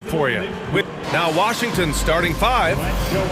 for you. Now Washington's starting five.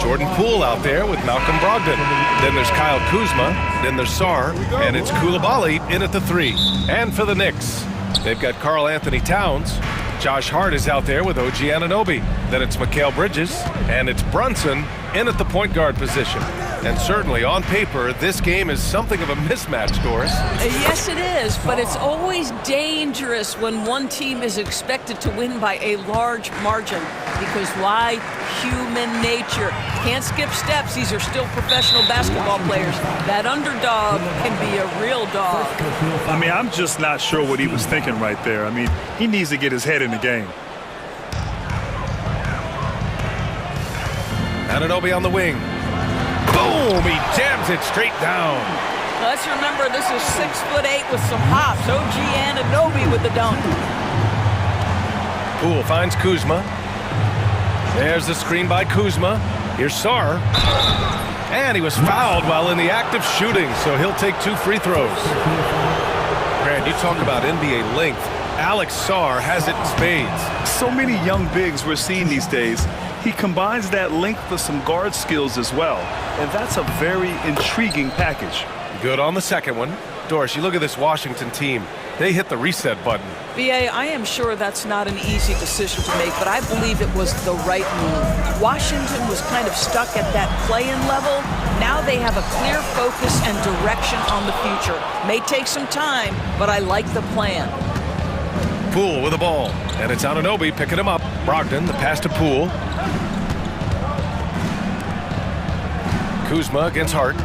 Jordan Poole out there with Malcolm Brogdon. Then there's Kyle Kuzma. Then there's Sarr. And it's Coulibaly in at the three. And for the Knicks, they've got Karl Anthony Towns. Josh Hart is out there with OG Anunoby. Then it's Mikal Bridges. And it's Brunson in at the point guard position. And certainly on paper, this game is something of a mismatch, Doris. Yes, it is, but it's always dangerous when one team is expected to win by a large margin. Because why? Human nature. Can't skip steps. These are still professional basketball players. That underdog can be a real dog. I mean, I'm just not sure what he was thinking right there. I mean, he needs to get his head in the game. Anunoby on the wing. Boom! He jams it straight down. Let's remember this is 6'8" with some hops. OG Anunoby with the dunk. Poole finds Kuzma. There's the screen by Kuzma. Here's Sarr. And he was fouled while in the act of shooting, so he'll take 2 free throws. Grant, you talk about NBA length. Alex Sarr has it in spades. So many young bigs we're seeing these days. He combines that length with some guard skills as well. And that's a very intriguing package. Good on the second one. Doris, you look at this Washington team. They hit the reset button. B.A., I am sure that's not an easy decision to make, but I believe it was the right move. Washington was kind of stuck at that play-in level. Now they have a clear focus and direction on the future. May take some time, but I like the plan. Poole with the ball. And it's Anunoby picking him up. Brogdon, the pass to Poole. Kuzma against Hart.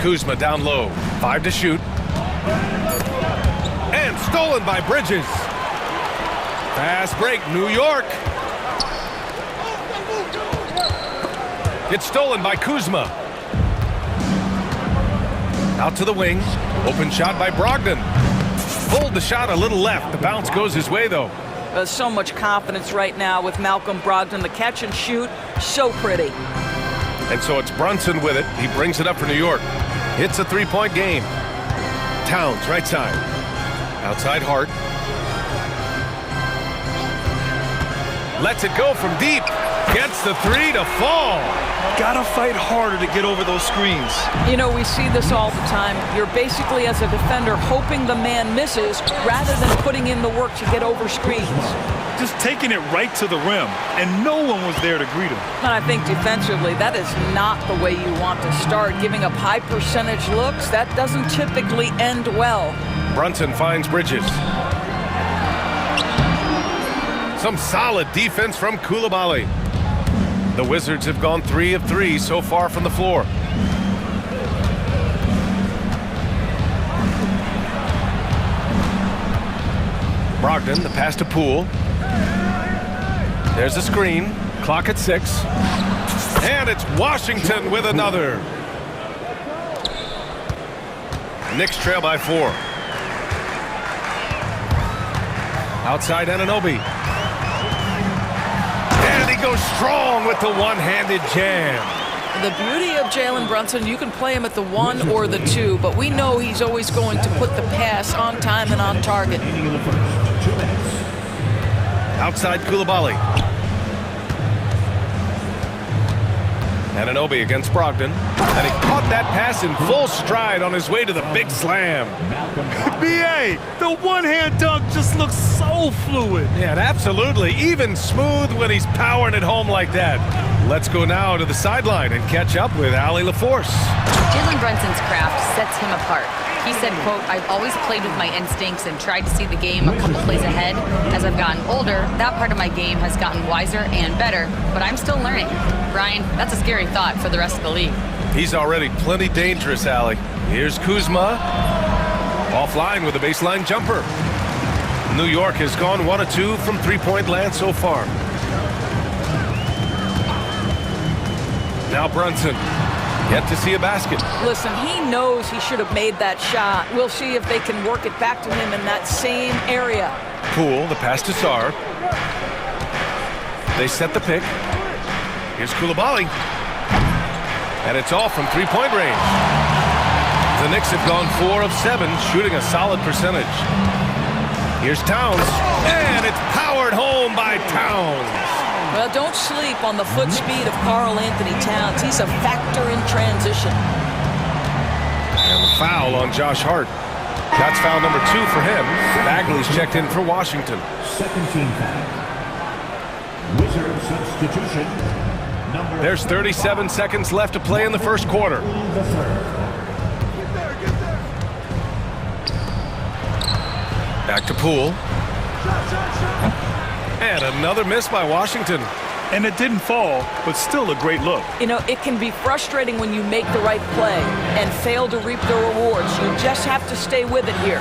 Kuzma down low. 5 to shoot. And stolen by Bridges. Fast break, New York. It's stolen by Kuzma. Out to the wing. Open shot by Brogdon. Pulled the shot a little left. The bounce goes his way, though. There's so much confidence right now with Malcolm Brogdon. The catch and shoot, so pretty. And so it's Brunson with it. He brings it up for New York. It's a 3-point game. Towns, right side. Outside Hart. Lets it go from deep. Gets the 3 to fall. Gotta fight harder to get over those screens. You know, we see this all the time. You're basically, as a defender, hoping the man misses rather than putting in the work to get over screens. Just taking it right to the rim, and no one was there to greet him. And I think defensively, that is not the way you want to start. Giving up high percentage looks, that doesn't typically end well. Brunson finds Bridges. Some solid defense from Coulibaly. The Wizards have gone 3 of 3 so far from the floor. Brogdon, the pass to Poole. There's a screen. Clock at 6. And it's Washington with another. Knicks trail by 4. Outside Anunoby. And he goes strong with the one-handed jam. The beauty of Jalen Brunson, you can play him at the 1 or the 2, but we know he's always going to put the pass on time and on target. Outside Coulibaly. Anunoby against Brogdon. And he caught that pass in full stride on his way to the big slam. B.A., the one-hand dunk just looks so fluid. Yeah, absolutely. Even smooth when he's powering it home like that. Let's go now to the sideline and catch up with Allie LaForce. Jalen Brunson's craft sets him apart. He said, quote, "I've always played with my instincts and tried to see the game a couple plays ahead. As I've gotten older, that part of my game has gotten wiser and better, but I'm still learning." Brian, that's a scary thought for the rest of the league. He's already plenty dangerous, Allie. Here's Kuzma. Offline with a baseline jumper. New York has gone 1 of 2 from three-point land so far. Now Brunson. Yet to see a basket. Listen, he knows he should have made that shot. We'll see if they can work it back to him in that same area. Poole, the pass to Sarr. They set the pick. Here's Coulibaly. And it's off from three-point range. The Knicks have gone 4 of 7, shooting a solid percentage. Here's Towns, and it's powered home by Towns. Well, don't sleep on the foot speed of Karl Anthony Towns. He's a factor in transition. And the foul on Josh Hart. That's foul number 2 for him. Bagley's checked in for Washington. Second team foul. Wizard substitution. There's 37 seconds left to play in the first quarter. Back to Poole. And another miss by Washington. And it didn't fall, but still a great look. You know, it can be frustrating when you make the right play and fail to reap the rewards. You just have to stay with it here.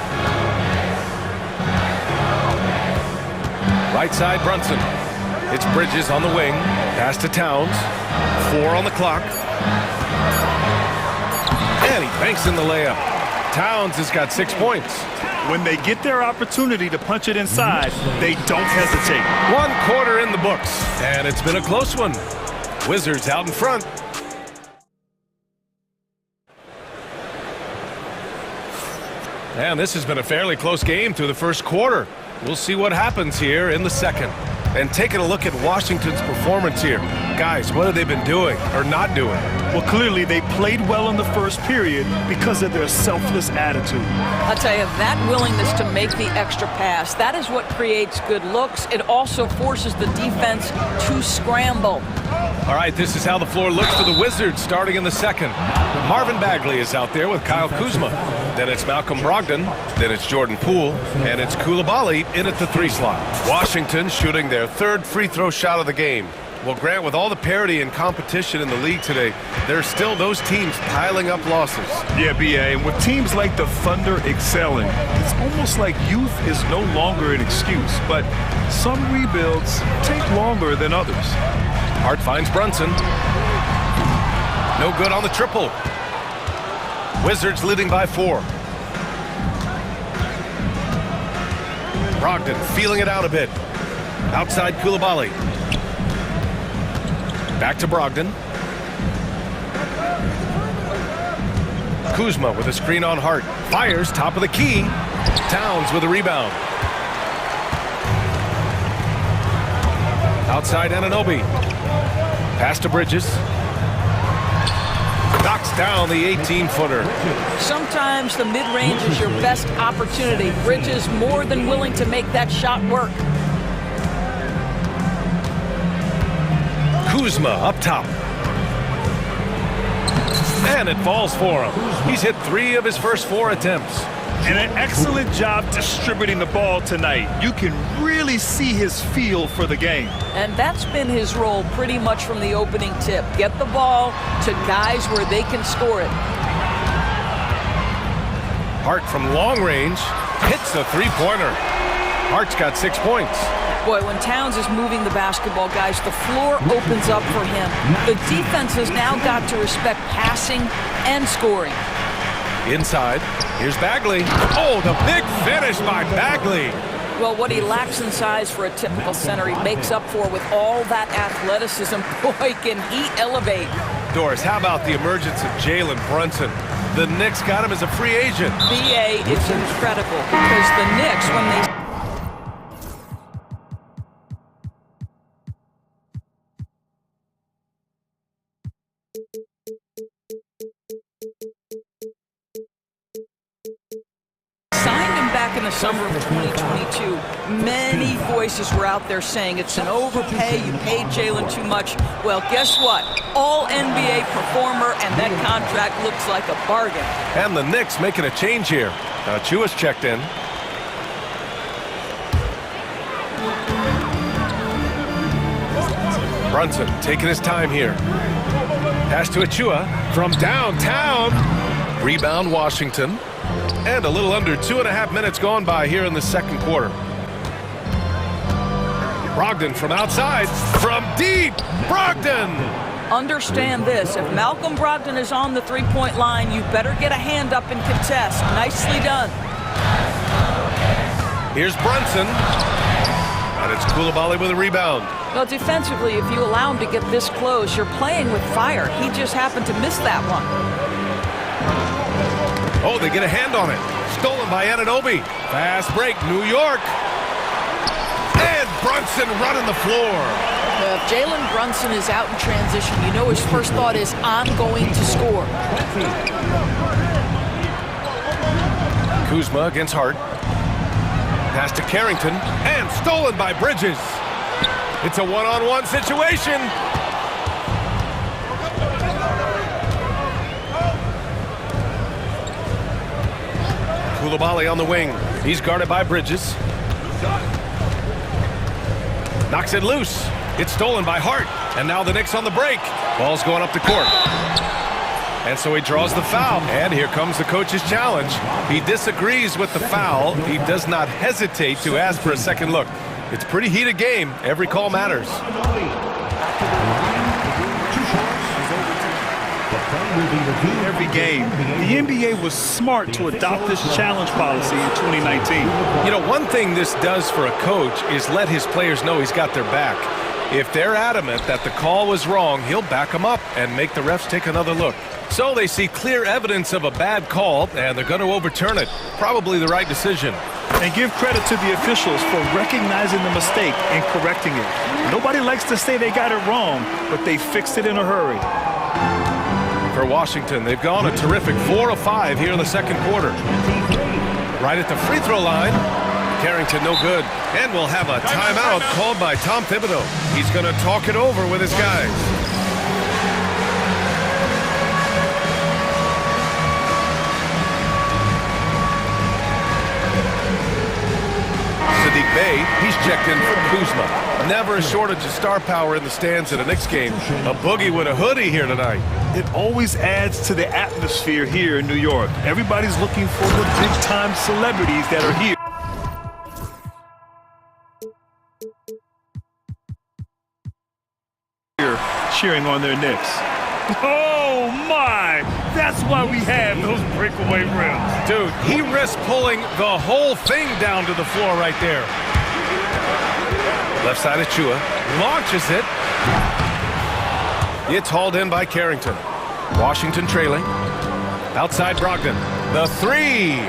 Right side, Brunson. It's Bridges on the wing. Pass to Towns. 4 on the clock. And he banks in the layup. Towns has got 6 points. When they get their opportunity to punch it inside, they don't hesitate. 1 quarter in the books, and it's been a close one. Wizards out in front. And this has been a fairly close game through the first quarter. We'll see what happens here in the second. And taking a look at Washington's performance here. Guys, what have they been doing or not doing? Well, clearly they played well in the first period because of their selfless attitude. I'll tell you, that willingness to make the extra pass, that is what creates good looks. It also forces the defense to scramble. All right, this is how the floor looks for the Wizards starting in the second. Marvin Bagley is out there with Kyle Kuzma. Then it's Malcolm Brogdon. Then it's Jordan Poole. And it's Coulibaly in at the 3 slot. Washington shooting their 3rd free throw shot of the game. Well, Grant, with all the parity and competition in the league today, there's still those teams piling up losses. Yeah, B.A., and with teams like the Thunder excelling, it's almost like youth is no longer an excuse, but some rebuilds take longer than others. Hart finds Brunson. No good on the triple. Wizards leading by 4. Brogdon feeling it out a bit. Outside Coulibaly. Back to Brogdon. Kuzma with a screen on Hart. Fires top of the key. Towns with a rebound. Outside Anunoby. Pass to Bridges. Knocks down the 18-footer. Sometimes the mid-range is your best opportunity. Bridges more than willing to make that shot work. Kuzma up top. And it falls for him. He's hit 3 of his first 4 attempts. And an excellent job distributing the ball tonight. You can really see his feel for the game. And that's been his role pretty much from the opening tip. Get the ball to guys where they can score it. Hart from long range hits the 3-pointer. Hart's got 6 points. Boy, when Towns is moving the basketball, guys, the floor opens up for him. The defense has now got to respect passing and scoring. Inside, here's Bagley. Oh, the big finish by Bagley. Well, what he lacks in size for a typical center, he makes up for with all that athleticism. Boy, can he elevate. Doris, how about the emergence of Jalen Brunson? The Knicks got him as a free agent. BA is incredible because the Knicks, when they... signed him back in the summer of 2022. Many voices were out there saying it's an overpay, you paid Jalen too much. Well, guess what? All NBA performer, and that contract looks like a bargain. And the Knicks making a change here. Chua's checked in. Brunson taking his time here. Pass to Achua from downtown. Rebound Washington. And a little under 2.5 minutes gone by here in the second quarter. Brogdon from outside. From deep. Brogdon! Understand this. If Malcolm Brogdon is on the three-point line, you better get a hand up and contest. Nicely done. Here's Brunson. And it's Coulibaly with a rebound. Well, defensively, if you allow him to get this close, you're playing with fire. He just happened to miss that one. Oh, they get a hand on it. stolen by Anunoby. Fast break, New York. And Brunson running the floor. If Jalen Brunson is out in transition, you know his first thought is, I'm going to score. Kuzma against Hart. Pass to Carrington, and stolen by Bridges. It's a one-on-one situation. Koulibaly on the wing. He's guarded by Bridges. Knocks it loose. It's stolen by Hart. And now the Knicks on the break. Ball's going up the court. And so he draws the foul. And here comes the coach's challenge. He disagrees with the foul. He does not hesitate to ask for a second look. It's a pretty heated game. Every call matters. Every game. The NBA was smart to adopt this challenge policy in 2019. You know, one thing this does for a coach is let his players know he's got their back. If they're adamant that the call was wrong, he'll back them up and make the refs take another look. So they see clear evidence of a bad call, and they're going to overturn it. Probably the right decision. And give credit to the officials for recognizing the mistake and correcting it. Nobody likes to say they got it wrong, but they fixed it in a hurry. For Washington, they've gone a terrific 4 of 5 here in the second quarter. Right at the free throw line. Carrington no good. And we'll have a timeout called by Tom Thibodeau. He's going to talk it over with his guys. Sadiq Bey, he's checked in for Kuzma. Never a shortage of star power in the stands at a Knicks game. A boogie with a hoodie here tonight. It always adds to the atmosphere here in New York. Everybody's looking for the big-time celebrities that are here. Cheering on their Knicks. Oh my! That's why we have those breakaway rims. Dude, he risks pulling the whole thing down to the floor right there. Left side of Chua. Launches it. It's hauled in by Carrington. Washington trailing. Outside Brogdon. The three.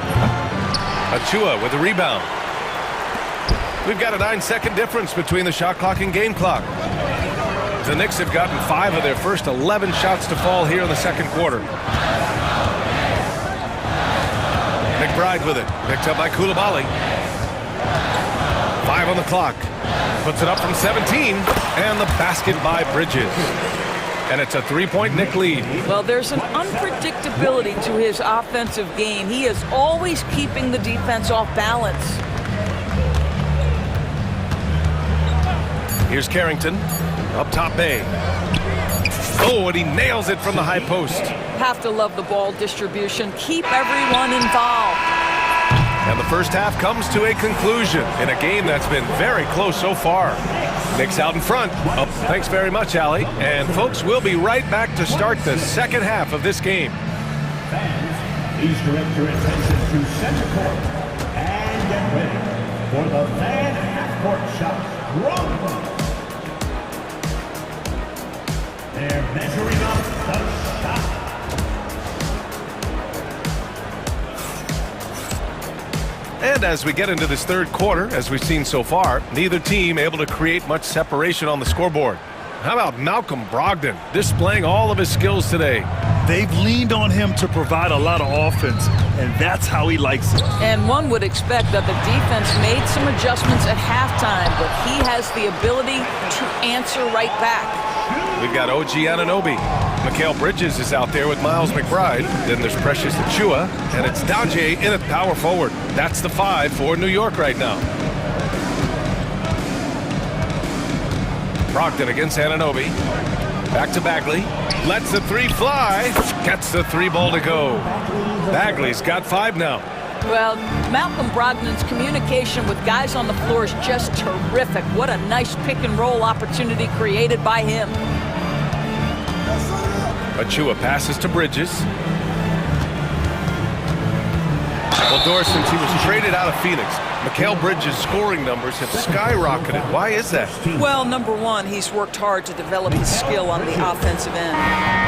Achua with the rebound. We've got a 9-second difference between the shot clock and game clock. The Knicks have gotten 5 of their first 11 shots to fall here in the second quarter. McBride with it. Picked up by Koulibaly. 5 on the clock. Puts it up from 17. And the basket by Bridges. And it's a 3-point Knick lead. Well, there's an unpredictability to his offensive game. He is always keeping the defense off balance. Here's Carrington. Up top Bay. Oh, and he nails it from the high post. Have to love the ball distribution. Keep everyone involved. And the first half comes to a conclusion in a game that's been very close so far. Knicks out in front. Oh, thanks very much, Allie. And folks, we'll be right back to start the second half of this game. Fans, please direct your attention to center court and get ready for the fan half-court shot. Wrong. They're measuring up the shot. And as we get into this third quarter, as we've seen so far, neither team able to create much separation on the scoreboard. How about Malcolm Brogdon displaying all of his skills today? They've leaned on him to provide a lot of offense, and that's how he likes it. And one would expect that the defense made some adjustments at halftime, but he has the ability to answer right back. We've got OG Anunoby. Mikal Bridges is out there with Miles McBride. Then there's Precious Achua, and it's Daje in at power forward. That's the 5 for New York right now. Brogdon against Anunoby. Back to Bagley. Lets the 3 fly. Gets the 3 ball to go. Bagley's got 5 now. Well, Malcolm Brogdon's communication with guys on the floor is just terrific. What a nice pick and roll opportunity created by him. Achua passes to Bridges. Well, Doris, since he was traded out of Phoenix, Mikal Bridges' scoring numbers have skyrocketed. Why is that? Well, number one, he's worked hard to develop his skill on the offensive end.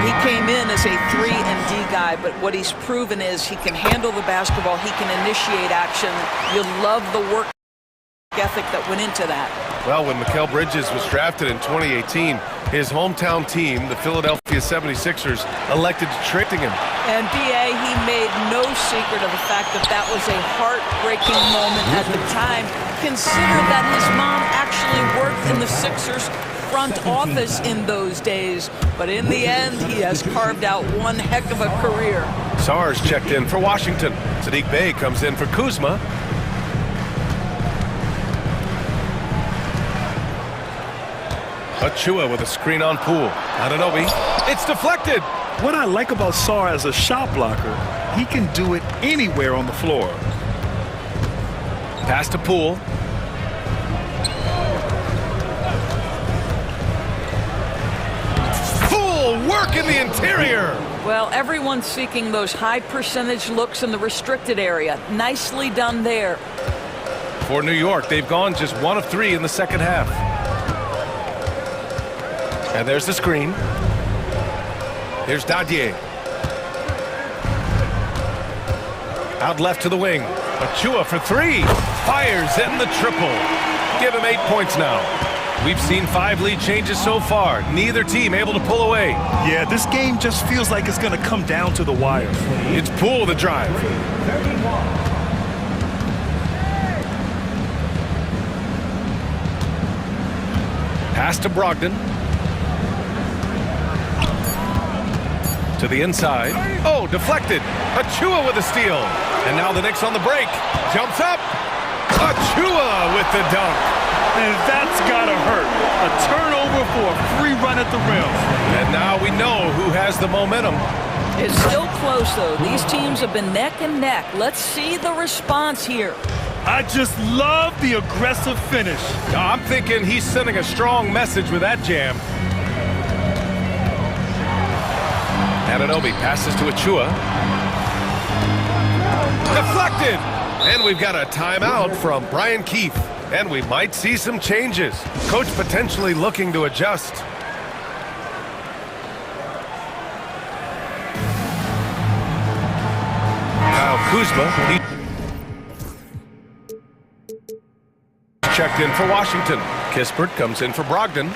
He came in as a 3-and-D guy, but what he's proven is he can handle the basketball, he can initiate action. You love the work ethic that went into that. Well, when Mikal Bridges was drafted in 2018, his hometown team, the Philadelphia 76ers, elected to trade him. And B.A., he made no secret of the fact that that was a heartbreaking moment at the time. Consider that his mom actually worked in the Sixers front office in those days. But in the end, he has carved out one heck of a career. Sar's checked in for Washington. Sadiq Bey comes in for Kuzma. Achua with a screen on Poole. Anunoby. It's deflected. What I like about Sar as a shot blocker, he can do it anywhere on the floor. Pass to Poole. Full work in the interior. Well, everyone's seeking those high percentage looks in the restricted area. Nicely done there. For New York, they've gone just 1 of 3 in the second half. And there's the screen. Here's Dadier. Out left to the wing. Achua for 3. Fires in the triple. Give him 8 points now. We've seen 5 lead changes so far. Neither team able to pull away. Yeah, this game just feels like it's going to come down to the wire. It's Poole the drive. Pass to Brogdon. To the inside. Oh, deflected. Achua with a steal. And now the Knicks on the break. Jumps up. Achua with the dunk. And that's gotta hurt. A turnover for a free run at the rim. And now we know who has the momentum. It's still close, though. These teams have been neck and neck. Let's see the response here. I just love the aggressive finish. I'm thinking he's sending a strong message with that jam. Anunoby passes to Achua. Deflected! And we've got a timeout from Brian Keefe. And we might see some changes. Coach potentially looking to adjust. Now Kuzma. Checked in for Washington. Kispert comes in for Brogdon.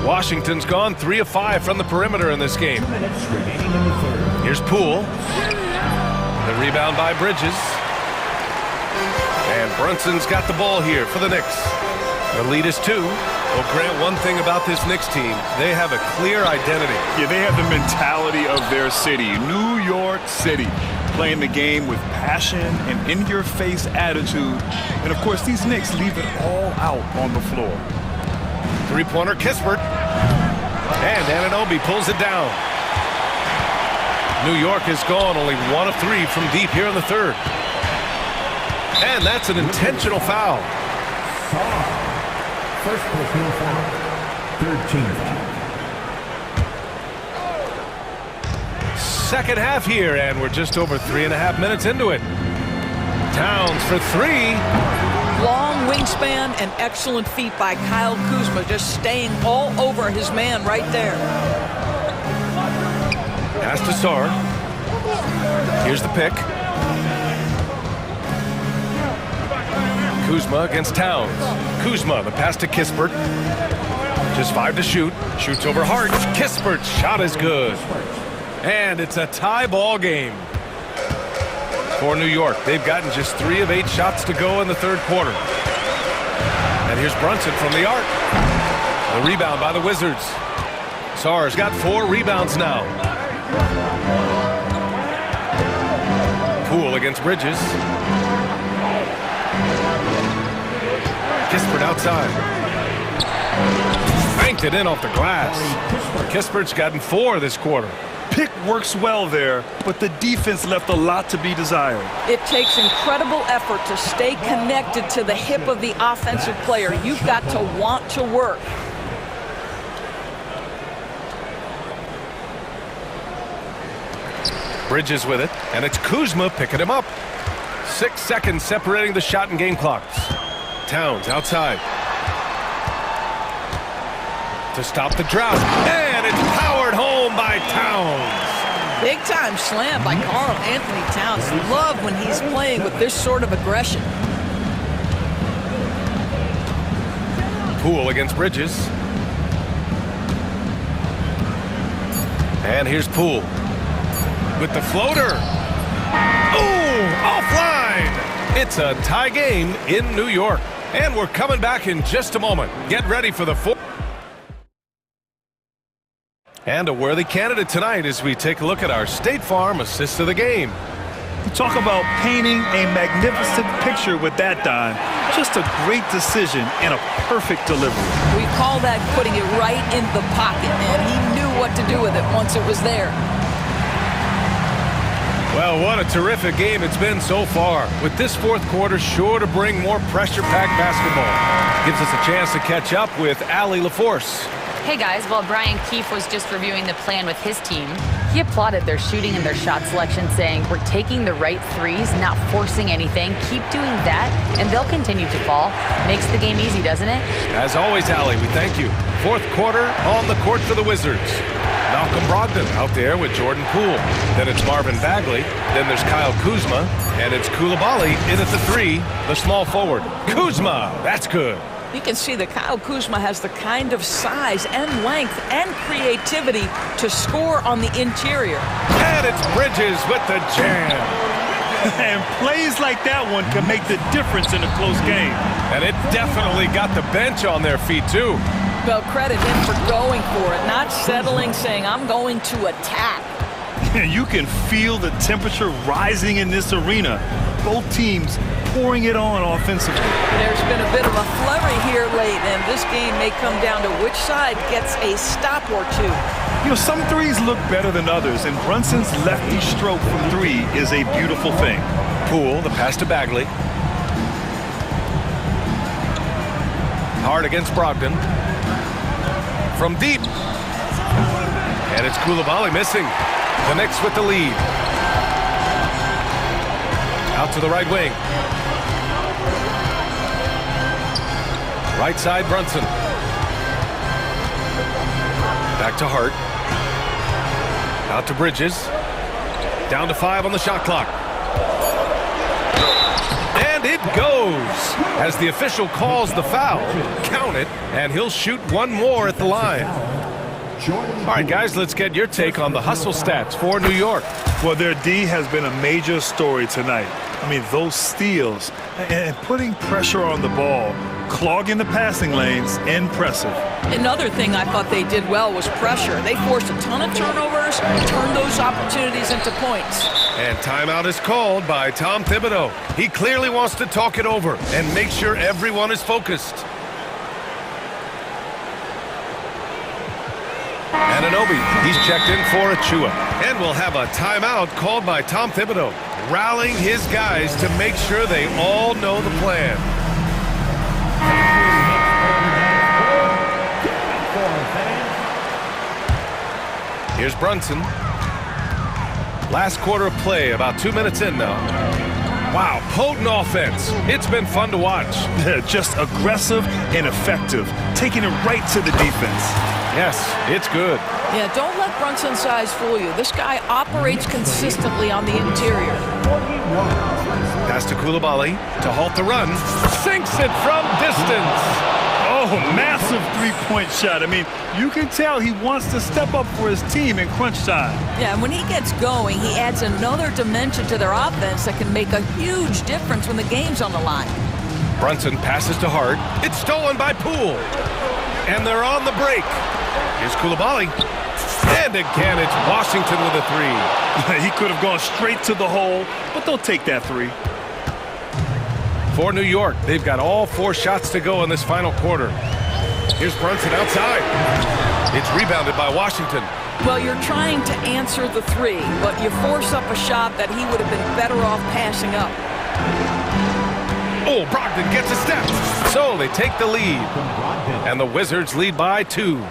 Washington's gone 3 of 5 from the perimeter in this game. Here's Poole. The rebound by Bridges. And Brunson's got the ball here for the Knicks. The lead is 2. Well, Grant, one thing about this Knicks team, they have a clear identity. Yeah, they have the mentality of their city, New York City. Playing the game with passion and in-your-face attitude. And, of course, these Knicks leave it all out on the floor. Three-pointer, Kispert. And Anunoby pulls it down. New York has gone only 1 of 3 from deep here in the third. And that's an intentional foul. First personal foul. Third team foul. Second half here, and we're just over 3.5 minutes into it. Towns for 3. Long wingspan and excellent feet by Kyle Kuzma, just staying all over his man right there. Pass to Sar. Here's the pick. Kuzma against Towns. Kuzma, the pass to Kispert. Just 5 to shoot. Shoots over Hart. Kispert's shot is good. And it's a tie ball game. For New York, they've gotten just 3 of 8 shots to go in the third quarter. And here's Brunson from the arc. The rebound by the Wizards. Sar's got 4 rebounds now. Poole against Bridges. Kispert outside. Banked it in off the glass. Kispert's gotten 4 this quarter. Pick works well there, but the defense left a lot to be desired. It takes incredible effort to stay connected to the hip of the offensive player. You've got to want to work. Bridges with it, and it's Kuzma picking him up. 6 seconds separating the shot and game clocks. Towns outside. To stop the drought. And it's powered home by Towns. Big time slam by Karl Anthony Towns. Love when he's playing with this sort of aggression. Poole against Bridges. And here's Poole with the floater. Oh, offline. It's a tie game in New York. And we're coming back in just a moment. Get ready for the fourth. And a worthy candidate tonight as we take a look at our State Farm assist of the game. Talk about painting a magnificent picture with that, Don. Just a great decision and a perfect delivery. We call that putting it right in the pocket, and he knew what to do with it once it was there. Well, what a terrific game it's been so far. With this fourth quarter sure to bring more pressure-packed basketball. Gives us a chance to catch up with Allie LaForce. Hey guys, while Brian Keefe was just reviewing the plan with his team, he applauded their shooting and their shot selection, saying, "We're taking the right threes, not forcing anything. Keep doing that, and they'll continue to fall." Makes the game easy, doesn't it? As always, Allie, we thank you. Fourth quarter on the court for the Wizards. Malcolm Brogdon out there with Jordan Poole. Then it's Marvin Bagley. Then there's Kyle Kuzma. And it's Coulibaly in at the 3, the small forward. Kuzma, that's good. You can see that Kyle Kuzma has the kind of size and length and creativity to score on the interior. And it's Bridges with the jam. And plays like that one can make the difference in a close game. And it definitely got the bench on their feet, too. Well, credit him for going for it, not settling, saying, "I'm going to attack." You can feel the temperature rising in this arena. Both teams pouring it on offensively. There's been a bit of a flurry here late, and this game may come down to which side gets a stop or two. You know, some threes look better than others, and Brunson's lefty stroke from 3 is a beautiful thing. Poole, the pass to Bagley. Hard against Brogdon. From deep. And it's Coulibaly missing. The Knicks with the lead. Out to the right wing. Right side, Brunson. Back to Hart. Out to Bridges. Down to 5 on the shot clock. And it goes. As the official calls the foul, count it, and he'll shoot one more at the line. All right, guys, let's get your take on the hustle stats for New York. Well, their D has been a major story tonight. I mean, those steals and putting pressure on the ball, clogging the passing lanes, impressive. Another thing I thought they did well was pressure. They forced a ton of turnovers, turned those opportunities into points. And timeout is called by Tom Thibodeau. He clearly wants to talk it over and make sure everyone is focused. Anunoby, he's checked in for Achua. And we'll have a timeout called by Tom Thibodeau, rallying his guys to make sure they all know the plan. Here's Brunson. Last quarter of play, about 2 minutes in now. Wow, potent offense. It's been fun to watch. Just aggressive and effective, taking it right to the defense. Yes, it's good. Yeah, don't let Brunson's size fool you. This guy operates consistently on the interior. Pass to Coulibaly to halt the run. Sinks it from distance. Oh, massive three-point shot. I mean, you can tell he wants to step up for his team in crunch time. Yeah, and when he gets going, he adds another dimension to their offense that can make a huge difference when the game's on the line. Brunson passes to Hart. It's stolen by Poole. And they're on the break. Here's Coulibaly. And again, it's Washington with a 3. He could have gone straight to the hole, but they'll take that 3. For New York, they've got all 4 shots to go in this final quarter. Here's Brunson outside. It's rebounded by Washington. Well, you're trying to answer the 3, but you force up a shot that he would have been better off passing up. Oh, Brogdon gets a step. So they take the lead. And the Wizards lead by 2.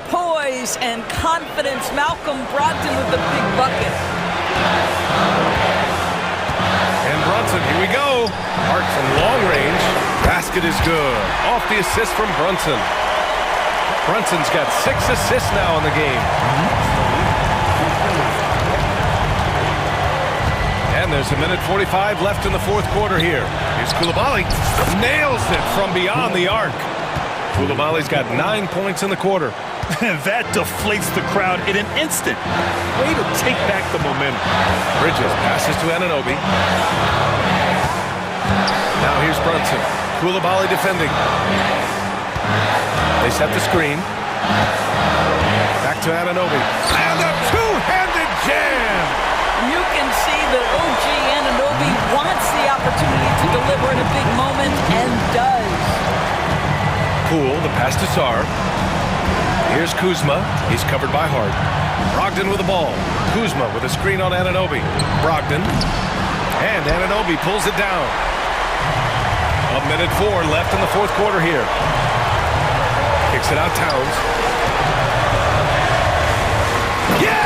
Poise and confidence. Malcolm Brogdon with the big bucket. And Brunson. Here we go. Hart from long range. Basket is good. Off the assist from Brunson. Brunson's got 6 assists now in the game. And there's 1:45 left in the fourth quarter here. Here's Coulibaly. Nails it from beyond the arc. Coulibaly's got 9 points in the quarter. That deflates the crowd in an instant. Way to take back the momentum. Bridges passes to Anunoby. Now here's Brunson. Coulibaly defending. They set the screen. Back to Anunoby. And a two-handed jam! You can see that OG Anunoby wants the opportunity to deliver in a big moment, and does. Poole, the pass to Sarr. Here's Kuzma. He's covered by Hart. Brogdon with the ball. Kuzma with a screen on Anunoby. Brogdon. And Anunoby pulls it down. 1:04 left in the fourth quarter here. Kicks it out Towns. Yes!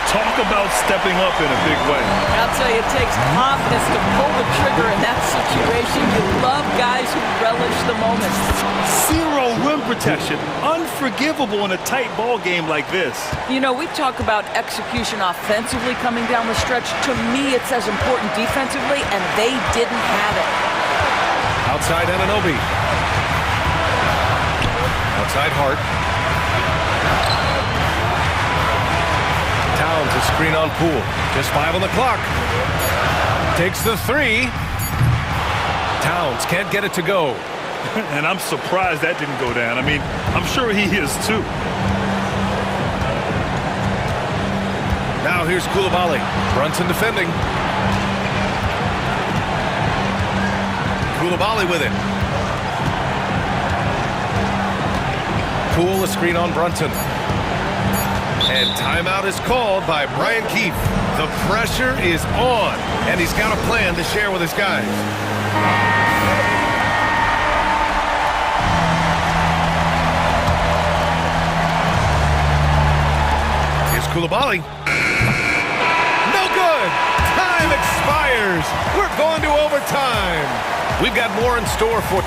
Talk about stepping up in a big way. I'll tell you, it takes confidence to pull the trigger in that situation. You love guys who relish the moment. Zero rim protection. Unforgivable in a tight ball game like this. You know, we talk about execution offensively coming down the stretch. To me, it's as important defensively, and they didn't have it. Outside Anunoby. Outside Hart. Towns, a screen on Poole. Just 5 on the clock. Takes the 3. Towns can't get it to go. And I'm surprised that didn't go down. I mean, I'm sure he is too. Now here's Coulibaly. Brunson defending. Coulibaly with it. Poole, a screen on Brunson. And timeout is called by Brian Keefe. The pressure is on, and he's got a plan to share with his guys. Here's Coulibaly. No good! Time expires! We're going to overtime! We've got more in store for...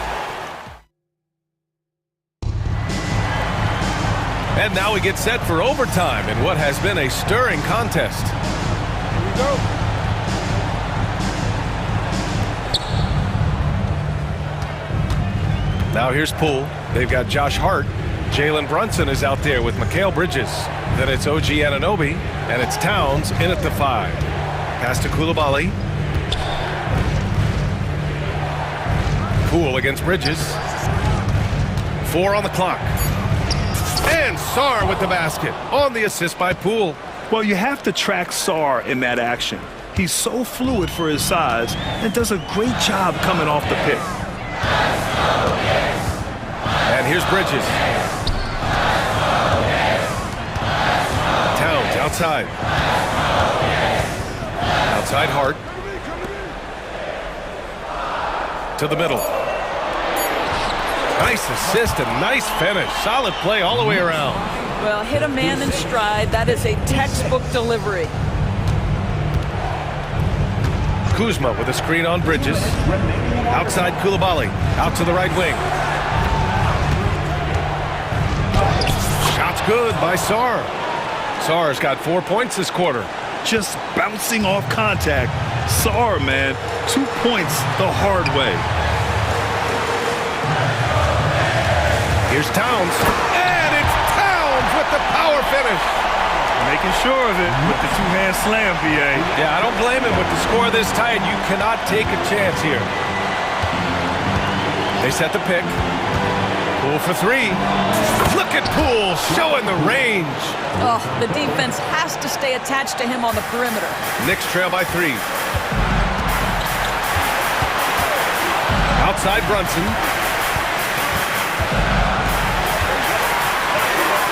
And now we get set for overtime in what has been a stirring contest. Here we go. Now here's Poole. They've got Josh Hart. Jalen Brunson is out there with Mikal Bridges. Then it's OG Anunoby, and it's Towns in at the 5. Pass to Coulibaly. Poole against Bridges. 4 on the clock. And Sarr with the basket on the assist by Poole. Well, you have to track Sarr in that action. He's so fluid for his size and does a great job coming off the pick. And here's Bridges. Towns outside. Outside Hart. To the middle. Nice assist and nice finish. Solid play all the way around. Well, hit a man in stride. That is a textbook delivery. Kuzma with a screen on Bridges. Outside Coulibaly. Out to the right wing. Shot's good by Sarr. Sarr's got 4 points this quarter. Just bouncing off contact. Sarr, man, 2 points the hard way. Here's Towns. And it's Towns with the power finish. Making sure of it with the two-hand slam, BA. Yeah, I don't blame him. With the score this tight, you cannot take a chance here. They set the pick. Poole for 3. Look at Poole showing the range. Oh, the defense has to stay attached to him on the perimeter. Knicks trail by 3. Outside Brunson.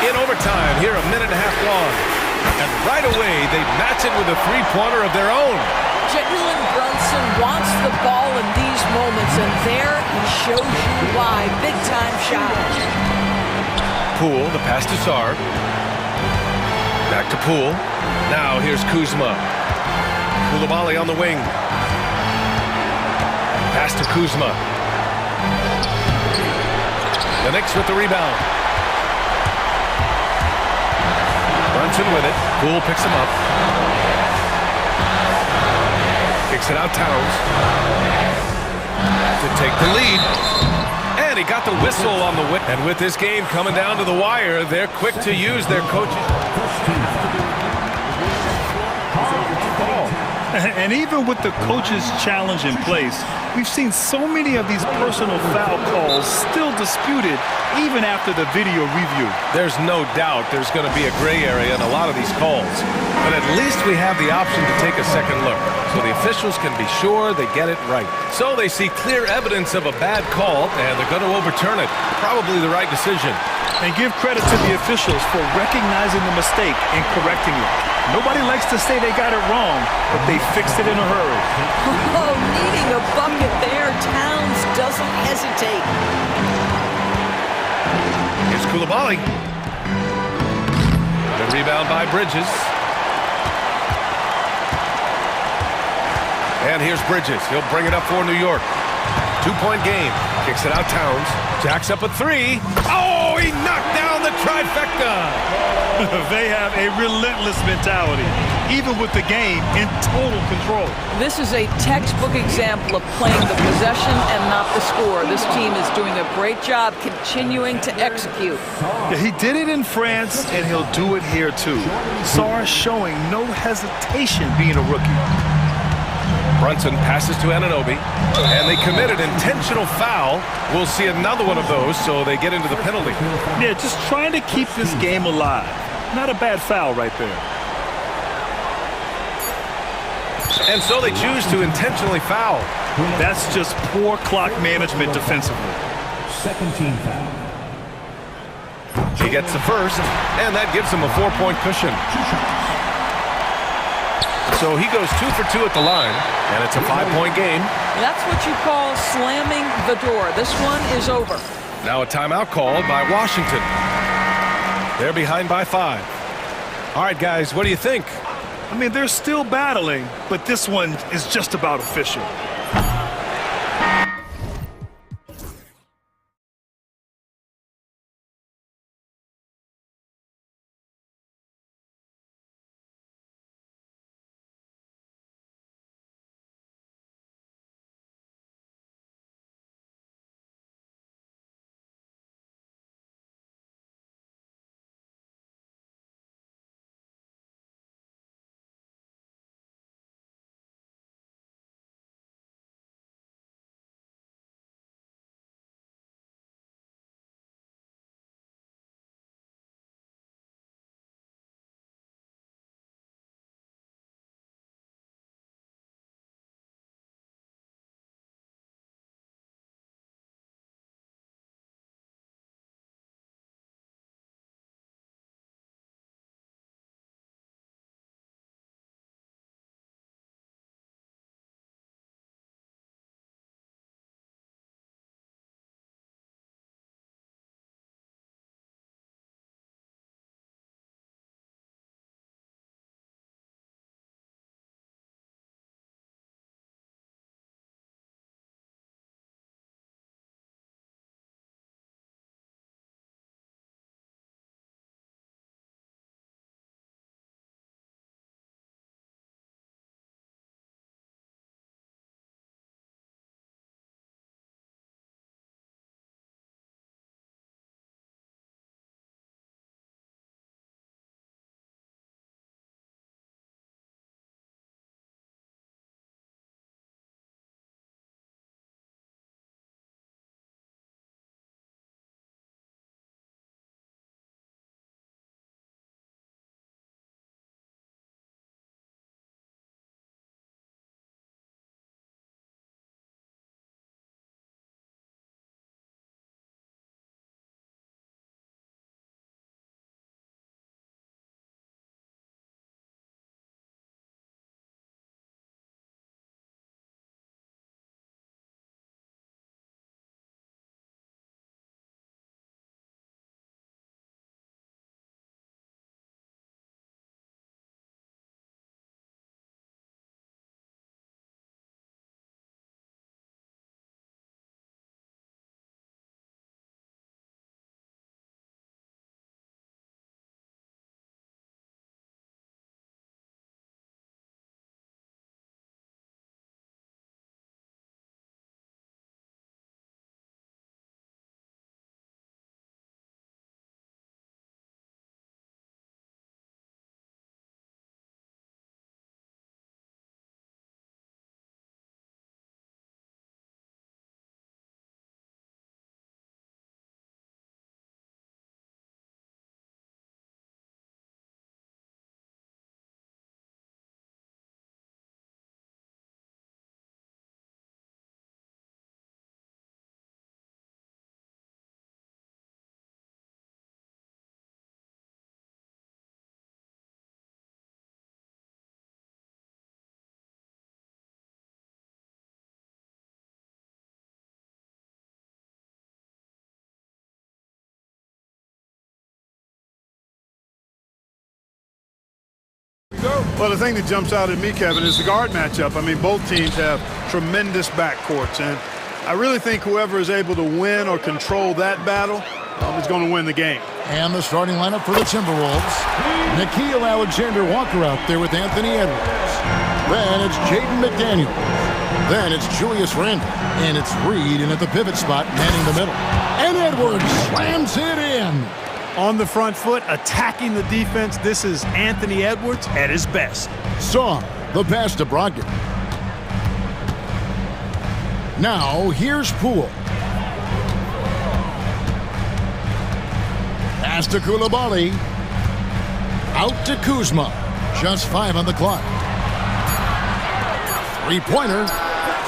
In overtime, here a minute and a half gone. And right away, they match it with a three-pointer of their own. Jalen Brunson wants the ball in these moments, and there he shows you why. Big-time shot. Poole, the pass to Sarr. Back to Poole. Now here's Kuzma. Koulibaly on the wing. Pass to Kuzma. The Knicks with the rebound. Brunson with it. Poole picks him up. Kicks it out Towns. To take the lead. And he got the whistle on the whip. And with this game coming down to the wire, they're quick to use their coaches. And even with the coach's challenge in place, we've seen so many of these personal foul calls still disputed even after the video review. There's no doubt there's going to be a gray area in a lot of these calls. But at least we have the option to take a second look, so the officials can be sure they get it right. So they see clear evidence of a bad call, and they're going to overturn it. Probably the right decision. And give credit to the officials for recognizing the mistake and correcting it. Nobody likes to say they got it wrong, but they fixed it in a hurry. Oh, needing a bucket there. Towns doesn't hesitate. Here's Koulibaly. The rebound by Bridges. And here's Bridges. He'll bring it up for New York. 2-point game. Kicks it out Towns. Jacks up a three. Oh, he knocked down the trifecta. They have a relentless mentality, even with the game in total control. This is a textbook example of playing the possession and not the score. This team is doing a great job continuing to execute. Yeah, he did it in France, and he'll do it here too. Sarr showing no hesitation being a rookie. Brunson passes to Anunoby, and they committed intentional foul. We'll see another one of those, so they get into the penalty. Yeah, just trying to keep this game alive. Not a bad foul right there. And so they choose to intentionally foul. That's just poor clock management defensively. Second team foul. He gets the first, and that gives him a 4-point cushion. So he goes 2 for 2 at the line, and it's a 5-point game. That's what you call slamming the door. This one is over. Now a timeout called by Washington. They're behind by 5. All right, guys, what do you think? I mean, they're still battling, but this one is just about official. Well, the thing that jumps out at me, Kevin, is the guard matchup. I mean, both teams have tremendous backcourts, and I really think whoever is able to win or control that battle is going to win the game. And the starting lineup for the Timberwolves. Nikhil Alexander-Walker out there with Anthony Edwards. Then it's Jaden McDaniel. Then it's Julius Randle. And it's Reed in at the pivot spot, manning the middle. And Edwards slams it in. On the front foot, attacking the defense, this is Anthony Edwards at his best. Saw the pass to Brogdon. Now, here's Poole. Pass to Koulibaly. Out to Kuzma. Just 5 on the clock. Three-pointer.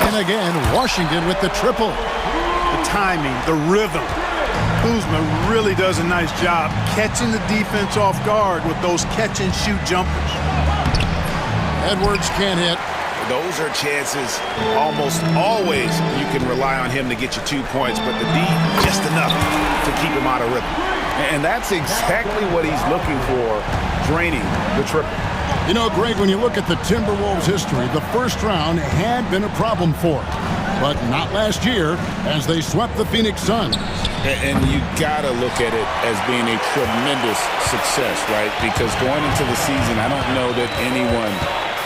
And again, Washington with the triple. The timing, the rhythm. Kuzma really does a nice job catching the defense off guard with those catch-and-shoot jumpers. Edwards can't hit. Those are chances almost always you can rely on him to get you 2 points, but the D, just enough to keep him out of rhythm. And that's exactly what he's looking for, draining the triple. You know, Greg, when you look at the Timberwolves' history, the first round had been a problem for them. But not last year, as they swept the Phoenix Suns. And you gotta look at it as being a tremendous success, right? Because going into the season, I don't know that anyone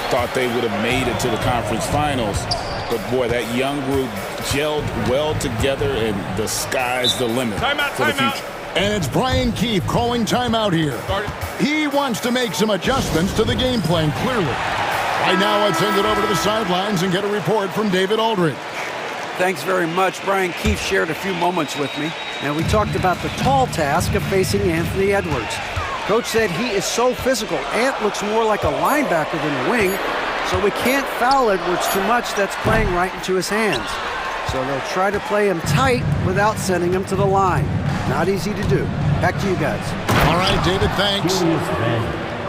thought they would have made it to the conference finals. But boy, that young group gelled well together, and the sky's the limit for the future. And it's Brian Keefe calling timeout here. He wants to make some adjustments to the game plan, clearly. Right now, let's send it over to the sidelines and get a report from David Aldridge. Thanks very much. Brian Keefe shared a few moments with me, and we talked about the tall task of facing Anthony Edwards. Coach said he is so physical. Ant looks more like a linebacker than a wing, so we can't foul Edwards too much. That's playing right into his hands. So they'll try to play him tight without sending him to the line. Not easy to do. Back to you guys. All right, David, thanks.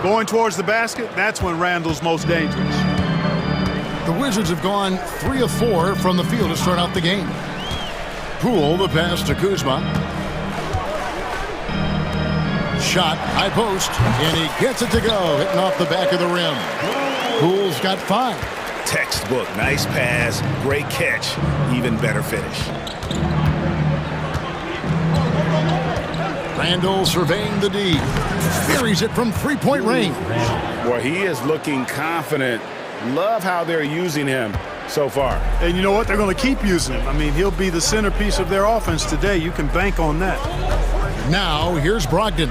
Going towards the basket, that's when Randall's most dangerous. The Wizards have gone 3 of 4 from the field to start out the game. Poole, the pass to Kuzma. Shot, high post, and he gets it to go, hitting off the back of the rim. Poole's got 5. Textbook, nice pass, great catch, even better finish. Randall surveying the D. Buries it from three-point range. Boy, he is looking confident. Love how they're using him so far. And you know what? They're going to keep using him. I mean, he'll be the centerpiece of their offense today. You can bank on that. Now, here's Brogdon.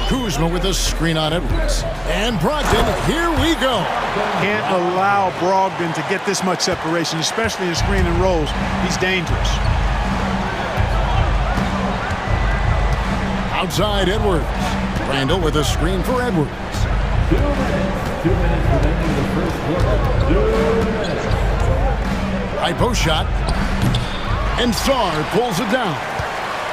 Kuzma with a screen on Edwards. And Brogdon, here we go. Can't allow Brogdon to get this much separation, especially in screen and rolls. He's dangerous. Outside Edwards. Randall with a screen for Edwards. 2 minutes remaining in the first quarter. 2 minutes. High post shot. And Sarr pulls it down.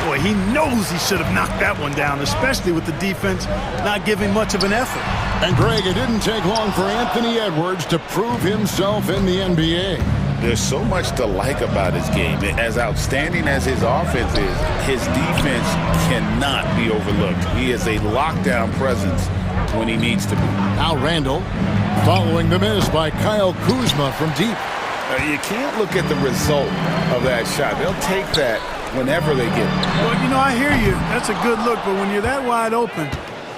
Boy, he knows he should have knocked that one down, especially with the defense not giving much of an effort. And Greg, it didn't take long for Anthony Edwards to prove himself in the NBA. There's so much to like about his game. As outstanding as his offense is, his defense cannot be overlooked. He is a lockdown presence when he needs to be. Now Randall, following the miss by Kyle Kuzma from deep. You can't look at the result of that shot. They'll take that whenever they get it. Well, you know, I hear you. That's a good look, but when you're that wide open,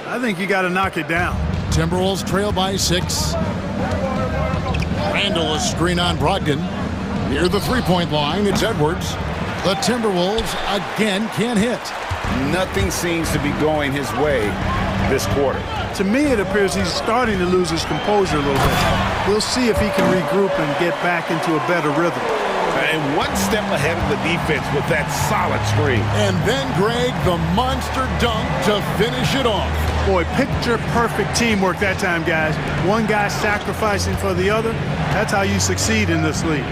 I think you got to knock it down. Timberwolves trail by 6. Randall is screen on Brogdon. Near the three-point line, it's Edwards. The Timberwolves again can't hit. Nothing seems to be going his way this quarter. To me, it appears he's starting to lose his composure a little bit. We'll see if he can regroup and get back into a better rhythm. And one step ahead of the defense with that solid screen. And then, Greg, the monster dunk to finish it off. Boy, picture-perfect teamwork that time, guys. One guy sacrificing for the other. That's how you succeed in this league.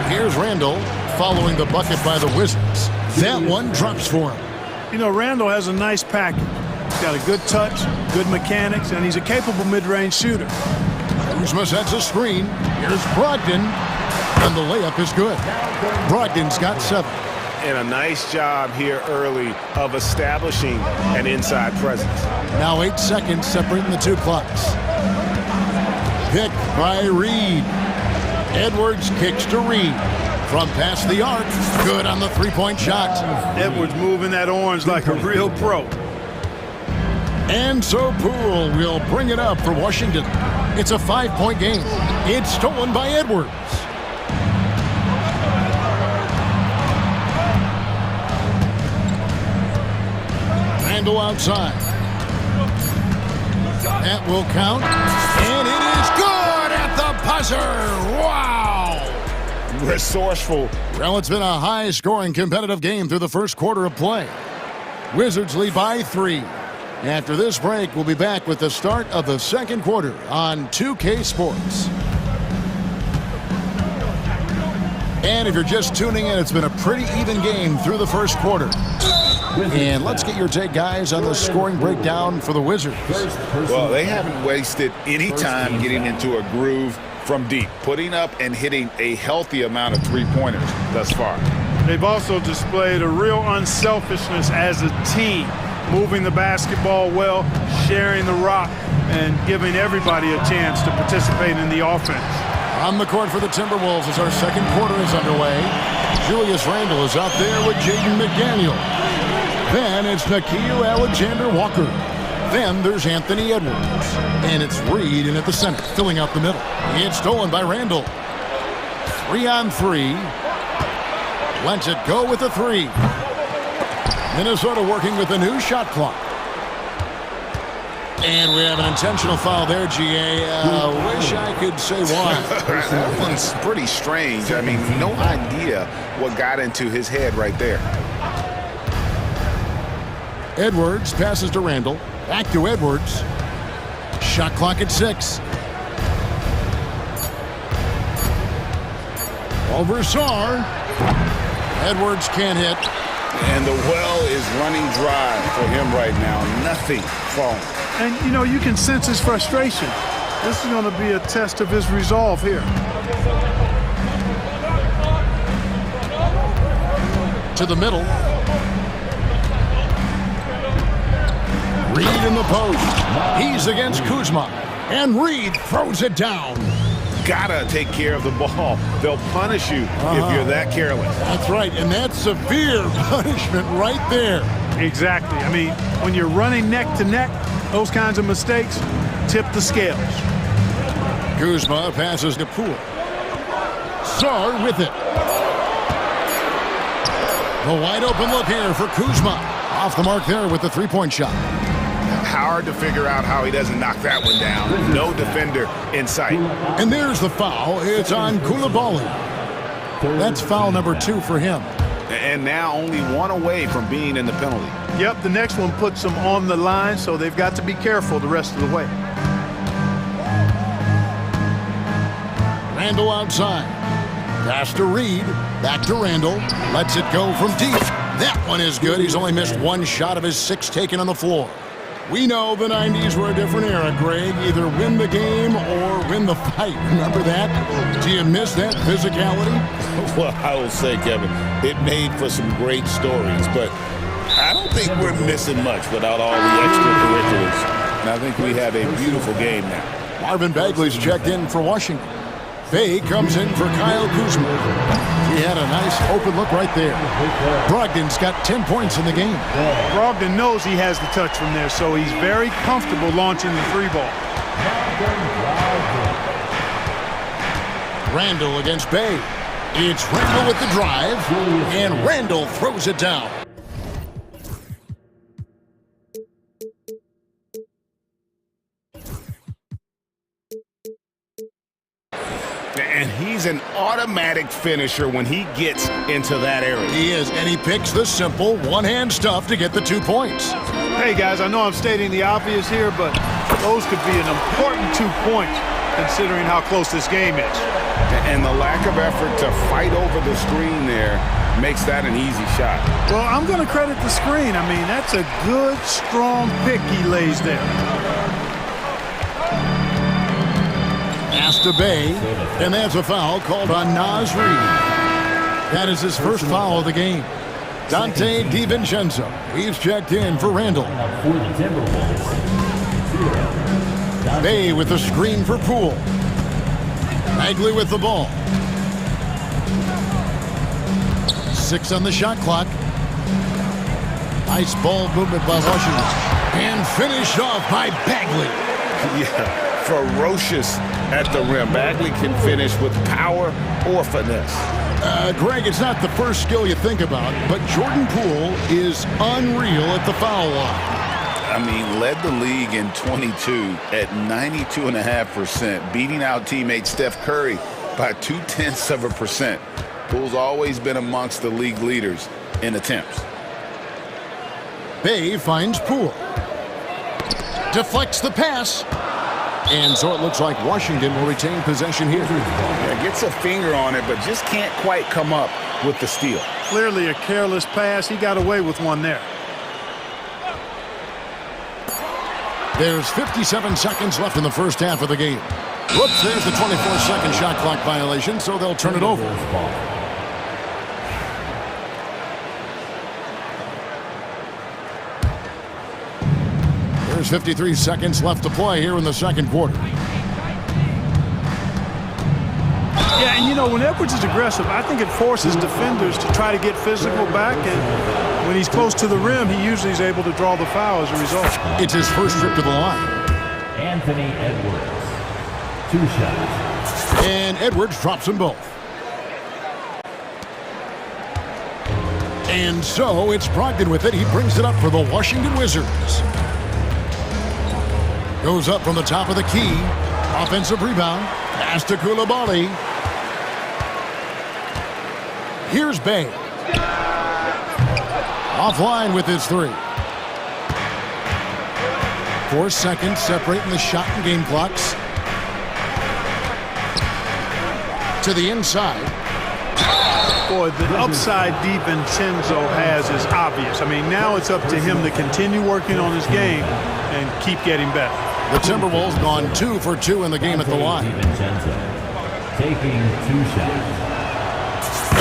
Here's Randall following the bucket by the Wizards. That one drops for him. You know, Randall has a nice package. He's got a good touch, good mechanics, and he's a capable mid-range shooter. Kuzma sets a screen. Here's Brogdon. And the layup is good. Brogdon's got 7. and a nice job here early of establishing an inside presence. Now 8 seconds separating the two clocks. Pick by Reed. Edwards kicks to Reed. From past the arc, good on the three-point shot. Edwards moving that orange like a real pro. And so Poole will bring it up for Washington. It's a 5-point game. It's stolen by Edwards. Randall outside. That will count. And it is good at the buzzer. Wow! Resourceful. Well, it's been a high-scoring competitive game through the first quarter of play. Wizards lead by 3. After this break, we'll be back with the start of the second quarter on 2K Sports. And if you're just tuning in, it's been a pretty even game through the first quarter. And let's get your take, guys, on the scoring breakdown for the Wizards. Well, they haven't wasted any time getting into a groove from deep, putting up and hitting a healthy amount of three-pointers thus far. They've also displayed a real unselfishness as a team, moving the basketball well, sharing the rock, and giving everybody a chance to participate in the offense. On the court for the Timberwolves as our second quarter is underway. Julius Randle is out there with Jaden McDaniel. Then it's Nickeil Alexander-Walker. Then there's Anthony Edwards. And it's Reed in at the center, filling out the middle. It's stolen by Randle. 3-on-3. Lets it go with a 3. Minnesota working with a new shot clock. And we have an intentional foul there, GA. Wish I could say why. That one's pretty strange. I mean, no idea what got into his head right there. Edwards passes to Randle. Back to Edwards. Shot clock at 6. Over Sarr. Edwards can't hit. And the well is running dry for him right now. Nothing falling. And, you know, you can sense his frustration. This is going to be a test of his resolve here. To the middle. Reed in the post. He's against Kuzma. And Reed throws it down. Gotta take care of the ball. They'll punish you if you're that careless. That's right, and that's severe punishment right there. Exactly. I mean, when you're running neck to neck, those kinds of mistakes tip the scales. Kuzma passes to Poole. Sarr with it. The wide open look here for Kuzma. Off the mark there with the three-point shot. Hard to figure out how he doesn't knock that one down. No defender in sight. And there's the foul. It's on Koulibaly. That's foul number 2 for him. And now only one away from being in the penalty. Yep, the next one puts them on the line, so they've got to be careful the rest of the way. Randle outside. Pass to Reed. Back to Randle. Lets it go from deep. That one is good. He's only missed one shot of his 6 taken on the floor. We know the 90s were a different era, Greg. Either win the game or win the fight. Remember that? Do you miss that physicality? Well, I will say, Kevin, it made for some great stories, but I don't think we're missing much without all the extracurriculars. And I think we have a beautiful game now. Marvin Bagley's checked in for Washington. Bay comes in for Kyle Kuzma. He had a nice open look right there. Brogdon's got 10 points in the game. Brogdon knows he has the touch from there, so he's very comfortable launching the 3 ball. Randle against Bay. It's Randle with the drive, and Randle throws it down. And he's an automatic finisher when he gets into that area. He is, and he picks the simple one-hand stuff to get the 2 points. Hey, guys, I know I'm stating the obvious here, but those could be an important 2 points considering how close this game is. And the lack of effort to fight over the screen there makes that an easy shot. Well, I'm going to credit the screen. I mean, that's a good, strong pick he lays there. Pass to Bay, and that's a foul called on Naz Reid. That is his first foul of the game. Dante DiVincenzo. He's checked in for Randall. For the Timberwolves, 0. Bay with the screen for Poole. Bagley with the ball. 6 on the shot clock. Nice ball movement by Washington. And finished off by Bagley. Yeah, ferocious at the rim. Bagley can finish with power or finesse. Greg, it's not the first skill you think about, but Jordan Poole is unreal at the foul line. I mean, led the league in 22 at 92.5%, beating out teammate Steph Curry by 0.2%. Poole's always been amongst the league leaders in attempts. Bay finds Poole. Deflects the pass. And so it looks like Washington will retain possession here. Yeah, gets a finger on it, but just can't quite come up with the steal. Clearly a careless pass. He got away with one there. There's 57 seconds left in the first half of the game. Whoops, there's the 24-second shot clock violation, so they'll turn it over. There's 53 seconds left to play here in the second quarter. Yeah, and you know, when Edwards is aggressive, I think it forces defenders to try to get physical back, and when he's close to the rim, he usually is able to draw the foul as a result. It's his first trip to the line. Anthony Edwards, 2 shots. And Edwards drops them both. And so it's Brogdon with it. He brings it up for the Washington Wizards. Goes up from the top of the key. Offensive rebound. Pass to Coulibaly. Here's Bay. Offline with his 3. 4 seconds separating the shot and game clocks. To the inside. Boy, the upside DiVincenzo has is obvious. I mean, now it's up to him to continue working on his game and keep getting better. The Timberwolves gone 2 for 2 in the game at the line. Taking 2 shots.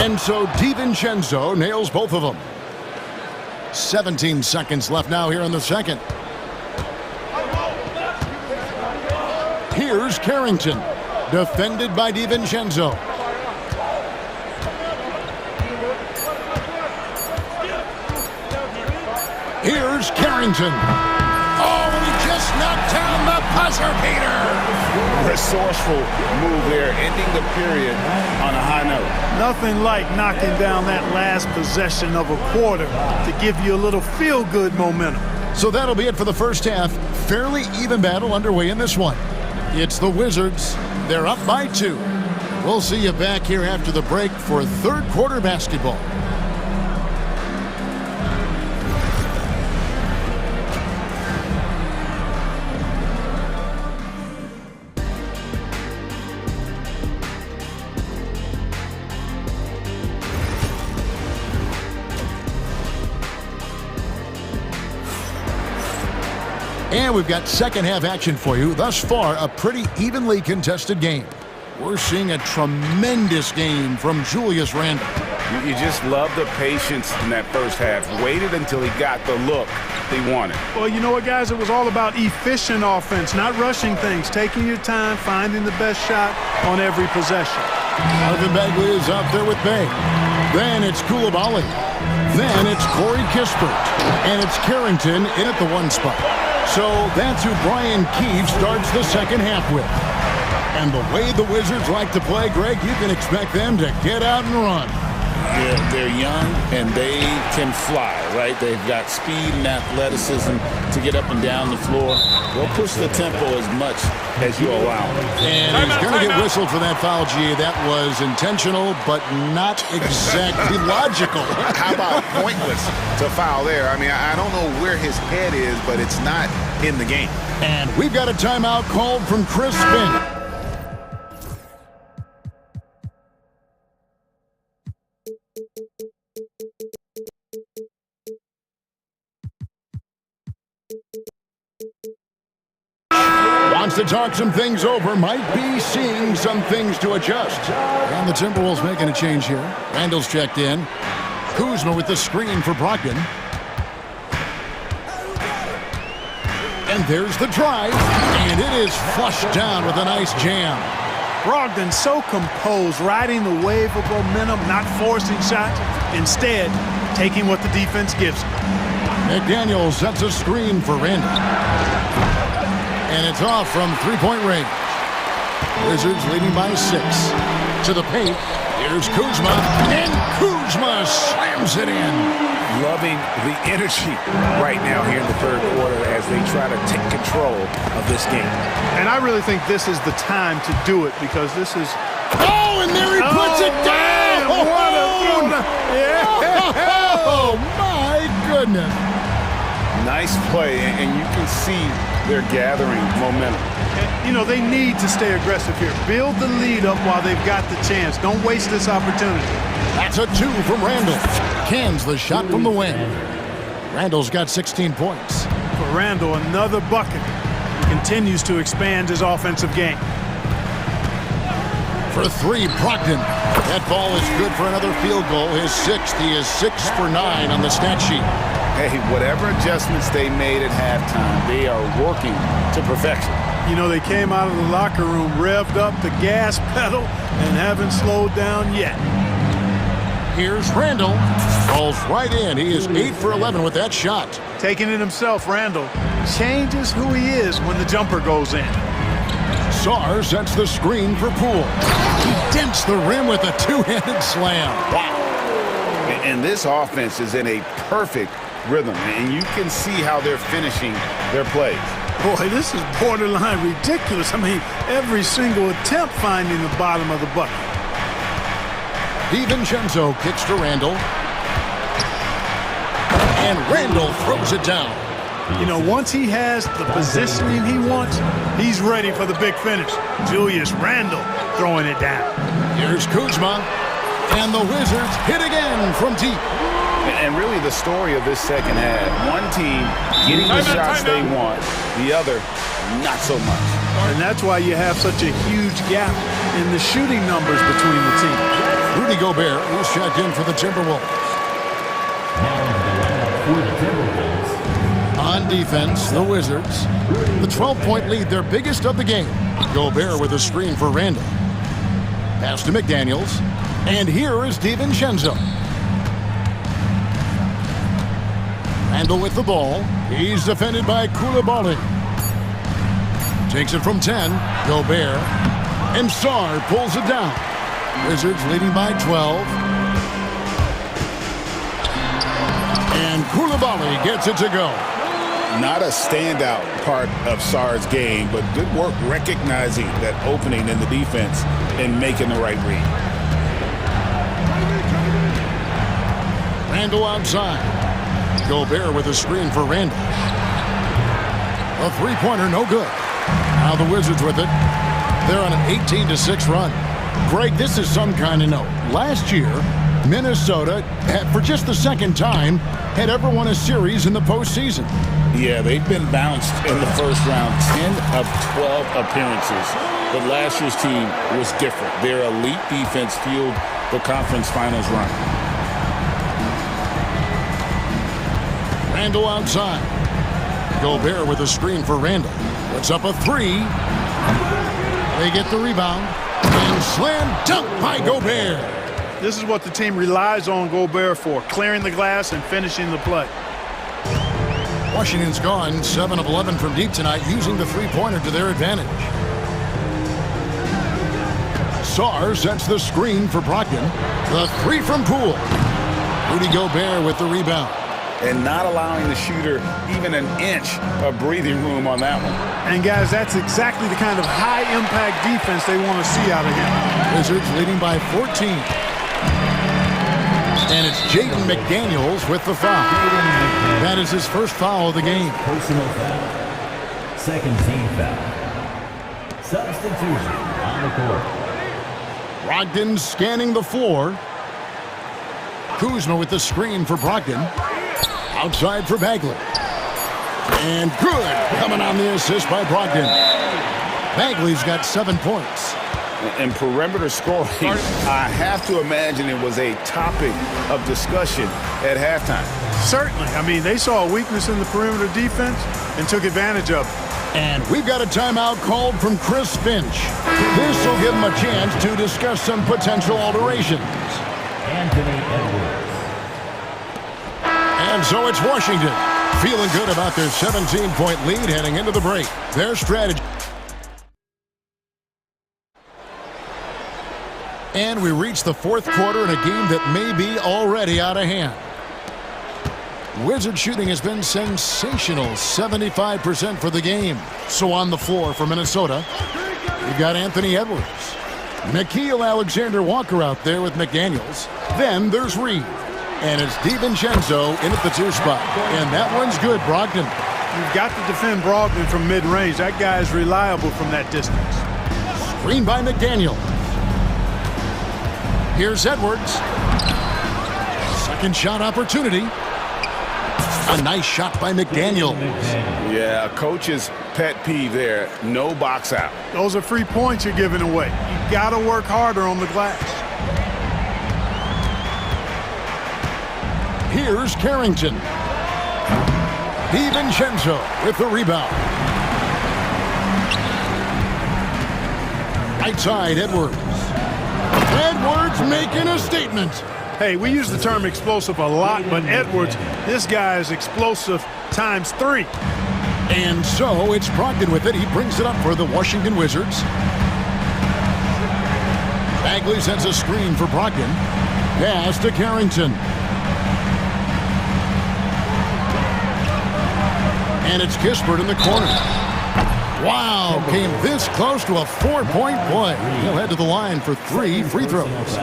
And so DiVincenzo nails both of them. 17 seconds left now here in the second. Here's Carrington, defended by DiVincenzo. Here's Carrington. Oh, and he just knocked down the buzzer beater. Resourceful move there, ending the period on a high note. Nothing like knocking down that last possession of a quarter to give you a little feel-good momentum. So that'll be it for the first half. Fairly even battle underway in this one. It's the Wizards. They're up by 2. We'll see you back here after the break for third quarter basketball. And we've got second half action for you. Thus far, a pretty evenly contested game. We're seeing a tremendous game from Julius Randle. You just love the patience in that first half. Waited until he got the look he wanted. Well, you know what, guys? It was all about efficient offense, not rushing things, taking your time, finding the best shot on every possession. Marvin Bagley is out there with Bay. Then it's Coulibaly. Then it's Corey Kispert. And it's Carrington in at the 1 spot. So that's who Brian Keefe starts the second half with. And the way the Wizards like to play, Greg, you can expect them to get out and run. Yeah, they're young and they can fly, right? They've got speed and athleticism to get up and down the floor. They'll push the tempo as much as you allow them. And he's going to get whistled for that foul, G. That was intentional, but not exactly logical. How about pointless to foul there? I mean, I don't know where his head is, but it's not in the game. And we've got a timeout called from Chris Finn. Wants to talk some things over, might be seeing some things to adjust. And the Timberwolves making a change here. Randall's checked in. Kuzma with the screen for Brogdon. And there's the drive, and it is flushed down with a nice jam. Brogdon so composed, riding the wave of momentum, not forcing shots, instead taking what the defense gives him. McDaniel sets a screen for Randall. And it's off from three-point range. Wizards leading by 6. To the paint, here's Kuzma, and Kuzma slams it in. Loving the energy right now here in the third quarter as they try to take control of this game. And I really think this is the time to do it because this is... Oh, and there he puts it down! Man, what a... Yeah! Oh, my goodness. Nice play, and you can see they're gathering momentum. You know, they need to stay aggressive here. Build the lead up while they've got the chance. Don't waste this opportunity. That's a 2 from Randall. Cans the shot from the wing. Randall's got 16 points. For Randall, another bucket. He continues to expand his offensive game. For 3, Brogdon. That ball is good for another field goal. His 6th. He is 6 for 9 on the stat sheet. Hey, whatever adjustments they made at halftime, they are working to perfection. You know, they came out of the locker room, revved up the gas pedal, and haven't slowed down yet. Here's Randall. Falls right in. He is 8 for 11 with that shot. Taking it himself, Randall changes who he is when the jumper goes in. Sarr sets the screen for Poole. He dents the rim with a two-handed slam. Wow. And this offense is in a perfect rhythm, and you can see how they're finishing their plays. Boy, this is borderline ridiculous. I mean, every single attempt finding the bottom of the bucket. DiVincenzo kicks to Randall. And Randall throws it down. You know, once he has the positioning he wants, he's ready for the big finish. Julius Randle throwing it down. Here's Kuzma. And the Wizards hit again from deep. And really the story of this second half, one team getting the shots they want, the other not so much. And that's why you have such a huge gap in the shooting numbers between the teams. Rudy Gobert is checked in for the Timberwolves. On defense, the Wizards. The 12-point lead, their biggest of the game. Gobert with a screen for Randall. Pass to McDaniels. And here is DiVincenzo. Randall with the ball. He's defended by Coulibaly. Takes it from 10. Gobert. And Sarr pulls it down. Wizards leading by 12. And Coulibaly gets it to go. Not a standout part of Sarr's game, but good work recognizing that opening in the defense and making the right read. Randall outside. Gobert with a screen for Randall. A three-pointer, no good. Now the Wizards with it. They're on an 18-6 run. Greg, this is some kind of note. Last year, Minnesota, for just the second time, had ever won a series in the postseason. Yeah, they've been bounced in the first round, 10 of 12 appearances. But last year's team was different. Their elite defense fueled the conference finals run. Randall outside. Gobert with a screen for Randall. Puts up a 3. They get the rebound. And slam dunk by Gobert. This is what the team relies on Gobert for, clearing the glass and finishing the play. Washington's gone 7 of 11 from deep tonight, using the three-pointer to their advantage. Sarr sets the screen for Brogdon. The 3 from Poole. Rudy Gobert with the rebound. And not allowing the shooter even an inch of breathing room on that one. And guys, that's exactly the kind of high-impact defense they want to see out of him. Wizards leading by 14. And it's Jaden McDaniels with the foul. That is his first foul of the game. Personal foul. Second team foul. Substitution on the court. Brogdon scanning the floor. Kuzma with the screen for Brogdon. Outside for Bagley. And good coming on the assist by Brogdon. Bagley's got 7 points. And perimeter scoring, I have to imagine it was a topic of discussion at halftime. Certainly. I mean, they saw a weakness in the perimeter defense and took advantage of it. And we've got a timeout called from Chris Finch. This will give him a chance to discuss some potential alterations. Anthony Edwards. And so it's Washington, feeling good about their 17-point lead heading into the break. Their strategy. And we reach the fourth quarter in a game that may be already out of hand. Wizard shooting has been sensational, 75% for the game. So on the floor for Minnesota, you've got Anthony Edwards. Nickeil Alexander-Walker out there with McDaniels. Then there's Reed. And it's DiVincenzo in at the 2 spot. And that one's good, Brogdon. You've got to defend Brogdon from mid-range. That guy is reliable from that distance. Screen by McDaniel. Here's Edwards. Second shot opportunity. A nice shot by McDaniel. Yeah, a coach's pet peeve there. No box out. Those are free points you're giving away. You got to work harder on the glass. Here's Carrington. DiVincenzo with the rebound. Right side, Edwards. Edwards making a statement. Hey, we use the term explosive a lot, but Edwards, this guy is explosive times 3. And so it's Brogdon with it. He brings it up for the Washington Wizards. Bagley sends a screen for Brogdon. Pass to Carrington. And it's Kispert in the corner. Wow, came this close to a 4-point play. He'll head to the line for 3 free throws.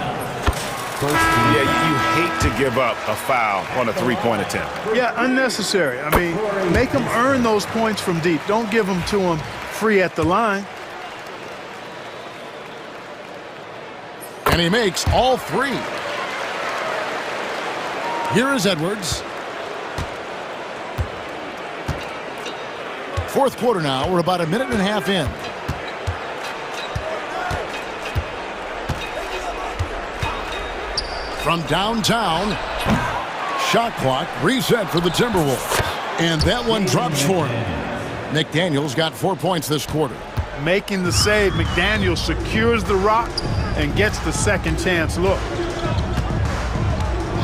Yeah, you hate to give up a foul on a 3-point attempt. Yeah, unnecessary. I mean, make them earn those points from deep. Don't give them to them free at the line. And he makes all 3. Here is Edwards. Fourth quarter now. We're about a minute and a half in. From downtown, shot clock reset for the Timberwolves. And that one drops for him. McDaniels got 4 points this quarter. Making the save, McDaniel secures the rock and gets the second chance look.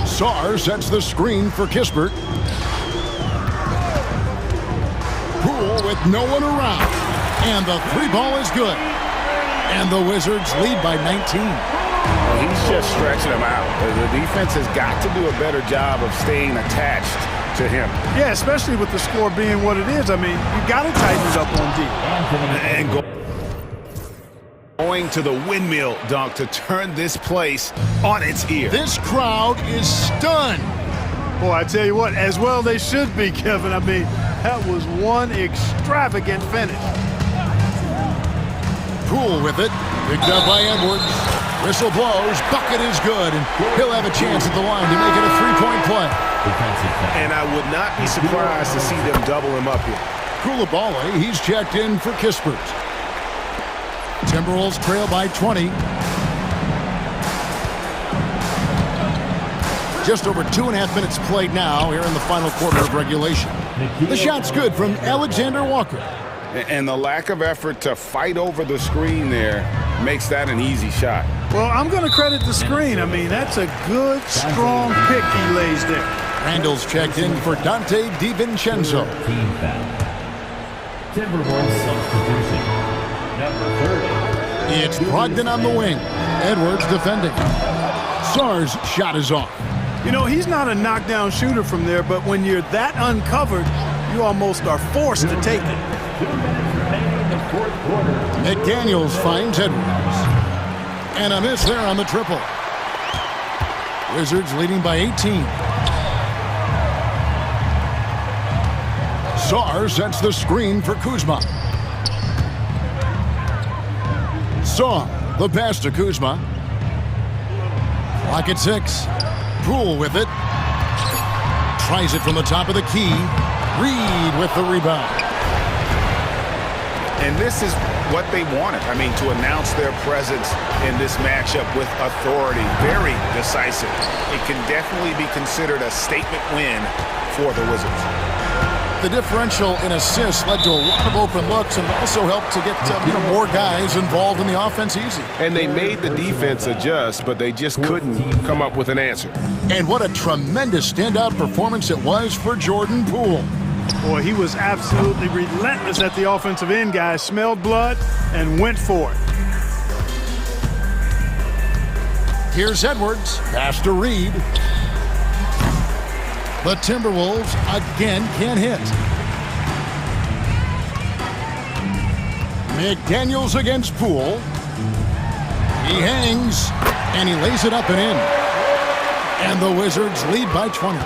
Sarr sets the screen for Kispert. Poole with no one around. And the 3 ball is good. And the Wizards lead by 19. He's just stretching them out. The defense has got to do a better job of staying attached to him. Yeah, especially with the score being what it is. I mean, you got to tighten it up on deep. And going to the windmill dunk to turn this place on its ear. This crowd is stunned. Boy, I tell you what, as well they should be, Kevin. I mean, that was one extravagant finish. Poole with it. Picked up by Edwards. Whistle blows. Bucket is good. And he'll have a chance at the line to make it a 3-point play. And I would not be surprised to see them double him up here. Coulibaly, he's checked in for Kispert. Timberwolves trail by 20. Just over 2.5 minutes played now here in the final quarter of regulation. The shot's good from Alexander-Walker. And the lack of effort to fight over the screen there makes that an easy shot. Well, I'm going to credit the screen. I mean, that's a good, strong pick he lays there. Randall's checked in for Dante DiVincenzo. Timberwolves substitution. Number 30. It's Brogdon on the wing. Edwards defending. Sarr's shot is off. You know, he's not a knockdown shooter from there, but when you're that uncovered, you almost are forced to take it. McDaniels finds Edwards. And a miss there on the triple. Wizards leading by 18. Sarr sets the screen for Kuzma. Sarr, the pass to Kuzma. Clock at 6. Poole with it. Tries it from the top of the key. Reed with the rebound. And this is what they wanted. I mean, to announce their presence in this matchup with authority, very decisive. It can definitely be considered a statement win for the Wizards. The differential in assists led to a lot of open looks and also helped to get more guys involved in the offense easy. And they made the defense adjust, but they just couldn't come up with an answer. And what a tremendous standout performance it was for Jordan Poole. Boy, he was absolutely relentless at the offensive end, guys. Smelled blood and went for it. Here's Edwards, pass to Reed. The Timberwolves again can't hit. McDaniels against Poole. He hangs, and he lays it up and in. And the Wizards lead by 20.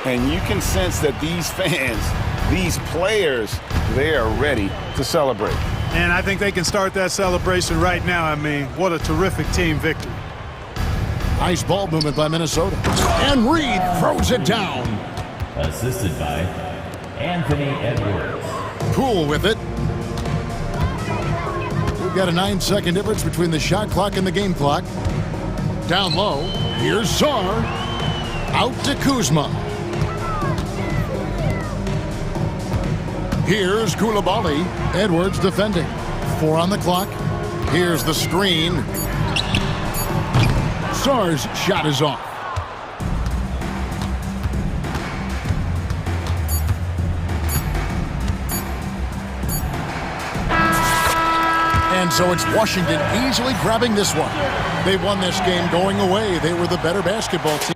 And you can sense that these fans, these players, they are ready to celebrate. And I think they can start that celebration right now. I mean, what a terrific team victory. Nice ball movement by Minnesota. And Reed throws it down. Assisted by Anthony Edwards. Poole with it. We've got a 9-second difference between the shot clock and the game clock. Down low, here's Sar. Out to Kuzma. Here's Koulibaly. Edwards defending. 4 on the clock. Here's the screen. Sar's shot is off. And so it's Washington easily grabbing this one. They won this game going away. They were the better basketball team.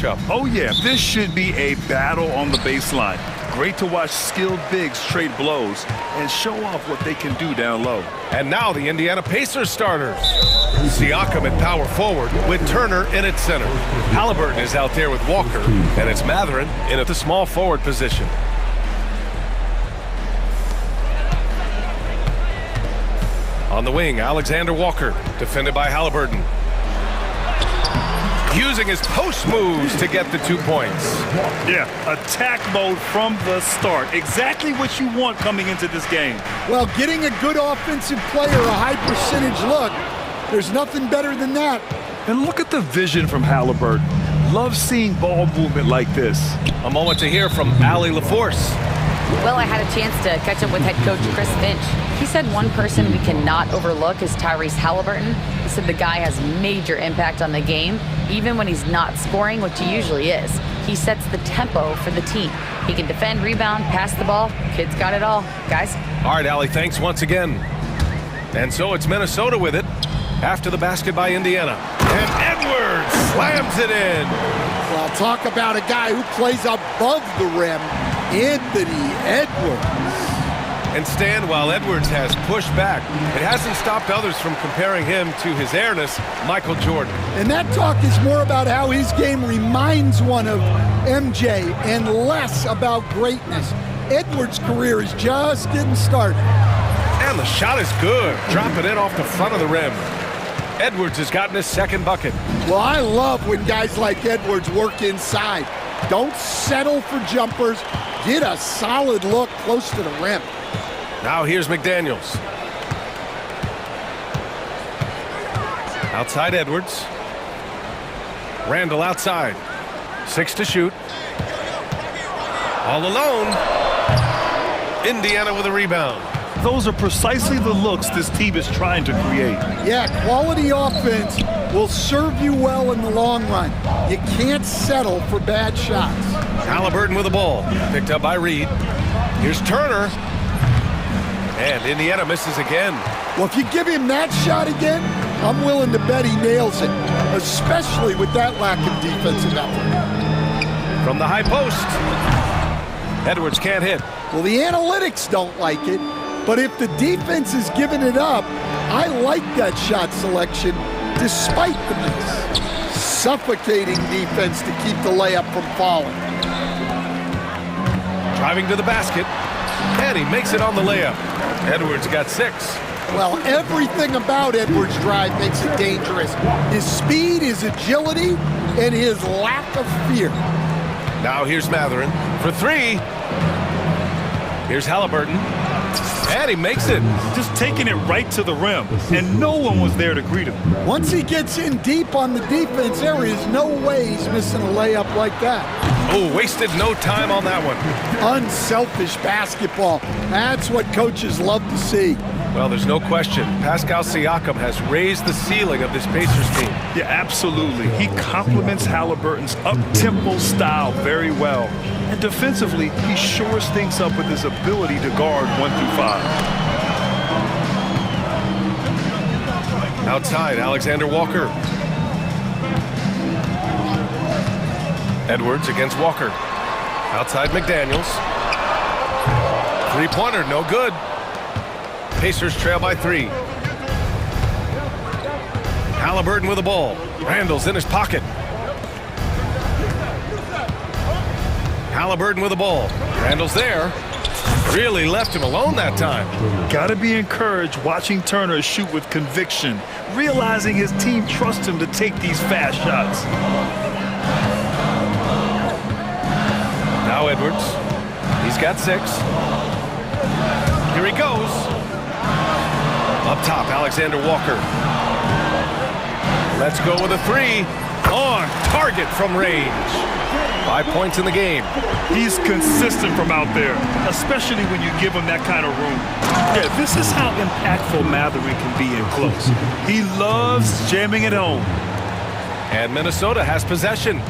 matchup. Oh, yeah, this should be a battle on the baseline. Great to watch skilled bigs trade blows and show off what they can do down low. And now the Indiana Pacers starters. Siakam at power forward with Turner in at center. Halliburton is out there with Walker, and it's Mathurin in at the small forward position. On the wing, Alexander Walker, defended by Halliburton. Using his post moves to get the 2 points. Yeah, attack mode from the start. Exactly what you want coming into this game. Well, getting a good offensive player a high percentage look, there's nothing better than that. And look at the vision from Halliburton. Love seeing ball movement like this. A moment to hear from Allie LaForce. Well, I had a chance to catch up with head coach Chris Finch. He said one person we cannot overlook is Tyrese Halliburton. He said the guy has major impact on the game, even when he's not scoring, which he usually is. He sets the tempo for the team. He can defend, rebound, pass the ball. Kid's got it all. Guys? All right, Allie, thanks once again. And so it's Minnesota with it after the basket by Indiana. And Edwards slams it in. Well, talk about a guy who plays above the rim, Anthony Edwards. And Stan, while Edwards has pushed back, it hasn't stopped others from comparing him to his airness, Michael Jordan. And that talk is more about how his game reminds one of MJ and less about greatness. Edwards' career is just getting started. And the shot is good, dropping in off the front of the rim. Edwards has gotten his second bucket. Well, I love when guys like Edwards work inside. Don't settle for jumpers. Get a solid look close to the rim. Now here's McDaniels. Outside Edwards. Randall outside. 6 to shoot. All alone. Indiana with a rebound. Those are precisely the looks this team is trying to create. Yeah, quality offense will serve you well in the long run. You can't settle for bad shots. Halliburton with the ball. Picked up by Reed. Here's Turner. And Indiana misses again. Well, if you give him that shot again, I'm willing to bet he nails it, especially with that lack of defensive effort. From the high post. Edwards can't hit. Well, the analytics don't like it, but if the defense is giving it up, I like that shot selection despite the miss. Suffocating defense to keep the layup from falling. Driving to the basket. And he makes it on the layup. Edwards got 6. Well, everything about Edwards' drive makes it dangerous. His speed, his agility, and his lack of fear. Now here's Mathurin for 3. Here's Halliburton. And he makes it. Just taking it right to the rim, and no one was there to greet him. Once he gets in deep on the defense, there is no way he's missing a layup like that. Oh, wasted no time on that one. Unselfish basketball. That's what coaches love to see. Well, there's no question. Pascal Siakam has raised the ceiling of this Pacers team. Yeah, absolutely. He complements Halliburton's up-tempo style very well. And defensively, he shores things up with his ability to guard 1 through 5. Outside, Alexander Walker. Edwards against Walker. Outside McDaniels. Three-pointer, no good. Pacers trail by 3. Halliburton with the ball. Randall's in his pocket. Halliburton with the ball. Randall's there. Really left him alone that time. Gotta be encouraged watching Turner shoot with conviction, realizing his team trusts him to take these fast shots. Now Edwards. He's got 6. Here he goes. Up top, Alexander Walker. Let's go with a 3. On target from range. 5 points in the game. He's consistent from out there, especially when you give him that kind of room. Yeah, this is how impactful Mathurin can be in close. He loves jamming it home. And Minnesota has possession.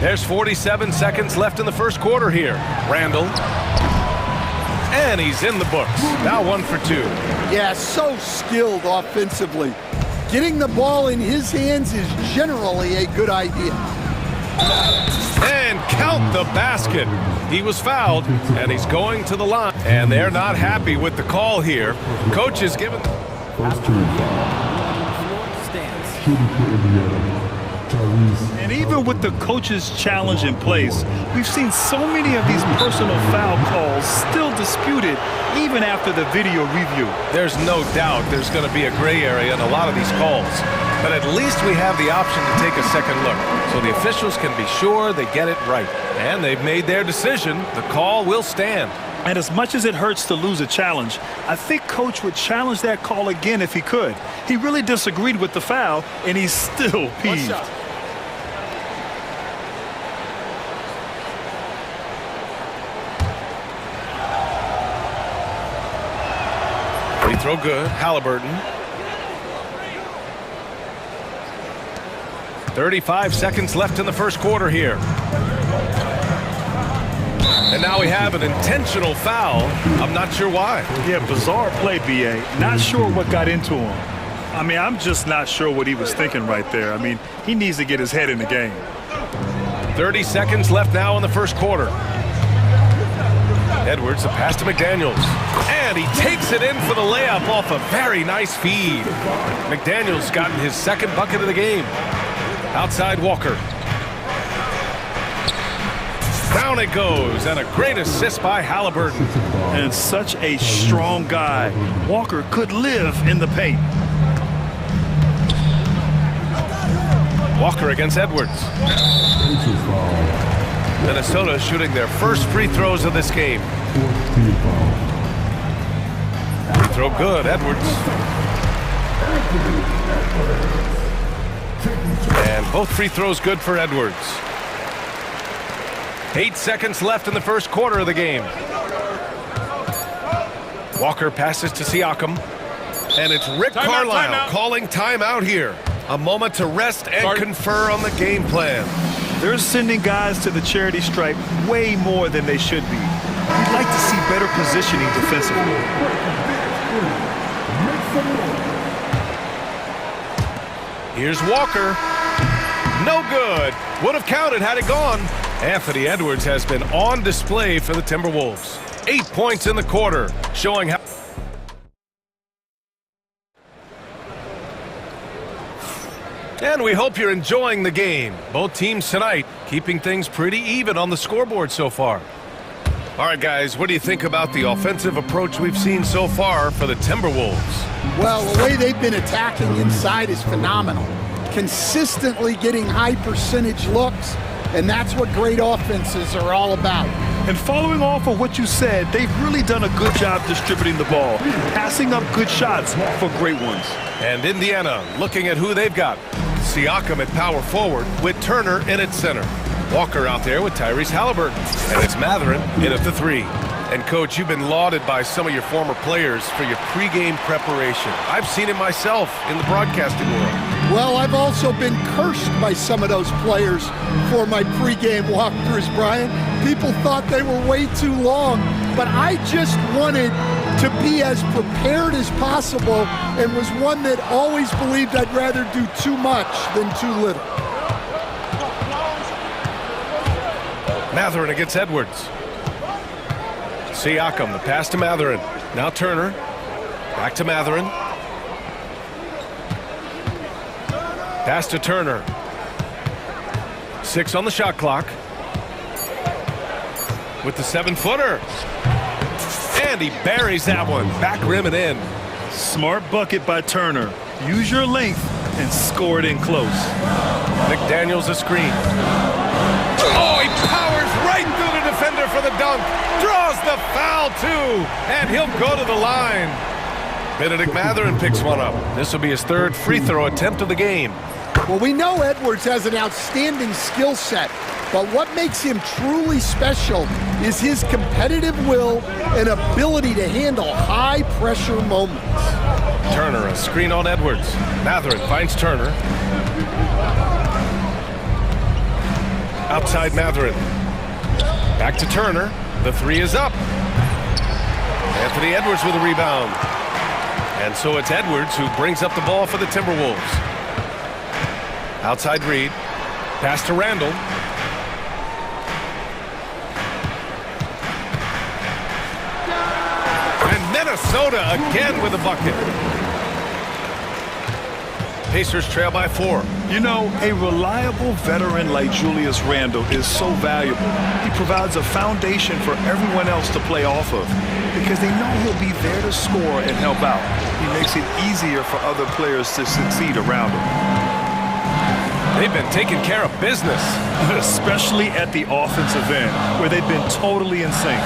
There's 47 seconds left in the first quarter here. Randall. And he's in the books. Now 1 for 2. Yeah, so skilled offensively. getting the ball in his hands is generally a good idea. And count the basket. He was fouled, and he's going to the line. And they're not happy with the call here. Coach is given... And even with the coach's challenge in place, we've seen so many of these personal foul calls still disputed even after the video review. There's no doubt there's going to be a gray area in a lot of these calls. But at least we have the option to take a second look, so the officials can be sure they get it right. And they've made their decision. The call will stand. And as much as it hurts to lose a challenge, I think Coach would challenge that call again if he could. He really disagreed with the foul, and he's still peeved. Free throw good. Halliburton. 35 seconds left in the first quarter here. And now we have an intentional foul. I'm not sure why. Yeah, bizarre play, B.A. Not sure what got into him. I mean, I'm just not sure what he was thinking right there. I mean, he needs to get his head in the game. 30 seconds left now in the first quarter. Edwards, a pass to McDaniels. And he takes it in for the layup off a very nice feed. McDaniels gotten his second bucket of the game. Outside Walker. Down it goes, and a great assist by Halliburton. And such a strong guy. Walker could live in the paint. Walker against Edwards. Minnesota shooting their first free throws of this game. Free throw good, Edwards. And both free throws good for Edwards. 8 seconds left in the first quarter of the game. Walker passes to Siakam. And it's Rick Carlisle calling timeout here. A moment to rest and confer on the game plan. They're sending guys to the charity stripe way more than they should be. We'd like to see better positioning defensively. Here's Walker. No good. Would have counted had it gone. Anthony Edwards has been on display for the Timberwolves. 8 points in the quarter, showing how... And we hope you're enjoying the game. Both teams tonight keeping things pretty even on the scoreboard so far. All right, guys, what do you think about the offensive approach we've seen so far for the Timberwolves? Well, the way they've been attacking inside is phenomenal. Consistently getting high percentage looks, and that's what great offenses are all about. And following off of what you said, they've really done a good job distributing the ball, passing up good shots for great ones. And Indiana looking at who they've got. Siakam at power forward with Turner in at center. Walker out there with Tyrese Halliburton. And it's Mathurin in at the three. And, Coach, you've been lauded by some of your former players for your pregame preparation. I've seen it myself in the broadcasting world. Well, I've also been cursed by some of those players for my pregame walkthroughs, Brian. People thought they were way too long, but I just wanted to be as prepared as possible and was one that always believed I'd rather do too much than too little. Mathurin against Edwards. Siakam, the pass to Mathurin. Now Turner. Back to Mathurin. Pass to Turner. 6 on the shot clock. With the 7-footer. And he buries that one. Back rim and in. Smart bucket by Turner. Use your length and score it in close. McDaniels a screen. Oh, he powers right through the defender for the dunk. Draws the foul, too. And he'll go to the line. Benedict Mathurin picks one up. This will be his third free throw attempt of the game. Well, we know Edwards has an outstanding skill set, but what makes him truly special is his competitive will and ability to handle high-pressure moments. Turner, a screen on Edwards. Mathurin finds Turner. Outside Mathurin. Back to Turner. The three is up. Anthony Edwards with a rebound. And so it's Edwards who brings up the ball for the Timberwolves. Outside Reed. Pass to Randall. And Minnesota again with a bucket. Pacers trail by 4. You know, a reliable veteran like Julius Randle is so valuable. He provides a foundation for everyone else to play off of because they know he'll be there to score and help out. He makes it easier for other players to succeed around him. They've been taking care of business. Especially at the offensive end, where they've been totally in sync.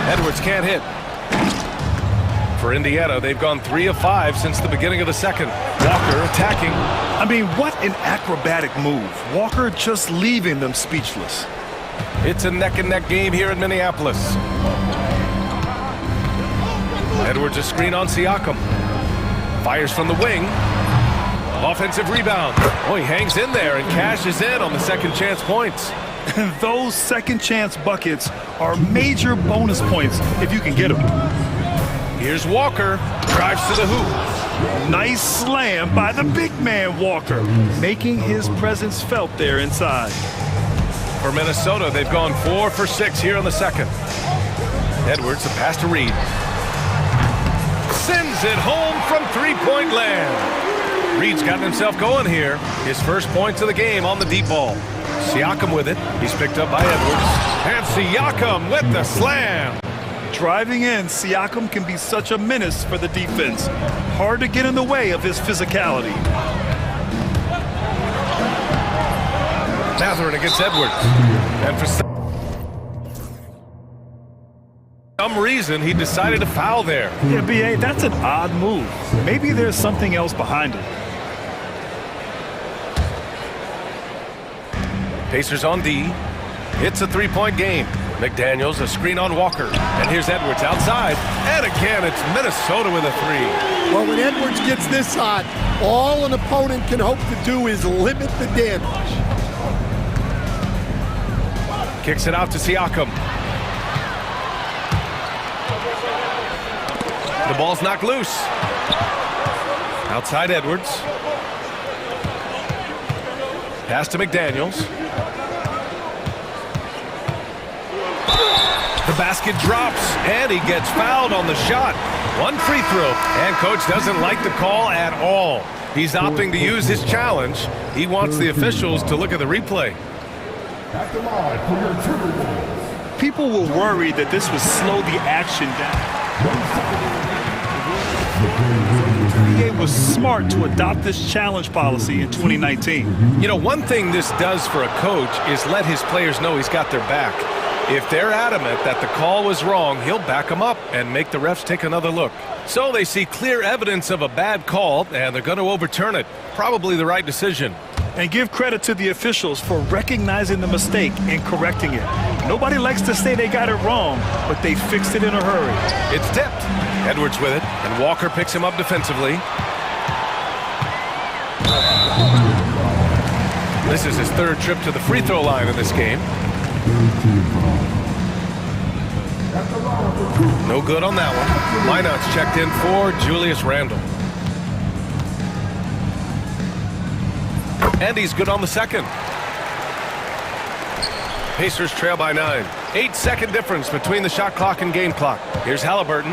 Edwards can't hit. For Indiana, they've gone 3 of 5 since the beginning of the second. Walker attacking. I mean, what an acrobatic move. Walker just leaving them speechless. It's a neck-and-neck game here in Minneapolis. Edwards a screen on Siakam. Fires from the wing. Offensive rebound. Oh, he hangs in there and cashes in on the second chance points. Those second chance buckets are major bonus points if you can get them. Here's Walker. Drives to the hoop. Nice slam by the big man Walker, making his presence felt there inside. For Minnesota, they've gone 4 for 6 here in the second. Edwards, a pass to Reed. Sends it home from three-point land. Reed's gotten himself going here. His first points of the game on the deep ball. Siakam with it. He's picked up by Edwards. And Siakam with the slam. Driving in, Siakam can be such a menace for the defense. Hard to get in the way of his physicality. Mathurin against Edwards. And for some reason, he decided to foul there. Yeah, B.A., that's an odd move. Maybe there's something else behind it. Pacers on D. It's a three-point game. McDaniels, a screen on Walker. And here's Edwards outside. And again, it's Minnesota with a 3. Well, when Edwards gets this hot, all an opponent can hope to do is limit the damage. Kicks it out to Siakam. The ball's knocked loose. Outside Edwards. Pass to McDaniels. The basket drops, and he gets fouled on the shot. One free throw, and coach doesn't like the call at all. He's opting to use his challenge. He wants the officials to look at the replay. People were worried that this would slow the action down. The NBA was smart to adopt this challenge policy in 2019. You know, one thing this does for a coach is let his players know he's got their back. If they're adamant that the call was wrong, he'll back them up and make the refs take another look. So they see clear evidence of a bad call, and they're going to overturn it. Probably the right decision. And give credit to the officials for recognizing the mistake and correcting it. Nobody likes to say they got it wrong, but they fixed it in a hurry. It's tipped. Edwards with it, and Walker picks him up defensively. This is his third trip to the free throw line in this game. No good on that one. Minot's checked in for Julius Randle. And he's good on the second. Pacers trail by 9. 8-second difference between the shot clock and game clock. Here's Halliburton.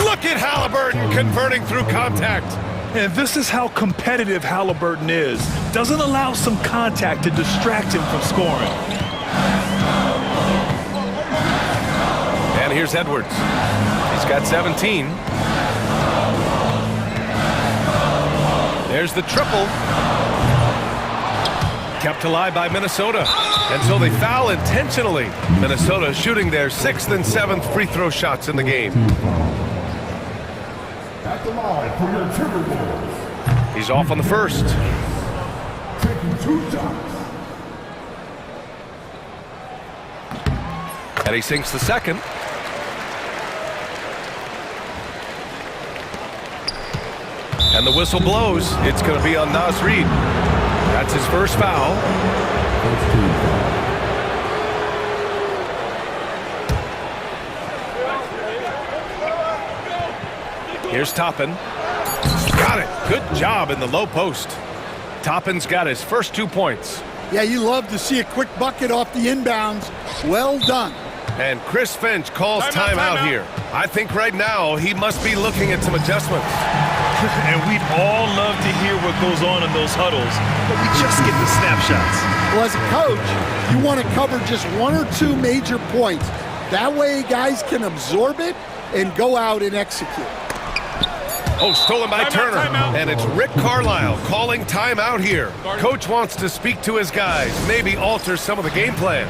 Look at Halliburton converting through contact. And this is how competitive Halliburton is. Doesn't allow some contact to distract him from scoring. And here's Edwards. He's got 17. There's the triple. Kept alive by Minnesota. And so they foul intentionally. Minnesota shooting their 6th and 7th free throw shots in the game. At the line for your Timberwolves. He's off on the first. Taking 2 shots. And he sinks the second. And the whistle blows. It's going to be on Naz Reid. That's his first foul. Here's Toppin. Got it. Good job in the low post. Toppin's got his first 2 points. Yeah, you love to see a quick bucket off the inbounds. Well done. And Chris Finch calls timeout here. I think right now he must be looking at some adjustments. And we'd all love to hear what goes on in those huddles, but we just get the snapshots. Well, as a coach, you want to cover just 1 or 2 major points. That way guys can absorb it and go out and execute. Oh, stolen by Turner. And it's Rick Carlisle calling timeout here. Coach wants to speak to his guys, maybe alter some of the game plan.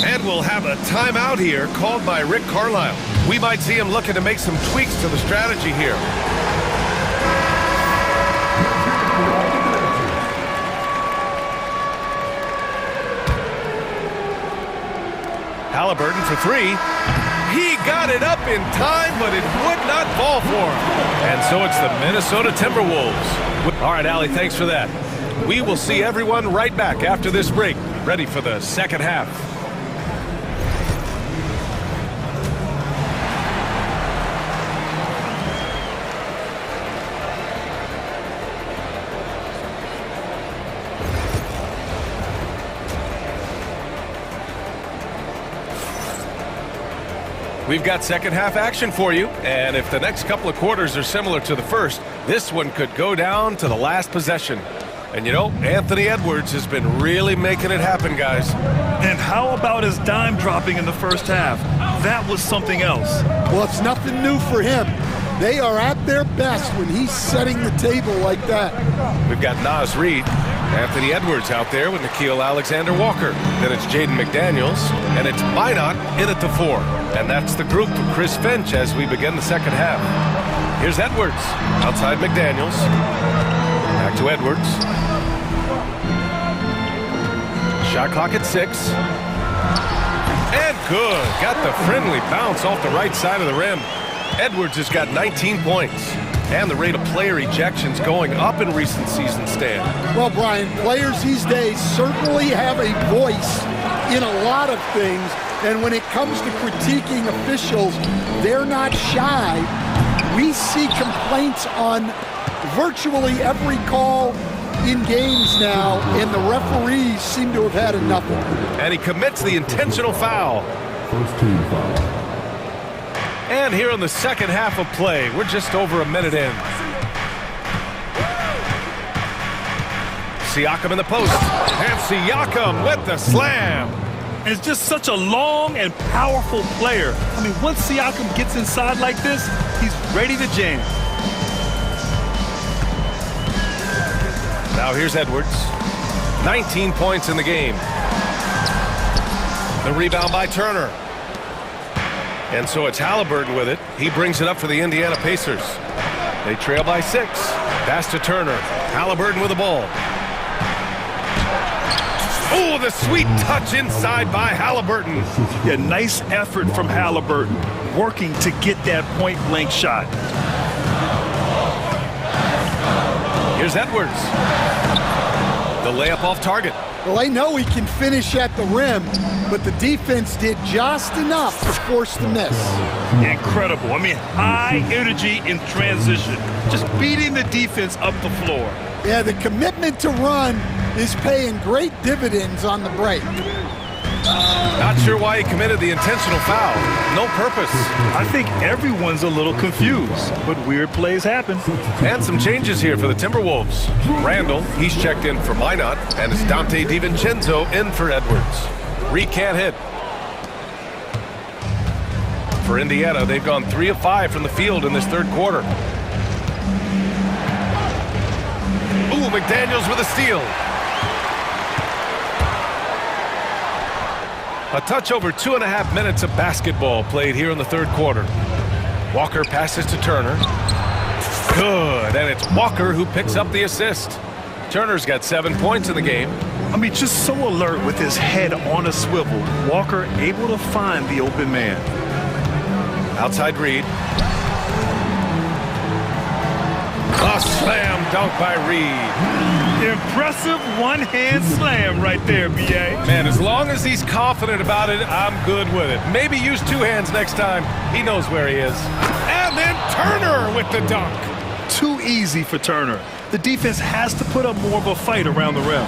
And we'll have a timeout here called by Rick Carlisle. We might see him looking to make some tweaks to the strategy here. Halliburton for 3. He got it up in time, but it would not fall for him. And so it's the Minnesota Timberwolves. All right, Allie, thanks for that. We will see everyone right back after this break, ready for the second half. We've got second half action for you, and if the next couple of quarters are similar to the first, this one could go down to the last possession. And you know, Anthony Edwards has been really making it happen, guys. And how about his dime dropping in the first half? That was something else. Well, it's nothing new for him. They are at their best when he's setting the table like that. We've got Naz Reid, Anthony Edwards out there with Nickeil Alexander-Walker. Then it's Jaden McDaniels, and it's Minot in at the 4. And that's the group for Chris Finch as we begin the second half. Here's Edwards, outside McDaniels. Back to Edwards. Shot clock at 6. And good. Got the friendly bounce off the right side of the rim. Edwards has got 19 points. And the rate of player ejections going up in recent seasons, Stan. Well, Brian, players these days certainly have a voice in a lot of things. And when it comes to critiquing officials, they're not shy. We see complaints on virtually every call in games now, and the referees seem to have had enough of it. And he commits the intentional foul. First team foul. And here in the second half of play, we're just over a minute in. Siakam in the post. And Siakam with the slam. It's just such a long and powerful player. I mean, once Siakam gets inside like this, he's ready to jam. Now here's Edwards. 19 points in the game. The rebound by Turner. And so it's Halliburton with it. He brings it up for the Indiana Pacers. They trail by 6. Pass to Turner. Halliburton with the ball. Oh, the sweet touch inside by Halliburton. Yeah, nice effort from Halliburton, working to get that point-blank shot. Here's Edwards. The layup off target. Well, I know he can finish at the rim, but the defense did just enough to force the miss. Incredible. I mean, high energy in transition. Just beating the defense up the floor. Yeah, the commitment to run is paying great dividends on the break. Not sure why he committed the intentional foul. No purpose. I think everyone's a little confused, but weird plays happen. And some changes here for the Timberwolves. Randall, he's checked in for Minot, and it's Dante DiVincenzo in for Edwards. Reed can't hit. For Indiana, they've gone 3 of 5 from the field in this third quarter. Ooh, McDaniels with a steal. A touch over 2.5 minutes of basketball played here in the third quarter. Walker passes to Turner. Good, and it's Walker who picks up the assist. Turner's got 7 points in the game. I mean, just so alert with his head on a swivel. Walker able to find the open man. Outside Reed. A slam dunk by Reed. Impressive one-hand slam right there, B.A. Man, as long as he's confident about it, I'm good with it. Maybe use two hands next time. He knows where he is. And then Turner with the dunk. Too easy for Turner. The defense has to put up more of a fight around the rim.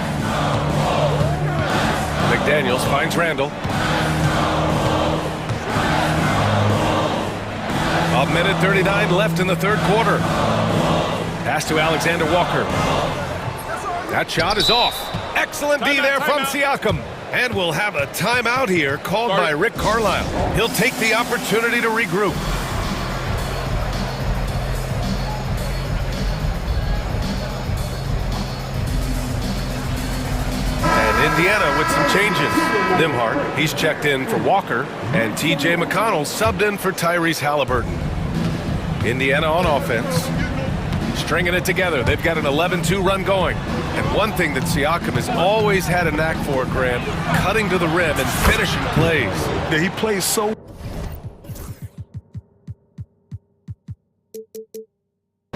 McDaniels finds Randall. A minute 39 left in the third quarter. Pass to Alexander Walker. That shot is off. Excellent D there from Siakam. And we'll have a timeout here called by Rick Carlisle. He'll take the opportunity to regroup. And Indiana with some changes. Nimhart, he's checked in for Walker, and T.J. McConnell subbed in for Tyrese Halliburton. Indiana on offense. Stringing it together. They've got an 11-2 run going. And one thing that Siakam has always had a knack for, Grant, cutting to the rim and finishing plays. Yeah, he plays so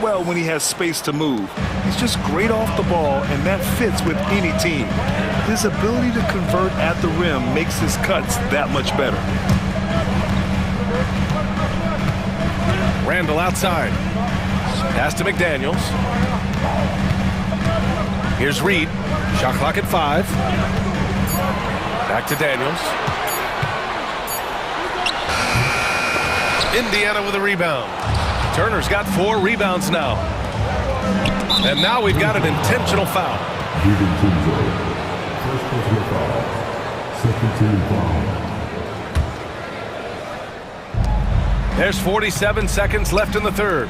well when he has space to move. He's just great off the ball, and that fits with any team. His ability to convert at the rim makes his cuts that much better. Randall outside. Pass to McDaniels. Here's Reed. Shot clock at 5. Back to Daniels. Indiana with a rebound. Turner's got 4 rebounds now. And now we've got an intentional foul. First personal foul. Second team foul. There's 47 seconds left in the third.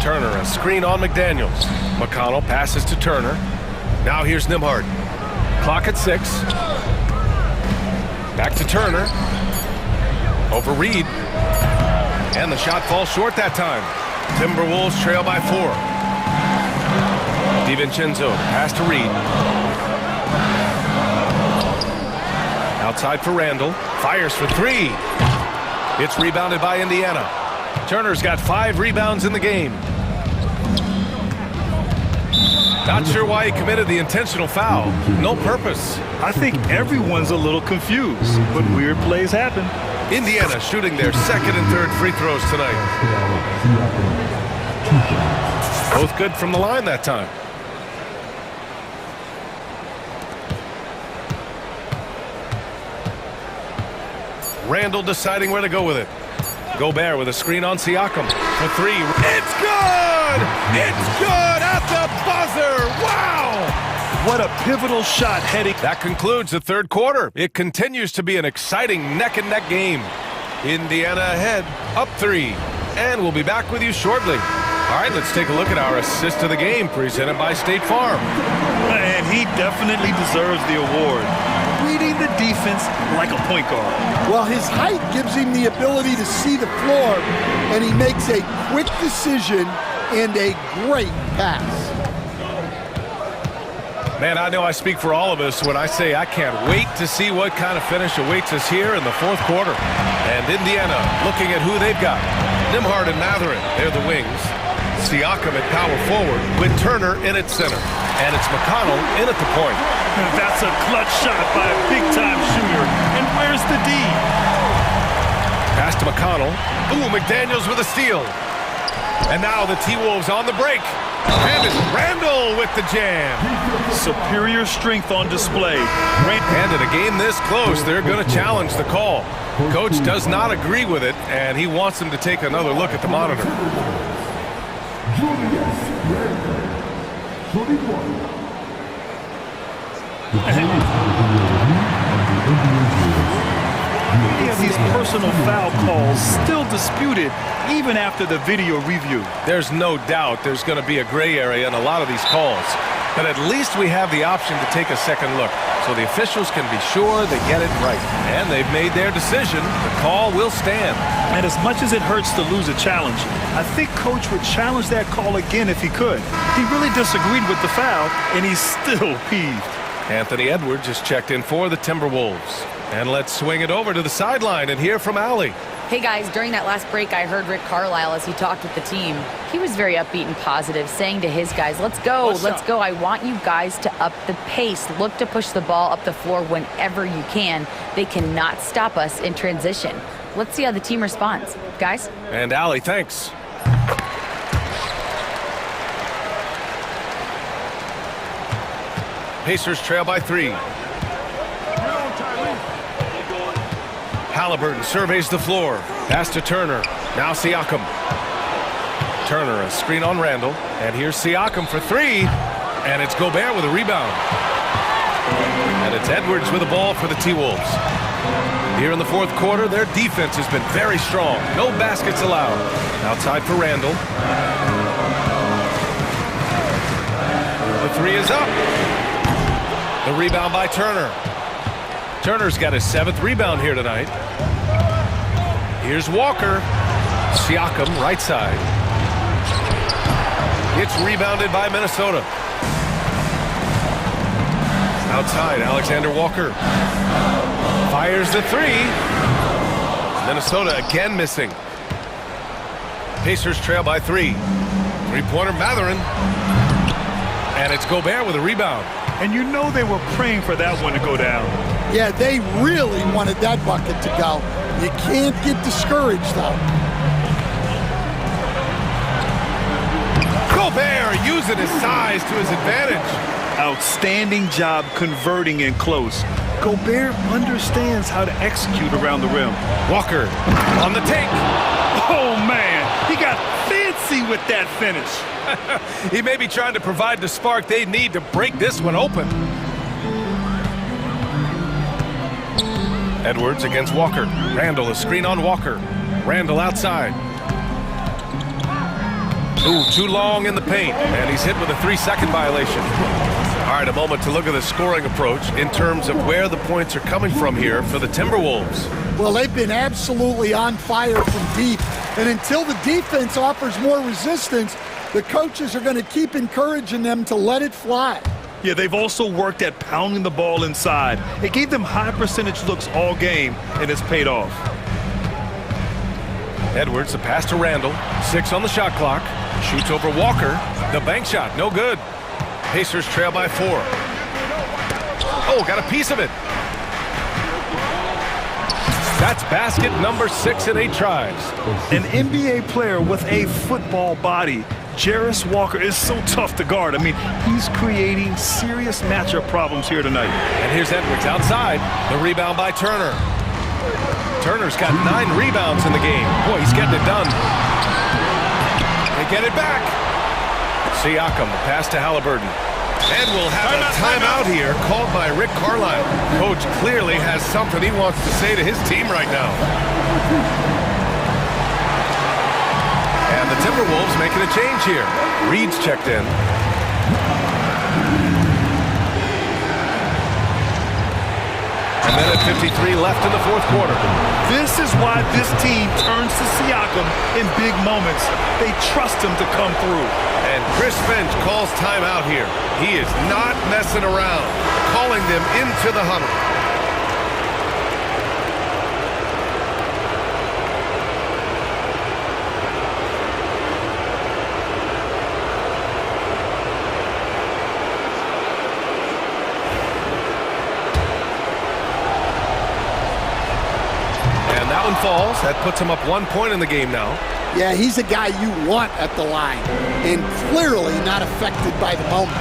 Turner, a screen on McDaniels. McConnell passes to Turner. Now here's Nimhart. Clock at 6. Back to Turner. Over Reed. And the shot falls short that time. Timberwolves trail by 4. DiVincenzo, pass to Reed. Outside for Randall. Fires for 3. It's rebounded by Indiana. Turner's got 5 rebounds in the game. Not sure why he committed the intentional foul. No purpose. I think everyone's a little confused, but weird plays happen. Indiana shooting their second and third free throws tonight. Both good from the line that time. Randall deciding where to go with it. Gobert with a screen on Siakam for 3. It's good! It's good at the buzzer! Wow! What a pivotal shot heading. That concludes the third quarter. It continues to be an exciting neck-and-neck game. Indiana ahead, up 3. And we'll be back with you shortly. All right, let's take a look at our assist of the game presented by State Farm. And he definitely deserves the award. Reading the defense like a point guard. Well, his height gives him the ability to see the floor, and he makes a quick decision and a great pass. Man, I know I speak for all of us when I say I can't wait to see what kind of finish awaits us here in the fourth quarter. And Indiana looking at who they've got. Nimhart and Matherin, they're the wings. Siakam at power forward with Turner in at center. And it's McConnell in at the point. That's a clutch shot by a big-time shooter. And where's the D? Pass to McConnell. Ooh, McDaniels with a steal. And now the T-Wolves on the break. And it's Randall with the jam. Superior strength on display. And in a game this close, they're going to challenge the call. Coach does not agree with it, and he wants them to take another look at the monitor. These personal foul calls still disputed even after the video review. There's no doubt there's going to be a gray area in a lot of these calls. But at least we have the option to take a second look, so the officials can be sure they get it right. And they've made their decision. The call will stand. And as much as it hurts to lose a challenge, I think Coach would challenge that call again if he could. He really disagreed with the foul, and he's still peeved. Anthony Edwards is checked in for the Timberwolves. And let's swing it over to the sideline and hear from Allie. Hey guys, during that last break, I heard Rick Carlisle as he talked with the team. He was very upbeat and positive, saying to his guys, let's go, let's go. I want you guys to up the pace. Look to push the ball up the floor whenever you can. They cannot stop us in transition. Let's see how the team responds. Guys? And Allie, thanks. Pacers trail by 3. Halliburton surveys the floor. Pass to Turner. Now Siakam. Turner, a screen on Randall. And here's Siakam for 3. And it's Gobert with a rebound. And it's Edwards with the ball for the T-Wolves. Here in the fourth quarter, their defense has been very strong. No baskets allowed. Outside for Randall. The 3 is up. The rebound by Turner. Turner's got his 7th rebound here tonight. Here's Walker. Siakam, right side. It's rebounded by Minnesota. Outside, Alexander Walker. Fires the 3. Minnesota again missing. Pacers trail by 3. Three-pointer Mathurin. And it's Gobert with a rebound. And you know they were praying for that one to go down. Yeah, they really wanted that bucket to go. You can't get discouraged, though. Gobert using his size to his advantage. Outstanding job converting in close. Gobert understands how to execute around the rim. Walker on the take. Oh, man. He got fancy with that finish. He may be trying to provide the spark they need to break this one open. Edwards against Walker. Randall, a screen on Walker. Randall outside. Ooh, too long in the paint. And he's hit with a 3-second violation. All right, a moment to look at the scoring approach in terms of where the points are coming from here for the Timberwolves. Well, they've been absolutely on fire from deep. And until the defense offers more resistance, the coaches are going to keep encouraging them to let it fly. Yeah, they've also worked at pounding the ball inside. It gave them high percentage looks all game, and it's paid off. Edwards, a pass to Randall. 6 on the shot clock. Shoots over Walker. The bank shot, no good. Pacers trail by 4. Oh, got a piece of it. That's basket number 6 in 8 tries. An NBA player with a football body. Jarris Walker is so tough to guard. I mean, he's creating serious matchup problems here tonight. And here's Edwards outside. The rebound by Turner. Turner's got 9 rebounds in the game. Boy, he's getting it done. They get it back. Siakam, the pass to Halliburton. And we'll have a timeout here called by Rick Carlisle. Coach clearly has something he wants to say to his team right now. And the Timberwolves making a change here. Reed's checked in. And then at 53 left in the fourth quarter. This is why this team turns to Siakam in big moments. They trust him to come through. And Chris Finch calls timeout here. He is not messing around, calling them into the huddle. And that one falls. That puts him up 1 point in the game now. Yeah, he's a guy you want at the line, and clearly not affected by the moment.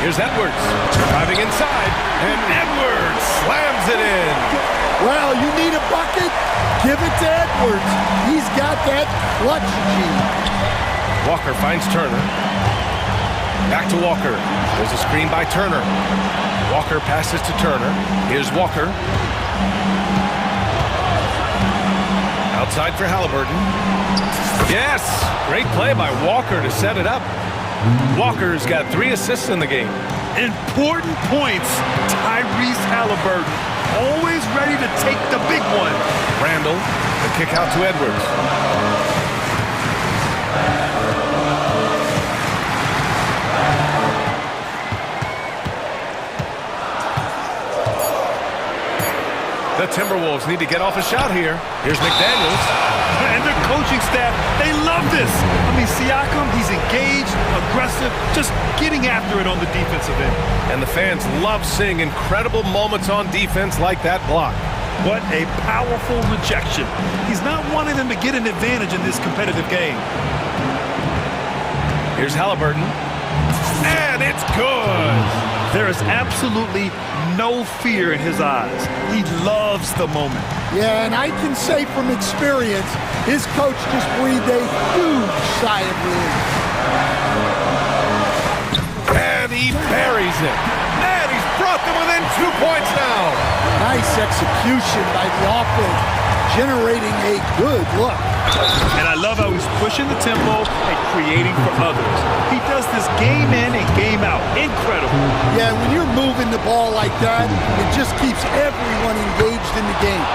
Here's Edwards, driving inside, and Edwards slams it in. Well, you need a bucket? Give it to Edwards. He's got that clutch gene. Walker finds Turner. Back to Walker. There's a screen by Turner. Walker passes to Turner. Here's Walker. Outside for Halliburton. Yes! Great play by Walker to set it up. Walker's got 3 assists in the game. Important points. Tyrese Halliburton, always ready to take the big one. Randall, the kick out to Edwards. The Timberwolves need to get off a shot here. Here's McDaniels. And their coaching staff, they love this. I mean, Siakam, he's engaged, aggressive, just getting after it on the defensive end. And the fans love seeing incredible moments on defense like that block. What a powerful rejection. He's not wanting them to get an advantage in this competitive game. Here's Halliburton. And it's good. There is absolutely no fear in his eyes. He loves the moment. Yeah, and I can say from experience, his coach just breathed a huge sigh of relief. And he buries it. And he's brought them within 2 points now. Nice execution by the offense, generating a good look. And I love how he's pushing the tempo and creating for others. He does this game in and game out. Incredible. Yeah, when you're moving the ball like that, it just keeps everyone engaged in the game.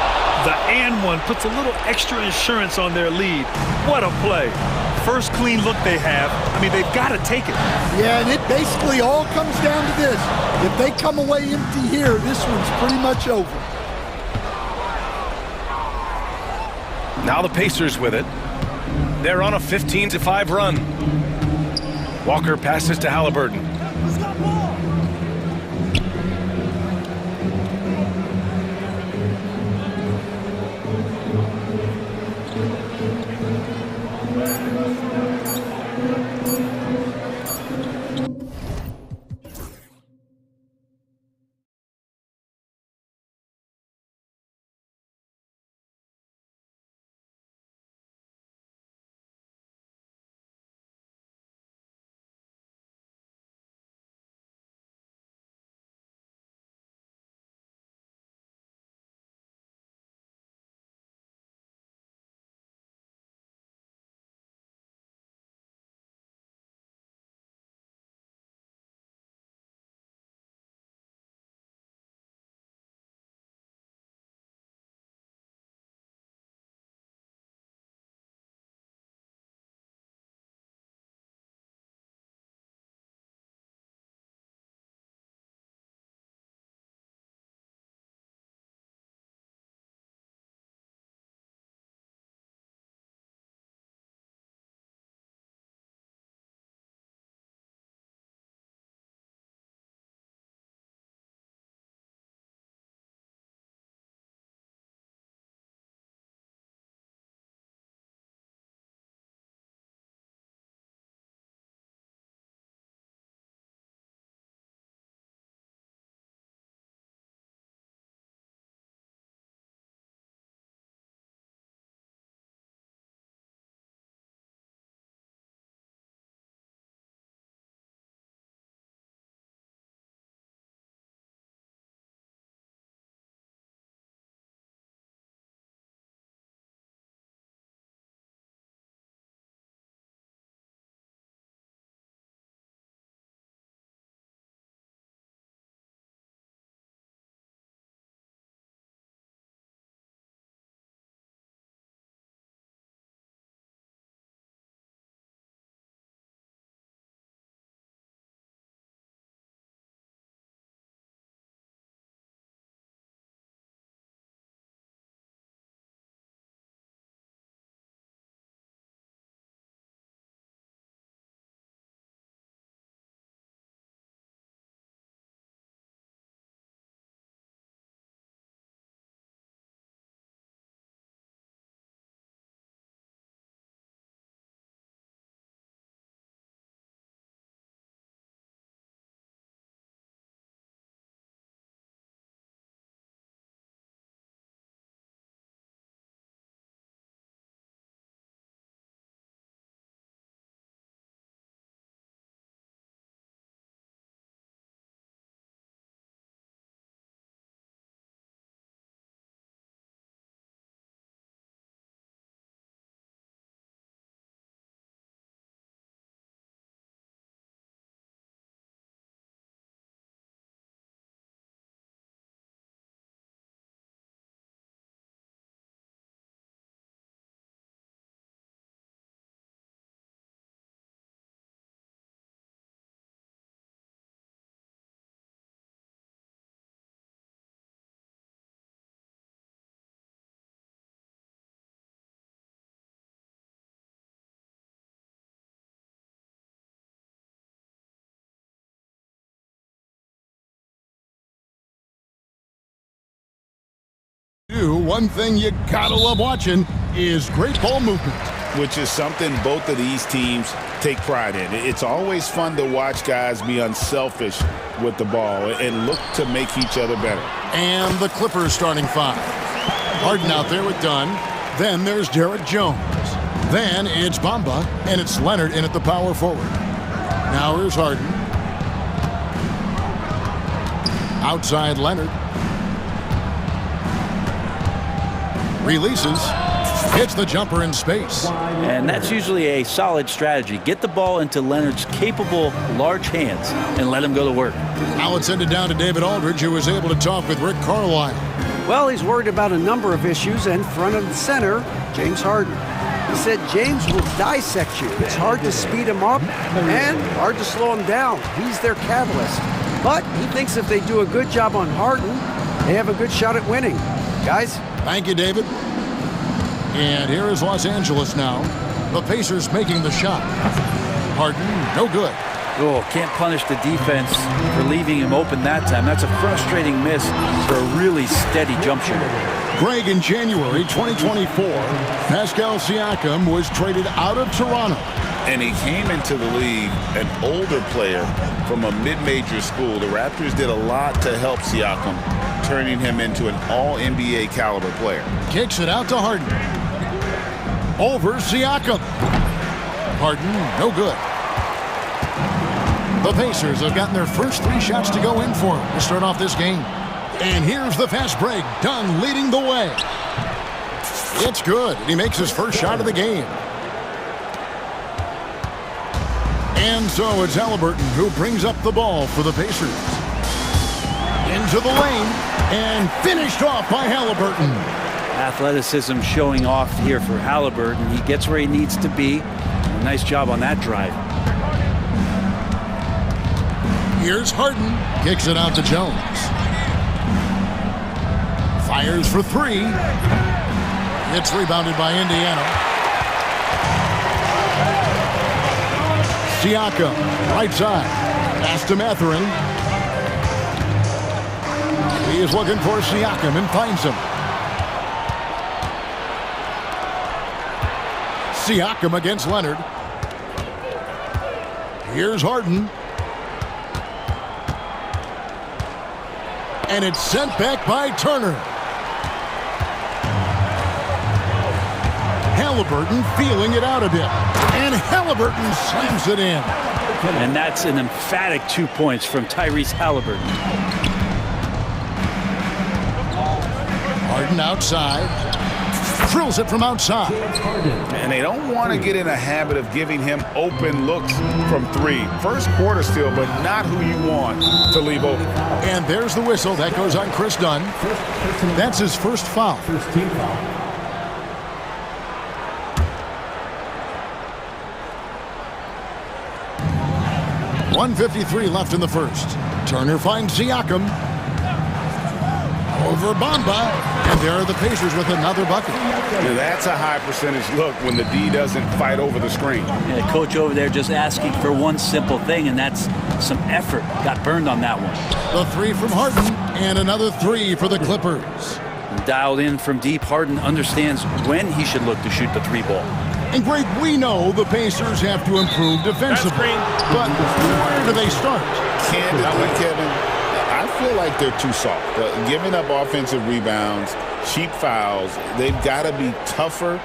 The and one puts a little extra insurance on their lead. What a play. First clean look they have. I mean, they've got to take it. Yeah, and it basically all comes down to this. If they come away empty here, this one's pretty much over. Now the Pacers with it. They're on a 15-5 run. Walker passes to Halliburton. One thing you gotta love watching is great ball movement, which is something both of these teams take pride in. It's always fun to watch guys be unselfish with the ball and look to make each other better. And the Clippers starting five. Harden out there with Dunn. Then there's Derek Jones. Then it's Bamba, and it's Leonard in at the power forward. Now here's Harden. Outside Leonard. Releases. Hits the jumper in space. And that's usually a solid strategy. Get the ball into Leonard's capable, large hands and let him go to work. Now let's send it down to David Aldridge, who was able to talk with Rick Carlisle. Well, he's worried about a number of issues, and front of the center, James Harden. He said James will dissect you. It's hard to speed him up and hard to slow him down. He's their catalyst. But he thinks if they do a good job on Harden, they have a good shot at winning. Guys? Thank you, David. And here is Los Angeles now. The Pacers making the shot. Harden, no good. Oh, can't punish the defense for leaving him open that time. That's a frustrating miss for a really steady jump shooter. Greg, in January 2024, Pascal Siakam was traded out of Toronto. And he came into the league an older player from a mid-major school. The Raptors did a lot to help Siakam, turning him into an all-NBA caliber player. Kicks it out to Harden. Over Siakam. Harden, no good. The Pacers have gotten their first three shots to go in for him to start off this game. And here's the fast break. Dunn leading the way. It's good. He makes his first shot of the game. And so it's Halliburton who brings up the ball for the Pacers. Into the lane and finished off by Halliburton. Athleticism showing off here for Halliburton. He gets where he needs to be. Nice job on that drive. Here's Harden. Kicks it out to Jones. Fires for three. It's rebounded by Indiana. Siakam, right side. Pass to Mathurin. He is looking for Siakam and finds him. Siakam against Leonard. Here's Harden. And it's sent back by Turner. Halliburton feeling it out a bit. And Halliburton slams it in. And that's an emphatic 2 points from Tyrese Halliburton. Harden outside. Drills it from outside. And they don't want to get in a habit of giving him open looks from three. First quarter still, but not who you want to leave open. And there's the whistle. That goes on Chris Dunn. That's his first foul. First team foul. 1:53 left in the first. Turner finds Siakam. Over Bamba. And there are the Pacers with another bucket. Now that's a high percentage look when the D doesn't fight over the screen. And the coach over there just asking for one simple thing, and that's some effort. Got burned on that one. The three from Harden. And another three for the Clippers. Dialed in from deep, Harden understands when he should look to shoot the three ball. And Greg, we know the Pacers have to improve defensively. But where do they start? Candidly, Kevin, I feel like they're too soft. Giving up offensive rebounds, cheap fouls, they've got to be tougher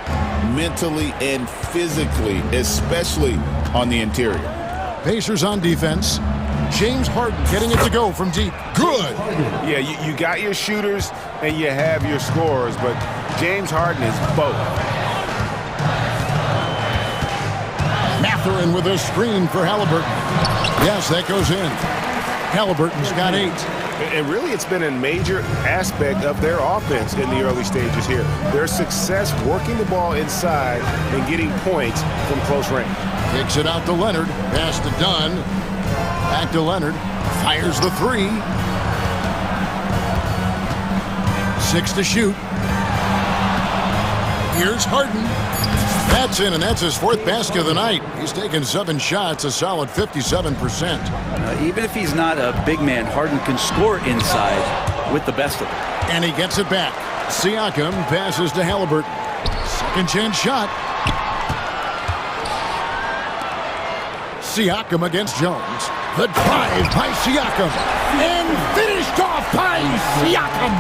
mentally and physically, especially on the interior. Pacers on defense. James Harden getting it to go from deep. Good. Yeah, you got your shooters and you have your scorers, but James Harden is both. Mathurin with a screen for Halliburton. Yes, that goes in. Halliburton's got 8. And really, it's been a major aspect of their offense in the early stages here. Their success working the ball inside and getting points from close range. Kicks it out to Leonard. Pass to Dunn. Back to Leonard. Fires the 3. 6 to shoot. Here's Harden. That's in, and that's his 4th basket of the night. He's taken 7 shots, a solid 57%. Even if he's not a big man, Harden can score inside with the best of them. And he gets it back. Siakam passes to Halliburton. Second chance shot. Siakam against Jones. The drive by Siakam. And finished off by Siakam.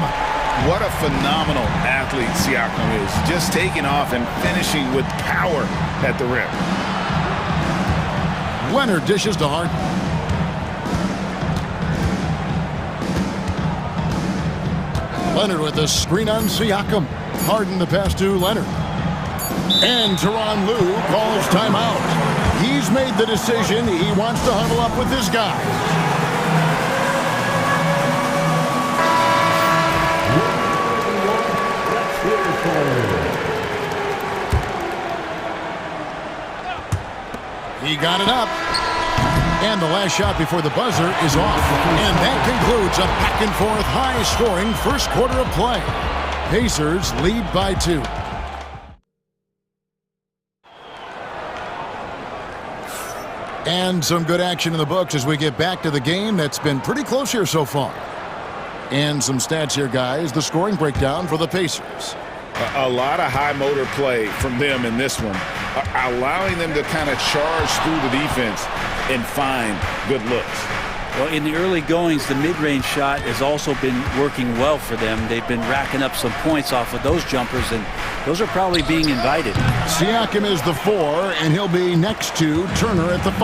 What a phenomenal athlete Siakam is. Just taking off and finishing with power at the rim. Leonard dishes to Harden. Leonard with a screen on Siakam. Harden the pass to Leonard. And Tyronn Lue calls timeout. He's made the decision. He wants to huddle up with this guy. He got it up. And the last shot before the buzzer is off. And that concludes a back-and-forth, high-scoring first quarter of play. Pacers lead by 2. And some good action in the books as we get back to the game that's been pretty close here so far. And some stats here, guys. The scoring breakdown for the Pacers. A lot of high motor play from them in this one, allowing them to kind of charge through the defense and find good looks. Well, in the early goings, the mid-range shot has also been working well for them. They've been racking up some points off of those jumpers, and those are probably being invited. Siakam is the 4, and he'll be next to Turner at the 5.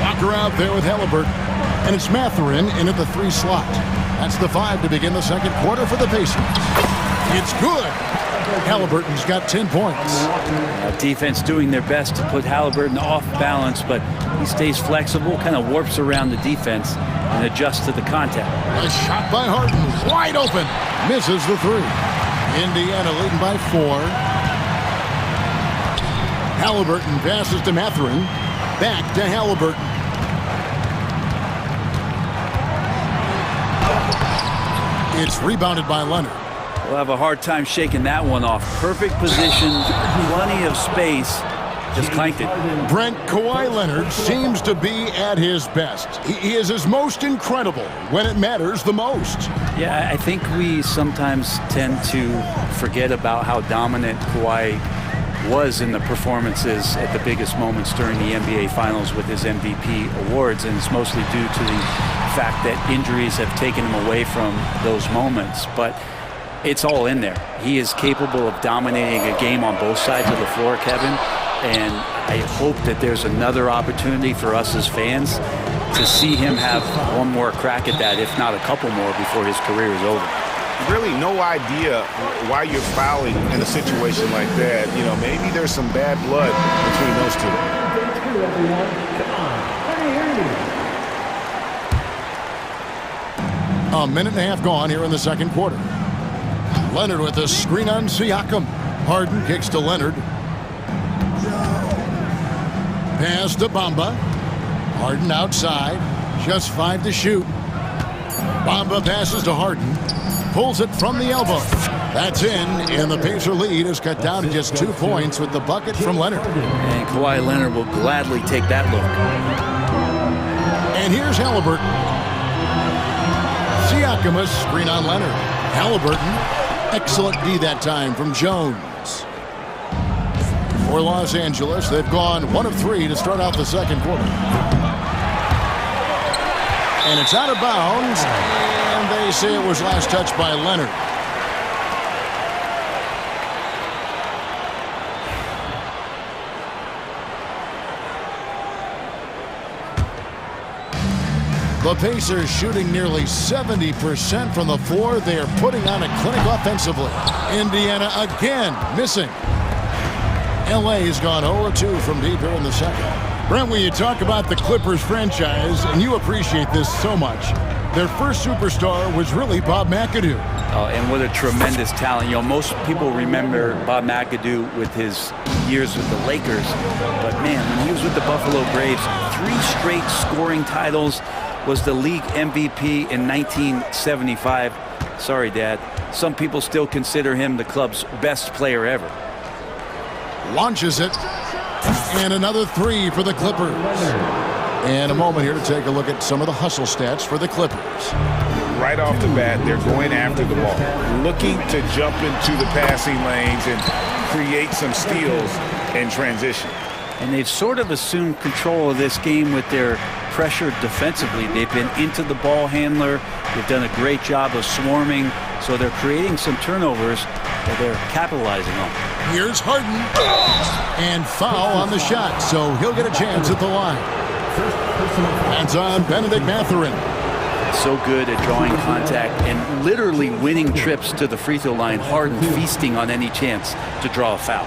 Walker out there with Halliburton, and it's Mathurin in at the 3 slot. That's the 5 to begin the second quarter for the Pacers. It's good. Halliburton's got 10 points. Defense doing their best to put Halliburton off balance, but he stays flexible, kind of warps around the defense and adjusts to the contact. A shot by Harden, wide open. Misses the 3. Indiana leading by 4. Halliburton passes to Mathurin. Back to Halliburton. It's rebounded by Leonard. We'll have a hard time shaking that one off. Perfect position, plenty of space. Just clanked it. Brent, Kawhi Leonard seems to be at his best. He is his most incredible when it matters the most. Yeah, I think we sometimes tend to forget about how dominant Kawhi was in the performances at the biggest moments during the NBA Finals with his MVP awards, and it's mostly due to the fact that injuries have taken him away from those moments. But it's all in there. He is capable of dominating a game on both sides of the floor, Kevin. And I hope that there's another opportunity for us as fans to see him have one more crack at that, if not a couple more, before his career is over. Really no idea why you're fouling in a situation like that. You know, maybe there's some bad blood between those two. A minute and a half gone here in the second quarter. Leonard with a screen on Siakam. Harden kicks to Leonard. Pass to Bamba. Harden outside. Just 5 to shoot. Bamba passes to Harden. Pulls it from the elbow. That's in, and the Pacer lead is cut down to just 2 points with the bucket from Leonard. And Kawhi Leonard will gladly take that look. And here's Halliburton. Siakam a screen on Leonard. Halliburton, excellent D that time from Jones. For Los Angeles, they've gone 1 of 3 to start out the second quarter. And it's out of bounds, and they say it was last touched by Leonard. The Pacers shooting nearly 70% from the floor. They are putting on a clinic offensively. Indiana again missing. LA has gone 0-2 from deep here in the second. Brent, when you talk about the Clippers franchise, and you appreciate this so much, their first superstar was really Bob McAdoo. Oh, and what a tremendous talent. You know, most people remember Bob McAdoo with his years with the Lakers. But, man, when he was with the Buffalo Braves, 3 straight scoring titles, was the league MVP in 1975. Sorry, Dad. Some people still consider him the club's best player ever. Launches it. And another 3 for the Clippers. And a moment here to take a look at some of the hustle stats for the Clippers. right off the bat, they're going after the ball, looking to jump into the passing lanes and create some steals in transition. And they've sort of assumed control of this game with their pressure defensively. They've been into the ball handler. They've done a great job of swarming. So they're creating some turnovers that they're capitalizing on. Here's Harden. And foul on the shot, so he'll get a chance at the line. Hands on Benedict Mathurin. So good at drawing contact and literally winning trips to the free throw line. Harden feasting on any chance to draw a foul.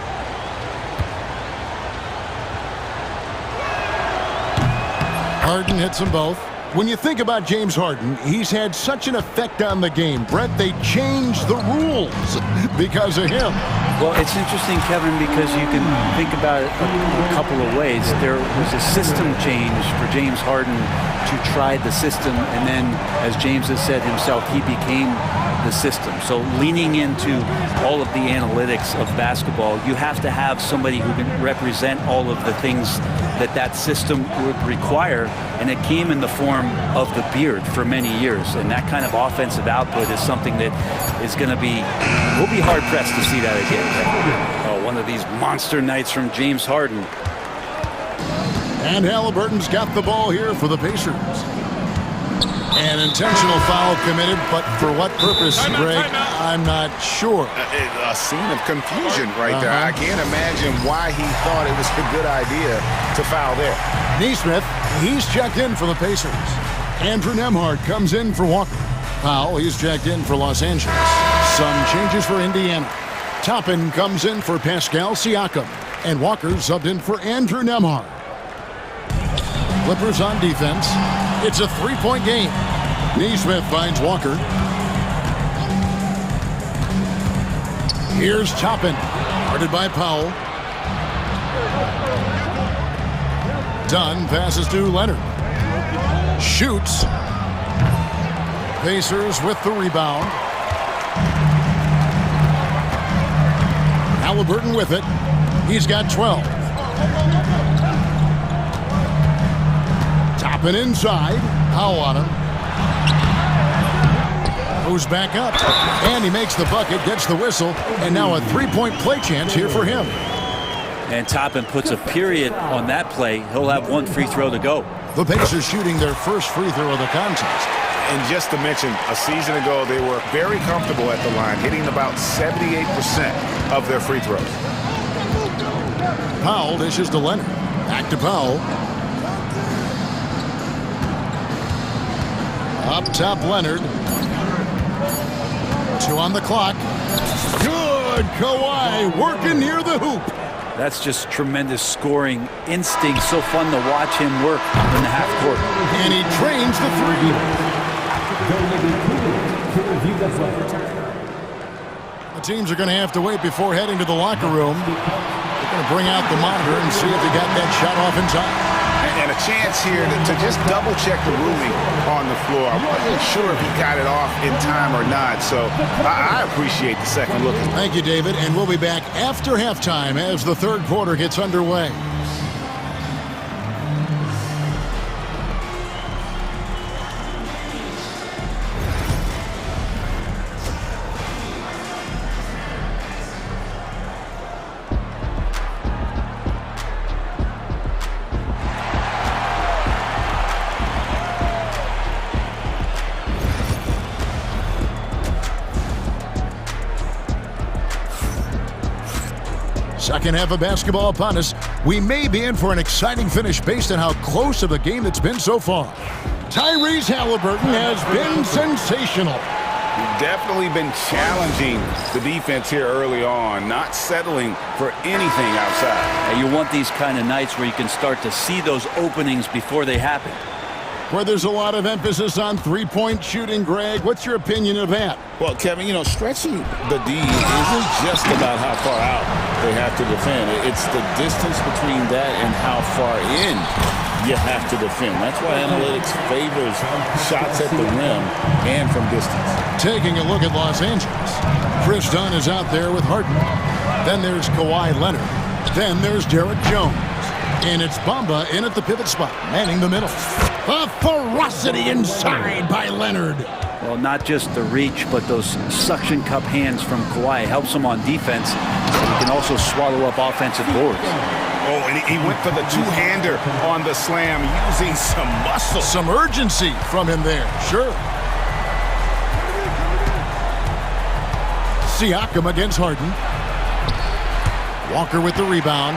Harden hits them both. When you think about James Harden, he's had such an effect on the game. Brett, they changed the rules because of him. Well, it's interesting, Kevin, because you can think about it a couple of ways. There was a system change for James Harden to try the system, and then, as James has said himself, he became the system. So leaning into all of the analytics of basketball, you have to have somebody who can represent all of the things that that system would require, and it came in the form of the beard for many years. And that kind of offensive output is something that is going to be, we'll be hard-pressed to see that again. Oh, one of these monster nights from James Harden. And Halliburton's got the ball here for the Pacers. An intentional foul committed, but for what purpose, Greg? I'm not sure. A scene of confusion right there. I can't imagine why he thought it was a good idea to foul there. Neesmith, he's checked in for the Pacers. Andrew Nembhard comes in for Walker. Powell, he's checked in for Los Angeles. Some changes for Indiana. Toppin comes in for Pascal Siakam. And Walker subbed in for Andrew Nembhard. Clippers on defense. It's a three-point game. Neesmith finds Walker. Here's Toppin, guarded by Powell. Dunn passes to Leonard. Shoots. Pacers with the rebound. Halliburton with it. He's got 12. Toppin inside. Powell on him. Goes back up. And he makes the bucket, gets the whistle, and now a three-point play chance here for him. And Toppin puts a period on that play. He'll have one free throw to go. The Pacers shooting their first free throw of the contest. And just to mention, a season ago, they were very comfortable at the line, hitting about 78% of their free throws. Powell dishes to Leonard. Back to Powell. Up top, Leonard. 2 on the clock. Good, Kawhi working near the hoop. That's just tremendous scoring instinct. So fun to watch him work in the half court. And he trains the three. The teams are going to have to wait before heading to the locker room. They're going to bring out the monitor and see if he got that shot off in time. And a chance here to just double-check the ruling on the floor. I wasn't sure if he got it off in time or not, so I appreciate the second look. Thank you, David, and we'll be back after halftime as the third quarter gets underway. Second half of basketball upon us. We may be in for an exciting finish based on how close of a game it's been so far. Tyrese Halliburton has been sensational. Definitely been challenging the defense here early on, not settling for anything outside. And you want these kind of nights where you can start to see those openings before they happen. Where there's a lot of emphasis on three-point shooting, Greg. What's your opinion of that? Well, Kevin, stretching the D isn't just about how far out they have to defend. It's the distance between that and how far in you have to defend. That's why analytics favors shots at the rim and from distance. Taking a look at Los Angeles. Chris Dunn is out there with Harden. Then there's Kawhi Leonard. Then there's Derek Jones. And it's Bamba in at the pivot spot, manning the middle. The ferocity inside by Leonard. Well, not just the reach, but those suction cup hands from Kawhi helps him on defense. He can also swallow up offensive boards. Oh, and he went for the two-hander on the slam using some muscle. Some urgency from him there, sure. Siakam against Harden. Walker with the rebound.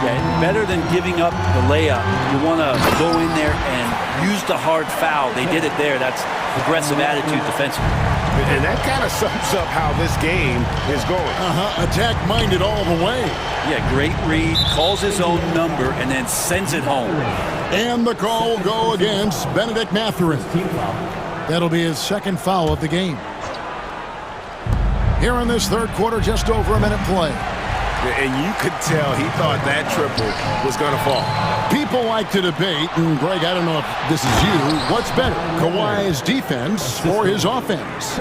Yeah, better than giving up the layup. You want to go in there and use the hard foul. They did it there. That's aggressive attitude defensively. And that kind of sums up how this game is going. Attack-minded all the way. Yeah, great read, calls his own number, and then sends it home. And the call will go against Benedict Mathurin. That'll be his second foul of the game. Here in this third quarter, just over a minute play. And you could tell he thought that triple was going to fall. People like to debate, and Greg, I don't know if this is you, what's better, Kawhi's defense or his offense?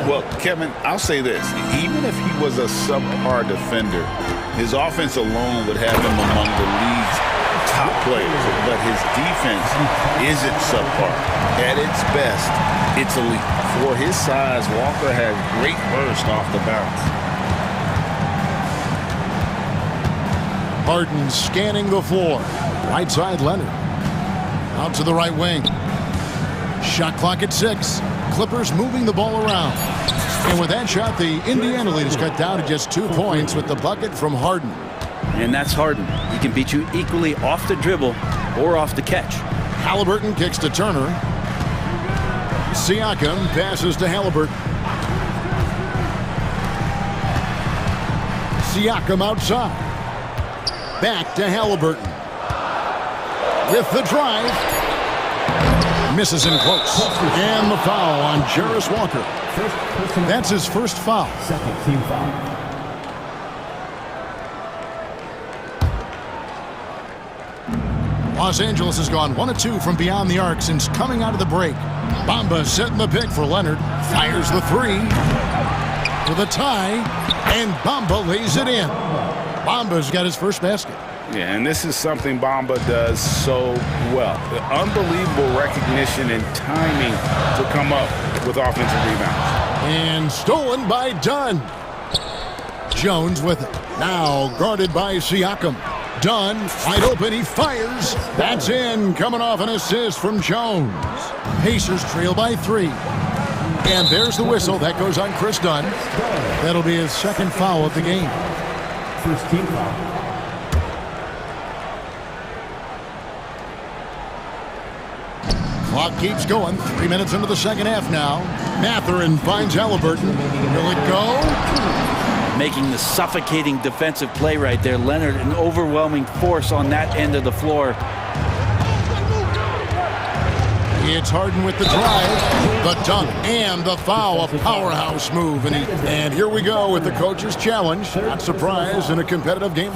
Well, Kevin, I'll say this. Even if he was a subpar defender, his offense alone would have him among the league's top players. But his defense isn't subpar. At its best, it's elite. For his size, Walker has great burst off the bounce. Harden scanning the floor. Right side, Leonard. Out to the right wing. Shot clock at 6. Clippers moving the ball around. And with that shot, the Indiana lead is cut down to just 2 points with the bucket from Harden. And that's Harden. He can beat you equally off the dribble or off the catch. Halliburton kicks to Turner. Siakam passes to Halliburton. Siakam outside. Back to Halliburton. With the drive. Misses in close. And the foul on Jarris Walker. That's his first foul. Second team foul. Los Angeles has gone 1 of 2 from beyond the arc since coming out of the break. Bamba setting the pick for Leonard. Fires the 3. For the tie. And Bamba lays it in. Bamba's got his first basket. Yeah, and this is something Bamba does so well. The unbelievable recognition and timing to come up with offensive rebounds. And stolen by Dunn. Jones with it. Now guarded by Siakam. Dunn, wide open, he fires. That's in, coming off an assist from Jones. Pacers trail by 3. And there's the whistle. That goes on Chris Dunn. That'll be his second foul of the game. First team foul. Clock keeps going. 3 minutes into the second half now. Mathurin finds Halliburton. Will it go? Making the suffocating defensive play right there. Leonard, an overwhelming force on that end of the floor. It's Harden with the drive, the dunk, and the foul. A powerhouse move. And here we go with the coach's challenge. Not surprised in a competitive game.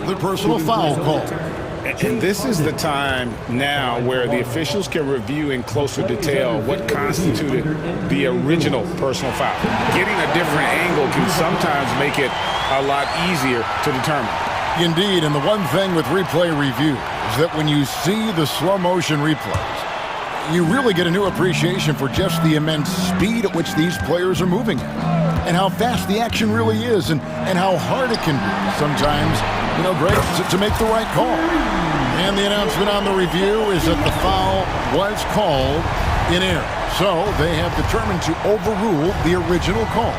The personal foul call. And this is the time now where the officials can review in closer detail what constituted the original personal foul. Getting a different angle can sometimes make it a lot easier to determine. Indeed, and the one thing with replay review is that when you see the slow motion replays, you really get a new appreciation for just the immense speed at which these players are moving at, and how fast the action really is, and how hard it can be sometimes, you know, Greg, to make the right call. And the announcement on the review is that the foul was called in error. So they have determined to overrule the original call.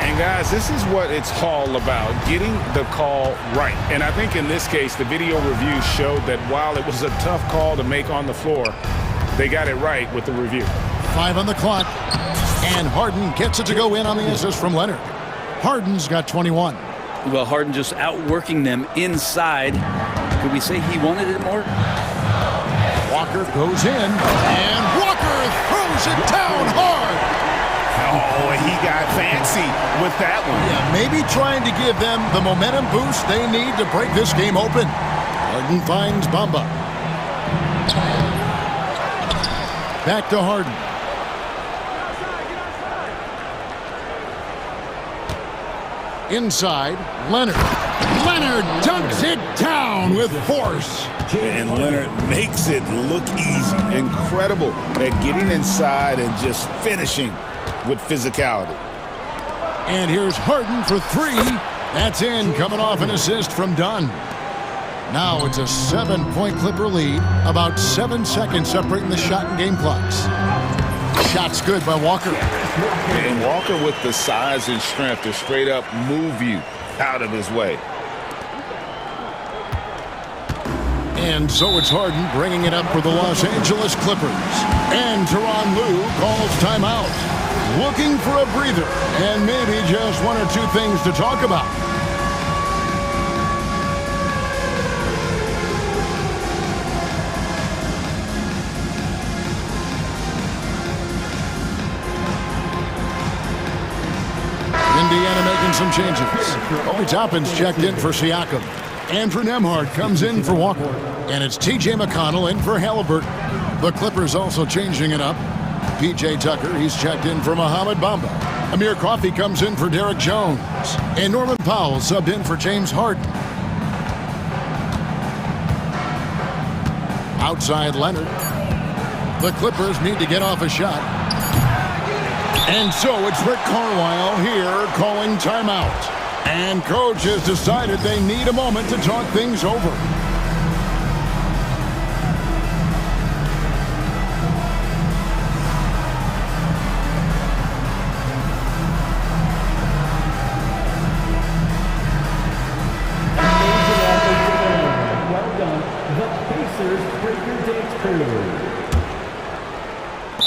And guys, this is what it's all about, getting the call right. And I think in this case, the video review showed that while it was a tough call to make on the floor, they got it right with the review. 5 on the clock, and Harden gets it to go in on the assist from Leonard. Harden's got 21. Well, Harden just outworking them inside. Could we say he wanted it more? Walker goes in, and Walker throws it down hard. Oh, he got fancy with that one. Yeah, maybe trying to give them the momentum boost they need to break this game open. Harden finds Bamba. Back to Harden. Inside, Leonard. Leonard dunks it down with force. And Leonard makes it look easy. Incredible at getting inside and just finishing with physicality. And here's Harden for three. That's in, coming off an assist from Dunn. Now it's a 7-point Clipper lead. About 7 seconds separating the shot and game clocks. Shot's good by Walker. And Walker with the size and strength to straight up move you out of his way. And so it's Harden bringing it up for the Los Angeles Clippers. And Tyronn Lue calls timeout. Looking for a breather and maybe just one or two things to talk about. Indiana making some changes. Obi Toppin's checked in for Siakam. Andrew Nembhard comes in for Walker. And it's T.J. McConnell in for Halliburton. The Clippers also changing it up. P.J. Tucker, he's checked in for Mohamed Bamba. Amir Coffey comes in for Derek Jones. And Norman Powell subbed in for James Harden. Outside Leonard. The Clippers need to get off a shot. And so it's Rick Carlisle here calling timeout. And coach has decided they need a moment to talk things over.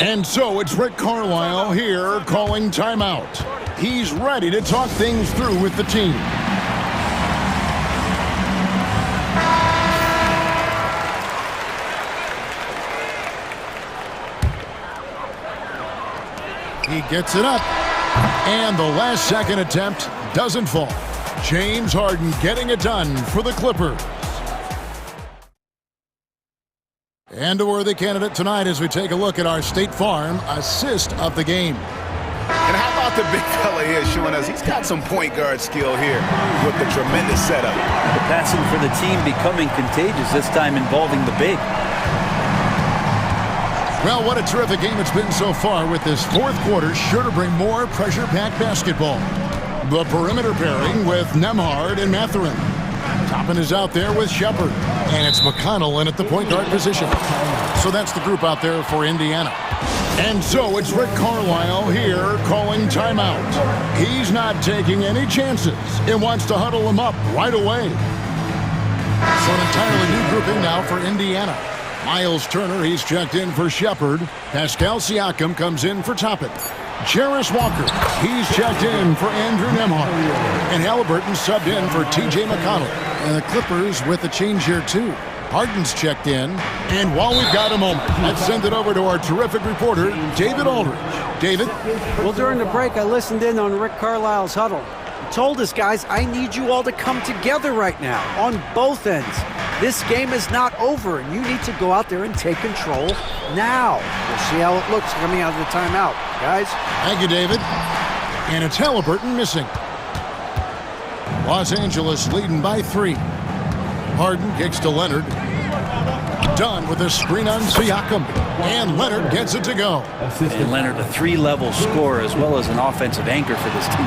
And so it's Rick Carlisle here calling timeout. He's ready to talk things through with the team. He gets it up. And the last second attempt doesn't fall. James Harden getting it done for the Clippers. And a worthy candidate tonight as we take a look at our State Farm assist of the game. And how about the big fella here showing us he's got some point guard skill here with the tremendous setup. The passing for the team becoming contagious, this time involving the big. Well, what a terrific game it's been so far, with this fourth quarter sure to bring more pressure-packed basketball. The perimeter pairing with Nembhard and Mathurin. Toppin is out there with Shepard. And it's McConnell in at the point guard position. So that's the group out there for Indiana. And so it's Rick Carlisle here calling timeout. He's not taking any chances and wants to huddle them up right away. So an entirely new grouping now for Indiana. Miles Turner, he's checked in for Shepard. Pascal Siakam comes in for Toppin. Jarris Walker, he's checked in for Andrew Nembhard. And Halliburton subbed in for T.J. McConnell. And the Clippers with a change here too. Harden's checked in. And while we've got a moment, let's send it over to our terrific reporter, David Aldridge. David? Well, during the break, I listened in on Rick Carlisle's huddle. He told us, guys, I need you all to come together right now on both ends. This game is not over, and you need to go out there and take control now. We'll see how it looks coming out of the timeout, guys. Thank you, David. And it's Halliburton missing. Los Angeles leading by 3. Harden kicks to Leonard. Dunn with a screen on Siakam. And Leonard gets it to go. And Leonard, a 3-level scorer as well as an offensive anchor for this team.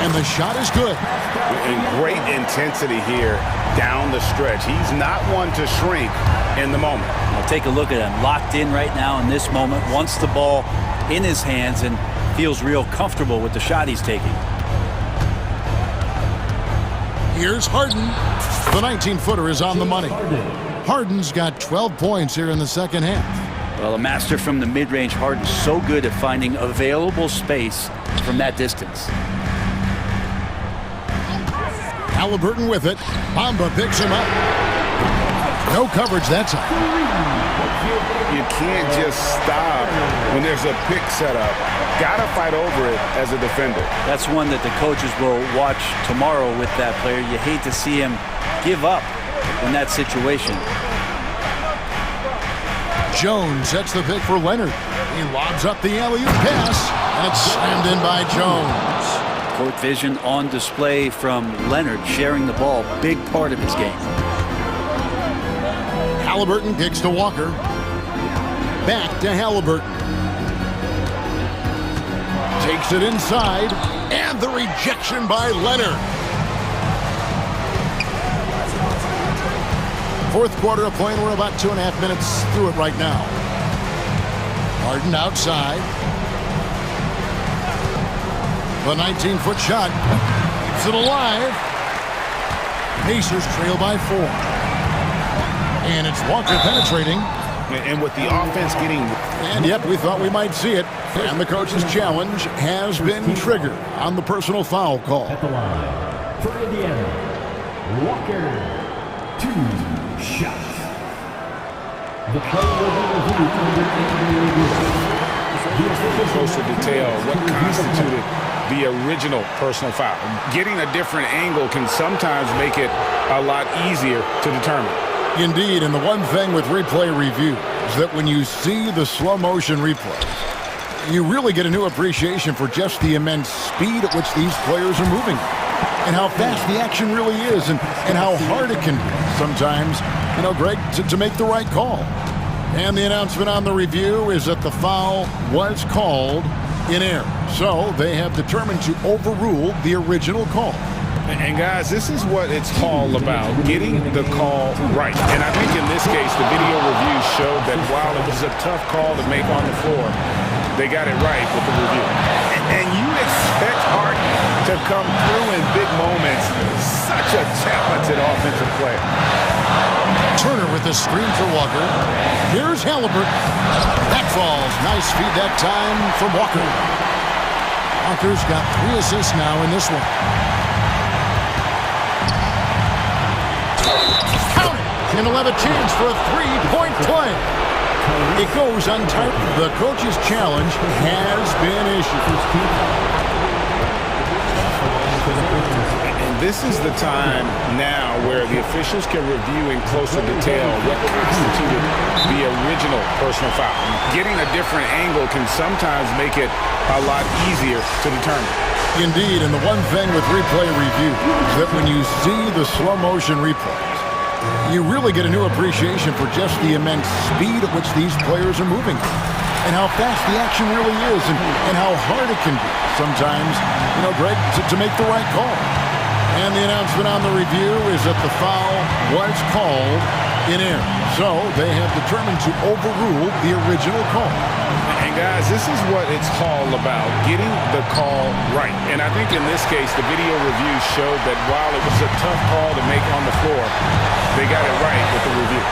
And the shot is good. And great intensity here down the stretch. He's not one to shrink in the moment. I'll take a look at him. Locked in right now in this moment. Wants the ball in his hands and feels real comfortable with the shot he's taking. Here's Harden. The 19-footer is on the money. Harden's got 12 points here in the second half. Well, a master from the mid-range. Harden's so good at finding available space from that distance. Halliburton with it. Bamba picks him up. No coverage that time. You can't just stop when there's a pick set up. Gotta fight over it as a defender. That's one that the coaches will watch tomorrow with that player. You hate to see him give up in that situation. Jones sets the pick for Leonard. He lobs up the alley-oop pass, and it's slammed in by Jones. Court vision on display from Leonard, sharing the ball, big part of his game. Halliburton kicks to Walker. Back to Halliburton. Takes it inside, and the rejection by Leonard. Fourth quarter of play, and we're about 2.5 minutes through it right now. Harden outside. The 19-foot shot keeps it alive. Pacers trail by 4. And it's Walker penetrating. And with the offense getting... And yep, we thought we might see it. And the coach's challenge has been triggered on the personal foul call. At the line, for Indiana, Walker, 2 shots. The play will be reviewed under NBA review. Close to detail what constituted the original personal foul. Getting a different angle can sometimes make it a lot easier to determine. Indeed, and the one thing with replay review is that when you see the slow motion replay, you really get a new appreciation for just the immense speed at which these players are moving and how fast the action really is and how hard it can be sometimes, Greg, to make the right call. And the announcement on the review is that the foul was called in error. So they have determined to overrule the original call. And guys, this is what it's all about, getting the call right. And I think in this case, the video review showed that while it was a tough call to make on the floor, they got it right with the review. And you expect Harden to come through in big moments. Such a talented offensive player. Turner with the screen for Walker. Here's Halliburton. That falls. Nice feed that time from Walker. Walker's got 3 assists now in this one. Count it! And he'll have a chance for a 3-point play. It goes untied. The coach's challenge has been issued. And this is the time now where the officials can review in closer detail what constituted the original personal foul. Getting a different angle can sometimes make it a lot easier to determine. Indeed, and the one thing with replay review is that when you see the slow motion replays, you really get a new appreciation for just the immense speed at which these players are moving and how fast the action really is and how hard it can be sometimes, Greg, to make the right call. And the announcement on the review is that the foul was called in error. So they have determined to overrule the original call. And guys, this is what it's all about, getting the call right. And I think in this case, the video review showed that while it was a tough call to make on the floor, they got it right with the review.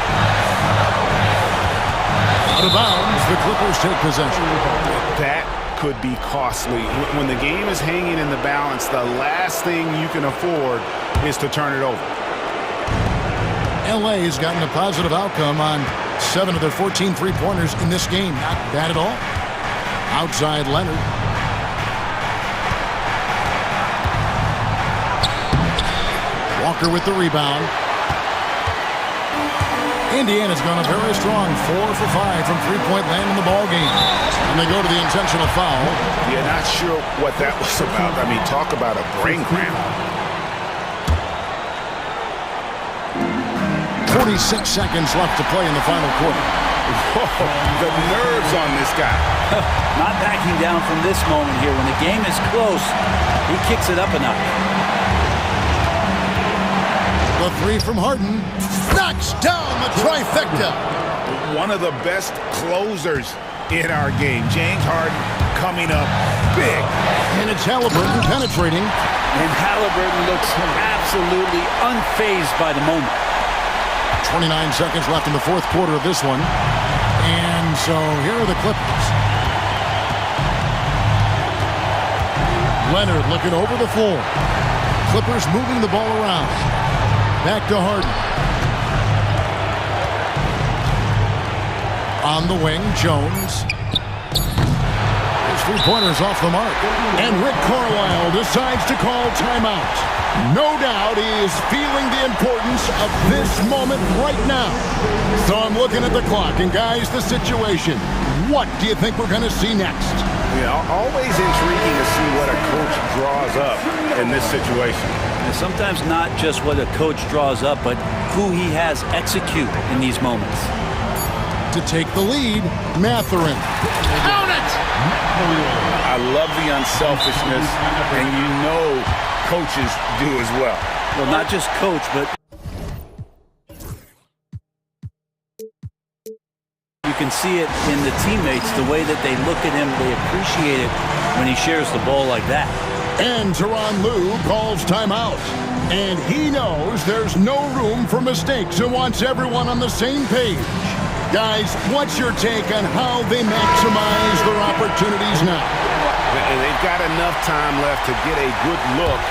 Out of bounds, the Clippers take possession. That could be costly. When the game is hanging in the balance, the last thing you can afford is to turn it over. LA has gotten a positive outcome on 7 of their 14 three-pointers in this game. Not bad at all. Outside Leonard. Walker with the rebound. Indiana's gone a very strong 4 for 5 from three-point land in the ball game. And they go to the intentional foul. Yeah, not sure what that was about. I mean, talk about a brain cramp. 46 seconds left to play in the final quarter. Whoa, the nerves on this guy. Not backing down from this moment here. When the game is close, he kicks it up a notch. The 3 from Harden knocks down the trifecta. One of the best closers in our game. James Harden coming up big. And it's Halliburton penetrating. And Halliburton looks absolutely unfazed by the moment. 29 seconds left in the fourth quarter of this one. And so here are the Clippers. Leonard looking over the floor. Clippers moving the ball around. Back to Harden. On the wing, Jones. His three-pointers off the mark. And Rick Carlisle decides to call timeout. No doubt he is feeling the importance of this moment right now. So I'm looking at the clock, and guys, the situation. What do you think we're going to see next? Always intriguing to see what a coach draws up in this situation. And sometimes not just what a coach draws up, but who he has execute in these moments. To take the lead, Matherin. Count it! I love the unselfishness, and you know coaches do as well. Well, not just coach, but you can see it in the teammates, the way that they look at him, they appreciate it when he shares the ball like that. And Tyronn Lue calls timeout. And he knows there's no room for mistakes and wants everyone on the same page. Guys, what's your take on how they maximize their opportunities now? And they've got enough time left to get a good look.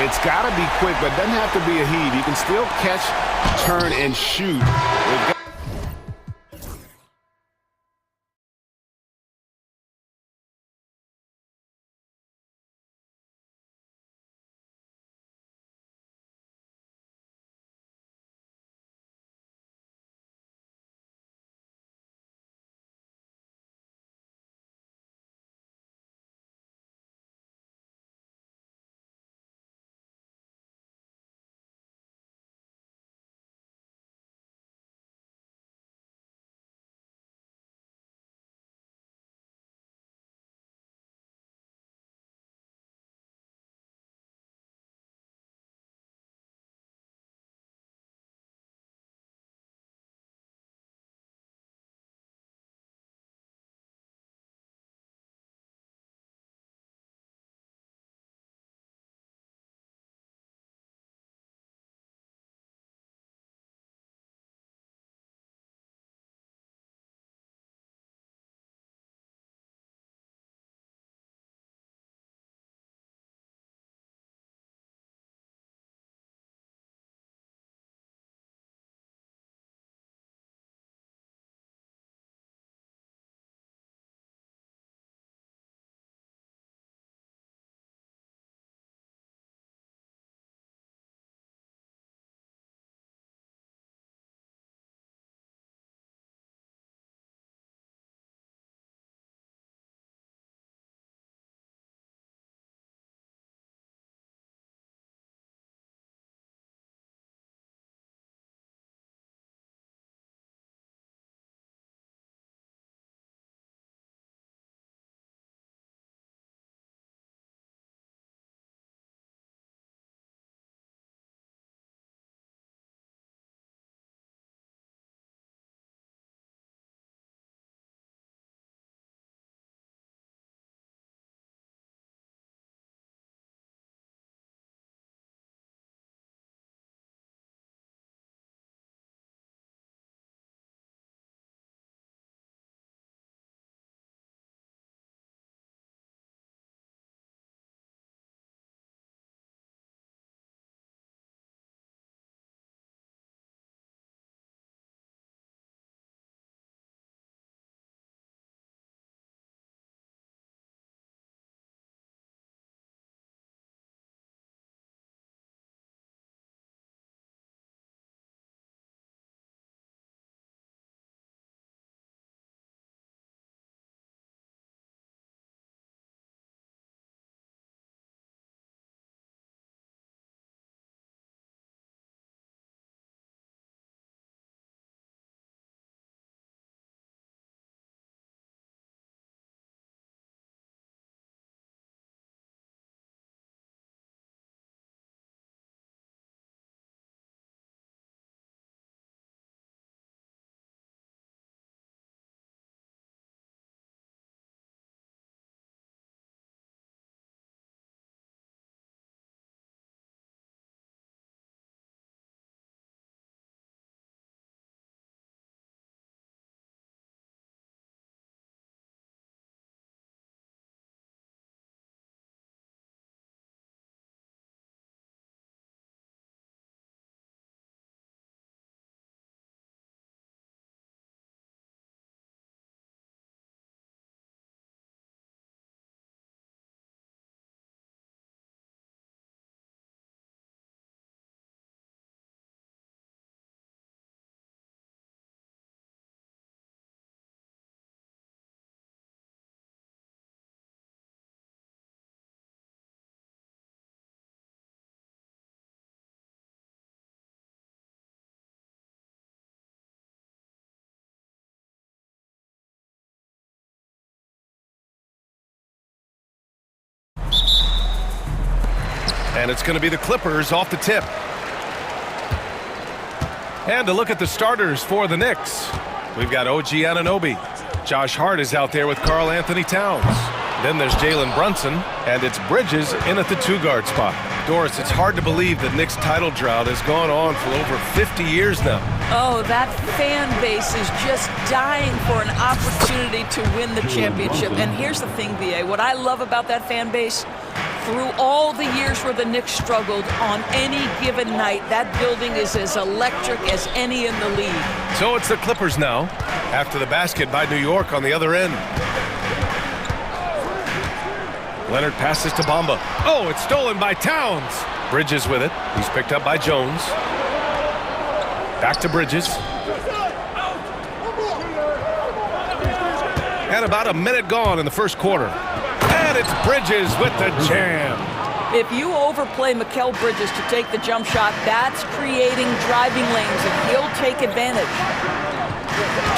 It's got to be quick, but it doesn't have to be a heave. You can still catch, turn, and shoot. They've got And it's going to be the Clippers off the tip. And to look at the starters for the Knicks, we've got OG Anunoby. Josh Hart is out there with Karl Anthony Towns. Then there's Jalen Brunson, and it's Bridges in at the 2-guard spot. Doris, it's hard to believe that Knicks' title drought has gone on for over 50 years now. Oh, that fan base is just dying for an opportunity to win the championship. And here's the thing, BA, what I love about that fan base, through all the years where the Knicks struggled, on any given night, that building is as electric as any in the league. So it's the Clippers now, after the basket by New York on the other end. Leonard passes to Bamba. Oh, it's stolen by Towns. Bridges with it. He's picked up by Jones. Back to Bridges. And about a minute gone in the first quarter. And it's Bridges with the jam. If you overplay Mikal Bridges to take the jump shot, that's creating driving lanes, and he'll take advantage.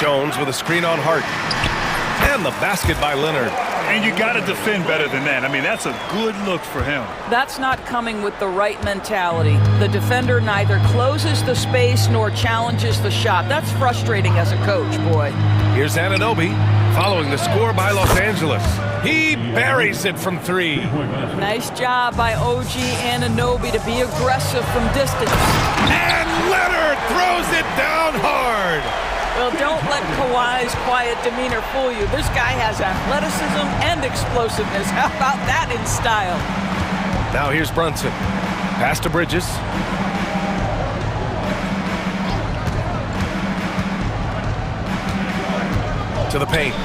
Jones with a screen on Hart. And the basket by Leonard. And you got to defend better than that. I mean, that's a good look for him. That's not coming with the right mentality. The defender neither closes the space nor challenges the shot. That's frustrating as a coach, boy. Here's Anunoby following the score by Los Angeles. He buries it from 3. Nice job by OG Anunoby to be aggressive from distance. And Leonard throws it down hard. Well, don't let Kawhi's quiet demeanor fool you. This guy has athleticism and explosiveness. How about that in style? Now here's Brunson. Pass to Bridges. To the paint.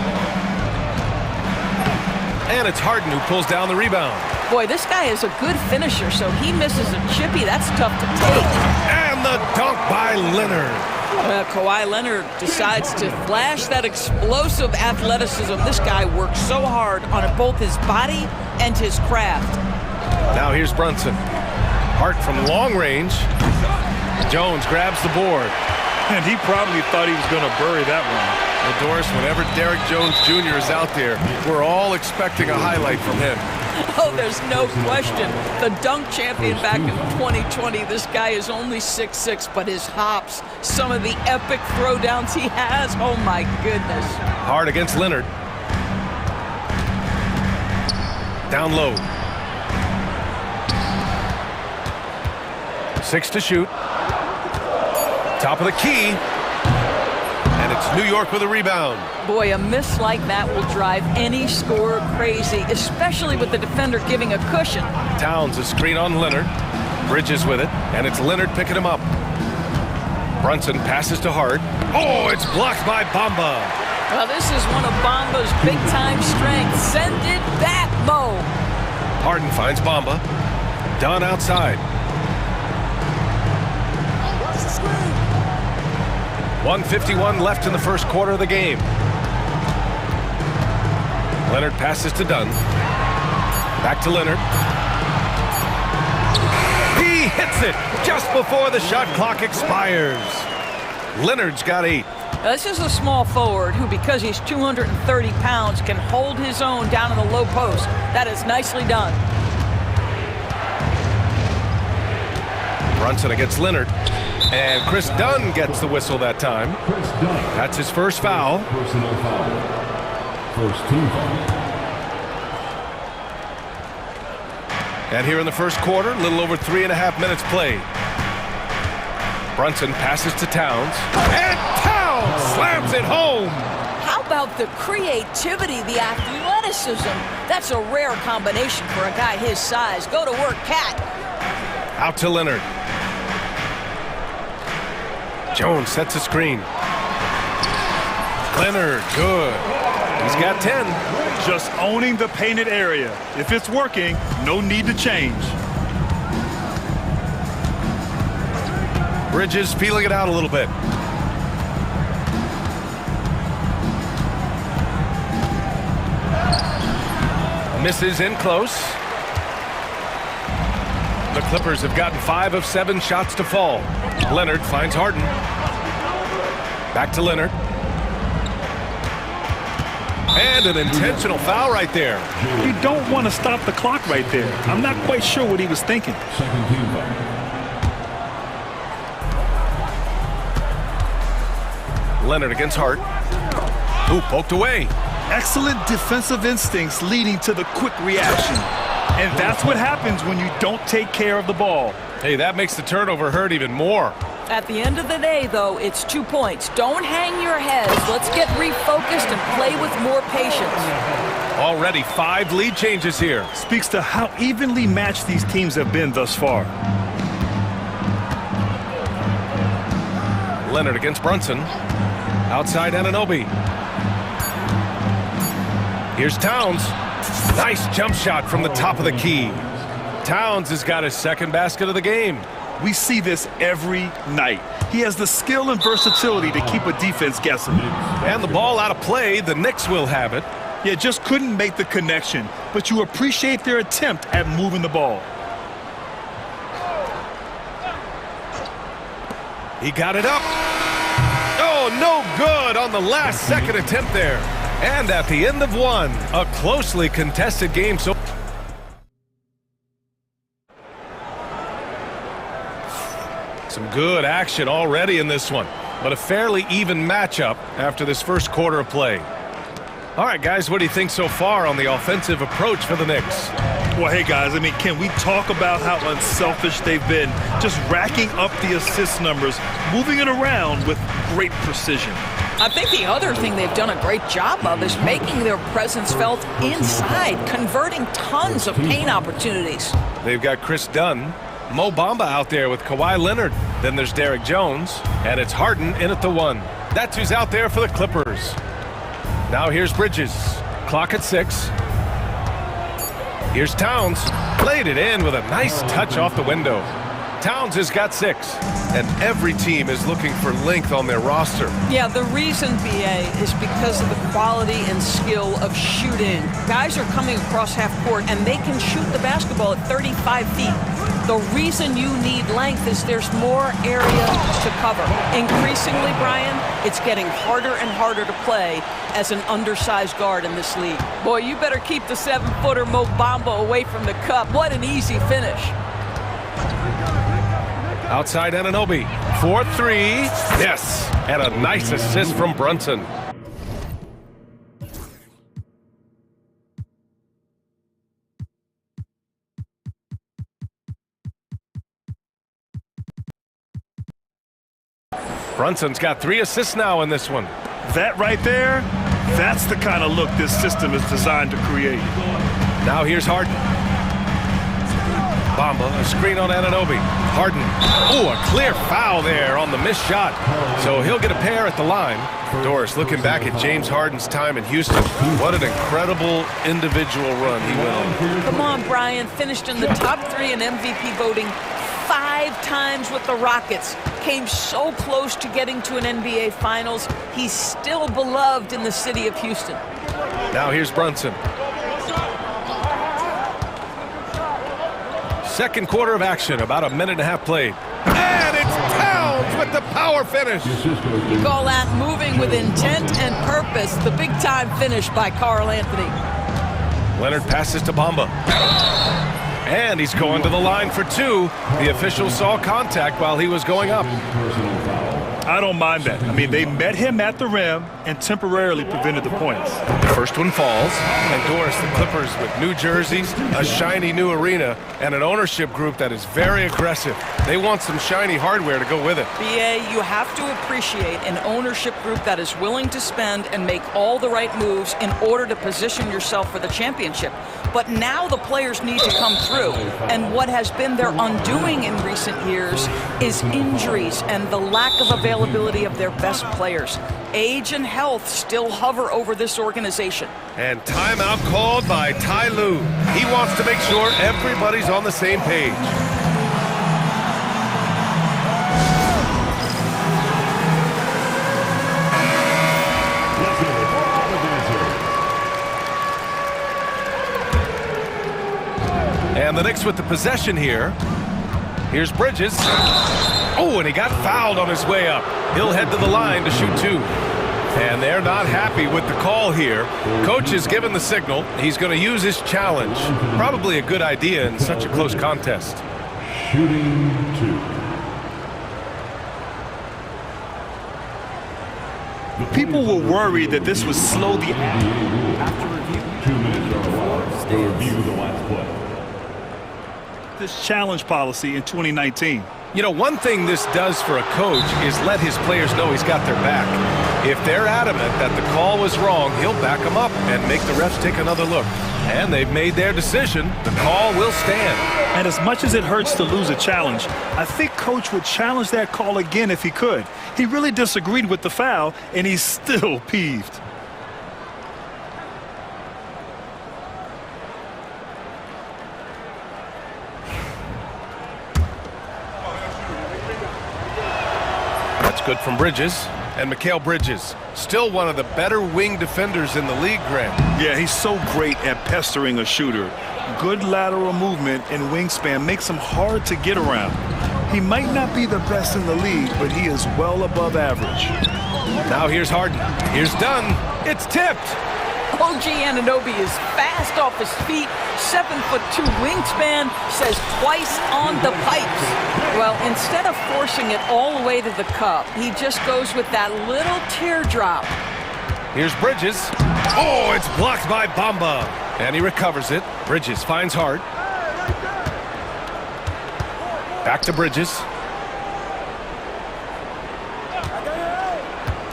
And it's Harden who pulls down the rebound. Boy, this guy is a good finisher, so he misses a chippy. That's tough to take. And the dunk by Leonard. Well, Kawhi Leonard decides to flash that explosive athleticism. This guy works so hard on both his body and his craft. Now here's Brunson. Hart from long range. Jones grabs the board. And he probably thought he was going to bury that one. Well, Doris, whenever Derrick Jones Jr. is out there, we're all expecting a highlight from him. Oh, there's no question. The dunk champion back in 2020, this guy is only 6'6", but his hops, some of the epic throwdowns he has, oh my goodness. Hard against Leonard. Down low. 6 to shoot. Top of the key. And it's New York with a rebound. Boy, a miss like that will drive any scorer crazy, especially with the defender giving a cushion. Towns a screen on Leonard. Bridges with it, and it's Leonard picking him up. Brunson passes to Hart. Oh, it's blocked by Bamba. Well, this is one of Bamba's big-time strengths. Send it back, Mo. Harden finds Bamba. Dunn outside. 1:51 left in the first quarter of the game. Leonard passes to Dunn. Back to Leonard. He hits it just before the shot clock expires. Leonard's got 8. Now, this is a small forward who, because he's 230 pounds, can hold his own down in the low post. That is nicely done. Brunson against Leonard. And Chris Dunn gets the whistle that time. That's his first foul. Personal foul. First team foul. And here in the first quarter, a little over 3.5 minutes played. Brunson passes to Towns. And Towns slams it home. How about the creativity, the athleticism? That's a rare combination for a guy his size. Go to work, Cat. Out to Leonard. Jones sets a screen. Leonard, good. He's got 10. Just owning the painted area. If it's working, no need to change. Bridges feeling it out a little bit. Misses in close. The Clippers have gotten 5 of 7 shots to fall. Leonard finds Harden. Back to Leonard. And an intentional foul right there. You don't want to stop the clock right there. I'm not quite sure what he was thinking. Second team foul. Leonard against Hart. Ooh, poked away. Excellent defensive instincts leading to the quick reaction. And that's what happens when you don't take care of the ball. Hey, that makes the turnover hurt even more. At the end of the day, though, it's 2 points. Don't hang your heads. Let's get refocused and play with more patience. Already 5 lead changes here. Speaks to how evenly matched these teams have been thus far. Leonard against Brunson. Outside Anunoby. Here's Towns. Nice jump shot from the top of the key. Towns has got his second basket of the game. We see this every night. He has the skill and versatility to keep a defense guessing. And the ball out of play, the Knicks will have it. Yeah, just couldn't make the connection, but you appreciate their attempt at moving the ball. He got it up. Oh, no good on the last second attempt there. And at the end of one, a closely contested game. So some good action already in this one, but a fairly even matchup after this first quarter of play. All right, guys, what do you think so far on the offensive approach for the Knicks? Well, hey, guys, I mean, can we talk about how unselfish they've been? Just racking up the assist numbers, moving it around with great precision. I think the other thing they've done a great job of is making their presence felt inside, converting tons of paint opportunities. They've got Chris Dunn, Mo Bamba out there with Kawhi Leonard. Then there's Derek Jones, and it's Harden in at the 1. That's who's out there for the Clippers. Now here's Bridges. Clock at 6. Here's Towns. Played it in with a nice touch off the window. Towns has got 6, and every team is looking for length on their roster. Yeah, the reason, BA, is because of the quality and skill of shooting. Guys are coming across half court, and they can shoot the basketball at 35 feet. The reason you need length is there's more area to cover. Increasingly, Brian, it's getting harder and harder to play as an undersized guard in this league. Boy, you better keep the 7-footer Mo Bamba away from the cup. What an easy finish. Outside Anunoby, 4-3, yes, and a nice assist from Brunson. Brunson's got 3 assists now in this one. That right there, that's the kind of look this system is designed to create. Now here's Harden. Bamba, a screen on Anunoby. Harden. Oh, a clear foul there on the missed shot. So he'll get a pair at the line. Doris, looking back at James Harden's time in Houston, what an incredible individual run he went on. Come on, Brian. Finished in the top 3 in MVP voting 5 times with the Rockets. Came so close to getting to an NBA Finals. He's still beloved in the city of Houston. Now here's Brunson. Second quarter of action, about a minute and a half played. And it's Towns with the power finish. You call that moving with intent and purpose. The big-time finish by Karl Anthony. Leonard passes to Bamba. And he's going to the line for 2. The official saw contact while he was going up. I don't mind that. I mean, they met him at the rim and temporarily prevented the points. The first one falls, and Doris, the Clippers with new jerseys, a shiny new arena, and an ownership group that is very aggressive. They want some shiny hardware to go with it. BA, you have to appreciate an ownership group that is willing to spend and make all the right moves in order to position yourself for the championship. But now the players need to come through, and what has been their undoing in recent years is injuries and the lack of availability of their best players. Age and health still hover over this organization. And timeout called by Ty Lue. He wants to make sure everybody's on the same page. And the Knicks with the possession here. Here's Bridges. Oh, and he got fouled on his way up. He'll head to the line to shoot 2. And they're not happy with the call here. Coach has given the signal. He's going to use his challenge. Probably a good idea in such a close contest. Shooting 2. People were worried that this would slow the... After review, 2 minutes are allowed to review the last play. This challenge policy in 2019. You know, one thing this does for a coach is let his players know he's got their back. If they're adamant that the call was wrong, he'll back them up and make the refs take another look. And they've made their decision. The call will stand. And as much as it hurts to lose a challenge, I think Coach would challenge that call again if he could. He really disagreed with the foul, and he's still peeved. That's good from Bridges. And Mikal Bridges, still one of the better wing defenders in the league, Grant. Yeah, he's so great at pestering a shooter. Good lateral movement and wingspan makes him hard to get around. He might not be the best in the league, but he is well above average. Now here's Harden. Here's Dunn. It's tipped. OG Anunoby is fast off his feet, 7'2" wingspan, says twice on the pipes. Well, instead of forcing it all the way to the cup, he just goes with that little teardrop. Here's Bridges. Oh, it's blocked by Bamba. And he recovers it. Bridges finds Hart. Back to Bridges.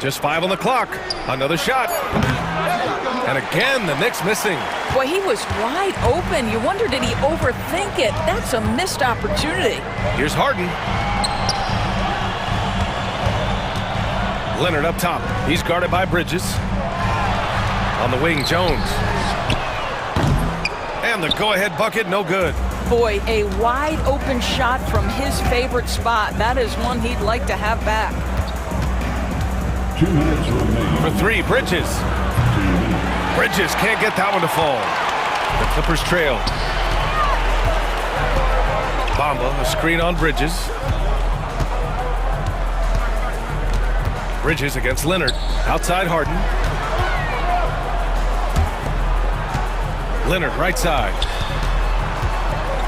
Just 5 on the clock. Another shot. And again, the Knicks missing. Boy, he was wide open. You wonder, did he overthink it? That's a missed opportunity. Here's Harden. Leonard up top. He's guarded by Bridges. On the wing, Jones. And the go-ahead bucket, no good. Boy, a wide open shot from his favorite spot. That is one he'd like to have back. 2 minutes remaining. For 3, Bridges. Bridges can't get that one to fall. The Clippers trail. Bamba, a screen on Bridges. Bridges against Leonard. Outside Harden. Leonard, right side.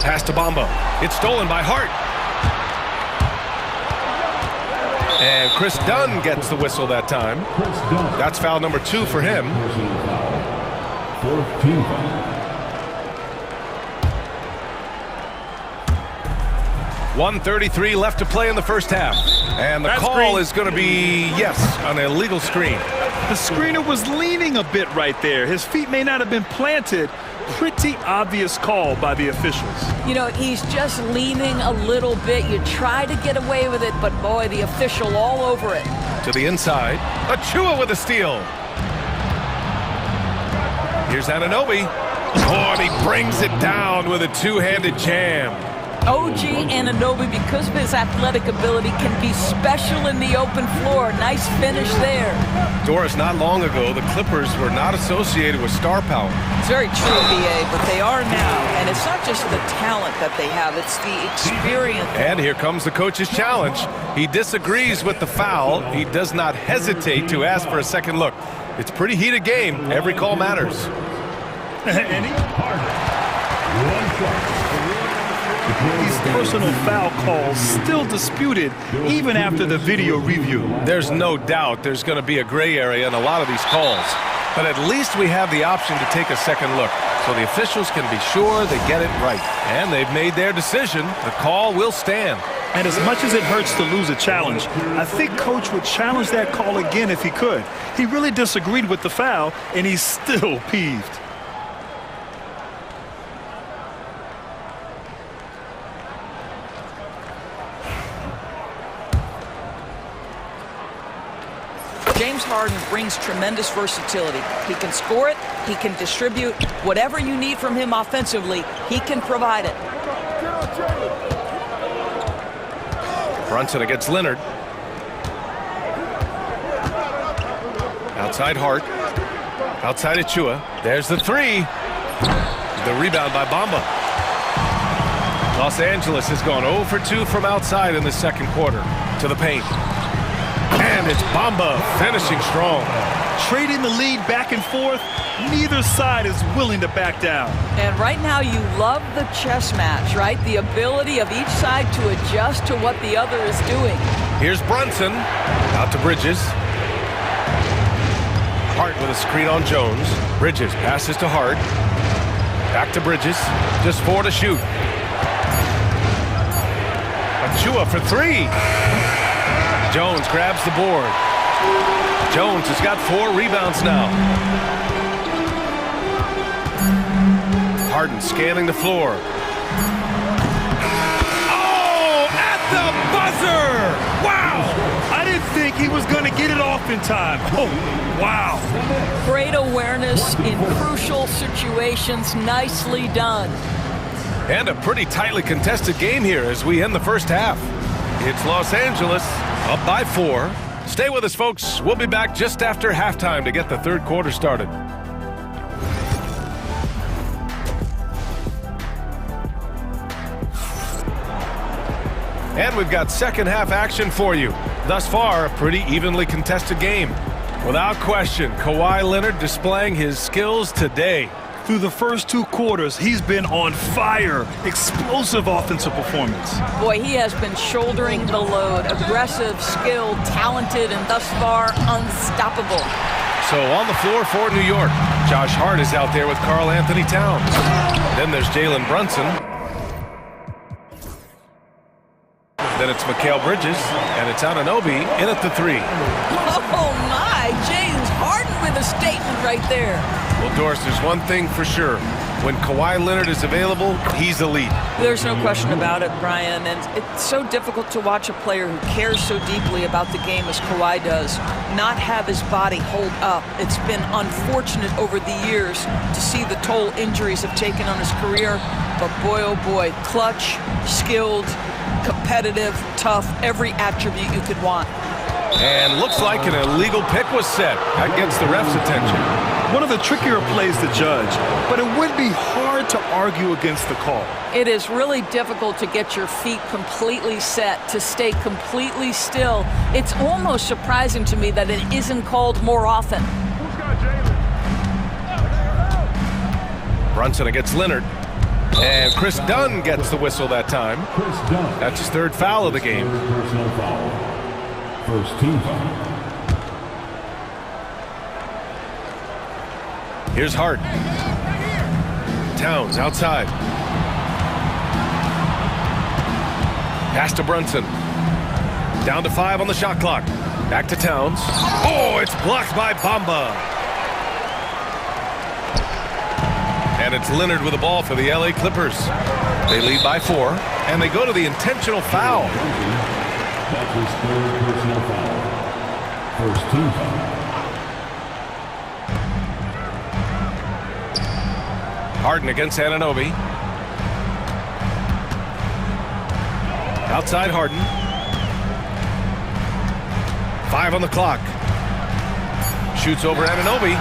Pass to Bamba. It's stolen by Hart. And Chris Dunn gets the whistle that time. That's foul number 2 for him. 14 foul. 1:33 left to play in the first half. And the call is going to be, yes, an illegal screen. The screener was leaning a bit right there. His feet may not have been planted. Pretty obvious call by the officials. You know, he's just leaning a little bit. You try to get away with it, but boy, the official all over it. To the inside. Achua with a steal. Here's Anunoby. Oh, and he brings it down with a two-handed jam. OG Anunoby, because of his athletic ability, can be special in the open floor. Nice finish there. Doris, not long ago, the Clippers were not associated with star power. It's very true, BA, but they are now. And it's not just the talent that they have, it's the experience. And here comes the coach's challenge. He disagrees with the foul. He does not hesitate to ask for a second look. It's a pretty heated game. Every call matters. These personal foul calls still disputed even after the video review. There's no doubt there's going to be a gray area in a lot of these calls. But at least we have the option to take a second look, so the officials can be sure they get it right. And they've made their decision. The call will stand. And as much as it hurts to lose a challenge, I think Coach would challenge that call again if he could. He really disagreed with the foul, and he's still peeved. James Harden brings tremendous versatility. He can score it, he can distribute. Whatever you need from him offensively, he can provide it. Brunson against Leonard. Outside Hart. Outside Achua. There's the three. The rebound by Bamba. Los Angeles has gone 0 for 2 from outside in the second quarter. To the paint. And And it's Bamba finishing strong. Trading the lead back and forth, neither side is willing to back down. And right now you love the chess match, right? The ability of each side to adjust to what the other is doing. Here's Brunson, out to Bridges. Hart with a screen on Jones. Bridges passes to Hart. Back to Bridges, just 4 to shoot. Achua for 3. Jones grabs the board. Jones has got 4 rebounds now. Harden scanning the floor. Oh, at the buzzer! Wow! I didn't think he was going to get it off in time. Oh, wow. Great awareness in crucial situations. Nicely done. And a pretty tightly contested game here as we end the first half. It's Los Angeles, up by 4. Stay with us, folks. We'll be back just after halftime to get the third quarter started. And we've got second half action for you. Thus far, a pretty evenly contested game. Without question, Kawhi Leonard displaying his skills today. Through the first 2 quarters, he's been on fire. Explosive offensive performance. Boy, he has been shouldering the load. Aggressive, skilled, talented, and thus far, unstoppable. So on the floor for New York, Josh Hart is out there with Karl Anthony Towns. Then there's Jalen Brunson. Then it's Mikal Bridges, and it's Anunoby in at the 3. Oh my, James Harden with a statement right there. Well, Doris, there's one thing for sure. When Kawhi Leonard is available, he's elite. There's no question about it, Brian. And it's so difficult to watch a player who cares so deeply about the game as Kawhi does not have his body hold up. It's been unfortunate over the years to see the toll injuries have taken on his career. But boy, oh boy, clutch, skilled, competitive, tough, every attribute you could want. And looks like an illegal pick was set. That gets the ref's attention. One of the trickier plays to judge, but it would be hard to argue against the call. It is really difficult to get your feet completely set, to stay completely still. It's almost surprising to me that it isn't called more often. Brunson against Leonard. And Chris Dunn gets the whistle that time. That's his 3rd foul of the game. First team foul. Here's Hart. Towns outside. Pass to Brunson. Down to 5 on the shot clock. Back to Towns. Oh, it's blocked by Bamba. And it's Leonard with the ball for the LA Clippers. They lead by 4, and they go to the intentional foul. That's his 3rd personal foul. First team foul. Harden against Anunoby. Outside Harden. 5 on the clock. Shoots over Anunoby.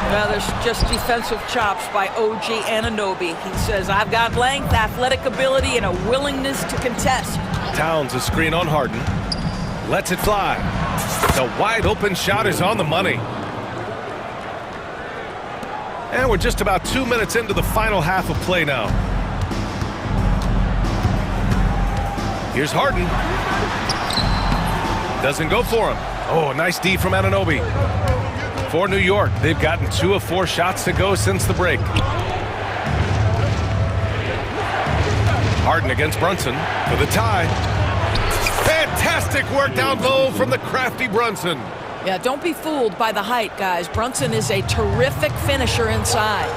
Well, there's just defensive chops by OG Anunoby. He says, I've got length, athletic ability, and a willingness to contest. Towns a screen on Harden. Lets it fly. The wide open shot is on the money. And we're just about 2 minutes into the final half of play now. Here's Harden. Doesn't go for him. Oh, nice D from Anunoby. For New York, they've gotten 2 of 4 shots to go since the break. Harden against Brunson for the tie. Fantastic work down low from the crafty Brunson. Yeah, don't be fooled by the height, guys. Brunson is a terrific finisher inside.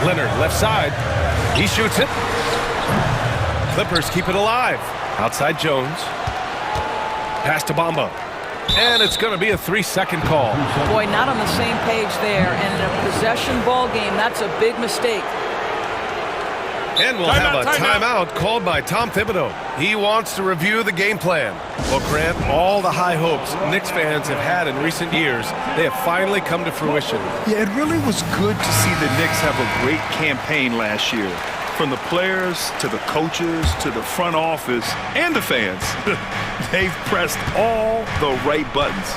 Leonard left side. He shoots it. Clippers keep it alive. Outside Jones. Pass to Bamba. And it's going to be a 3-second call. Boy, not on the same page there. And in a possession ball game, that's a big mistake. And we'll have a timeout called by Tom Thibodeau. He wants to review the game plan. Well, Grant, all the high hopes Knicks fans have had in recent years, they have finally come to fruition. Yeah, it really was good to see the Knicks have a great campaign last year. From the players to the coaches to the front office and the fans, they've pressed all the right buttons.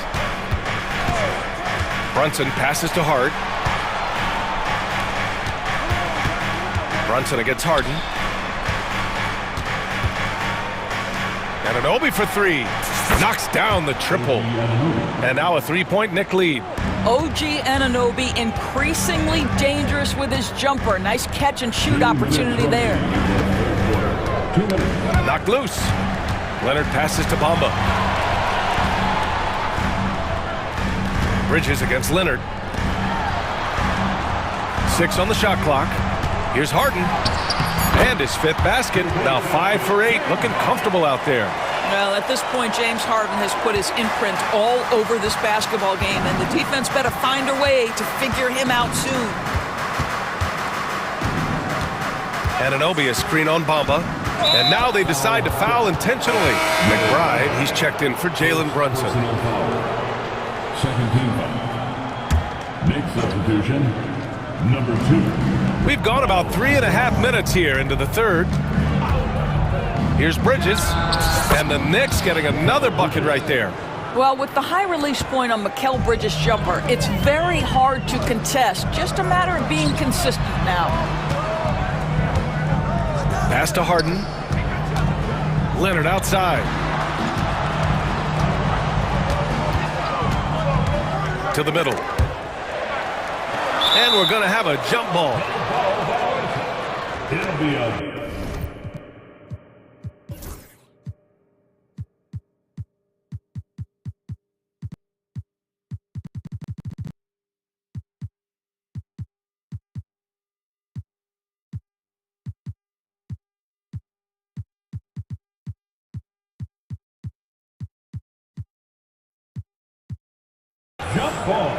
Brunson passes to Hart. Brunson against Harden. Anunoby for three. Knocks down the triple. And now a three-point Knick lead. OG Anunoby increasingly dangerous with his jumper. Nice catch and shoot opportunity there. Knocked loose. Leonard passes to Bamba. Bridges against Leonard. 6 on the shot clock. Here's Harden. And his fifth basket. Now 5 for 8. Looking comfortable out there. Well, at this point, James Harden has put his imprint all over this basketball game, and the defense better find a way to figure him out soon. Anunoby a screen on Bamba. And now they decide to foul intentionally. McBride, he's checked in for Jalen Brunson. Second team foul. Next substitution, number 2. We've gone about 3.5 minutes here into the third. Here's Bridges, and the Knicks getting another bucket right there. Well, with the high release point on Mikal Bridges' jumper, it's very hard to contest. Just a matter of being consistent now. Pass to Harden. Leonard outside. To the middle. And we're going to have a jump ball. It'll be a jump ball.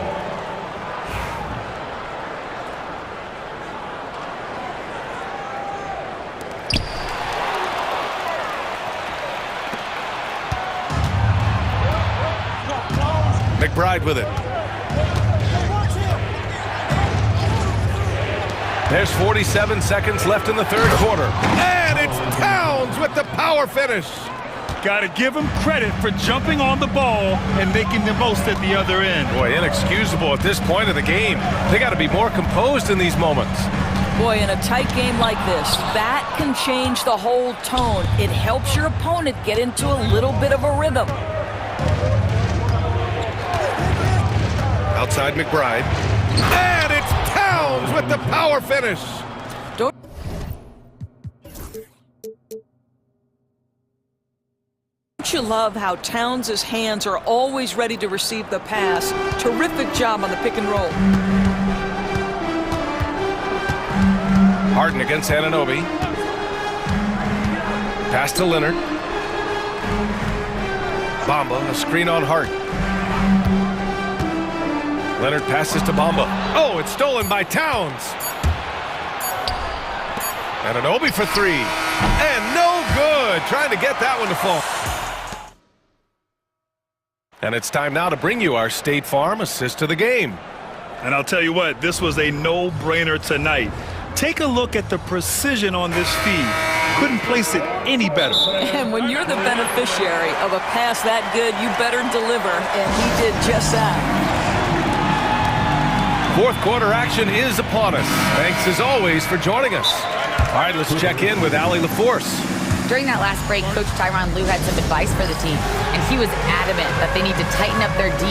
McBride with it. There's 47 seconds left in the third quarter. And it's Towns with the power finish. Got to give him credit for jumping on the ball and making the most at the other end. Boy, inexcusable at this point of the game. They got to be more composed in these moments. Boy, in a tight game like this, that can change the whole tone. It helps your opponent get into a little bit of a rhythm. Outside McBride. And it's Towns with the power finish. Don't you love how Towns' hands are always ready to receive the pass? Terrific job on the pick and roll. Harden against Anunoby. Pass to Leonard. Bamba, a screen on Hart. Leonard passes to Bamba. Oh, it's stolen by Towns. Anunoby for three. And no good. Trying to get that one to fall. And it's time now to bring you our State Farm assist of the game. And I'll tell you what, this was a no-brainer tonight. Take a look at the precision on this feed. Couldn't place it any better. And when you're the beneficiary of a pass that good, you better deliver, and he did just that. Fourth quarter action is upon us. Thanks as always for joining us. All right, let's check in with Allie LaForce. During that last break, Coach Tyronn Lue had some advice for the team, and he was adamant that they need to tighten up their D.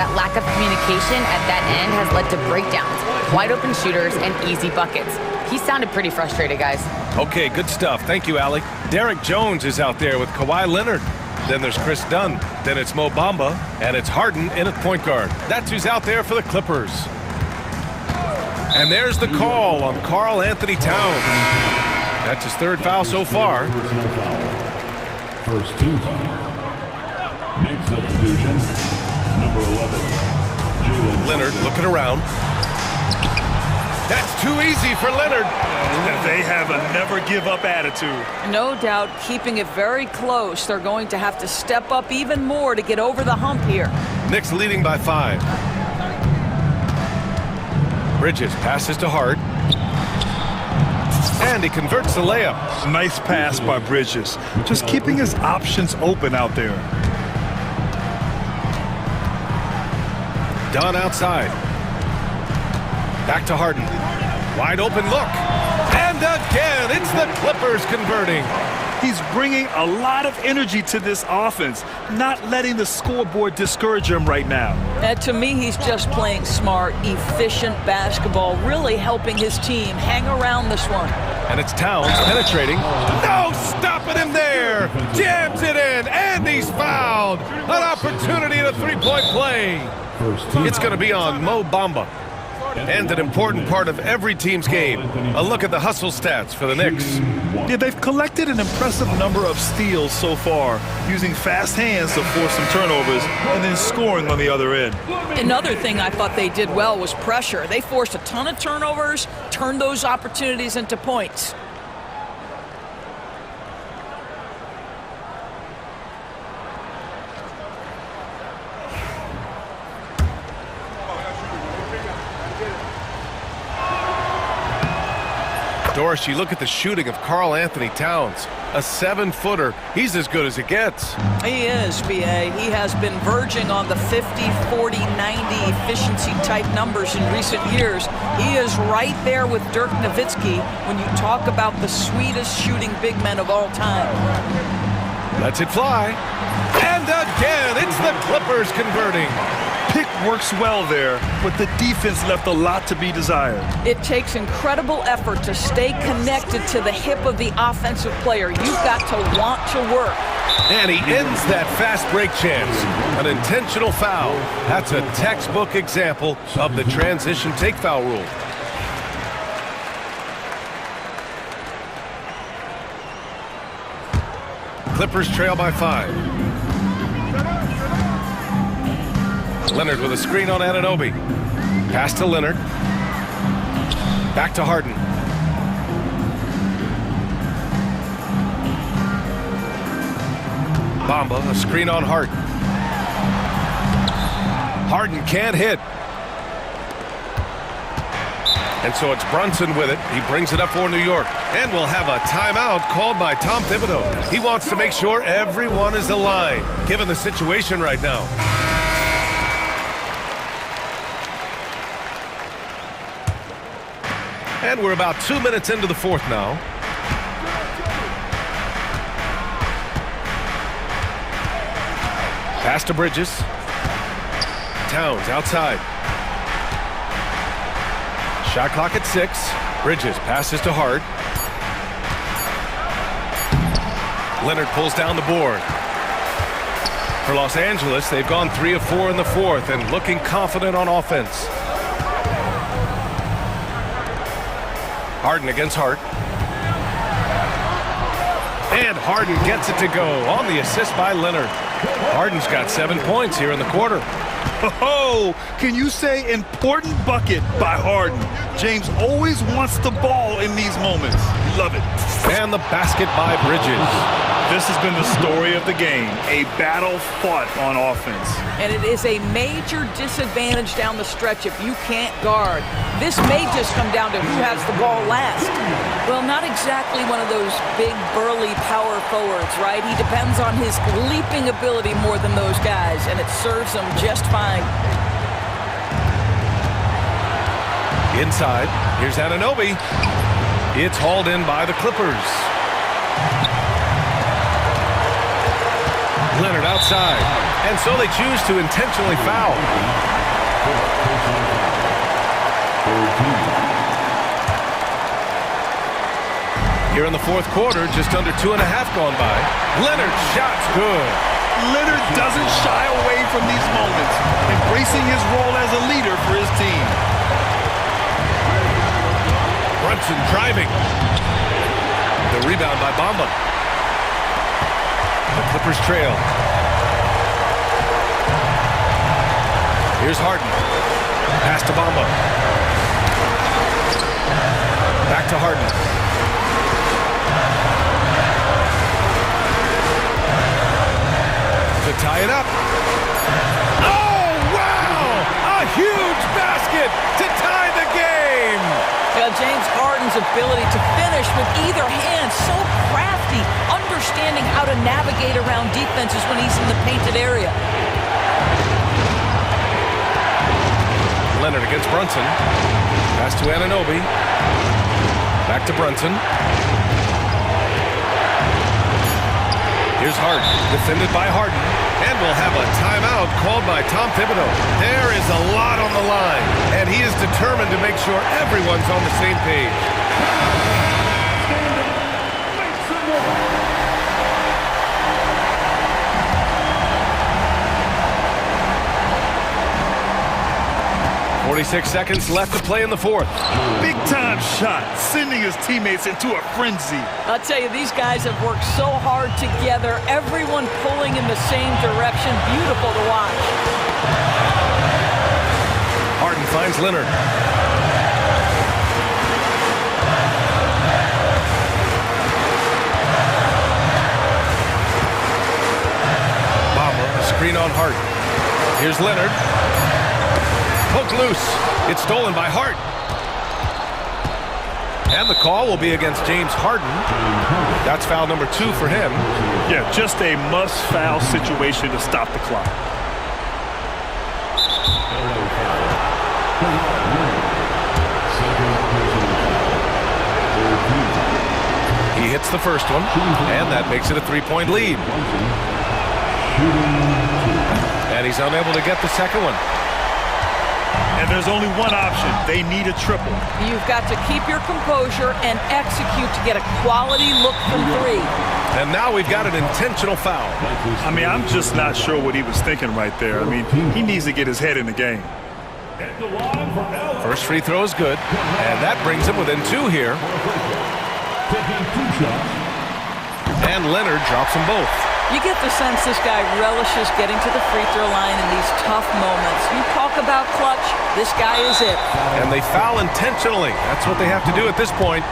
That lack of communication at that end has led to breakdowns, wide open shooters, and easy buckets. He sounded pretty frustrated, guys. Okay, good stuff. Thank you, Allie. Derek Jones is out there with Kawhi Leonard. Then there's Chris Dunn. Then it's Mo Bamba. And it's Harden in at point guard. That's who's out there for the Clippers. And there's the call on Karl Anthony Towns. That's his third foul so far. First team foul. Next substitution, number 11. Leonard looking around. That's too easy for Leonard. They have a never-give-up attitude. No doubt, keeping it very close. They're going to have to step up even more to get over the hump here. Knicks leading by 5. Bridges passes to Hart. And he converts the layup. Nice pass by Bridges. Just keeping his options open out there. Dunn outside. Back to Harden. Wide open look. And again, it's the Clippers converting. He's bringing a lot of energy to this offense, not letting the scoreboard discourage him right now. And to me, he's just playing smart, efficient basketball, really helping his team hang around this one. And it's Towns penetrating. No stopping him there. Jams it in, and he's fouled. An opportunity at a three-point play. It's going to be on Mo Bamba. And an important part of every team's game. A look at the hustle stats for the Knicks. Yeah, they've collected an impressive number of steals so far, using fast hands to force some turnovers and then scoring on the other end. Another thing I thought they did well was pressure. They forced a ton of turnovers, turned those opportunities into points. Doris, you look at the shooting of Karl Anthony Towns. A 7-footer. He's as good as it gets. He is, B.A. He has been verging on the 50, 40, 90 efficiency type numbers in recent years. He is right there with Dirk Nowitzki when you talk about the sweetest shooting big men of all time. Lets it fly. And again, it's the Clippers converting. Pick works well there, but the defense left a lot to be desired. It takes incredible effort to stay connected to the hip of the offensive player. You've got to want to work. And he ends that fast break chance. An intentional foul. That's a textbook example of the transition take foul rule. Clippers trail by 5. Leonard with a screen on Anunoby. Pass to Leonard. Back to Harden. Bamba, a screen on Harden. Harden can't hit. And so it's Brunson with it. He brings it up for New York. And we'll have a timeout called by Tom Thibodeau. He wants to make sure everyone is aligned, given the situation right now. And we're about 2 minutes into the fourth now. Pass to Bridges. Towns outside. Shot clock at 6. Bridges passes to Hart. Leonard pulls down the board. For Los Angeles, they've gone 3 of 4 in the fourth and looking confident on offense. Harden against Hart. And Harden gets it to go on the assist by Leonard. Harden's got 7 points here in the quarter. Oh, can you say important bucket by Harden? James always wants the ball in these moments. Love it. And the basket by Bridges. This has been the story of the game, a battle fought on offense. And it is a major disadvantage down the stretch if you can't guard. This may just come down to who has the ball last. Well, not exactly one of those big, burly power forwards, right? He depends on his leaping ability more than those guys, and it serves him just fine. Inside, here's Anunoby. It's hauled in by the Clippers. Leonard outside, and so they choose to intentionally foul. Here in the fourth quarter, just under 2.5 gone by. Leonard's shot's good. Leonard doesn't shy away from these moments, embracing his role as a leader for his team. Brunson driving. The rebound by Bamba. The Clippers trail. Here's Harden. Pass to Bamba. Back to Harden. To tie it up. Oh, wow! A huge basket to tie the game! Well, James Harden Harden's ability to finish with either hand, so crafty, understanding how to navigate around defenses when he's in the painted area. Leonard against Brunson. Pass to Anunoby. Back to Brunson. Here's Harden, defended by Harden. And we'll have a timeout called by Tom Thibodeau. There is a lot on the line, and he is determined to make sure everyone's on the same page. 46 seconds left to play in the fourth. Big time shot, sending his teammates into a frenzy. I'll tell you, these guys have worked so hard together, everyone pulling in the same direction. Beautiful to watch. Harden finds Leonard. Bamba, a screen on Harden. Here's Leonard. Poke loose. It's stolen by Hart. And the call will be against James Harden. That's foul number 2 for him. Yeah, just a must-foul situation to stop the clock. He hits the first one, and that makes it a 3-point lead. And he's unable to get the second one. And there's only one option. They need a triple. You've got to keep your composure and execute to get a quality look from 3. And now we've got an intentional foul. I mean, I'm just not sure what he was thinking right there. I mean, he needs to get his head in the game. First free throw is good, and that brings him within 2 here. And Leonard drops them both. You get the sense this guy relishes getting to the free throw line in these tough moments. You talk about clutch, this guy is it. And they foul intentionally. That's what they have to do at this point.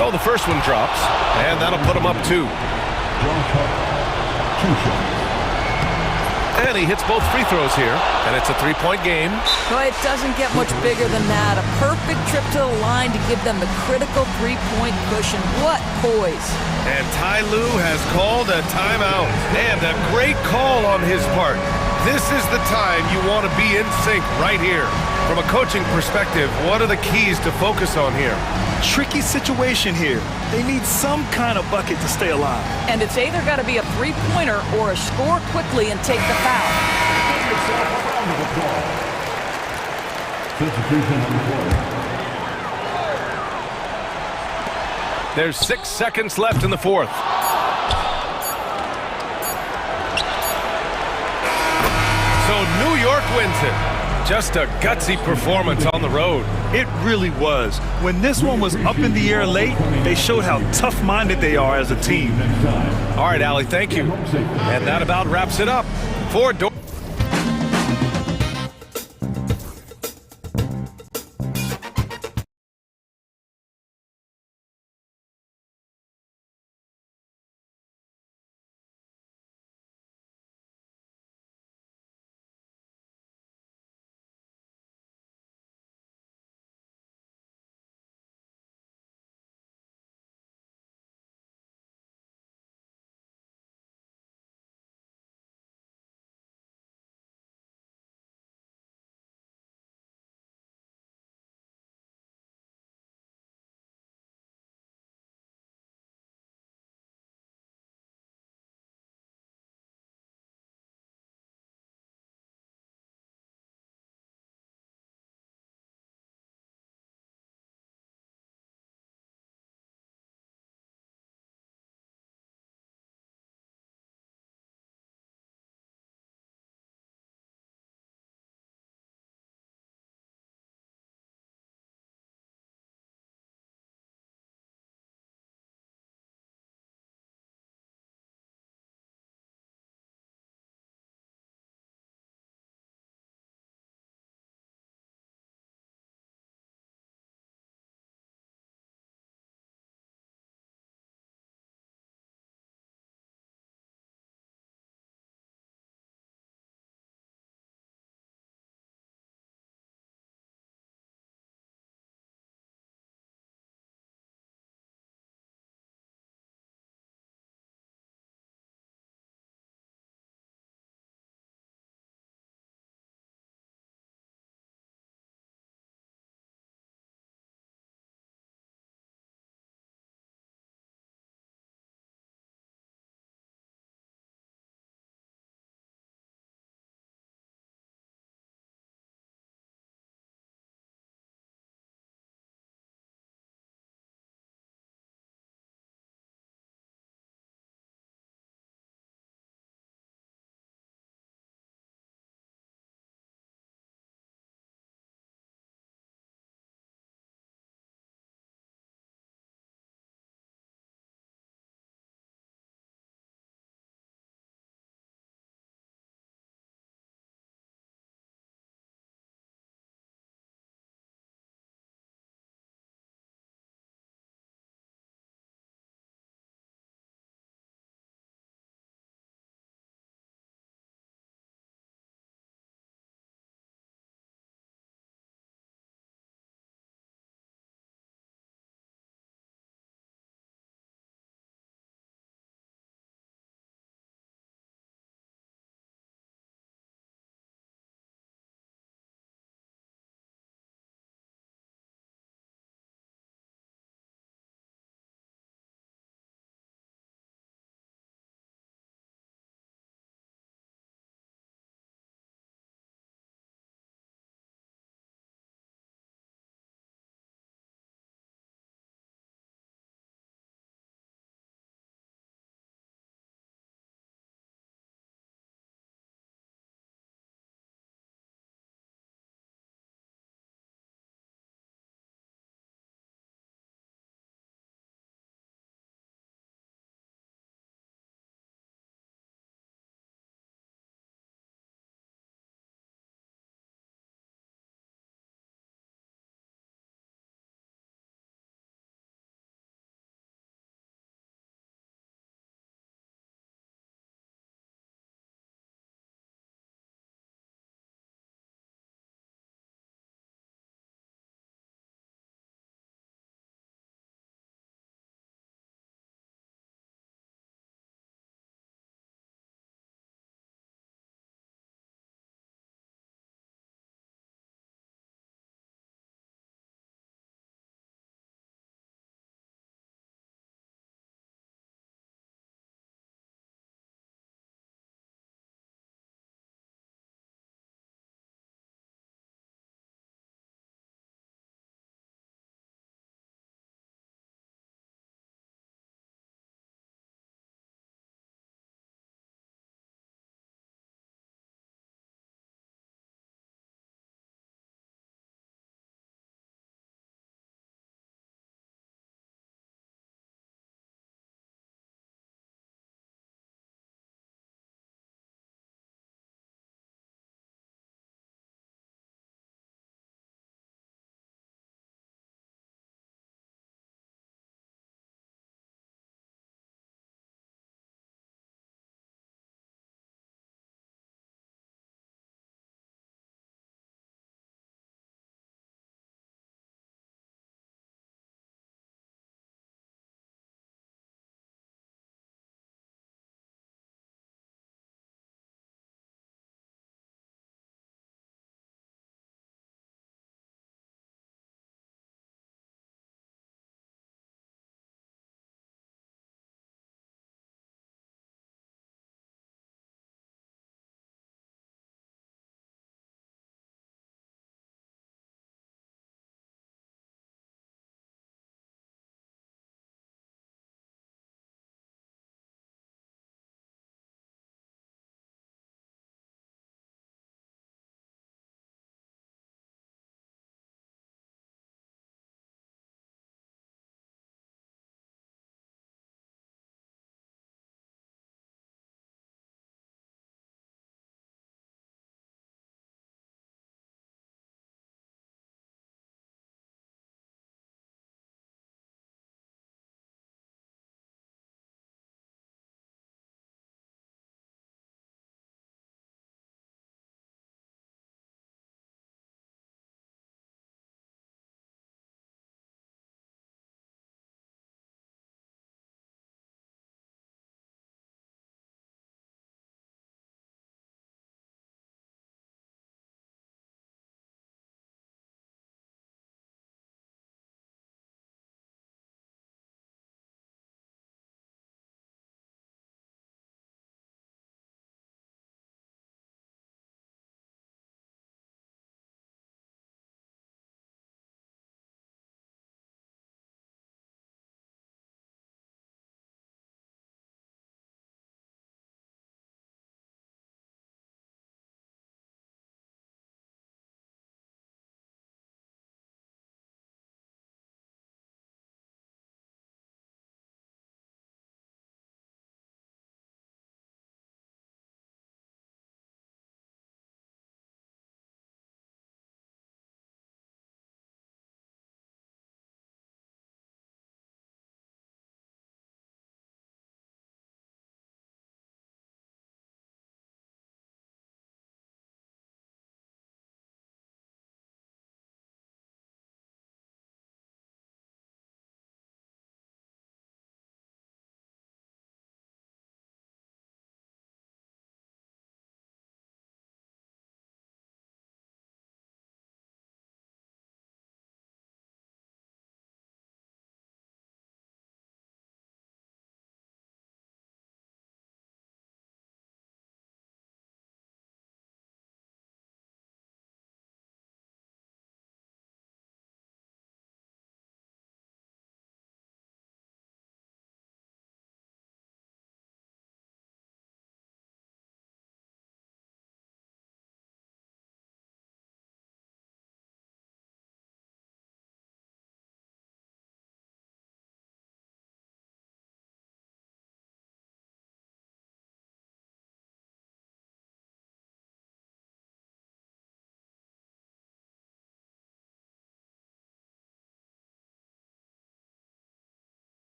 So the first one drops, and that'll put him up 2. And he hits both free throws here, and it's a 3-point game. No, it doesn't get much bigger than that. A perfect trip to the line to give them the critical 3-point cushion. What poise. And Ty Lue has called a timeout, and a great call on his part. This is the time you want to be in sync right here. From a coaching perspective, what are the keys to focus on here? Tricky situation here. They need some kind of bucket to stay alive. And it's either got to be a 3-pointer or a score quickly and take the foul. There's 6 seconds left in the fourth. So New York wins it. Just a gutsy performance on the road. It really was. When this one was up in the air late, they showed how tough-minded they are as a team. All right, Allie, thank you. And that about wraps it up. For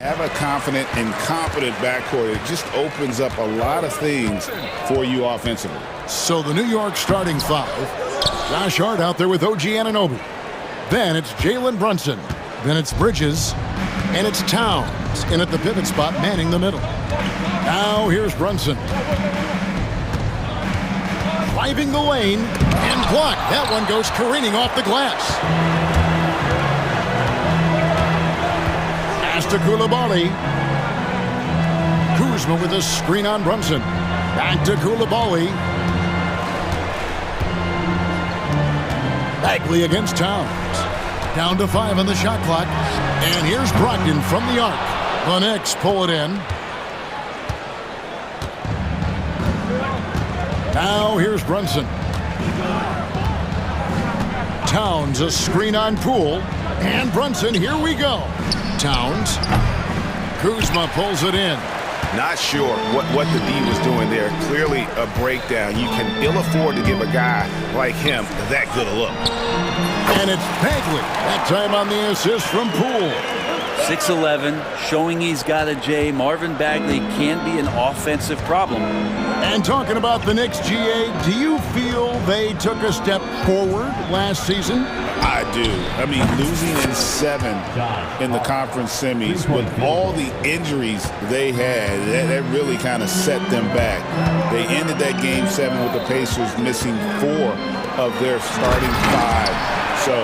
Have a confident and competent backcourt. It just opens up a lot of things for you offensively. So the New York starting five. Josh Hart out there with OG Anunoby. Then it's Jalen Brunson. Then it's Bridges. And it's Towns in at the pivot spot, manning the middle. Now here's Brunson. Driving the lane and blocked. That one goes careening off the glass. Pass to Koulibaly. Kuzma with a screen on Brunson. Back to Koulibaly. Bagley against Towns. Down to 5 on the shot clock. And here's Brogdon from the arc. The Knicks pull it in. Now here's Brunson. Towns, a screen on Poole. And Brunson, here we go. Towns. Kuzma pulls it in. Not sure what the D was doing there. Clearly a breakdown. You can ill afford to give a guy like him that good a look. And it's Bagley. That time on the assist from Poole. 6'11", showing he's got a J. Marvin Bagley can be an offensive problem. And talking about the Knicks, GA, do you feel they took a step forward last season? I do. I mean, losing in 7 in the conference semis with all the injuries they had, that really kind of set them back. They ended that game 7 with the Pacers missing 4 of their starting 5. So,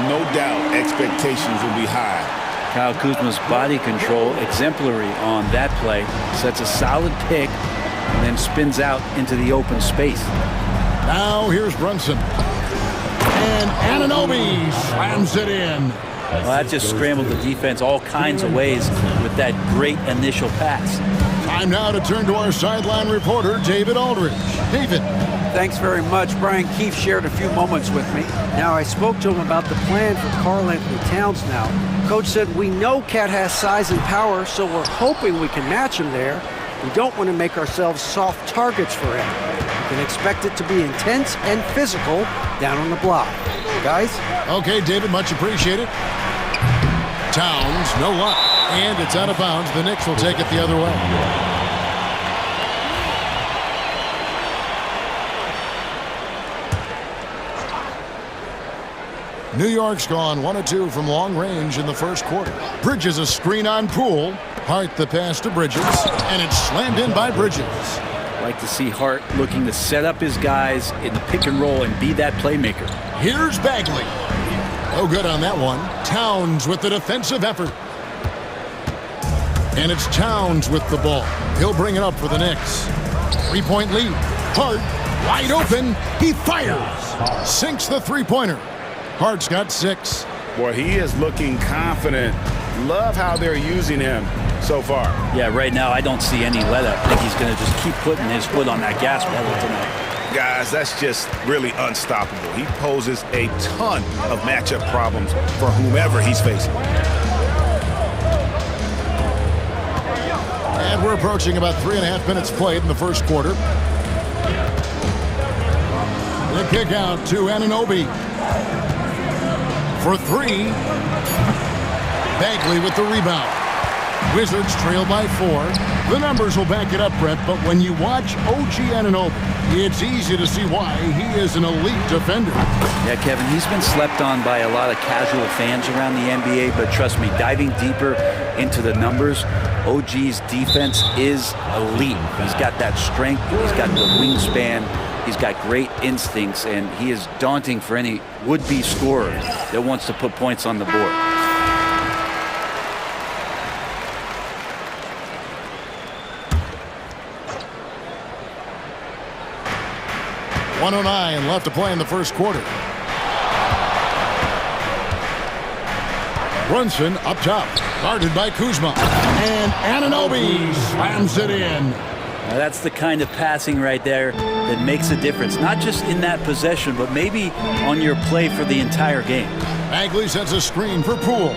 no doubt, expectations will be high. Kyle Kuzma's body control, exemplary on that play, sets a solid pick and then spins out into the open space. Now here's Brunson. And Anunoby slams it in. Well, that just scrambled the defense all kinds of ways with that great initial pass. Time now to turn to our sideline reporter, David Aldridge. David. Thanks very much. Brian Keefe shared a few moments with me. Now, I spoke to him about the plan for Karl Anthony Towns now. Coach said, we know Cat has size and power, so we're hoping we can match him there. We don't want to make ourselves soft targets for him. You can expect it to be intense and physical down on the block. Guys? Okay, David, much appreciated. Towns, no luck. And it's out of bounds. The Knicks will take it the other way. New York's gone 1 of 2 from long range in the first quarter. Bridges a screen on Poole. Hart the pass to Bridges, and it's slammed in by Bridges. Like to see Hart looking to set up his guys in the pick and roll and be that playmaker. Here's Bagley. No good on that one. Towns with the defensive effort. And it's Towns with the ball. He'll bring it up for the Knicks. 3-point lead. Hart wide open. He fires. Sinks the three-pointer. Hart's got 6. Boy, he is looking confident. Love how they're using him so far. Yeah, right now I don't see any let-up. I think he's going to just keep putting his foot on that gas pedal tonight. Guys, that's just really unstoppable. He poses a ton of matchup problems for whomever he's facing. And we're approaching about 3.5 minutes played in the first quarter. The kick out to Anunoby. For 3. Bagley with the rebound. Wizards trail by 4. The numbers will back it up, Brett, but when you watch OG Anunoby, it's easy to see why he is an elite defender. Yeah, Kevin, he's been slept on by a lot of casual fans around the NBA, but trust me, diving deeper into the numbers, OG's defense is elite. He's got that strength, he's got the wingspan, he's got great instincts, and he is daunting for any would-be scorer that wants to put points on the board. .109 left to play in the first quarter. Brunson up top, guarded by Kuzma. And Anunoby slams it in. Now that's the kind of passing right there that makes a difference, not just in that possession, but maybe on your play for the entire game. Bagley sets a screen for Poole.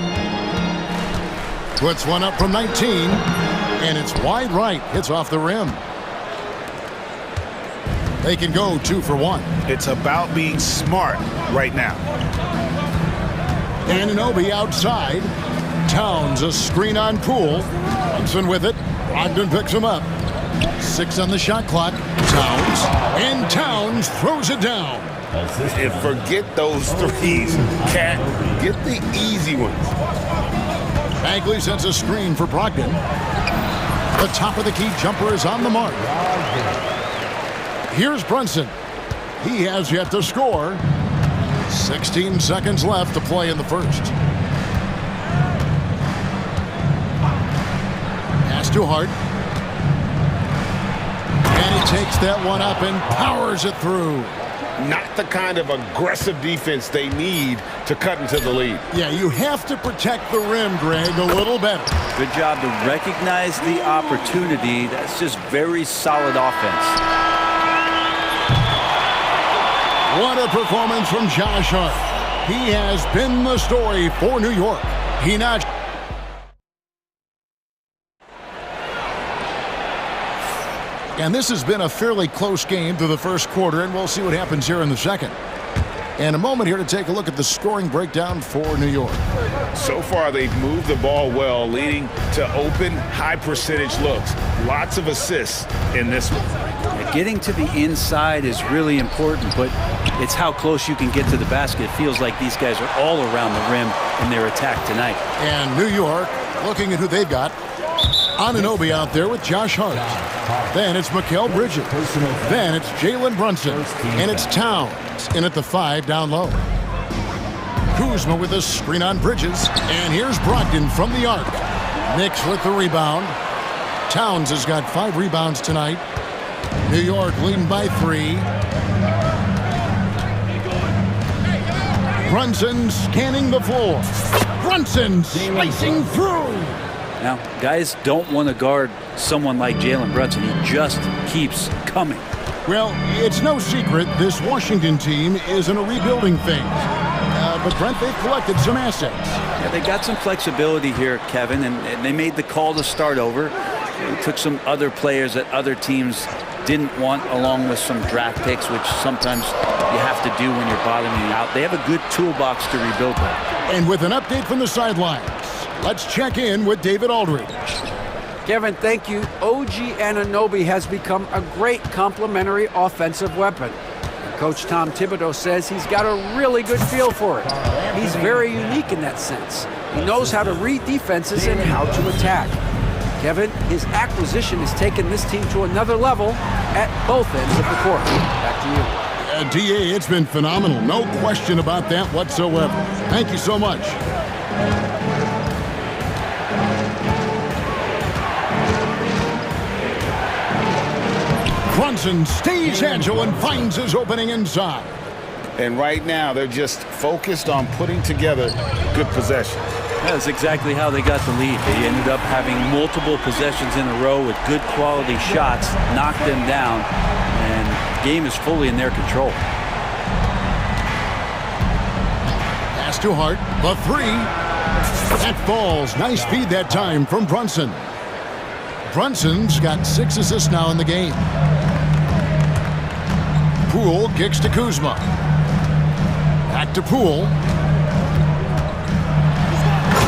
Puts one up from 19, and it's wide right. Hits off the rim. They can go 2 for 1. It's about being smart right now. Anunoby outside. Towns, a screen on Poole. Brunson with it. Brogdon picks him up. 6 on the shot clock. Towns. And Towns throws it down. And forget those threes. Cat, get the easy ones. Bagley sets a screen for Brogdon. The top of the key jumper is on the mark. Here's Brunson. He has yet to score. 16 seconds left to play in the first. Pass to Hart. And he takes that one up and powers it through. Not the kind of aggressive defense they need to cut into the lead. Yeah, you have to protect the rim, Greg, a little better. Good job to recognize the opportunity. That's just very solid offense. What a performance from Josh Hart. He has been the story for New York. He notched. And this has been a fairly close game through the first quarter, and we'll see what happens here in the second. And a moment here to take a look at the scoring breakdown for New York. So far, they've moved the ball well, leading to open, high-percentage looks. Lots of assists in this one. Getting to the inside is really important, but it's how close you can get to the basket. It feels like these guys are all around the rim in their attack tonight. And New York, looking at who they've got. Anunoby out there with Josh Hart. Then it's Mikal Bridges. Then it's Jalen Brunson. And it's Towns in at the 5 down low. Kuzma with a screen on Bridges. And here's Brogdon from the arc. Knicks with the rebound. Towns has got 5 rebounds tonight. New York leading by 3. Brunson scanning the floor. Brunson slicing through. Now, guys don't want to guard someone like Jalen Brunson. He just keeps coming. Well, it's no secret this Washington team is in a rebuilding phase. But, Brent, they've collected some assets. Yeah, they got some flexibility here, Kevin, and they made the call to start over. They took some other players that other teams didn't want, along with some draft picks, which sometimes you have to do when you're bottoming out. They have a good toolbox to rebuild that. And with an update from the sidelines, let's check in with David Aldridge. Kevin, thank you. OG Anunoby has become a great complementary offensive weapon. Coach Tom Thibodeau says he's got a really good feel for it. He's very unique in that sense. He knows how to read defenses and how to attack. Kevin, his acquisition has taken this team to another level at both ends of the court. Back to you. DA, it's been phenomenal. No question about that whatsoever. Thank you so much. Brunson stays agile and finds his opening inside. And right now, they're just focused on putting together good possession. That's exactly how they got the lead. They ended up having multiple possessions in a row with good quality shots, knocked them down, and the game is fully in their control. Pass to Hart, the 3. That falls. Nice feed that time from Brunson. Brunson's got 6 assists now in the game. Poole kicks to Kuzma. Back to Poole.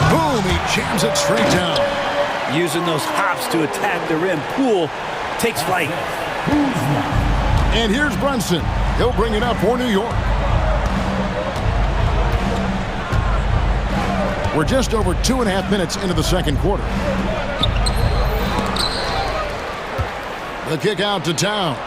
Boom, he jams it straight down. Using those hops to attack the rim. Poole takes flight. And here's Brunson. He'll bring it up for New York. We're just over 2.5 minutes into the second quarter. The kick out to Towns.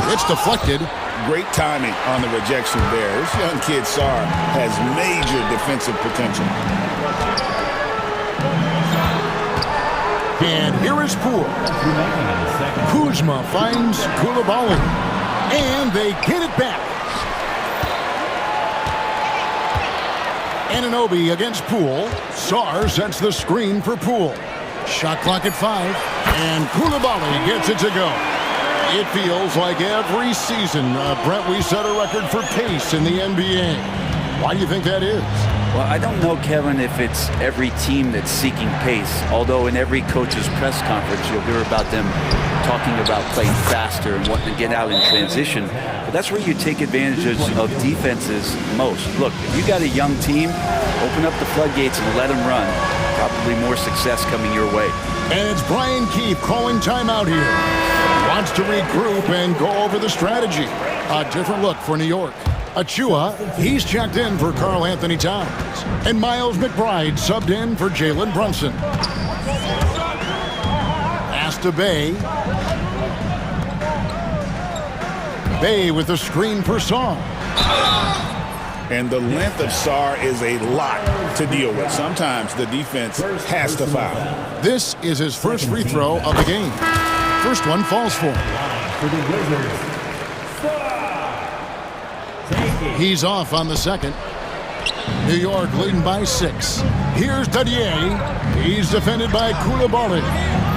It's deflected. Great timing on the rejection there. This young kid, Sar, has major defensive potential. And here is Poole. Kuzma finds Koulibaly. And they get it back. Anunoby against Poole. Sar sets the screen for Poole. Shot clock at 5. And Koulibaly gets it to go. It feels like every season, Brent, we set a record for pace in the NBA. Why do you think that is? Well, I don't know, Kevin, if it's every team that's seeking pace, although in every coach's press conference you'll hear about them talking about playing faster and wanting to get out in transition. But that's where you take advantage of defenses most. Look, if you got a young team, open up the floodgates and let them run. Probably more success coming your way. And it's Brian Keefe calling timeout here. Wants to regroup and go over the strategy. A different look for New York. Achua, he's checked in for Karl Anthony Towns. And Miles McBride subbed in for Jalen Brunson. Pass to Bay. Bay with a screen for Song. And the length of Sarr is a lot to deal with. Sometimes the defense has to foul. This is his first free throw of the game. First one falls for him. For the Wizards, He's off on the second. New York leading by 6. Here's Dadier. He's defended by Koulibaly.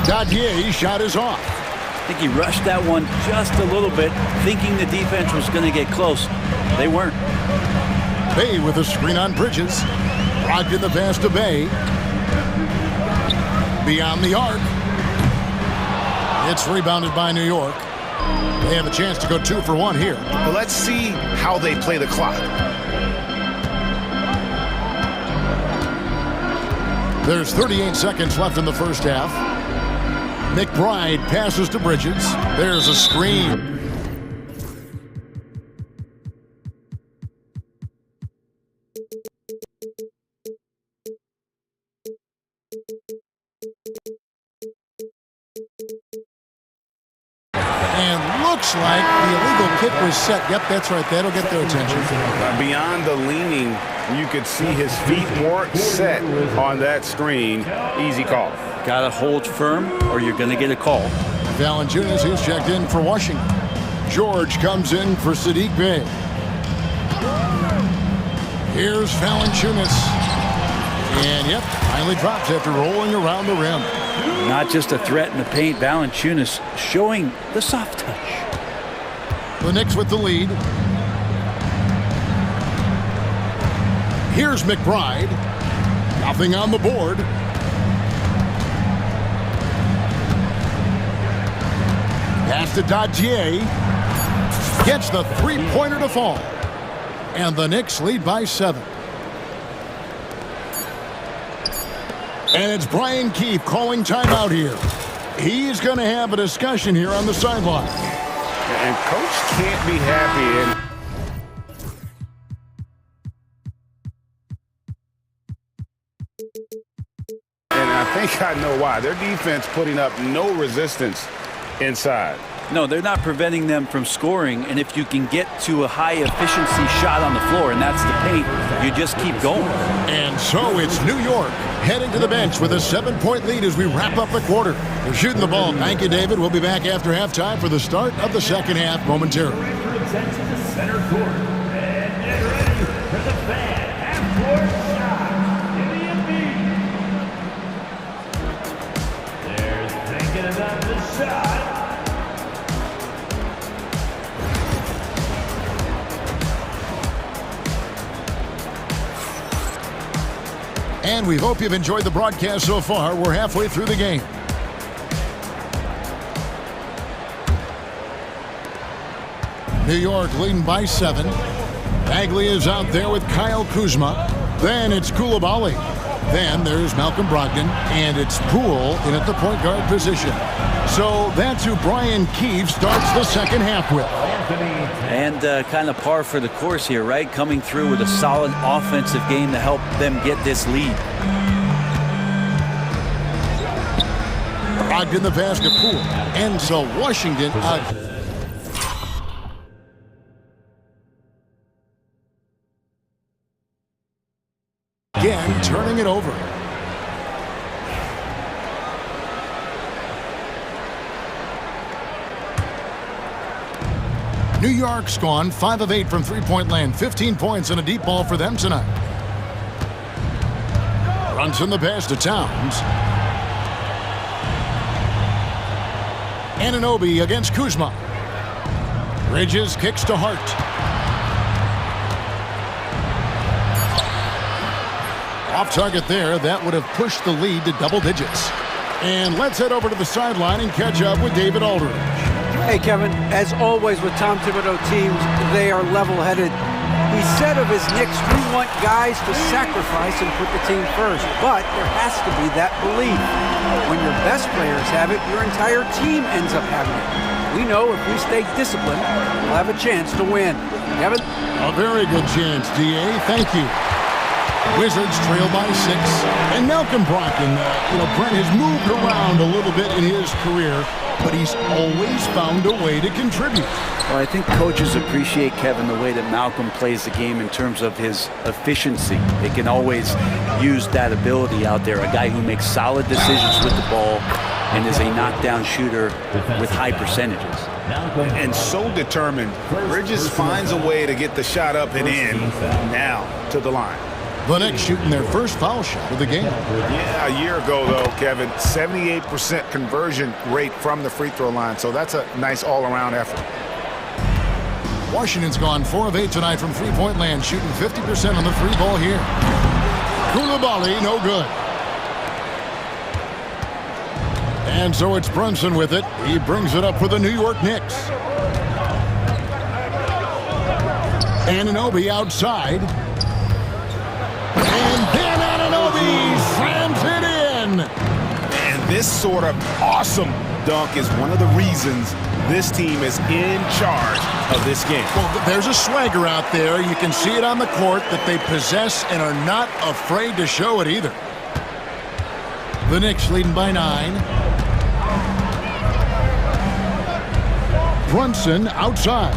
Dadier's shot is off. I think he rushed that one just a little bit, thinking the defense was going to get close. They weren't. Bay with a screen on Bridges. Brogdon the pass to Bay. Beyond the arc. It's rebounded by New York. They have a chance to go 2 for 1 here. Well, let's see how they play the clock. There's 38 seconds left in the first half. McBride passes to Bridges. There's a screen. And looks like the illegal kick was set. Yep, that's right. That'll get their attention. Beyond the leaning, you could see his feet weren't set on that screen. Easy call. Got to hold firm or you're going to get a call. Valanciunas, who's checked in for Washington. George comes in for Saddiq Bey. Here's Valanciunas. And, yep, finally drops after rolling around the rim. Not just a threat in the paint. Valanciunas showing the soft touch. The Knicks with the lead. Here's McBride. Nothing on the board. Pass to Dadier. Gets the three-pointer to fall. And the Knicks lead by 7. And it's Brian Keefe calling timeout here. He's going to have a discussion here on the sideline. And coach can't be happy. And I think I know why. Their defense putting up no resistance inside. No, they're not preventing them from scoring, and if you can get to a high-efficiency shot on the floor, and that's the paint, you just keep going. And so it's New York heading to the bench with a 7-point lead as we wrap up the quarter. They're shooting the ball. Thank you, David. We'll be back after halftime for the start of the second half momentarily. Represents the center court. And get ready for the fan half-court shot. In the Embiid. They're thinking about the shot. And we hope you've enjoyed the broadcast so far. We're halfway through the game. New York leading by 7. Bagley is out there with Kyle Kuzma. Then it's Koulibaly. Then there's Malcolm Brogdon. And it's Poole in at the point guard position. So that's who Brian Keefe starts the second half with. And kind of par for the course here, right? Coming through with a solid offensive game to help them get this lead. Brogdon the pass to Poole. And so Washington... again, turning it over. New York's gone 5 of 8 from three-point land. 15 points and a deep ball for them tonight. Brunson the pass to Towns. Anunoby against Kuzma. Bridges kicks to Hart. Off target there, that would have pushed the lead to double digits. And let's head over to the sideline and catch up with David Aldridge. Hey, Kevin, as always with Tom Thibodeau teams, they are level-headed. He said of his Knicks, we want guys to sacrifice and put the team first, but there has to be that belief. When your best players have it, your entire team ends up having it. We know if we stay disciplined, we'll have a chance to win. Kevin? A very good chance, D.A. Thank you. Wizards trail by 6. And Malcolm Brogdon, Brent has moved around a little bit in his career, but he's always found a way to contribute. Well, I think coaches appreciate, Kevin, the way that Malcolm plays the game in terms of his efficiency. They can always use that ability out there, a guy who makes solid decisions with the ball and is a knockdown shooter with high percentages. And so determined, Bridges finds a way to get the shot up and in now to the line. The Knicks shooting their first foul shot of the game. Yeah, a year ago, though, Kevin, 78% conversion rate from the free throw line. So that's a nice all-around effort. Washington's gone 4 of 8 tonight from three-point land, shooting 50% on the three ball here. Koulibaly, no good. And so it's Brunson with it. He brings it up for the New York Knicks. Anunoby outside. And then Anunoby slams it in. And this sort of awesome dunk is one of the reasons this team is in charge of this game. Well, there's a swagger out there. You can see it on the court that they possess and are not afraid to show it either. The Knicks leading by 9. Brunson outside.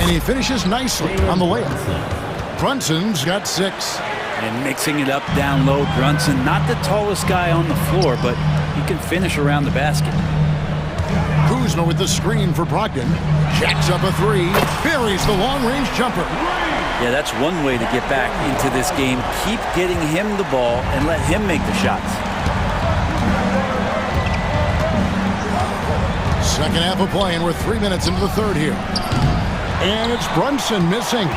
And he finishes nicely on the layup. Brunson's got 6. And mixing it up down low, Brunson, not the tallest guy on the floor, but he can finish around the basket. Kuzma with the screen for Brogdon. Jacks up a 3. Buries the long-range jumper. Yeah, that's one way to get back into this game. Keep getting him the ball and let him make the shots. Second half of play, and we're 3 minutes into the third here. And it's Brunson missing.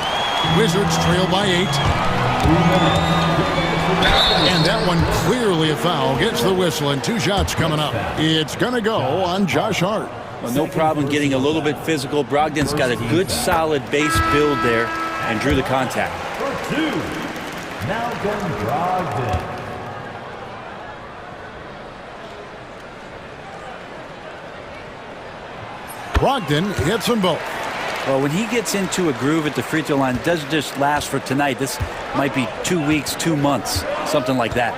Wizards trail by 8. And that one clearly a foul. Gets the whistle, and 2 shots coming up. It's going to go on Josh Hart. Well, no problem getting a little bit physical. Brogdon's got a good, solid base build there and drew the contact. For 2, Malcolm Brogdon. Brogdon hits them both. Well, when he gets into a groove at the free throw line, it doesn't just last for tonight. This might be 2 weeks, 2 months, something like that.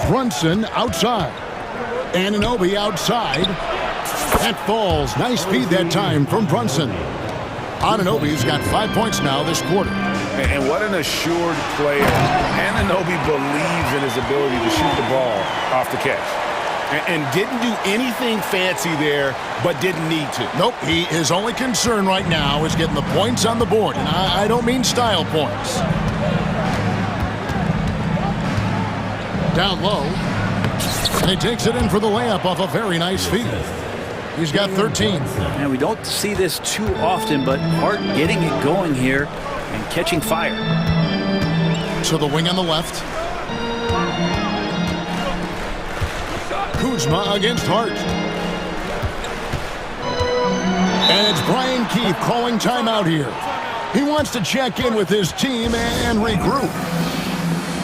Brunson outside. Anunoby outside. That falls. Nice feed that time from Brunson. Anunoby's got 5 points now this quarter. And what an assured player. Anunoby believes in his ability to shoot the ball off the catch. And didn't do anything fancy there, but didn't need to. Nope, his only concern right now is getting the points on the board. And I don't mean style points. Down low. And he takes it in for the layup off a very nice feed. He's got 13. And we don't see this too often, but Hart getting it going here and catching fire. So the wing on the left. Kuzma against Hart. And it's Brian Keefe calling timeout here. He wants to check in with his team and regroup.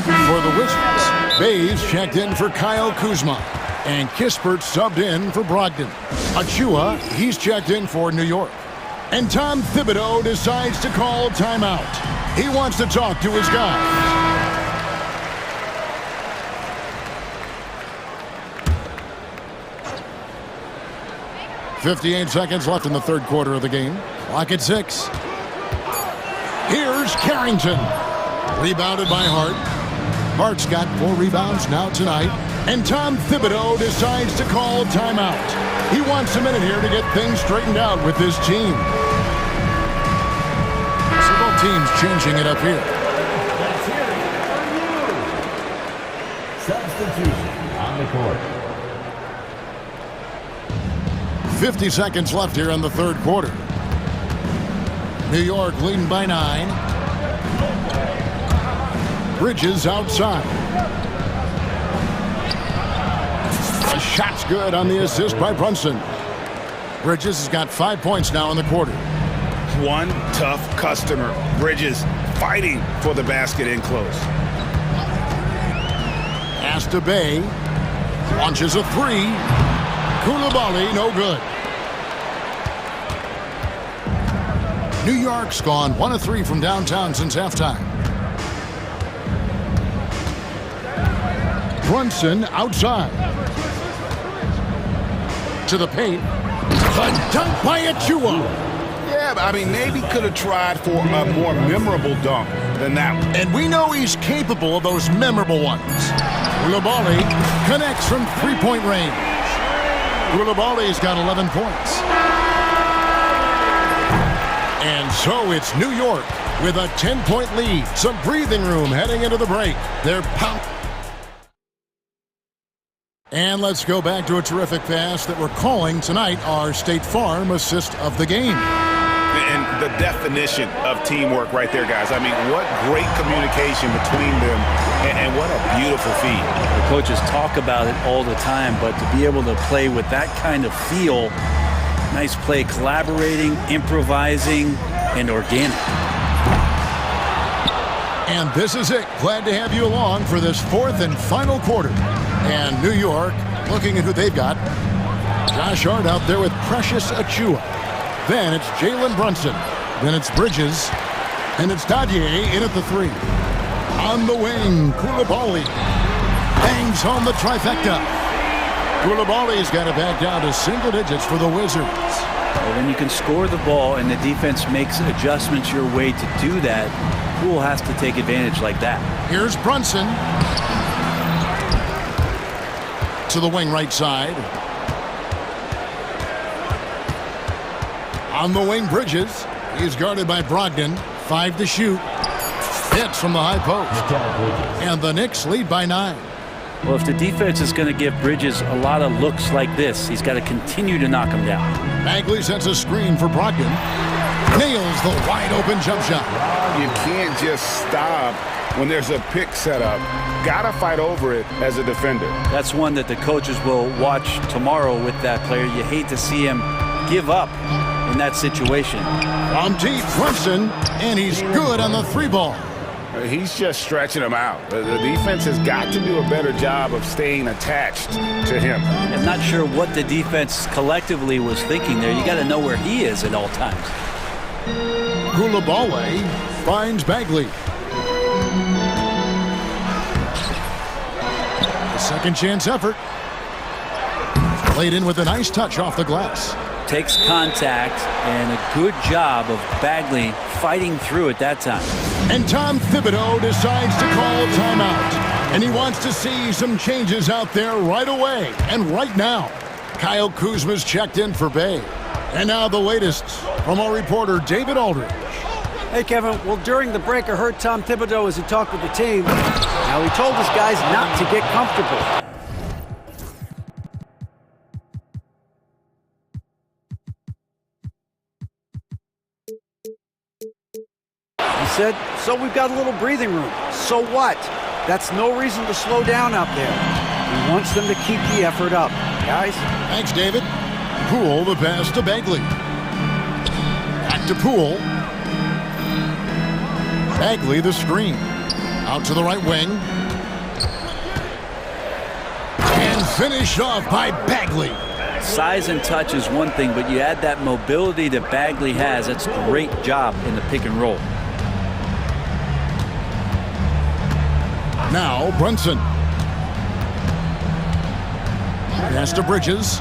For the Wizards, Bays checked in for Kyle Kuzma. And Kispert subbed in for Brogdon. Achua, he's checked in for New York. And Tom Thibodeau decides to call timeout. He wants to talk to his guys. 58 seconds left in the third quarter of the game. Clock at 6. Here's Carrington. Rebounded by Hart. Hart's got 4 rebounds now tonight. And Tom Thibodeau decides to call timeout. He wants a minute here to get things straightened out with his team. So both teams changing it up here. Let's hear it for you. Substitution on the court. 50 seconds left here in the third quarter. New York leading by 9. Bridges outside. A shot's good on the assist by Brunson. Bridges has got 5 points now in the quarter. One tough customer. Bridges fighting for the basket in close. Pass to Bay. Launches a 3. Koulibaly, no good. New York's gone 1 of 3 from downtown since halftime. Brunson outside. To the paint. A dunk by Achua. Yeah, I mean, maybe could have tried for a more memorable dunk than that one. And we know he's capable of those memorable ones. Koulibaly connects from three-point range. Koulibaly's got 11 points. And so it's New York with a 10-point lead. Some breathing room heading into the break. They're pumped. And let's go back to a terrific pass that we're calling tonight our State Farm assist of the game. And the definition of teamwork right there, guys. I mean, what great communication between them, and what a beautiful feed. The coaches talk about it all the time, but to be able to play with that kind of feel, nice play, collaborating, improvising, and organic. And this is it. Glad to have you along for this fourth and final quarter. And New York looking at who they've got. Josh Hart out there with Precious Achua. Then it's Jalen Brunson. Then it's Bridges. And it's Dadier in at the 3. On the wing, Koulibaly bangs home the trifecta. Koulibaly's got it back down to single digits for the Wizards. Well, when you can score the ball and the defense makes adjustments your way to do that, Poole has to take advantage like that. Here's Brunson. To the wing right side. On the wing, Bridges. He's guarded by Brogdon. 5 to shoot. Hits from the high post. And the Knicks lead by 9. Well, if the defense is going to give Bridges a lot of looks like this, he's got to continue to knock him down. Bagley sets a screen for Brogdon. Nails the wide-open jump shot. You can't just stop when there's a pick set up. Gotta fight over it as a defender. That's one that the coaches will watch tomorrow with that player. You hate to see him give up in that situation. From deep, Brunson, and he's good on the 3-ball. He's just stretching him out. The defense has got to do a better job of staying attached to him. I'm not sure what the defense collectively was thinking there. You got to know where he is at all times. Koulibaly finds Bagley. A second chance effort. Laid in with a nice touch off the glass. Takes contact and a good job of Bagley fighting through at that time. And Tom Thibodeau decides to call timeout. And he wants to see some changes out there right away and right now. Kyle Kuzma's checked in for Bay. And now the latest from our reporter David Aldridge. Hey, Kevin. Well, during the break, I heard Tom Thibodeau as he talked with the team. Now, he told his guys not to get comfortable. He said, so we've got a little breathing room. So what? That's no reason to slow down out there. He wants them to keep the effort up. Guys? Thanks, David. Poole the pass to Bagley. Back to Poole. Bagley the screen. Out to the right wing. And finished off by Bagley. Size and touch is one thing, but you add that mobility that Bagley has. That's a great job in the pick and roll. Now Brunson. Pass to Bridges.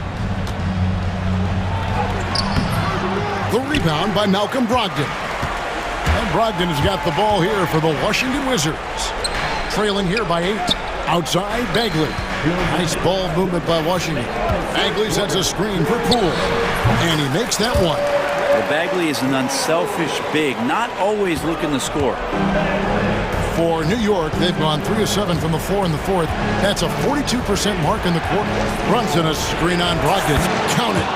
The rebound by Malcolm Brogdon. And Brogdon has got the ball here for the Washington Wizards. Trailing here by 8. Outside, Bagley. Nice ball movement by Washington. Bagley sets a screen for Poole. And he makes that one. Well, Bagley is an unselfish big, not always looking to score. For New York, they've gone 3 of 7 from the floor in the fourth. That's a 42% mark in the quarter. Brunson a screen on Brogdon. Count it.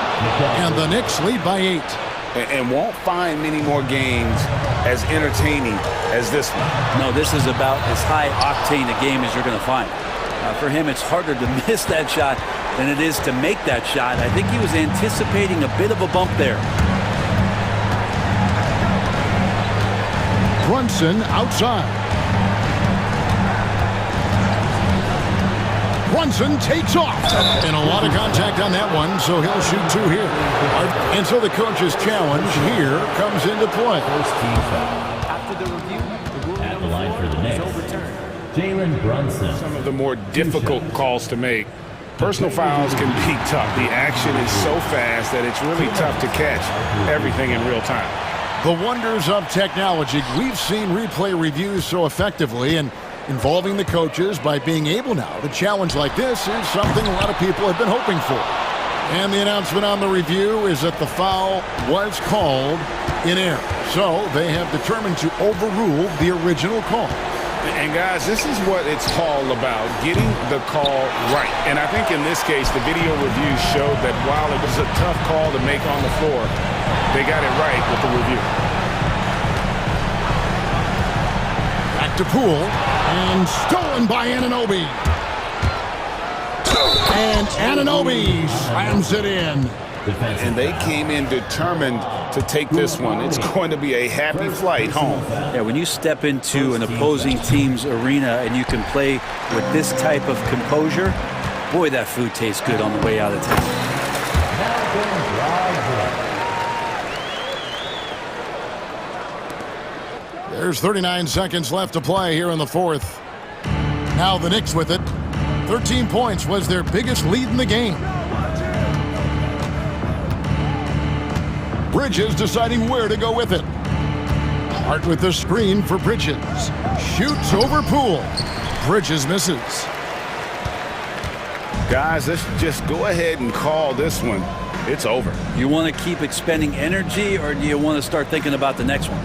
And the Knicks lead by 8. and won't find many more games as entertaining as this one. No, this is about as high octane a game as you're going to find. For him, it's harder to miss that shot than it is to make that shot. I think he was anticipating a bit of a bump there. Brunson outside. Brunson takes off. And a lot of contact on that one, so he'll shoot two here. And so the coach's challenge here comes into play. First team foul. After the review, the rule at the line for the Knicks. Jalen Brunson. Some of the more difficult calls to make. Personal fouls can be tough. The action is so fast that it's really tough to catch everything in real time. The wonders of technology. We've seen replay reviews so effectively, and involving the coaches by being able now to challenge like this is something a lot of people have been hoping for. And the announcement on the review is that the foul was called in error. So they have determined to overrule the original call. And guys, this is what it's all about, getting the call right. And I think in this case, the video review showed that while it was a tough call to make on the floor, they got it right with the review. Back to Poole, and stolen by Anunoby. And Anunoby slams it in. And they came in determined to take this one. It's going to be a happy flight home. Yeah, when you step into an opposing team's arena and you can play with this type of composure, boy, that food tastes good on the way out of town. There's 39 seconds left to play here in the fourth. Now the Knicks with it. 13 points was their biggest lead in the game. Bridges deciding where to go with it. Hart with the screen for Bridges. Shoots over Poole. Bridges misses. Guys, let's just go ahead and call this one. It's over. You want to keep expending energy, or do you want to start thinking about the next one?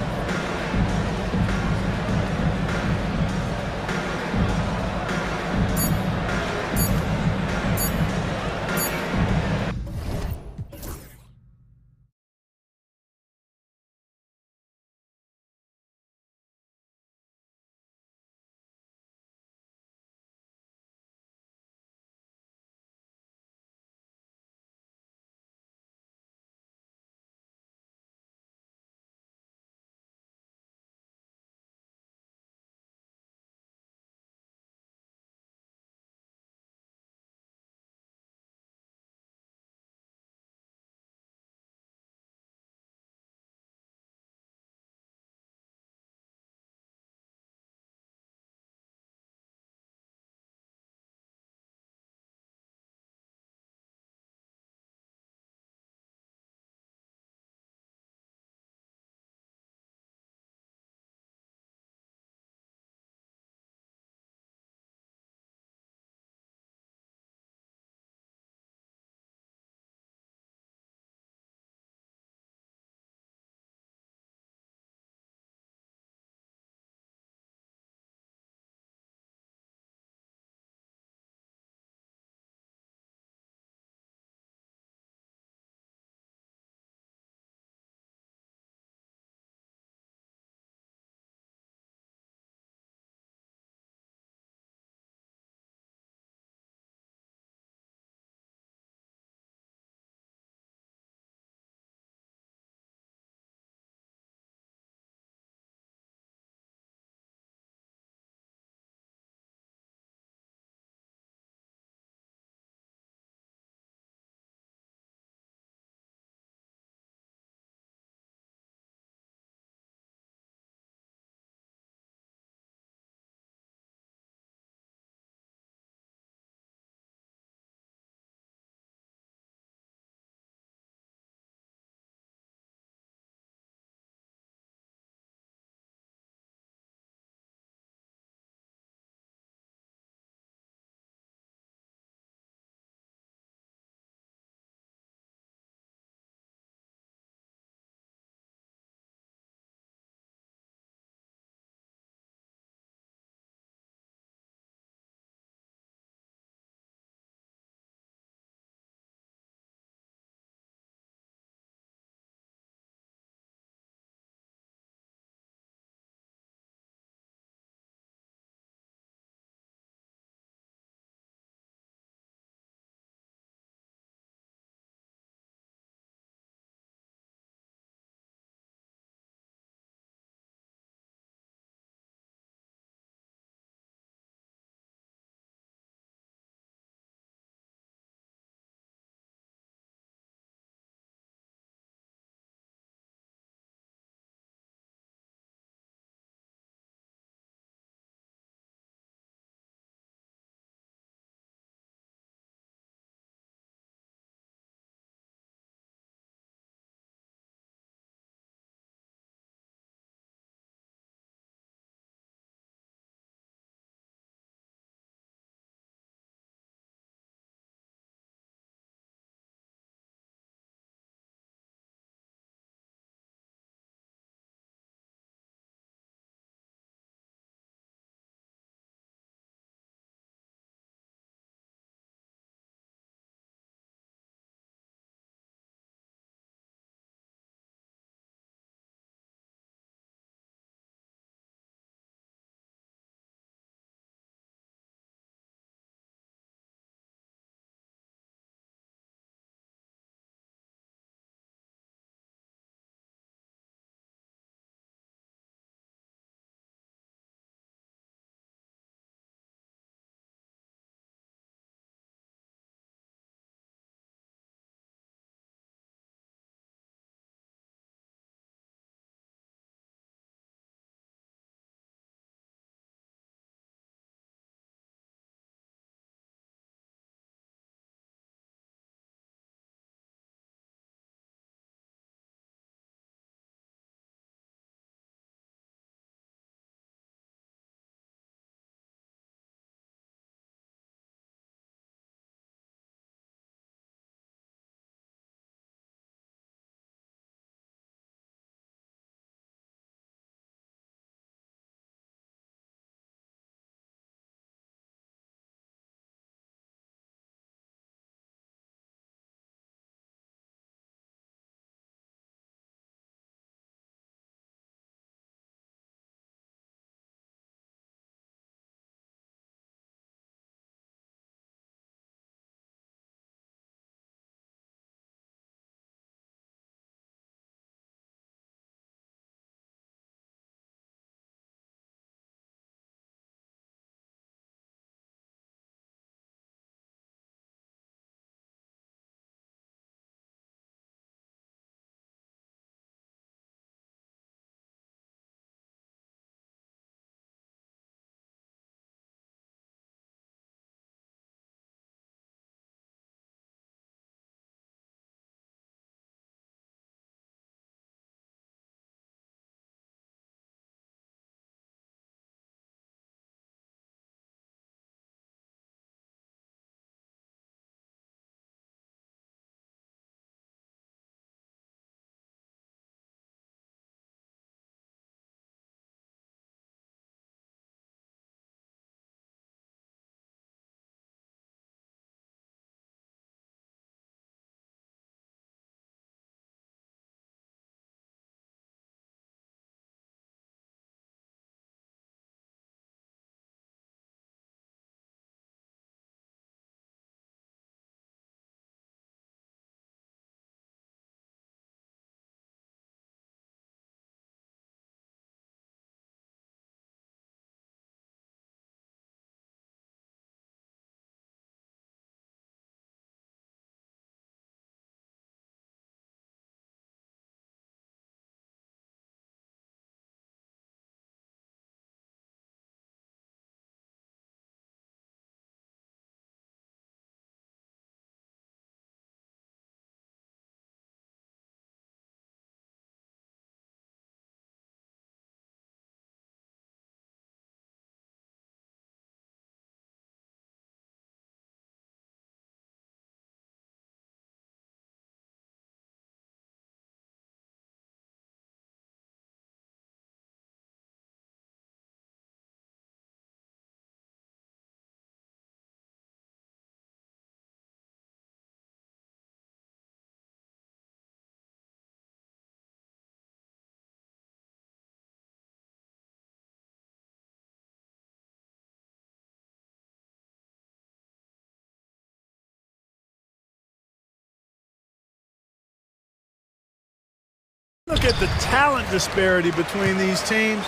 Look at the talent disparity between these teams.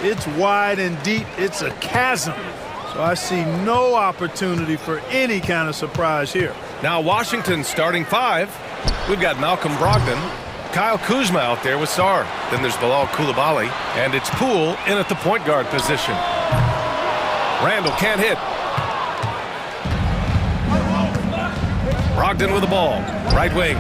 It's wide and deep. It's a chasm. So I see no opportunity for any kind of surprise here. Now Washington's starting five. We've got Malcolm Brogdon, Kyle Kuzma out there with Sarr. Then there's Bilal Coulibaly, and it's Poole in at the point guard position. Randall can't hit. Brogdon with the ball, right wing.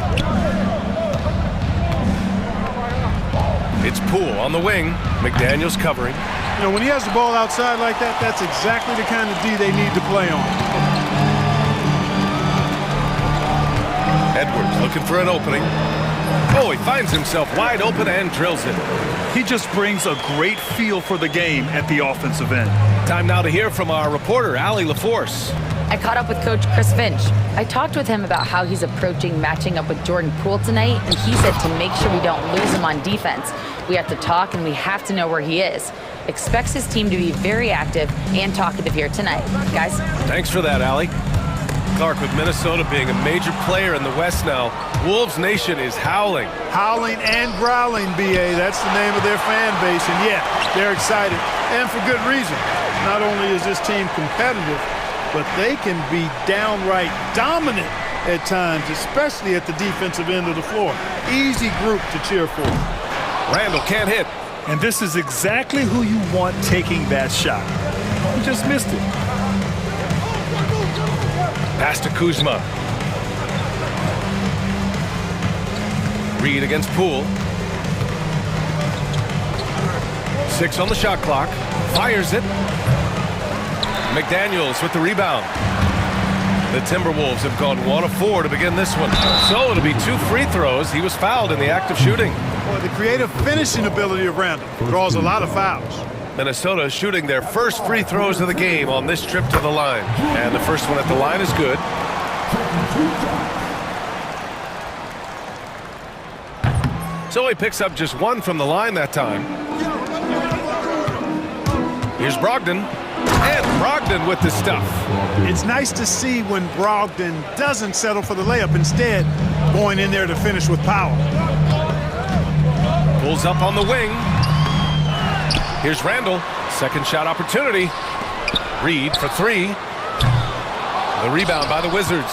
It's Poole on the wing. McDaniels covering. You know, when he has the ball outside like that, that's exactly the kind of D they need to play on. Edwards looking for an opening. Oh, he finds himself wide open and drills it. He just brings a great feel for the game at the offensive end. Time now to hear from our reporter, Allie LaForce. I caught up with Coach Chris Finch. I talked with him about how he's approaching matching up with Jordan Poole tonight, and he said to make sure we don't lose him on defense. We have to talk, and we have to know where he is. Expects his team to be very active and talkative here tonight. Guys? Thanks for that, Allie. Clark, with Minnesota being a major player in the West now, Wolves Nation is howling. Howling and growling, B.A. That's the name of their fan base, and yeah, they're excited, and for good reason. Not only is this team competitive, but they can be downright dominant at times, especially at the defensive end of the floor. Easy group to cheer for. Randall can't hit. And this is exactly who you want taking that shot. He just missed it. Pass to Kuzma. Reed against Poole. 6 on the shot clock. Fires it. McDaniels with the rebound. The Timberwolves have gone 1 of 4 to begin this one. So it'll be 2 free throws. He was fouled in the act of shooting. Boy, the creative finishing ability of Randall draws a lot of fouls. Minnesota shooting their first free throws of the game on this trip to the line. And the first one at the line is good. So he picks up just 1 from the line that time. Here's Brogdon. And Brogdon with the stuff. It's nice to see when Brogdon doesn't settle for the layup, instead going in there to finish with power. Pulls up on the wing. Here's Randall. Second shot opportunity. Reed for 3. The rebound by the Wizards.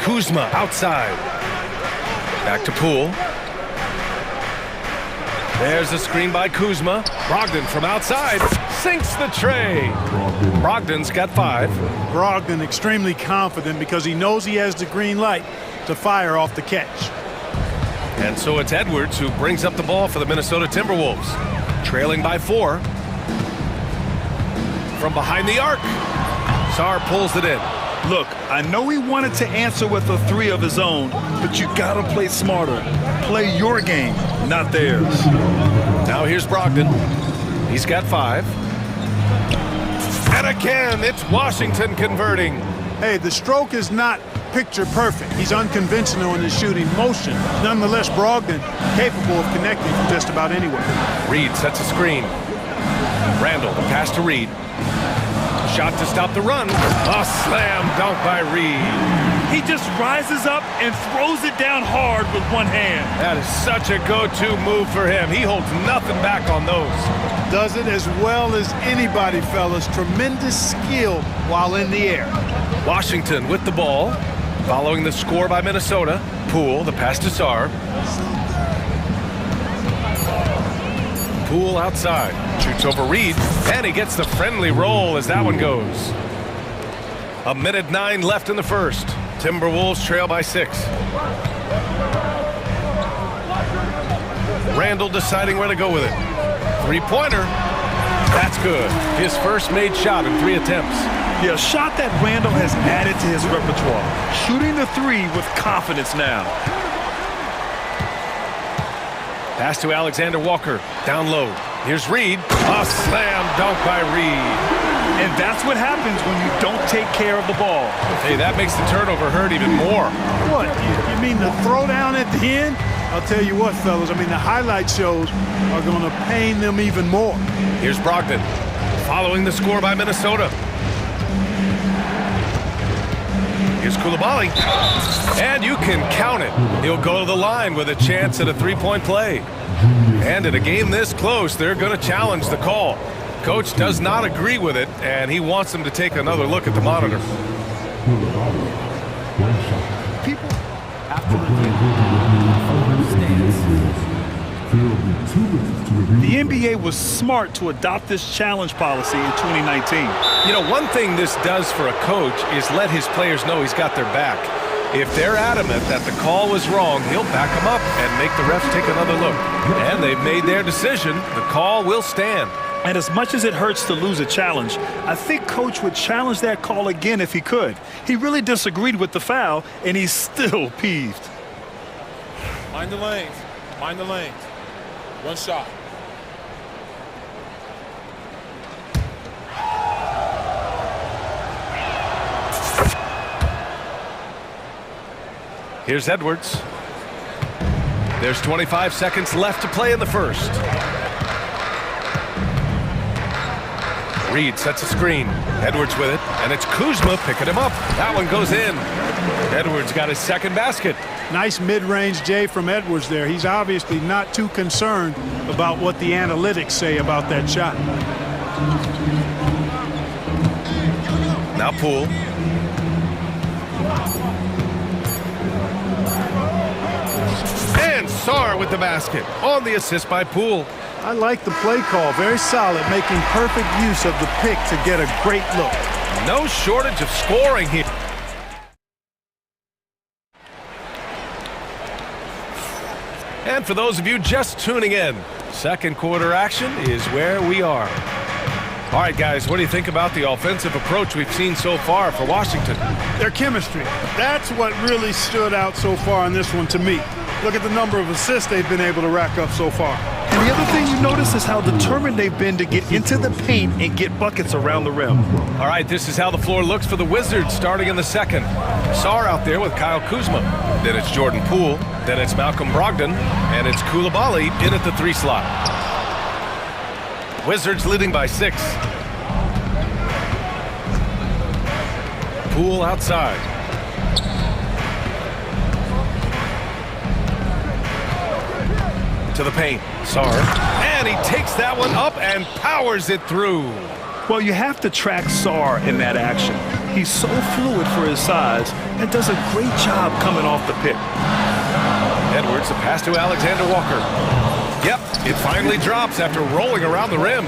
Kuzma outside. Back to Poole. There's a screen by Kuzma. Brogdon from outside sinks the tray. Brogdon's got 5. Brogdon extremely confident because he knows he has the green light to fire off the catch. And so it's Edwards who brings up the ball for the Minnesota Timberwolves. Trailing by 4. From behind the arc. Sarr pulls it in. Look, I know he wanted to answer with a 3 of his own, but you gotta play smarter. Play your game, not theirs. Now here's Brogdon. He's got 5. And again, it's Washington converting. Hey, the stroke is not picture perfect. He's unconventional in his shooting motion. Nonetheless, Brogdon capable of connecting from just about anywhere. Reed sets a screen. Randall, the pass to Reed. Shot to stop the run. A slam dunk by Reed. He just rises up and throws it down hard with one hand. That is such a go-to move for him. He holds nothing back on those. Does it as well as anybody, fellas. Tremendous skill while in the air. Washington with the ball. Following the score by Minnesota. Poole, the pass to Sarr. Poole outside. Shoots over Reed. And he gets the friendly roll as that one goes. 1:09 left in the first. Timberwolves trail by 6. Randall deciding where to go with it. 3-pointer. That's good. His first made shot in 3 attempts. Yeah, a shot that Randall has added to his repertoire. Shooting the 3 with confidence now. Pass to Alexander Walker. Down low. Here's Reed. A slam dunk by Reed. And that's what happens when you don't take care of the ball. Hey, that makes the turnover hurt even more. What? You mean the throwdown at the end? I'll tell you what, fellas. I mean, the highlight shows are going to pain them even more. Here's Brogdon. Following the score by Minnesota. Here's Koulibaly. And you can count it. He'll go to the line with a chance at a three-point play. And in a game this close, they're going to challenge the call. Coach does not agree with it, and he wants them to take another look at the monitor. People after the The NBA was smart to adopt this challenge policy in 2019. You know, one thing this does for a coach is let his players know he's got their back. If they're adamant that the call was wrong, he'll back them up and make the refs take another look. And they've made their decision. The call will stand. And as much as it hurts to lose a challenge, I think Coach would challenge that call again if he could. He really disagreed with the foul, and he's still peeved. Mind the lanes. Mind the lanes. One shot. Here's Edwards. There's 25 seconds left to play in the first. Reed sets a screen. Edwards with it, and it's Kuzma picking him up. That one goes in. Edwards got his second basket. Nice mid-range J from Edwards there. He's obviously not too concerned about what the analytics say about that shot. Now Poole. And Sarr with the basket on the assist by Poole. I like the play call. Very solid, making perfect use of the pick to get a great look. No shortage of scoring here. And for those of you just tuning in, second quarter action is where we are. All right, guys, what do you think about the offensive approach we've seen so far for Washington? Their chemistry. That's what really stood out so far in this one to me. Look at the number of assists they've been able to rack up so far. And the other thing you notice is how determined they've been to get into the paint and get buckets around the rim. All right, this is how the floor looks for the Wizards starting in the second. Sarr out there with Kyle Kuzma. Then it's Jordan Poole. Then it's Malcolm Brogdon. And it's Koulibaly in at the 3 slot. Wizards leading by 6. Poole outside. To the paint. Sarr. And he takes that one up and powers it through. Well, you have to track Sarr in that action. He's so fluid for his size and does a great job coming off the pick. Edwards, the pass to Alexander Walker. Yep, it finally drops after rolling around the rim.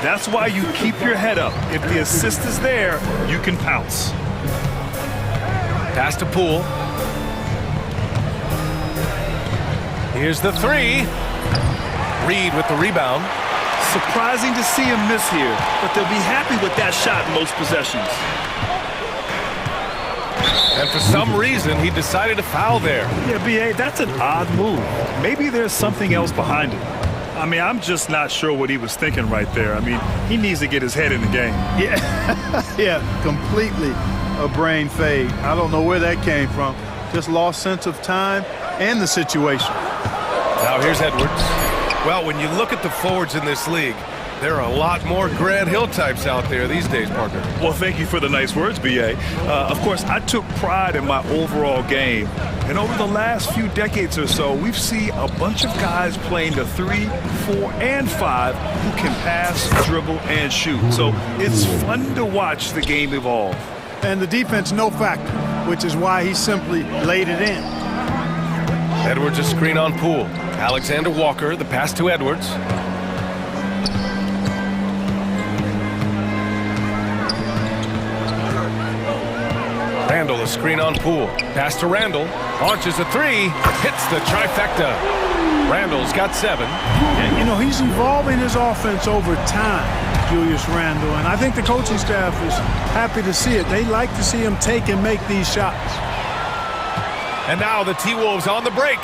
That's why you keep your head up. If the assist is there, you can pounce. Pass to Poole. Here's the 3. Reed with the rebound. Surprising to see him miss here, but they'll be happy with that shot most possessions. And for some reason, he decided to foul there. Yeah, B.A., that's an odd move. Maybe there's something else behind it. I mean, I'm just not sure what he was thinking right there. I mean, he needs to get his head in the game. Yeah, yeah, completely a brain fade. I don't know where that came from. Just lost sense of time and the situation. Now here's Edwards. Well, when you look at the forwards in this league, there are a lot more Grant Hill types out there these days, partner. Well, thank you for the nice words, B.A. Of course, I took pride in my overall game. And over the last few decades or so, we've seen a bunch of guys playing the 3, 4, and 5 who can pass, dribble, and shoot. So it's fun to watch the game evolve. And the defense, no factor, which is why he simply laid it in. Edwards a screen on Poole. Alexander Walker, the pass to Edwards. Randall a screen on Poole. Pass to Randall. Launches a 3. Hits the trifecta. Randall's got 7. And, you know, he's evolving his offense over time, Julius Randall. And I think the coaching staff is happy to see it. They like to see him take and make these shots. And now the T-Wolves on the break.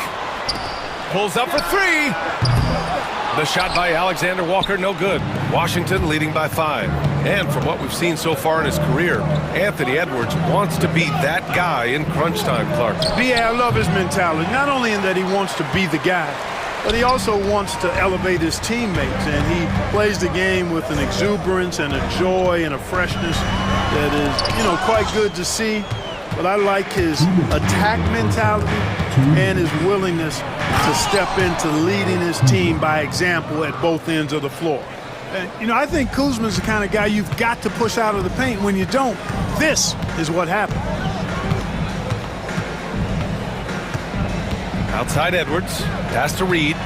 Pulls up for 3. The shot by Alexander Walker, no good. Washington leading by 5. And from what we've seen so far in his career, Anthony Edwards wants to be that guy in crunch time, Clark. B.A., I love his mentality. Not only in that he wants to be the guy, but he also wants to elevate his teammates. And he plays the game with an exuberance and a joy and a freshness that is, you know, quite good to see. but I like his attack mentality and his willingness to step into leading his team by example at both ends of the floor. And, you know, I think Kuzma's the kind of guy you've got to push out of the paint. When you don't, this is what happens. Outside Edwards, pass to Reed.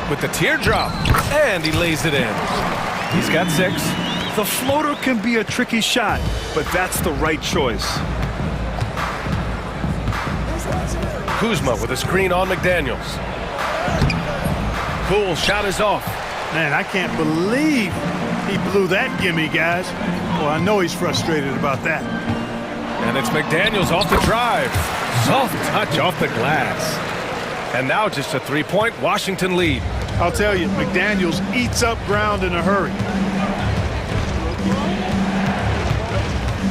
With the teardrop, and he lays it in. He's got 6. The floater can be a tricky shot, but that's the right choice. Kuzma with a screen on McDaniels. Cool, shot is off. Man, I can't believe he blew that gimme, guys. Well, I know he's frustrated about that. And it's McDaniels off the drive. Soft touch off the glass. And now just a 3-point Washington lead. I'll tell you, McDaniels eats up ground in a hurry.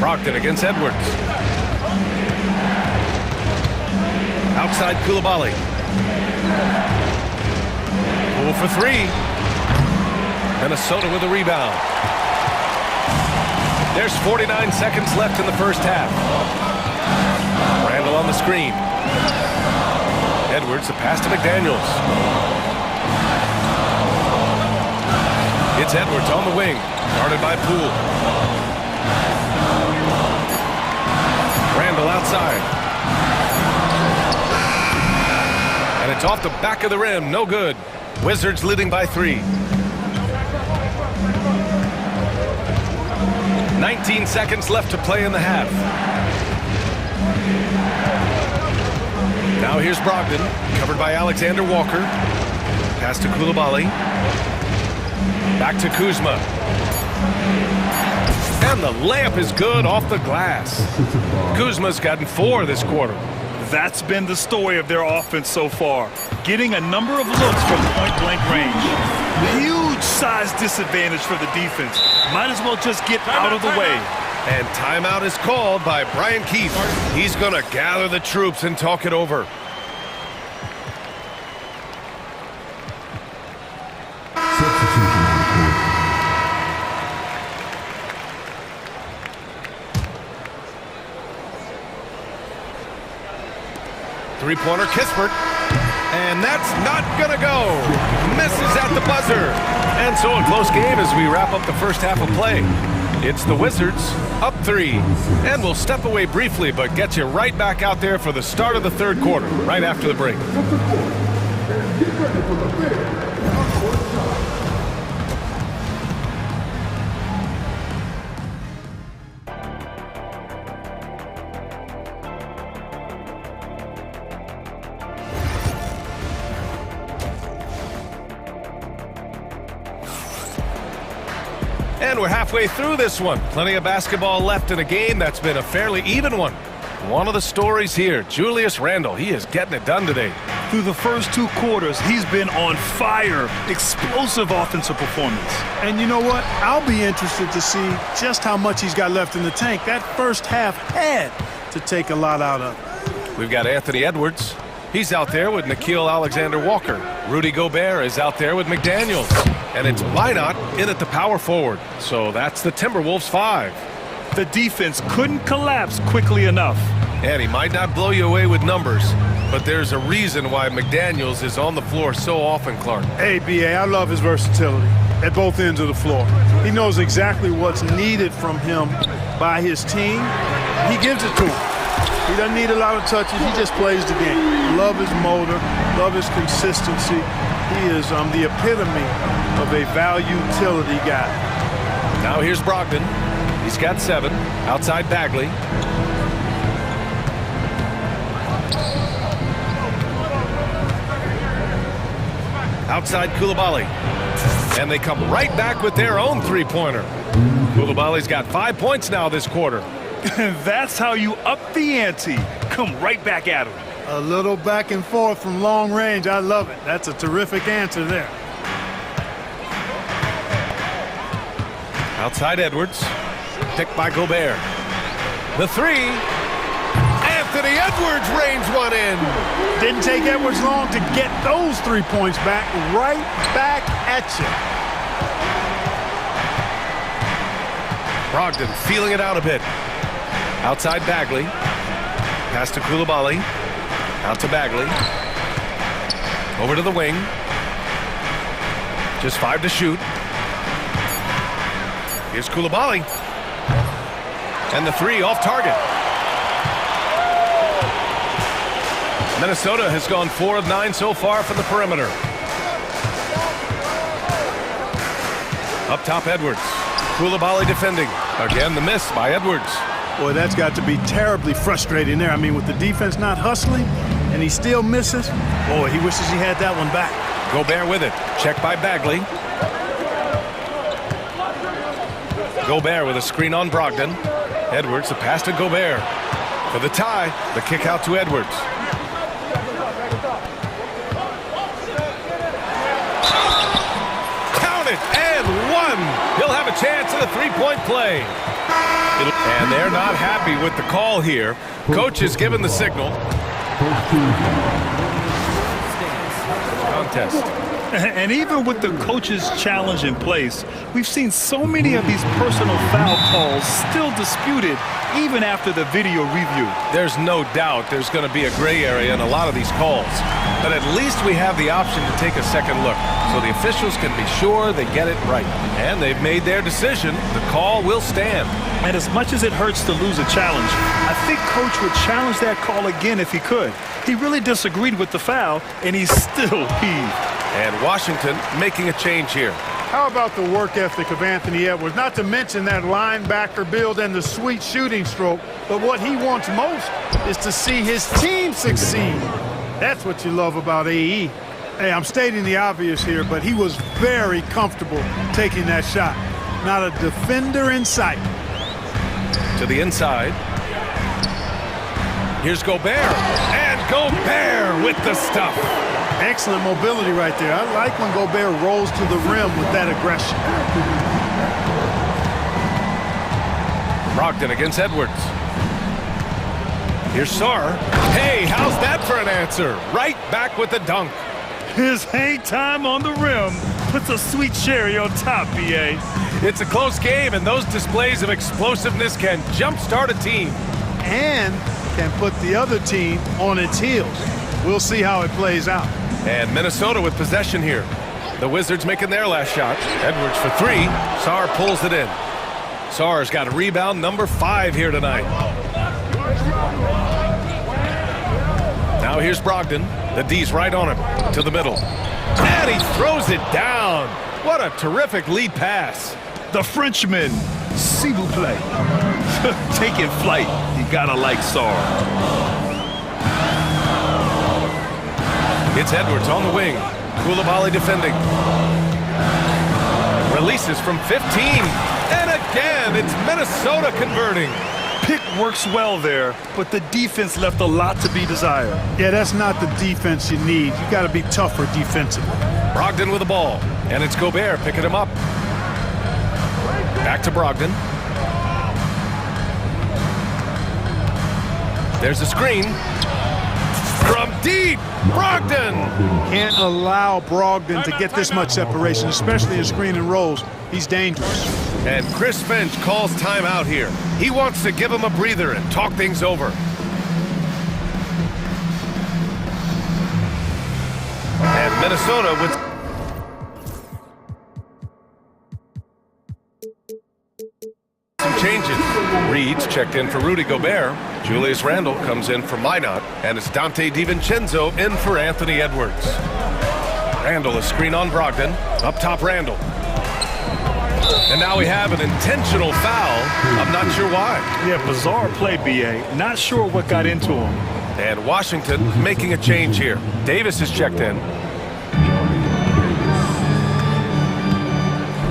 Brogdon against Edwards. Outside Coulibaly. Poole for 3. Minnesota with a rebound. There's 49 seconds left in the first half. Randall on the screen. Edwards, the pass to McDaniels. It's Edwards on the wing, guarded by Poole. Randall outside. And it's off the back of the rim, no good. Wizards leading by 3. 19 seconds left to play in the half. Now here's Brogdon, covered by Alexander Walker. Pass to Coulibaly. Back to Kuzma. And the layup is good off the glass. Kuzma's gotten 4 this quarter. That's been the story of their offense so far. Getting a number of looks from point-blank range. Huge size disadvantage for the defense. Might as well just get out of the way. And timeout is called by Brian Keith. He's going to gather the troops and talk it over. Three-pointer Kispert. And that's not going to go. Misses at the buzzer. And so a close game as we wrap up the first half of play. It's the Wizards up 3. And we'll step away briefly, but get you right back out there for the start of the third quarter, right after the break. And we're halfway through this one. Plenty of basketball left in a game that's been a fairly even one. One of the stories here, Julius Randle. He is getting it done today. Through the first 2 quarters, he's been on fire. Explosive offensive performance. And you know what? I'll be interested to see just how much he's got left in the tank. That first half had to take a lot out of it. We've got Anthony Edwards. He's out there with Nickeil Alexander-Walker. Rudy Gobert is out there with McDaniels. And it's Minot in at the power forward. So that's the Timberwolves 5. The defense couldn't collapse quickly enough. And he might not blow you away with numbers, but there's a reason why McDaniels is on the floor so often, Clark. Hey, B.A., I love his versatility at both ends of the floor. He knows exactly what's needed from him by his team. He gives it to him. He doesn't need a lot of touches. He just plays the game. Love his motor. Love his consistency. He is the epitome of a value-utility guy. Now here's Brogdon. He's got 7. Outside Bagley. Outside Coulibaly. And they come right back with their own three-pointer. Coulibaly's got 5 points now this quarter. That's how you up the ante. Come right back at him. A little back and forth from long range. I love it. That's a terrific answer there. Outside Edwards. Picked by Gobert. The 3. Anthony Edwards rains one in. Didn't take Edwards long to get those 3 points back. Right back at you. Brogdon feeling it out a bit. Outside Bagley. Pass to Koulibaly. Out to Bagley. Over to the wing. Just 5 to shoot. Here's Koulibaly. And the 3 off target. Minnesota has gone 4 of 9 so far from the perimeter. Up top, Edwards. Koulibaly defending. Again, the miss by Edwards. Boy, that's got to be terribly frustrating there. I mean, with the defense not hustling, and he still misses. Boy, he wishes he had that one back. Gobert with it. Check by Bagley. Gobert with a screen on Brogdon. Edwards, the pass to Gobert. For the tie, the kick out to Edwards. Count it, and 1. He'll have a chance at a three-point play. And they're not happy with the call here. Coach has given the signal. Contest. And even with the coach's challenge in place, we've seen so many of these personal foul calls still disputed even after the video review. There's no doubt there's going to be a gray area in a lot of these calls. But at least we have the option to take a second look, so the officials can be sure they get it right. And they've made their decision. The call will stand. And as much as it hurts to lose a challenge, I think Coach would challenge that call again if he could. He really disagreed with the foul, and he's still heaved. And Washington making a change here. How about the work ethic of Anthony Edwards? Not to mention that linebacker build and the sweet shooting stroke, but what he wants most is to see his team succeed. That's what you love about AE. Hey, I'm stating the obvious here, but he was very comfortable taking that shot. Not a defender in sight. To the inside. Here's Gobert. And Gobert with the stuff. Excellent mobility right there. I like when Gobert rolls to the rim with that aggression. Brogdon against Edwards. Here's Sarr. Hey, how's that for an answer? Right back with the dunk. His hang time on the rim puts a sweet cherry on top, BA. It's a close game, and those displays of explosiveness can jumpstart a team. And can put the other team on its heels. We'll see how it plays out. And Minnesota with possession here. The Wizards making their last shot. Edwards for 3. Sarr pulls it in. Sarr's got a rebound number 5 here tonight. Now here's Brogdon. The D's right on him. To the middle. And he throws it down. What a terrific lead pass. The Frenchman, s'il vous plaît. Taking flight. You gotta like Sarr. It's Edwards on the wing. Koulibaly defending. Releases from 15. And again, it's Minnesota converting. Pick works well there, but the defense left a lot to be desired. Yeah, that's not the defense you need. You got to be tougher defensively. Brogdon with the ball. And it's Gobert picking him up. Back to Brogdon. There's a screen. From deep, Brogdon! Can't allow Brogdon to get this much separation, especially in screen and rolls. He's dangerous. And Chris Finch calls timeout here. He wants to give him a breather and talk things over. And Minnesota with... some changes. Reed's checked in for Rudy Gobert. Julius Randle comes in for Minot. And it's Dante DiVincenzo in for Anthony Edwards. Randle, a screen on Brogdon. Up top, Randle. And now we have an intentional foul. I'm not sure why. Yeah, bizarre play, BA. Not sure what got into him. And Washington making a change here. Davis is checked in.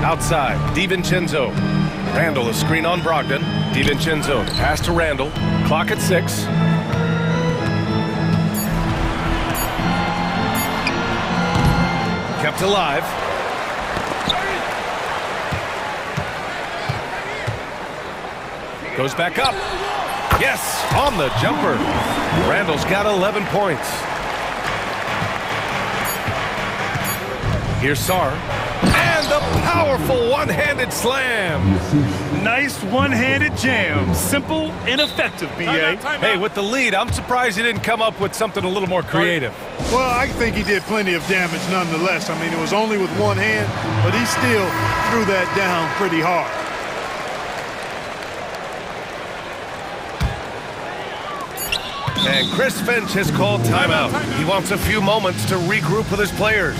Outside, DiVincenzo. Randle, a screen on Brogdon. DiVincenzo, pass to Randle. Clock at 6. Kept alive. Goes back up. Yes, on the jumper. Randle's got 11 points. Here's Sarr. And the power. powerful one-handed slam. Nice one-handed jam. Simple and effective, B.A. Hey, with the lead, I'm surprised he didn't come up with something a little more creative. Well, I think he did plenty of damage nonetheless. I mean, it was only with one hand, but he still threw that down pretty hard. And Chris Finch has called timeout. He wants a few moments to regroup with his players.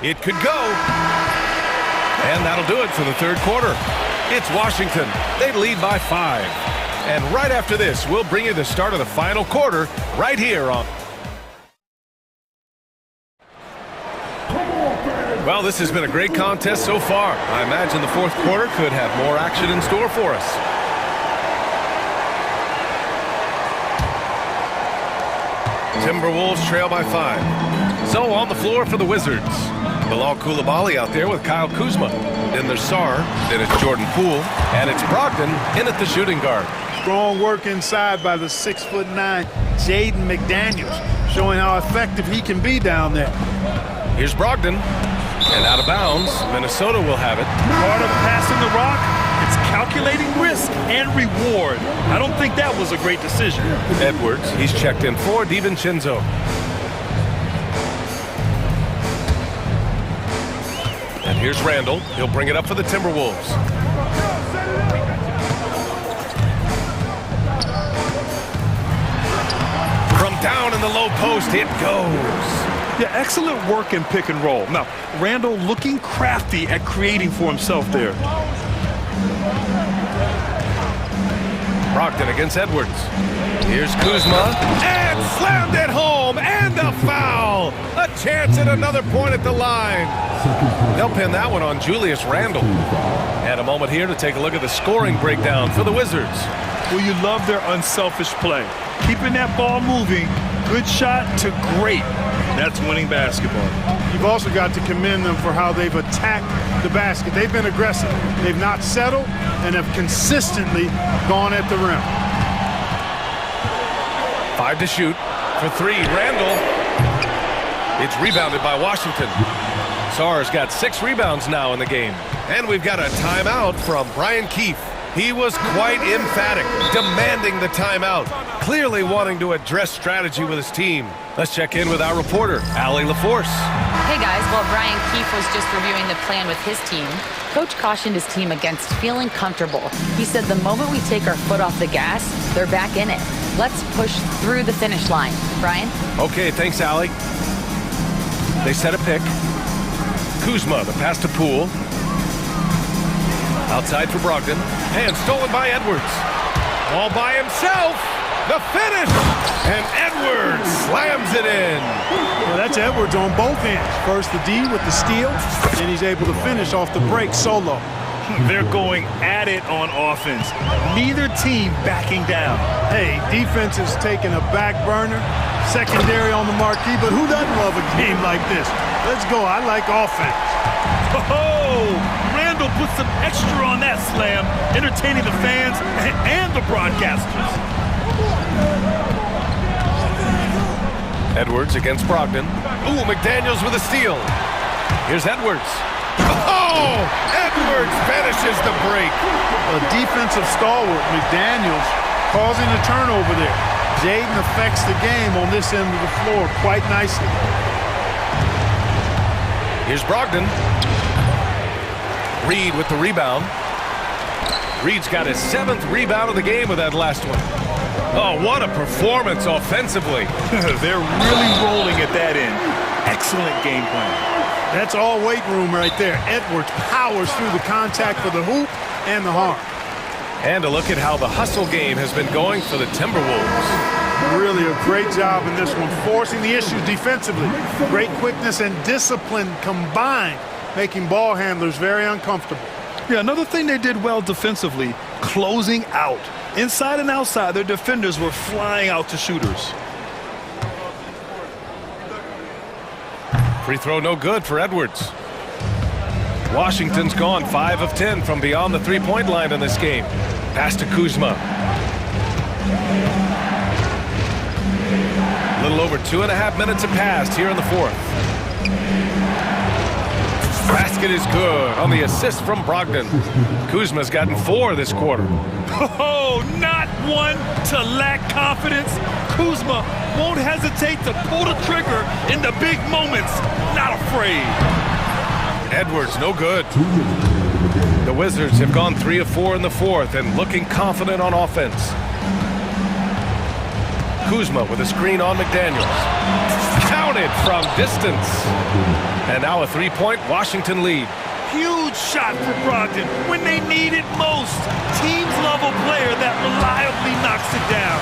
It could go. And that'll do it for the third quarter. It's Washington. They lead by 5. And right after this, we'll bring you the start of the final quarter right here on... Well, this has been a great contest so far. I imagine the fourth quarter could have more action in store for us. Timberwolves trail by 5. So on the floor for the Wizards. Bilal Coulibaly out there with Kyle Kuzma. Then there's Sarr. Then it's Jordan Poole. And it's Brogdon in at the shooting guard. Strong work inside by the 6'9" Jaden McDaniels, showing how effective he can be down there. Here's Brogdon. And out of bounds, Minnesota will have it. Part of passing the rock, it's calculating risk and reward. I don't think that was a great decision. Edwards, he's checked in for DiVincenzo. And here's Randall. He'll bring it up for the Timberwolves. From down in the low post, it goes. Yeah, excellent work in pick and roll. Now, Randall looking crafty at creating for himself there. Brogdon against Edwards. Here's Kuzma. And slammed it home. And a foul. A chance at another point at the line. They'll pin that one on Julius Randle. And a moment here to take a look at the scoring breakdown for the Wizards. Well, you love their unselfish play. Keeping that ball moving. Good shot to great. That's winning basketball. You've also got to commend them for how they've attacked the basket. They've been aggressive. They've not settled and have consistently gone at the rim. 5 to shoot for 3. Randall. It's rebounded by Washington. Sarr's got 6 rebounds now in the game. And we've got a timeout from Brian Keefe. He was quite emphatic, demanding the timeout, clearly wanting to address strategy with his team. Let's check in with our reporter, Allie LaForce. Hey guys, while Brian Keefe was just reviewing the plan with his team, Coach cautioned his team against feeling comfortable. He said the moment we take our foot off the gas, they're back in it. Let's push through the finish line. Brian? Okay, thanks, Allie. They set a pick. Kuzma, the pass to Poole. Outside for Brogdon. And stolen by Edwards. All by himself. The finish. And Edwards slams it in. Well, that's Edwards on both ends. First the D with the steal, and he's able to finish off the break solo. They're going at it on offense. Neither team backing down. Hey, defense is taking a back burner. Secondary on the marquee, but who doesn't love a game like this? Let's go. I like offense. Oh, Randall put some extra on that slam, entertaining the fans and the broadcasters. Edwards against Brogdon. Ooh, McDaniels with a steal. Here's Edwards. Oh! Edwards finishes the break. A defensive stalwart, McDaniels, causing a turnover there. Jaden affects the game on this end of the floor quite nicely. Here's Brogdon. Reed with the rebound. Reed's got his 7th rebound of the game with that last one. Oh, what a performance offensively. They're really rolling at that end. Excellent game plan. That's all weight room right there. Edwards powers through the contact for the hoop and the harm. And a look at how the hustle game has been going for the Timberwolves. Really a great job in this one, forcing the issue defensively. Great quickness and discipline combined, making ball handlers very uncomfortable. Yeah, another thing they did well defensively, closing out. Inside and outside, their defenders were flying out to shooters. Free throw no good for Edwards. Washington's gone 5 of 10 from beyond the three-point line in this game. Pass to Kuzma. A little over 2.5 minutes have passed here in the fourth. Basket is good on the assist from Brogdon. Kuzma's gotten 4 this quarter. Oh, not one to lack confidence. Kuzma won't hesitate to pull the trigger in the big moments. Not afraid. Edwards, no good. The Wizards have gone 3 of 4 in the fourth and looking confident on offense. Kuzma with a screen on McDaniels. Counted from distance. And now a three-point Washington lead. Huge shot for Brogdon when they need it most. Teams love a player that reliably knocks it down.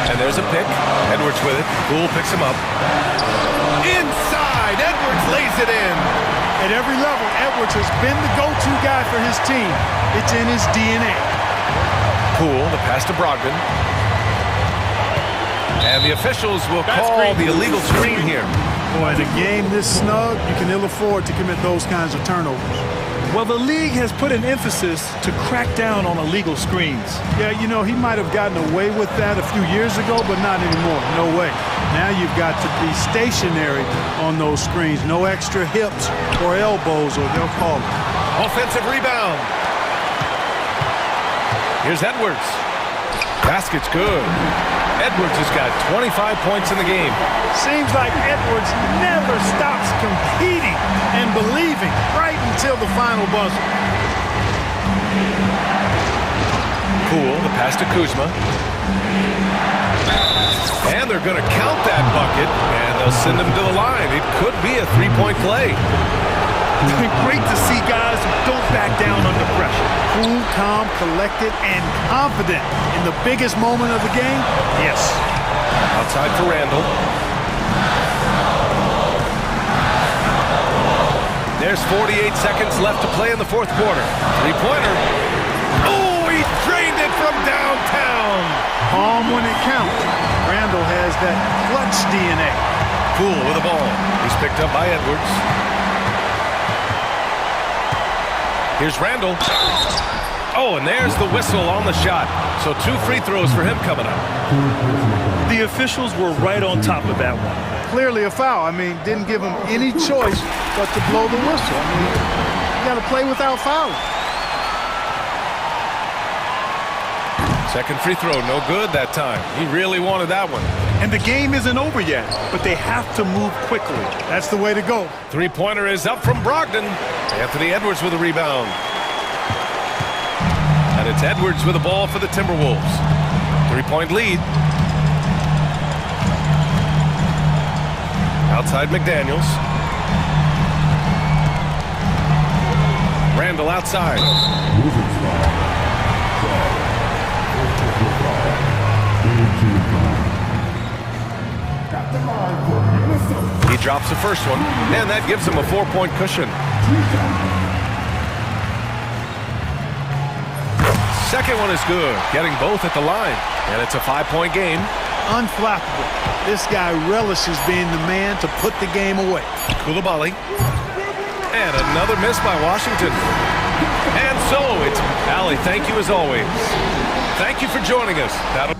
And there's a pick. Edwards with it. Poole picks him up. Inside, Edwards lays it in. At every level, Edwards has been the go-to guy for his team. It's in his DNA. Poole, the pass to Brogdon. And the officials will call the illegal screen here. Boy, in a game this snug, you can ill afford to commit those kinds of turnovers. Well, the league has put an emphasis to crack down on illegal screens. Yeah, you know, he might have gotten away with that a few years ago, but not anymore. No way. Now you've got to be stationary on those screens. No extra hips or elbows, or they'll call it. Offensive rebound. Here's Edwards. Basket's good. Edwards has got 25 points in the game. Seems like Edwards never stops competing and believing right until the final buzzer. Poole, the pass to Kuzma. And they're going to count that bucket, and they'll send him to the line. It could be a three-point play. Great to see guys who don't back down under pressure. Cool, calm, collected, and confident in the biggest moment of the game. Yes. Outside for Randall. There's 48 seconds left to play in the fourth quarter. Three-pointer. Oh, he drained it from downtown. Calm when it counts. Randall has that clutch DNA. Poole with the ball. He's picked up by Edwards. Here's Randall. Oh, and there's the whistle on the shot. So 2 free throws for him coming up. The officials were right on top of that one. Clearly a foul. I mean, didn't give him any choice but to blow the whistle. I mean, you got to play without fouling. Second free throw, no good that time. He really wanted that one. And the game isn't over yet, but they have to move quickly. That's the way to go. Three-pointer is up from Brogdon. Anthony Edwards with a rebound. And it's Edwards with the ball for the Timberwolves. 3-point lead. Outside McDaniels. Randall outside. He drops the first one, and that gives him a 4-point cushion. Second one is good, getting both at the line, and it's a 5-point game. Unflappable. This guy relishes being the man to put the game away. Coulibaly. And another miss by Washington. And so it's Allie, thank you as always. Thank you for joining us. That'll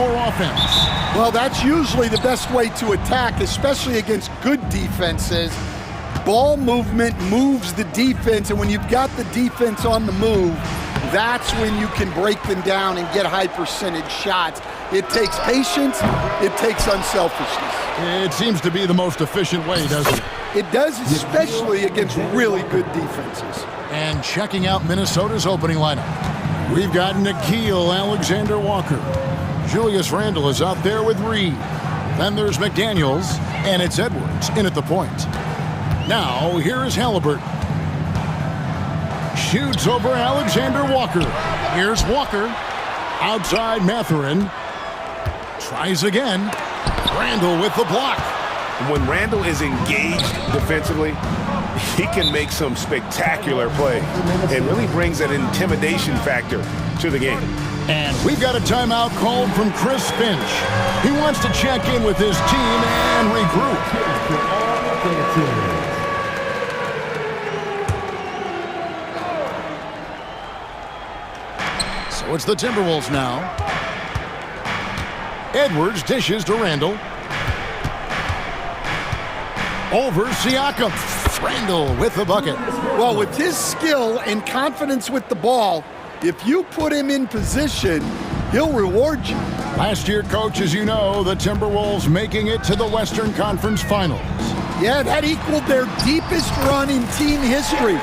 more offense. Well, that's usually the best way to attack, especially against good defenses. Ball movement moves the defense, and when you've got the defense on the move, that's when you can break them down and get high percentage shots. It takes patience, it takes unselfishness. It seems to be the most efficient way, doesn't it? It does, especially against really good defenses. And checking out Minnesota's opening lineup, we've got Nickeil Alexander-Walker. Julius Randle is out there with Reed. Then there's McDaniels, and it's Edwards in at the point. Now, here is Halliburton. Shoots over Alexander-Walker. Here's Walker. Outside Mathurin. Tries again. Randle with the block. When Randle is engaged defensively, he can make some spectacular plays. It really brings an intimidation factor to the game. And we've got a timeout called from Chris Finch. He wants to check in with his team and regroup. So it's the Timberwolves now. Edwards dishes to Randle. Over Siakam. Randle with the bucket. Well, with his skill and confidence with the ball, if you put him in position, he'll reward you. Last year, Coach, as you know, the Timberwolves making it to the Western Conference Finals. Yeah, that equaled their deepest run in team history,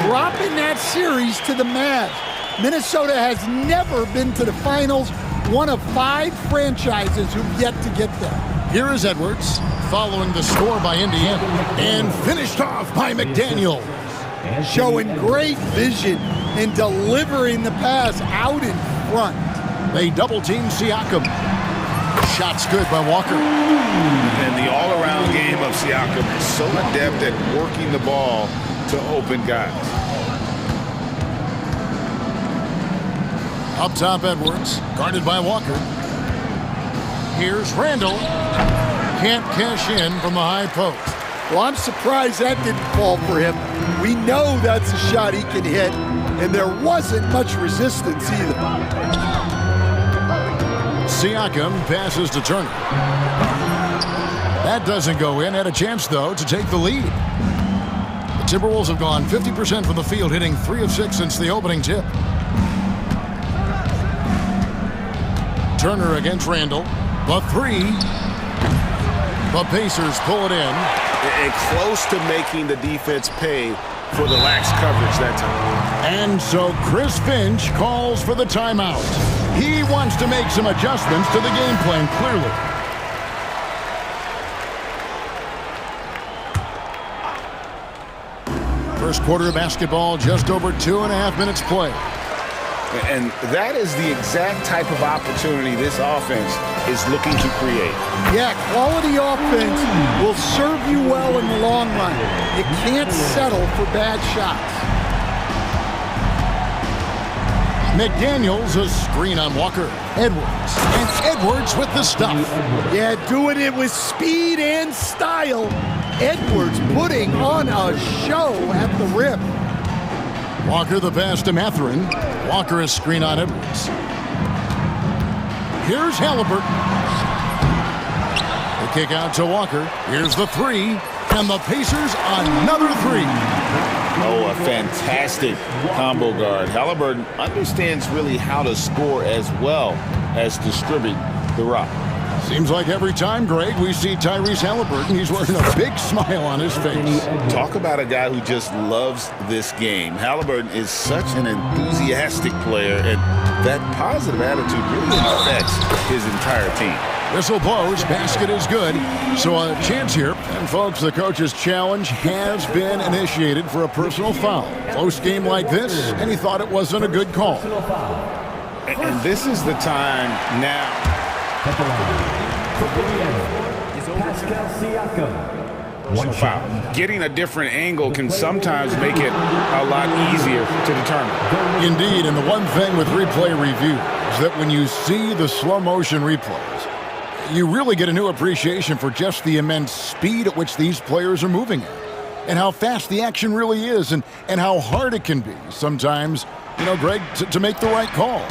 dropping that series to the Mavs. Minnesota has never been to the finals, one of 5 franchises who've yet to get there. Here is Edwards, following the score by Indiana, and finished off by McDaniel. Showing great vision and delivering the pass out in front. They double-team Siakam. Shots good by Walker. And the all-around game of Siakam is so adept at working the ball to open guys. Up top, Edwards, guarded by Walker. Here's Randle. Can't cash in from the high post. Well, I'm surprised that didn't fall for him. We know that's a shot he can hit, and there wasn't much resistance either. Siakam passes to Turner. That doesn't go in. Had a chance, though, to take the lead. The Timberwolves have gone 50% from the field, hitting 3 of 6 since the opening tip. Turner against Randle. The 3. The Pacers pull it in. And close to making the defense pay for the lax coverage that time. And so Chris Finch calls for the timeout. He wants to make some adjustments to the game plan, clearly. First quarter of basketball, just over 2.5 minutes play. And that is the exact type of opportunity this offense is looking to create. Yeah, quality offense will serve you well in the long run. You can't settle for bad shots. McDaniels, a screen on Walker. Edwards. And Edwards with the stuff. Yeah, doing it with speed and style. Edwards putting on a show at the rim. Walker the pass to Mathurin. Walker is screen on Edwards. Here's Halliburton. The kick out to Walker. Here's the 3. And the Pacers another 3. Oh, a fantastic combo guard. Halliburton understands really how to score as well as distribute the rock. Seems like every time, Greg, we see Tyrese Halliburton, he's wearing a big smile on his face. Talk about a guy who just loves this game. Halliburton is such an enthusiastic player, and that positive attitude really affects his entire team. Whistle blows, basket is good, so a chance here. And folks, the coach's challenge has been initiated for a personal foul. Close game like this, and he thought it wasn't a good call. And this is the time now. Wow. Getting a different angle can sometimes make it a lot easier to determine. Indeed, and the one thing with replay review is that when you see the slow motion replays, you really get a new appreciation for just the immense speed at which these players are moving at, and how fast the action really is, and how hard it can be sometimes, you know, Greg, to make the right call.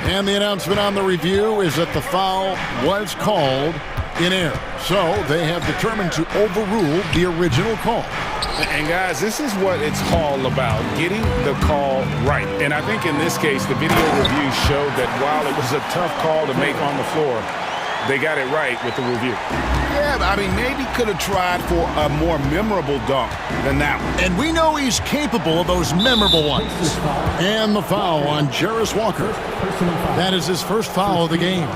And the announcement on the review is that the foul was called in error. So they have determined to overrule the original call. And guys, this is what it's all about, getting the call right. And I think in this case, the video review showed that while it was a tough call to make on the floor, they got it right with the review. Yeah, I mean, maybe could have tried for a more memorable dunk than that one. And we know he's capable of those memorable ones. And the foul on Jarris Walker. That is his first foul of the game.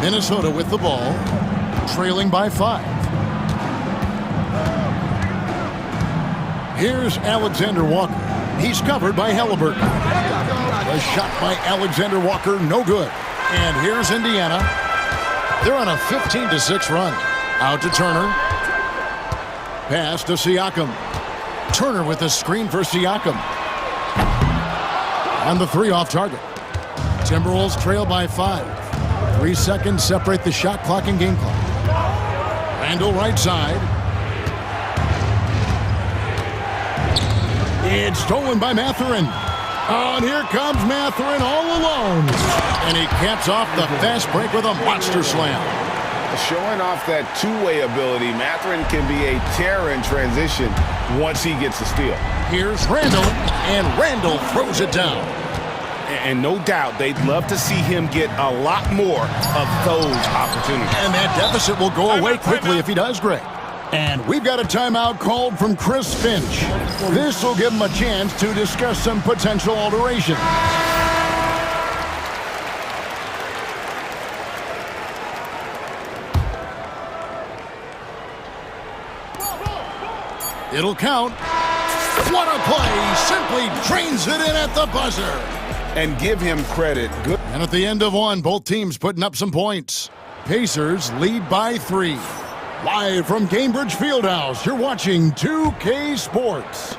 Minnesota with the ball, trailing by 5. Here's Alexander Walker. He's covered by Halliburton. A shot by Alexander Walker, no good. And here's Indiana. They're on a 15-6 run. Out to Turner. Pass to Siakam. Turner with a screen for Siakam. On the 3 off target. Timberwolves trail by 5. 3 seconds separate the shot clock and game clock. Randall right side. It's stolen by Mathurin. Oh, and here comes Mathurin all alone. And he caps off the fast break with a monster slam. Showing off that two-way ability, Mathurin can be a terror in transition once he gets a steal. Here's Randall, and Randall throws it down. And no doubt they'd love to see him get a lot more of those opportunities. And that deficit will go away quickly if he does, Greg. And we've got a timeout called from Chris Finch. This will give him a chance to discuss some potential alterations. It'll count. What a play! Simply drains it in at the buzzer. And give him credit. Good. And at the end of one, both teams putting up some points. Pacers lead by 3. Live from Cambridge Fieldhouse, you're watching 2K Sports.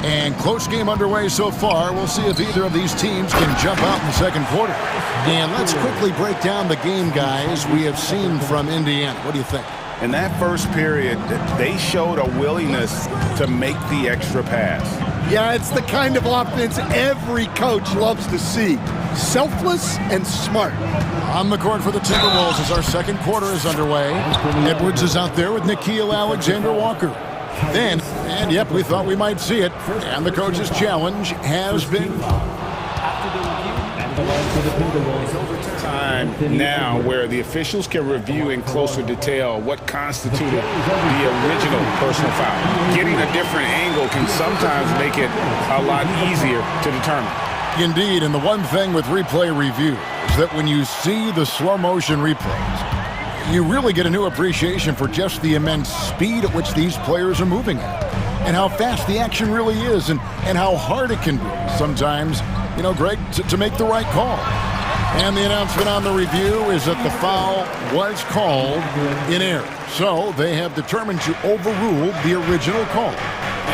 And close game underway so far. We'll see if either of these teams can jump out in the second quarter. And let's quickly break down the game, guys, we have seen from Indiana. What do you think? In that first period, they showed a willingness to make the extra pass. Yeah, it's the kind of offense every coach loves to see. Selfless and smart. On the court for the Timberwolves as our second quarter is underway. Edwards is out there with Nickeil Alexander-Walker. Then, and yep, we thought we might see it. And the coach's challenge has been... Time now where the officials can review in closer detail what constituted the original personal foul. Getting a different angle can sometimes make it a lot easier to determine. Indeed, and the one thing with replay review is that when you see the slow motion replays, you really get a new appreciation for just the immense speed at which these players are moving at, and how fast the action really is, and how hard it can be sometimes, you know, Greg, to make the right call. And the announcement on the review is that the foul was called in error. So they have determined to overrule the original call.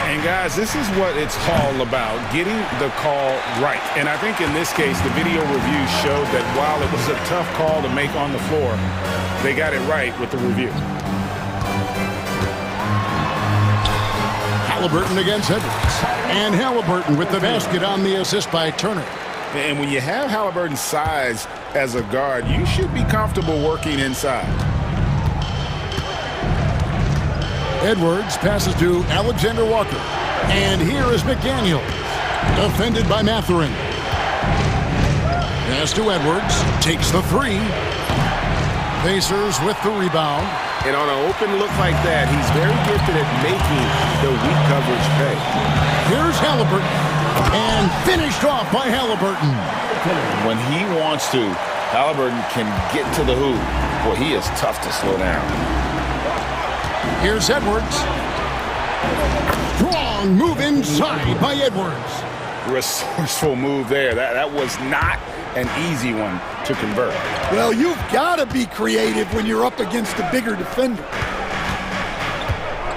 And guys, this is what it's all about, getting the call right. And I think in this case, the video review showed that while it was a tough call to make on the floor, they got it right with the review. Halliburton against Edwards. And Halliburton with the basket on the assist by Turner. And when you have Halliburton's size as a guard, you should be comfortable working inside. Edwards passes to Alexander Walker. And here is McDaniel. Defended by Mathurin. Pass to Edwards. Takes the 3. Pacers with the rebound. And on an open look like that, he's very gifted at making the weak coverage pay. Here's Halliburton. And finished off by Halliburton. When he wants to, Halliburton can get to the hoop. Well, he is tough to slow down. Here's Edwards. Strong move inside by Edwards. Resourceful move there. That was not an easy one to convert. Well, you've got to be creative when you're up against a bigger defender.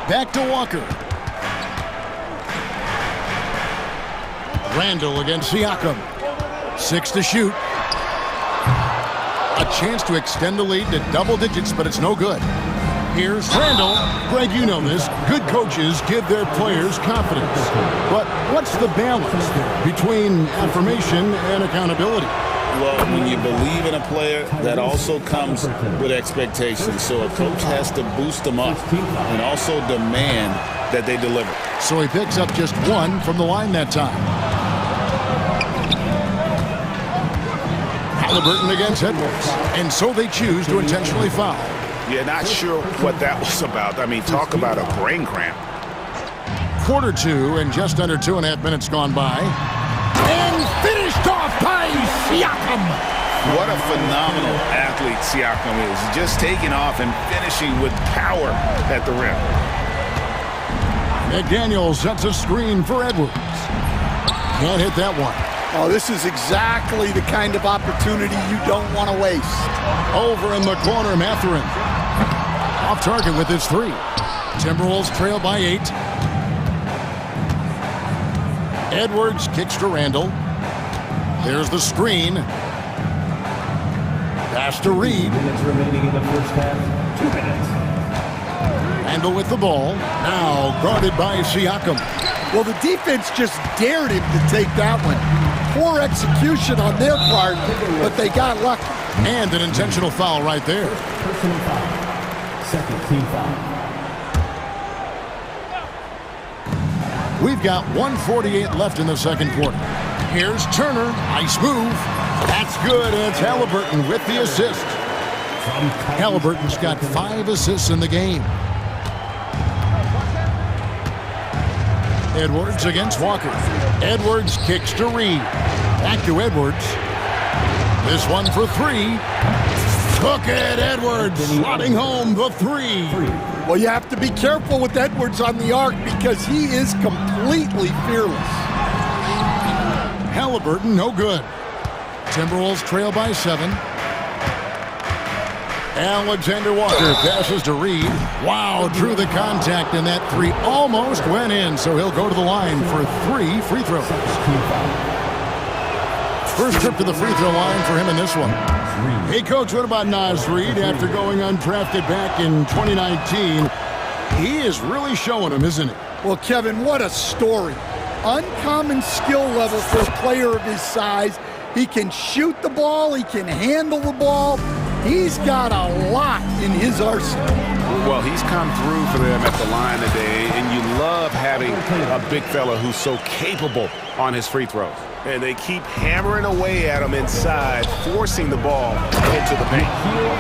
Back to Walker. Randall against Siakam. 6 to shoot. A chance to extend the lead to double digits, but it's no good. Here's Randall. Greg, you know this. Good coaches give their players confidence. But what's the balance between affirmation and accountability? Well, when you believe in a player, that also comes with expectations. So a coach has to boost them up and also demand that they deliver. So he picks up just one from the line that time. Halliburton against Edwards. And so they choose to intentionally foul. Yeah, not sure what that was about. I mean, talk about a brain cramp. Quarter two and just under 2.5 minutes gone by. And finished off by Siakam. What a phenomenal athlete Siakam is. Just taking off and finishing with power at the rim. McDaniel sets a screen for Edwards. Can't hit that one. Oh, this is exactly the kind of opportunity you don't want to waste. Over in the corner, Mathurin. Off target with his three. Timberwolves trail by 8. Edwards kicks to Randall. There's the screen. Pass to Reed. Minutes remaining in the first half. 2 minutes. Randall with the ball. Now guarded by Siakam. Well, the defense just dared him to take that one. Poor execution on their part, but they got lucky. And an intentional foul right there. Personal foul. Second team foul. We've got 1:48 left in the second quarter. Here's Turner. Nice move. That's good. And it's Halliburton with the assist. Halliburton's got 5 assists in the game. Edwards against Walker. Edwards kicks to Reed. Back to Edwards. This one for 3. Took it, Edwards. Slotting home the 3. Well, you have to be careful with Edwards on the arc because he is completely fearless. Halliburton, no good. Timberwolves trail by 7. Alexander Walker passes to Reed. Wow, drew the contact, and that 3 almost went in, so he'll go to the line for 3 free throws. First trip to the free throw line for him in this one. Hey, Coach, what about Naz Reid after going undrafted back in 2019? He is really showing him, isn't he? Well, Kevin, what a story. Uncommon skill level for a player of his size. He can shoot the ball. He can handle the ball. He's got a lot in his arsenal. Well, he's come through for them at the line today, and you love having a big fella who's so capable on his free throws. And they keep hammering away at him inside, forcing the ball into the paint.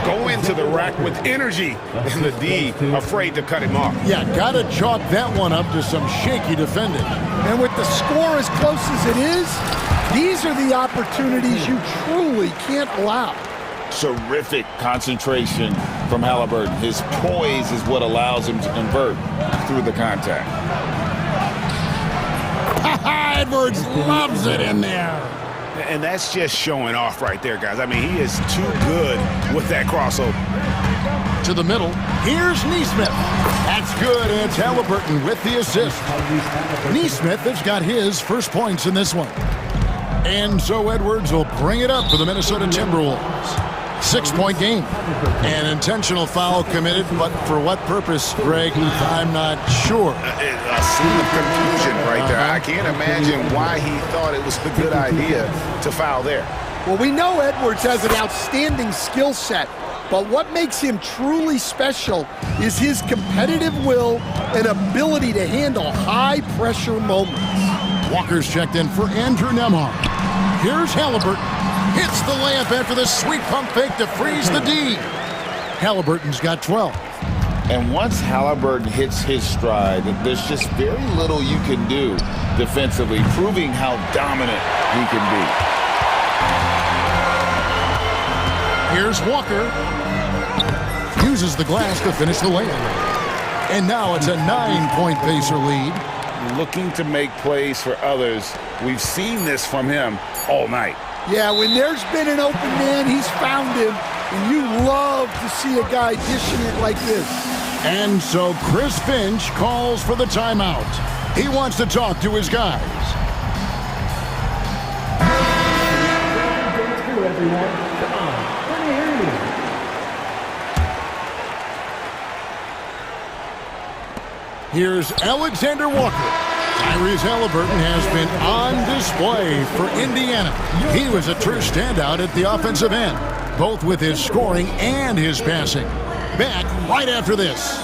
Go into the rack with energy, and the D afraid to cut him off. Yeah, gotta chalk that one up to some shaky defending. And with the score as close as it is, these are the opportunities you truly can't allow. Terrific concentration from Halliburton. His poise is what allows him to convert through the contact. Edwards loves it in there. And that's just showing off right there, guys. I mean, he is too good with that crossover. To the middle. Here's Neesmith. That's good. And it's Halliburton with the assist. Neesmith has got his first points in this one. And so Edwards will bring it up for the Minnesota Timberwolves. 6-point game. An intentional foul committed, but for what purpose, Greg? I'm not sure. A scene of confusion right there. I can't imagine why he thought it was a good idea to foul there. Well, we know Edwards has an outstanding skill set, but what makes him truly special is his competitive will and ability to handle high-pressure moments. Walker's checked in for Andrew Nembhard. Here's Halliburton. Hits the layup after the sweet pump fake to freeze the D. Halliburton's got 12. And once Halliburton hits his stride, there's just very little you can do defensively, proving how dominant he can be. Here's Walker. Uses the glass to finish the layup. And now it's a 9-point Pacer lead. Looking to make plays for others. We've seen this from him all night. Yeah, when there's been an open man, he's found him, and you love to see a guy dishing it like this. And so Chris Finch calls for the timeout. He wants to talk to his guys. Here's Alexander Walker. Tyrese Halliburton has been on display for Indiana. He was a true standout at the offensive end, both with his scoring and his passing. Back right after this.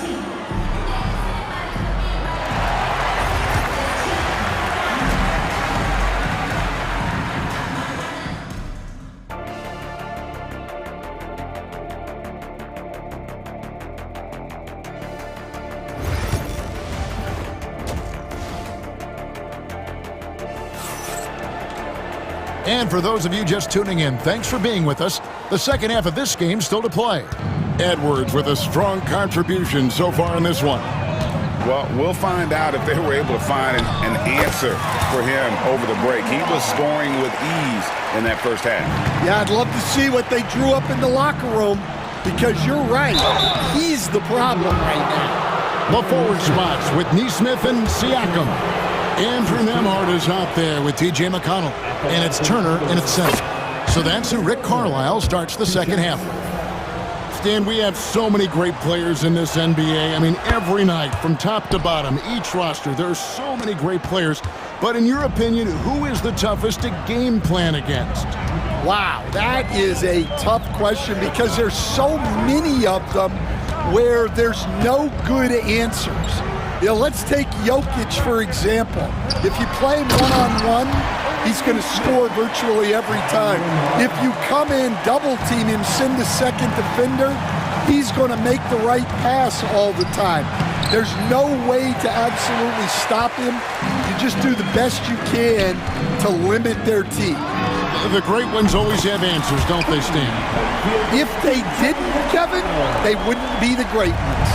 And for those of you just tuning in, thanks for being with us. The second half of this game still to play. Edwards with a strong contribution so far in this one. Well, we'll find out if they were able to find an answer for him over the break. He was scoring with ease in that first half. Yeah, I'd love to see what they drew up in the locker room, because you're right. He's the problem right now. The forward spots with Neesmith and Siakam. Andrew Nemhard is out there with T.J. McConnell, and it's Turner in its center. So that's who Rick Carlisle starts the second half with. Stan, we have so many great players in this NBA. I mean, every night, from top to bottom, each roster, there are so many great players. But in your opinion, who is the toughest to game plan against? Wow, that is a tough question, because there's so many of them where there's no good answers. You know, let's take Jokic, for example. If you play him one-on-one, he's going to score virtually every time. If you come in, double-team him, send the second defender, he's going to make the right pass all the time. There's no way to absolutely stop him. You just do the best you can to limit their team. The great ones always have answers, don't they, Stan? If they didn't, Kevin, they wouldn't be the great ones.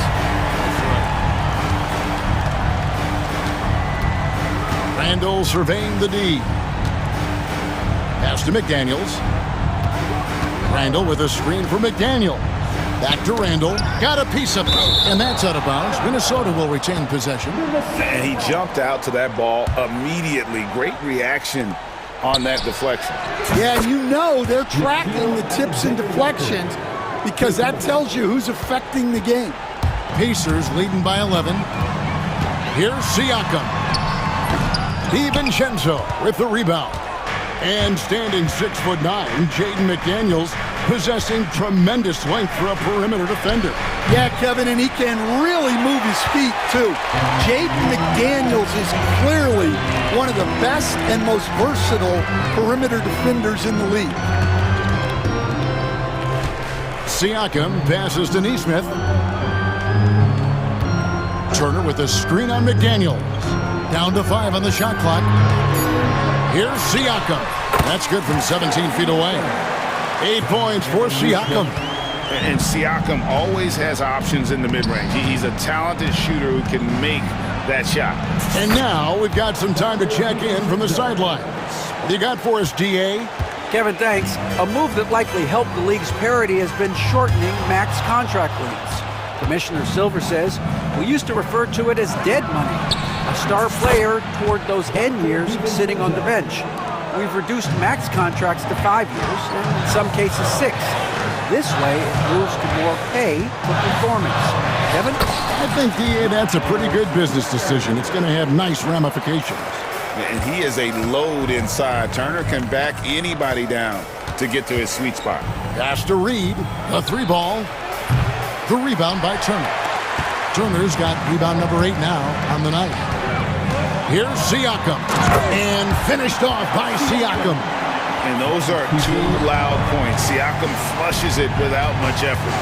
Randall surveying the D. Pass to McDaniels. Randall with a screen for McDaniel. Back to Randall. Got a piece of it. And that's out of bounds. Minnesota will retain possession. And he jumped out to that ball immediately. Great reaction on that deflection. Yeah, and you know they're tracking the tips and deflections, because that tells you who's affecting the game. Pacers leading by 11. Here's Siakam. DiVincenzo with the rebound. And standing 6'9", Jaden McDaniels, possessing tremendous length for a perimeter defender. Yeah, Kevin, and he can really move his feet, too. Jaden McDaniels is clearly one of the best and most versatile perimeter defenders in the league. Siakam passes to Neesmith. Turner with a screen on McDaniels. Down to 5 on the shot clock. Here's Siakam. That's good from 17 feet away. 8 points for Siakam. And Siakam always has options in the mid-range. He's a talented shooter who can make that shot. And now we've got some time to check in from the sidelines. What do you got for us, DA? Kevin, thanks. A move that likely helped the league's parity has been shortening max contract lengths. Commissioner Silver says, we used to refer to it as dead money. A star player toward those end years sitting on the bench. We've reduced max contracts to 5 years, and in some cases 6. This way, it moves to more pay for performance. Kevin? I think, DA, that's a pretty good business decision. It's going to have nice ramifications. And he is a load inside. Turner can back anybody down to get to his sweet spot. Pass to Reed. A 3-ball. The rebound by Turner. Turner's got rebound number 8 now on the night. Here's Siakam. And finished off by Siakam. And those are 2 loud points. Siakam flushes it without much effort.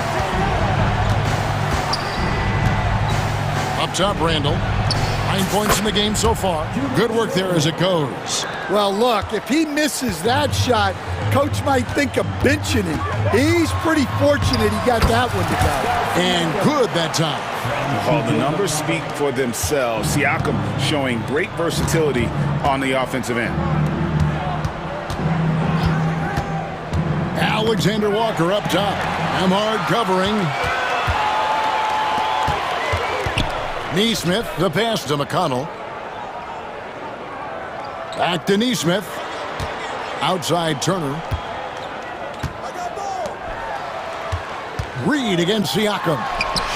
Up top, Randall. 9 points in the game so far. Good work there as it goes. Well, look, if he misses that shot, coach might think of benching him. He's pretty fortunate he got that one to go. And good that time. Well, the numbers speak for themselves. Siakam showing great versatility on the offensive end. Alexander Walker up top. Nemhard covering. Neesmith, the pass to McConnell. Back to Neesmith. Outside Turner. Reed against Siakam.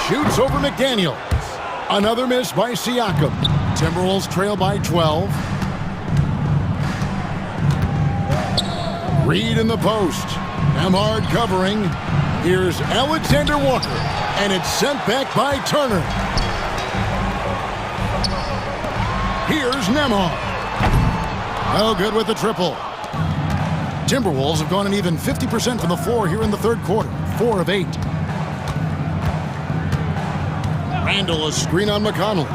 Shoots over McDaniels. Another miss by Siakam. Timberwolves trail by 12. Reed in the post. Nemhard covering. Here's Alexander Walker. And it's sent back by Turner. Here's Nemhard. No good with the triple. Timberwolves have gone an even 50% from the floor here in the third quarter. 4 of 8. Randall, a screen on McConnell.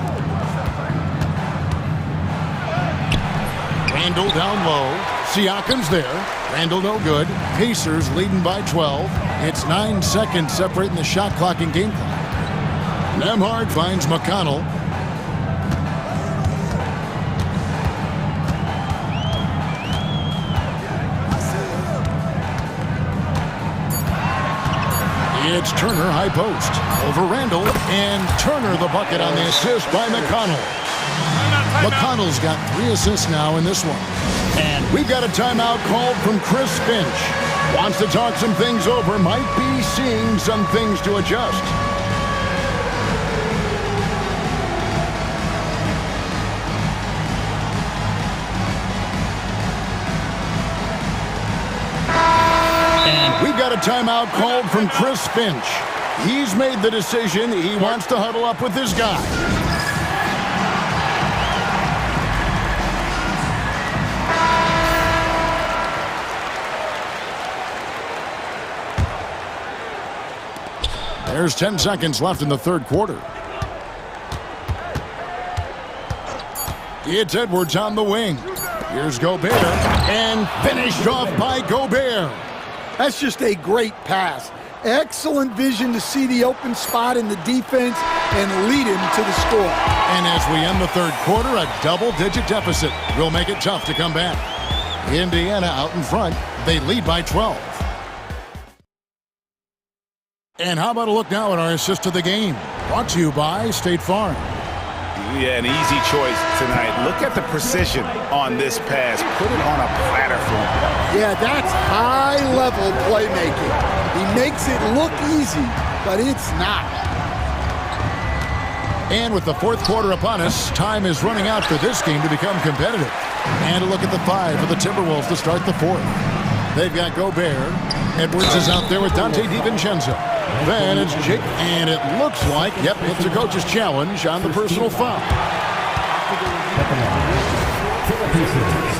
Randall down low. Siakam's there. Randall no good. Pacers leading by 12. It's 9 seconds separating the shot clock and game clock. Nemhard finds McConnell. It's Turner, high post. Over Randall, and Turner the bucket on the assist by McConnell. McConnell's got 3 assists now in this one. And we've got a timeout called from Chris Finch. Wants to talk some things over, might be seeing some things to adjust. We've got a timeout called from Chris Finch. He's made the decision. He wants to huddle up with his guy. There's 10 seconds left in the third quarter. It's Edwards on the wing. Here's Gobert, and finished off by Gobert. That's just a great pass. Excellent vision to see the open spot in the defense and lead him to the score. And as we end the third quarter, a double-digit deficit will make it tough to come back. Indiana out in front. They lead by 12. And how about a look now at our assist to the game? Brought to you by State Farm. Yeah, an easy choice tonight. Look at the precision on this pass. Put it on a platter for him. Yeah, that's high-level playmaking. He makes it look easy, but it's not. And with the fourth quarter upon us, time is running out for this game to become competitive. And a look at the 5 for the Timberwolves to start the fourth. They've got Gobert. Edwards is out there with Dante DiVincenzo. Then it's Jake, and it looks like, yep, it's a coach's challenge on the personal foul.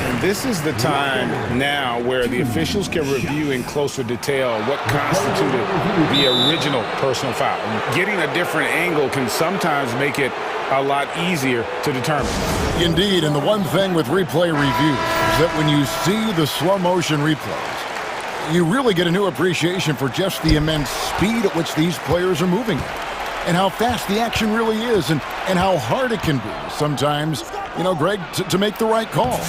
And this is the time now where the officials can review in closer detail what constituted the original personal foul. Getting a different angle can sometimes make it a lot easier to determine. Indeed, and the one thing with replay reviews is that when you see the slow motion replays, you really get a new appreciation for just the immense speed at which these players are moving and how fast the action really is and how hard it can be sometimes, you know, Greg, to make the right call.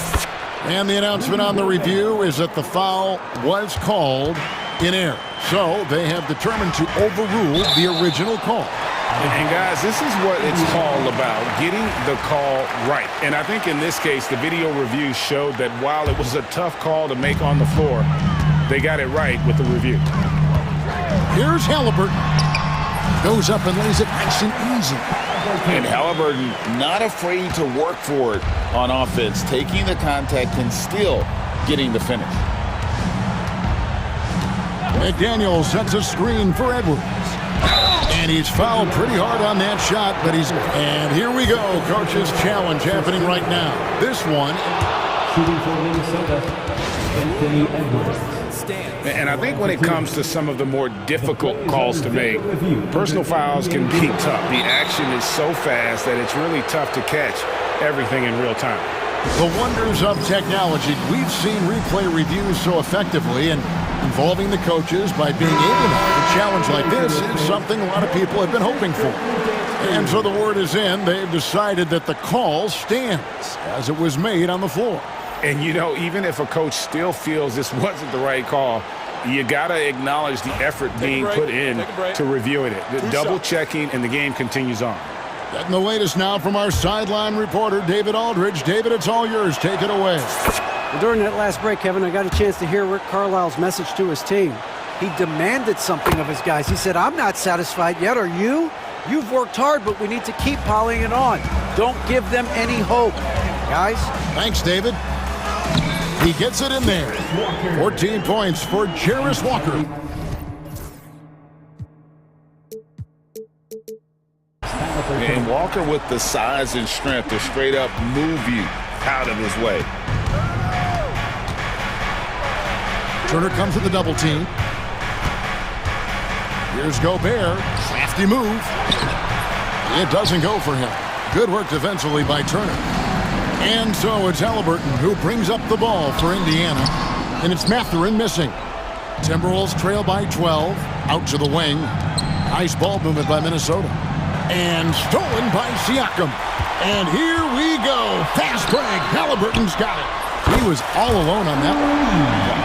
And the announcement on the review is that the foul was called in error. So they have determined to overrule the original call. And guys, this is what it's all about, getting the call right. And I think in this case, the video review showed that while it was a tough call to make on the floor, they got it right with the review. Here's Halliburton. Goes up and lays it nice and easy. And Halliburton not afraid to work for it on offense, taking the contact and still getting the finish. McDaniel sets a screen for Edwards. And he's fouled pretty hard on that shot, but he's... And here we go, coach's challenge happening right now. This one... Shooting for Minnesota, Anthony Edwards. And I think when it comes to some of the more difficult calls to make, personal fouls can be tough. The action is so fast that it's really tough to catch everything in real time. The wonders of technology. We've seen replay reviews so effectively, and involving the coaches by being able to have a challenge like this is something a lot of people have been hoping for. And so the word is in. They've decided that the call stands as it was made on the floor. And, you know, even if a coach still feels this wasn't the right call, you got to acknowledge the effort being put in to reviewing it. The double-checking, and the game continues on. Getting the latest now from our sideline reporter, David Aldridge. David, it's all yours. Take it away. Well, during that last break, Kevin, I got a chance to hear Rick Carlisle's message to his team. He demanded something of his guys. He said, I'm not satisfied yet. Are you? You've worked hard, but we need to keep piling it on. Don't give them any hope. Guys? Thanks, David. He gets it in there. 14 points for Jarvis Walker. And Walker with the size and strength to straight up move you out of his way. Turner comes with the double team. Here's Gobert. Crafty move. It doesn't go for him. Good work defensively by Turner. And so it's Halliburton who brings up the ball for Indiana. And it's Mathurin missing. Timberwolves trail by 12. Out to the wing. Nice ball movement by Minnesota. And stolen by Siakam. And here we go. Fast break. Halliburton's got it. He was all alone on that one.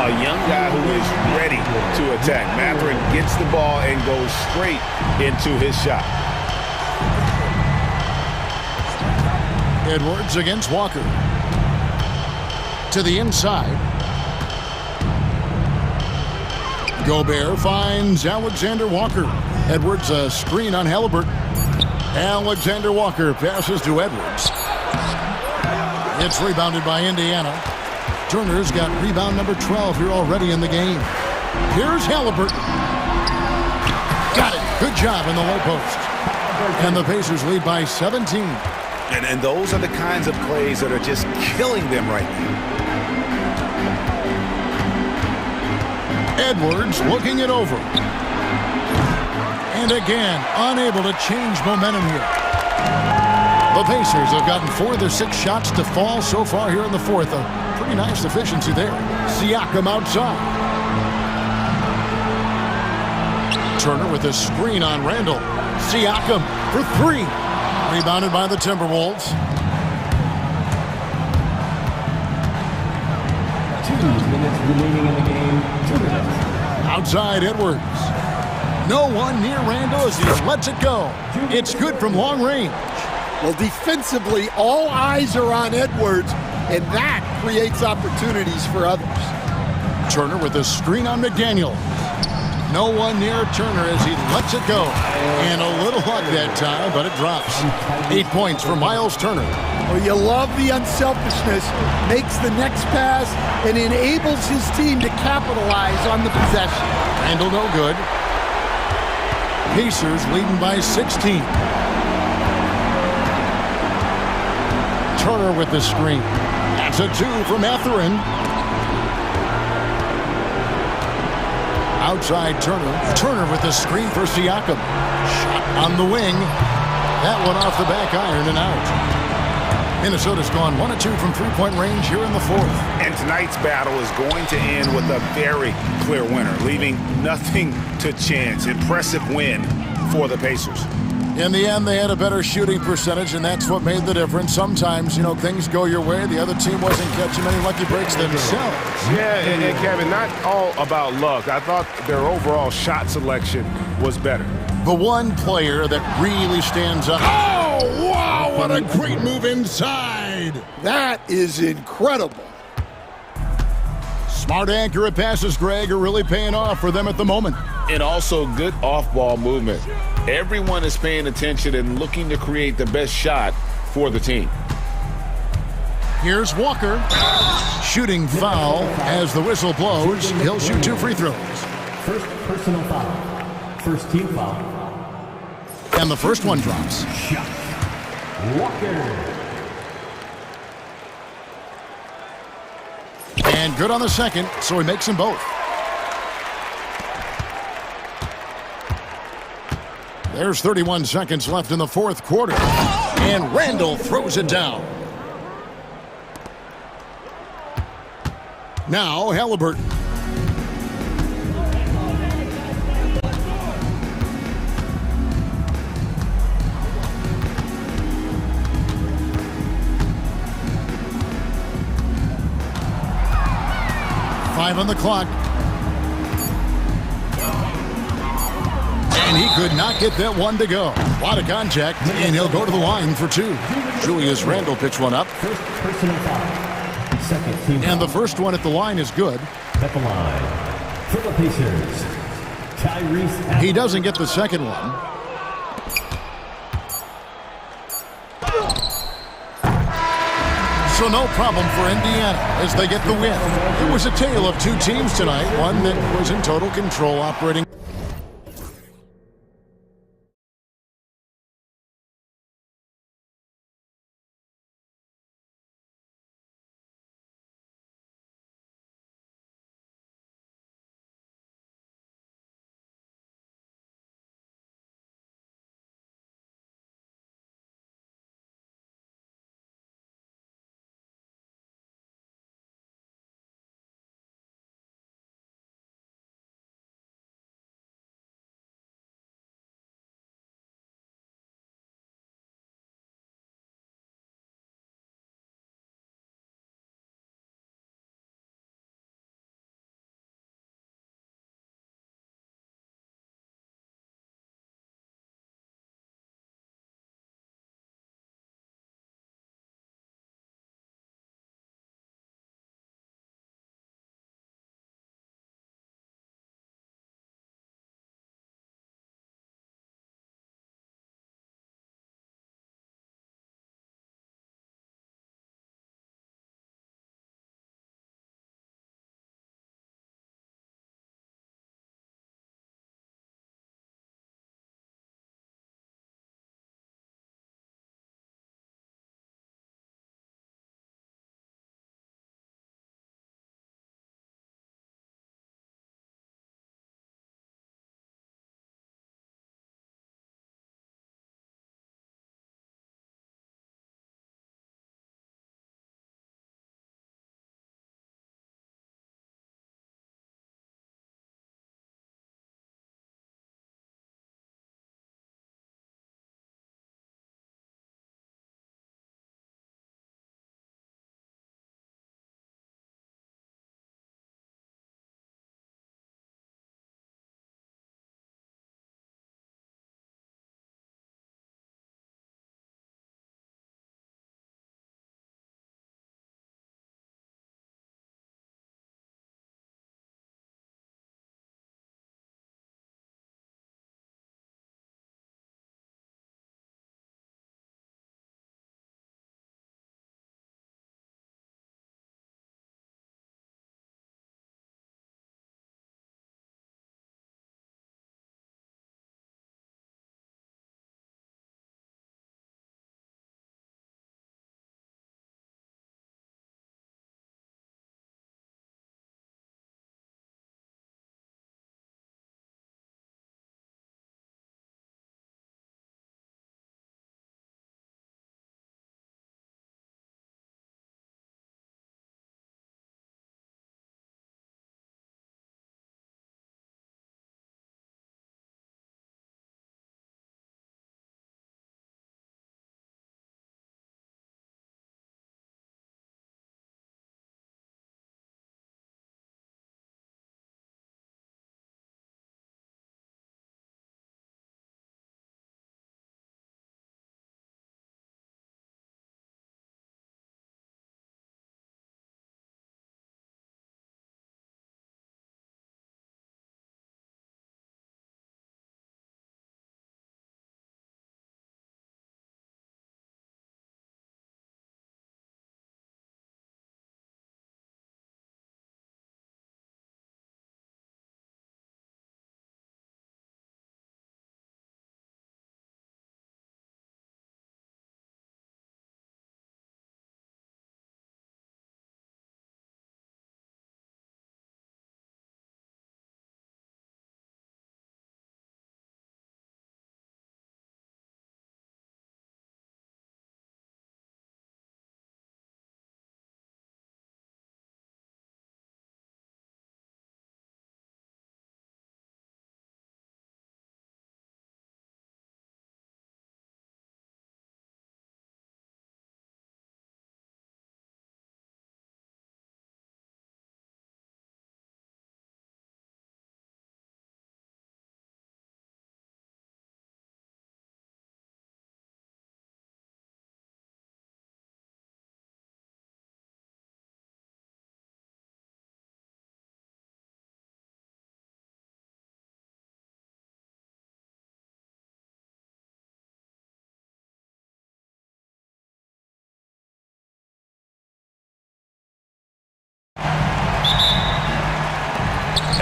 A young guy who is ready to attack. Mathurin gets the ball and goes straight into his shot. Edwards against Walker. To the inside. Gobert finds Alexander Walker. Edwards a screen on Halliburton. Alexander Walker passes to Edwards. It's rebounded by Indiana. Turner's got rebound number 12 here already in the game. Here's Halliburton. Got it. Good job in the low post. And the Pacers lead by 17. And those are the kinds of plays that are just killing them right now. Edwards looking it over. And again, unable to change momentum here. The Pacers have gotten 4 of their 6 shots to fall so far here in the fourth. A pretty nice efficiency there. Siakam outside. Turner with a screen on Randall. Siakam for 3. Rebounded by the Timberwolves. 2 minutes remaining in the game. 2 minutes. Outside Edwards. No one near Randall as he lets it go. It's good from long range. Well, defensively, all eyes are on Edwards, and that creates opportunities for others. Turner with a screen on McDaniel. No one near Turner as he lets it go. And a little luck that time, but it drops. 8 points for Miles Turner. Well, you love the unselfishness, makes the next pass, and enables his team to capitalize on the possession. Randall no good. Pacers leading by 16. Turner with the screen. That's a 2 from Mathurin. Outside Turner. Turner with the screen for Siakam. Shot on the wing. That one off the back iron and out. Minnesota's gone 1 of 2 from three-point range here in the fourth. And tonight's battle is going to end with a very clear winner, leaving nothing to chance. Impressive win for the Pacers. In the end, they had a better shooting percentage, and that's what made the difference. Sometimes, you know, things go your way. The other team wasn't catching many lucky breaks themselves. Yeah, and Kevin, not all about luck. I thought their overall shot selection was better. The one player that really stands up. Oh, wow, what a great move inside. That is incredible. Smart, accurate passes, Greg, are really paying off for them at the moment. And also good off-ball movement. Everyone is paying attention and looking to create the best shot for the team. Here's Walker. Shooting foul as the whistle blows. He'll shoot 2 free throws. First personal foul. First team foul. And the first one drops. Shot. Walker. And good on the second, so he makes them both. There's 31 seconds left in the fourth quarter. And Randall throws it down. Now Halliburton. Five on the clock. And he could not get that one to go. A lot of contact, and he'll go to the line for 2. Julius Randle picks one up. First personal foul. Second team foul. And the first one at the line is good. At the line for the Pacers, Tyrese Halliburton. He doesn't get the second one. So no problem for Indiana as they get the win. It was a tale of two teams tonight, one that was in total control operating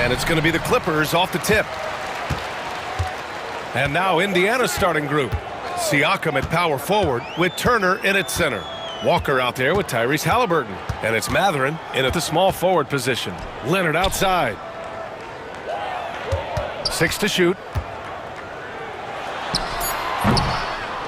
And it's going to be the Clippers off the tip. And now Indiana's starting group. Siakam at power forward with Turner in at center. Walker out there with Tyrese Halliburton. And it's Mathurin in at the small forward position. Leonard outside. 6 to shoot.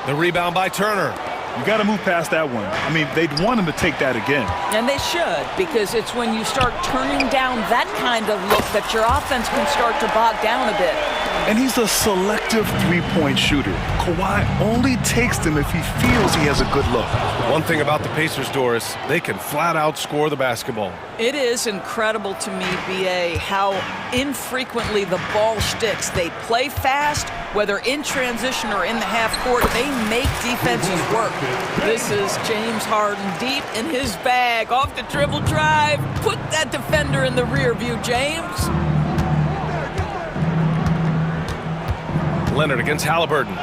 The rebound by Turner. You got to move past that one. I mean, they'd want him to take that again. And they should, because it's when you start turning down that kind of look that your offense can start to bog down a bit. And he's a selective three-point shooter. Kawhi only takes them if he feels he has a good look. One thing about the Pacers, Doris, they can flat out score the basketball. It is incredible to me, B.A., how infrequently the ball sticks. They play fast, whether in transition or in the half court. They make defenses work. This is James Harden deep in his bag. Off the dribble drive. Put that defender in the rear view, James. Leonard against Halliburton.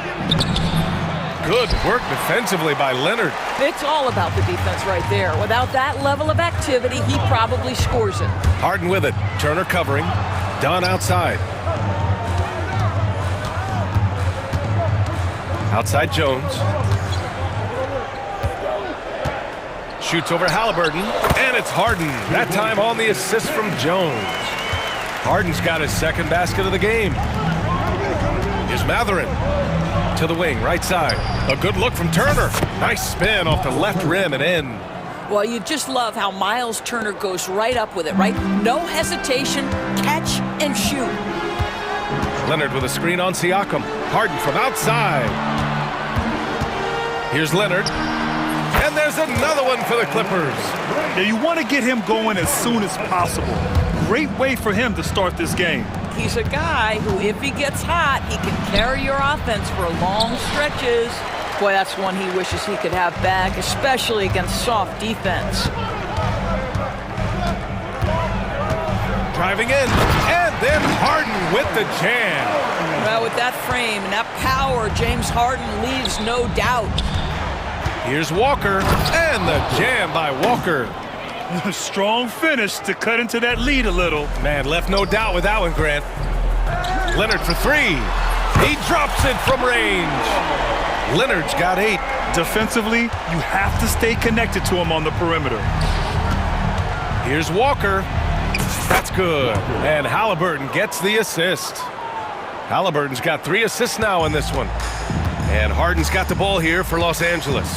Good work defensively by Leonard. It's all about the defense right there. Without that level of activity, he probably scores it. Harden with it. Turner covering. Dunn outside. Outside Jones. Shoots over Halliburton. And it's Harden. That time on the assist from Jones. Harden's got his second basket of the game. Here's Mathurin to the wing, right side. A good look from Turner. Nice spin off the left rim and in. Well, you just love how Miles Turner goes right up with it, right? No hesitation, catch and shoot. Leonard with a screen on Siakam. Harden from outside. Here's Leonard. And there's another one for the Clippers. Yeah, you want to get him going as soon as possible. Great way for him to start this game. He's a guy who, if he gets hot, he can carry your offense for long stretches. Boy, that's one he wishes he could have back, especially against soft defense. Driving in, and then Harden with the jam. Well, with that frame and that power, James Harden leaves no doubt. Here's Walker, and the jam by Walker. Strong finish to cut into that lead a little. Man, left no doubt with that one, Grant. Leonard for 3. He drops it from range. Leonard's got 8. Defensively, you have to stay connected to him on the perimeter. Here's Walker. That's good. And Halliburton gets the assist. Halliburton's got 3 assists now in this one. And Harden's got the ball here for Los Angeles.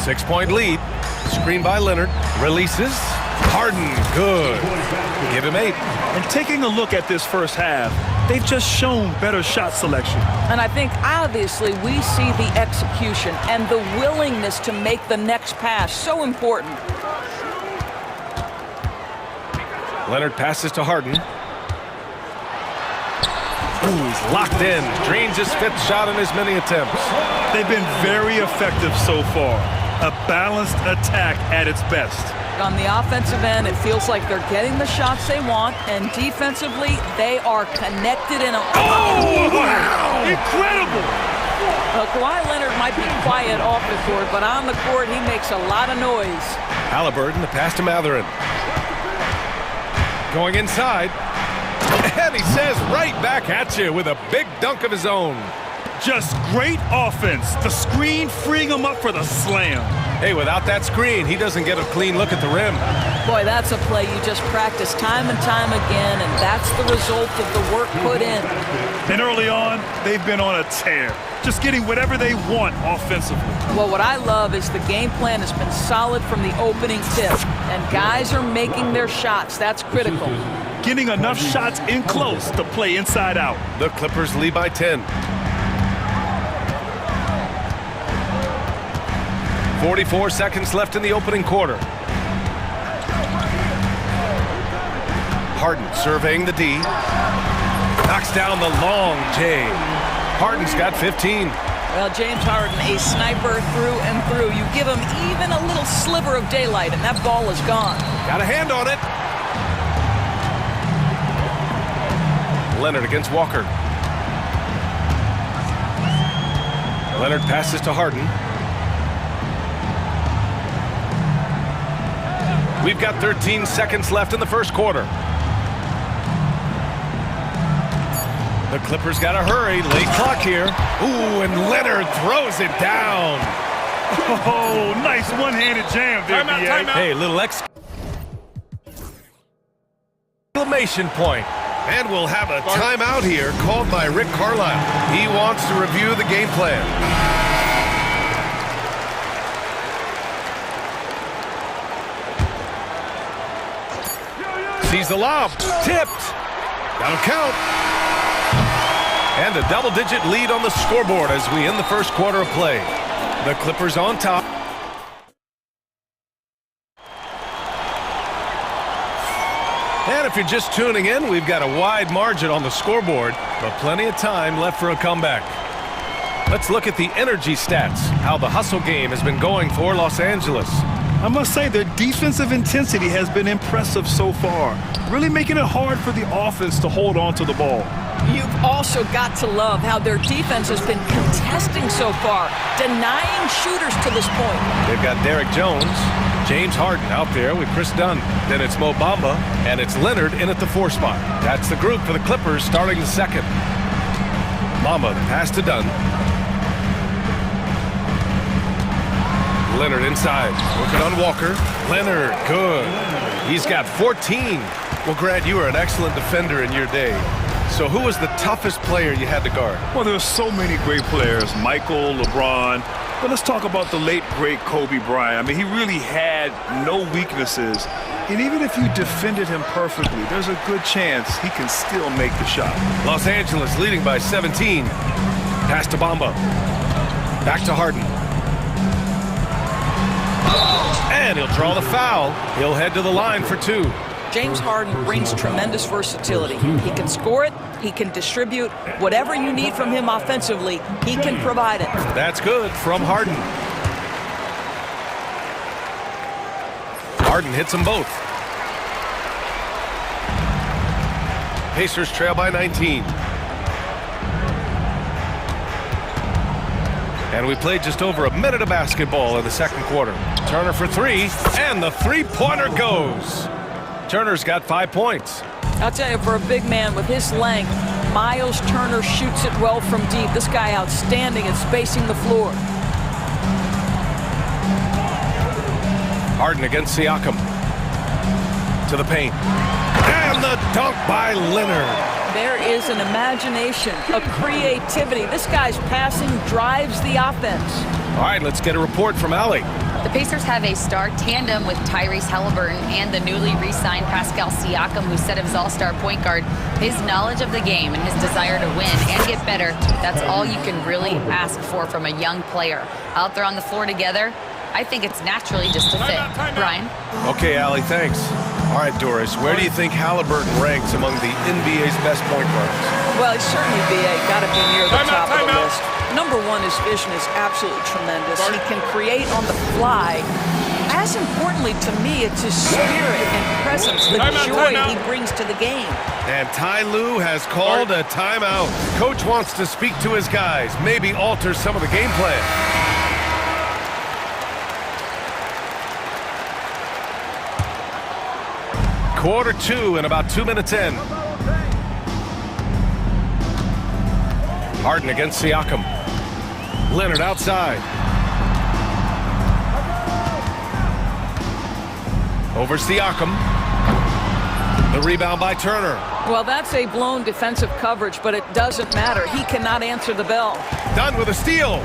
6-point lead. Screen by Leonard. Releases. Harden, good. Give him 8. And taking a look at this first half, they've just shown better shot selection. And I think, obviously, we see the execution and the willingness to make the next pass. So important. Leonard passes to Harden. Ooh, he's locked in. Drains his 5th shot in his many attempts. They've been very effective so far. A balanced attack at its best. On the offensive end, it feels like they're getting the shots they want, and defensively, they are connected in a... Oh, wow! Incredible! Kawhi Leonard might be quiet off the court, but on the court, he makes a lot of noise. Halliburton, the pass to Mathurin. Going inside. And he says right back at you with a big dunk of his own. Just great offense. The screen freeing him up for the slam. Hey, without that screen, he doesn't get a clean look at the rim. Boy, that's a play you just practice time and time again, and that's the result of the work put in. And early on, they've been on a tear. Just getting whatever they want offensively. Well, what I love is the game plan has been solid from the opening tip, and guys are making their shots. That's critical. Getting enough shots in close to play inside out. The Clippers lead by 10. 44 seconds left in the opening quarter. Harden surveying the D. Knocks down the long J. Harden's got 15. Well, James Harden, a sniper through and through. You give him even a little sliver of daylight, and that ball is gone. Got a hand on it. Leonard against Walker. Leonard passes to Harden. We've got 13 seconds left in the first quarter. The Clippers got to hurry. Late clock here. Ooh, and Leonard throws it down. Oh, nice one-handed jam there, Timeout. Hey, little exclamation point. And we'll have a timeout here called by Rick Carlisle. He wants to review the game plan. Sees the lob. Tipped. That'll count. And a double-digit lead on the scoreboard as we end the first quarter of play. The Clippers on top. And if you're just tuning in, we've got a wide margin on the scoreboard, but plenty of time left for a comeback. Let's look at the energy stats, how the hustle game has been going for Los Angeles. I must say their defensive intensity has been impressive so far, really making it hard for the offense to hold on to the ball. You've also got to love how their defense has been contesting so far, denying shooters to this point. They've got Derek Jones, James Harden out there with Chris Dunn. Then it's Mo Bamba, and it's Leonard in at the 4 spot. That's the group for the Clippers starting the second. Bamba, the pass to Dunn. Leonard inside, working on Walker. Leonard, good. He's got 14. Well, Grant, you were an excellent defender in your day. So who was the toughest player you had to guard? Well, there's so many great players, Michael, LeBron. But let's talk about the late, great Kobe Bryant. I mean, he really had no weaknesses. And even if you defended him perfectly, there's a good chance he can still make the shot. Los Angeles leading by 17. Pass to Bamba. Back to Harden. And he'll draw the foul. He'll head to the line for 2. James Harden brings tremendous versatility. He can score it, he can distribute. Whatever you need from him offensively, he can provide it. That's good from Harden. Harden hits them both. Pacers trail by 19. And we played just over a minute of basketball in the second quarter. Turner for 3, and the three-pointer goes. Turner's got 5 points. I'll tell you, for a big man with his length, Miles Turner shoots it well from deep. This guy outstanding at spacing the floor. Harden against Siakam. To the paint. And the dunk by Leonard. There is an imagination, a creativity. This guy's passing drives the offense. All right, let's get a report from Allie. The Pacers have a star tandem with Tyrese Halliburton and the newly re-signed Pascal Siakam, who set his all-star point guard. His knowledge of the game and his desire to win and get better, that's all you can really ask for from a young player. Out there on the floor together, I think it's naturally just a fit. Brian? Okay, Allie, thanks. All right, Doris, where do you think Halliburton ranks among the NBA's best point guards? Well, he's certainly got to be near the top of the list. Number one, his vision is absolutely tremendous. He can create on the fly. As importantly to me, it's his spirit and presence, the joy he brings to the game. And Ty Lue has called a timeout. Coach wants to speak to his guys, maybe alter some of the game plan. Quarter 2 and about 2 minutes in. Harden against Siakam. Leonard outside. Over Siakam. The rebound by Turner. Well, that's a blown defensive coverage, but it doesn't matter. He cannot answer the bell. Done with a steal.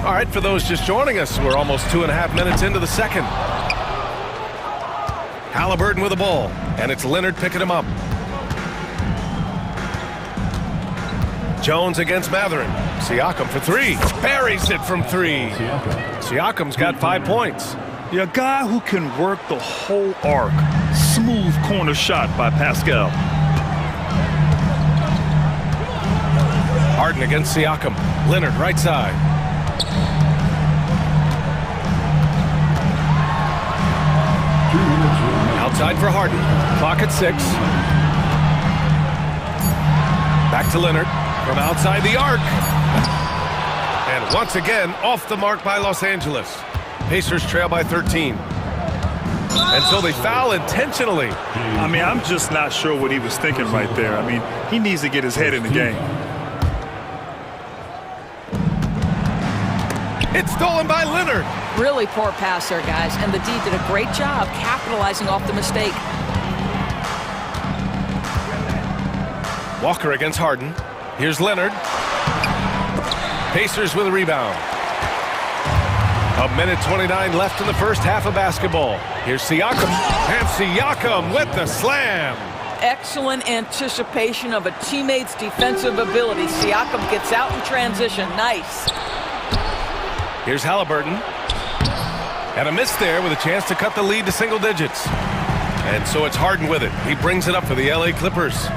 All right, for those just joining us, we're almost 2.5 minutes into the second. Halliburton with the ball, and it's Leonard picking him up. Jones against Matherin. Siakam for 3. Buries it from 3. Siakam's got 5 points. Yeah, a guy who can work the whole arc. Smooth corner shot by Pascal. Harden against Siakam. Leonard right side. Outside for Harden. Clock at 6. Back to Leonard from outside the arc. And once again, off the mark by Los Angeles. Pacers trail by 13. And so they foul intentionally. I mean, I'm just not sure what he was thinking right there. I mean, he needs to get his head in the game. It's stolen by Leonard. Really poor pass there, guys, and the D did a great job capitalizing off the mistake. Walker against Harden. Here's Leonard. Pacers with a rebound. 1:29 left in the first half of basketball. Here's Siakam, and Siakam with the slam. Excellent anticipation of a teammate's defensive ability. Siakam gets out in transition. Nice. Here's Halliburton. And a miss there with a chance to cut the lead to single digits. And so it's Harden with it. He brings it up for the LA Clippers.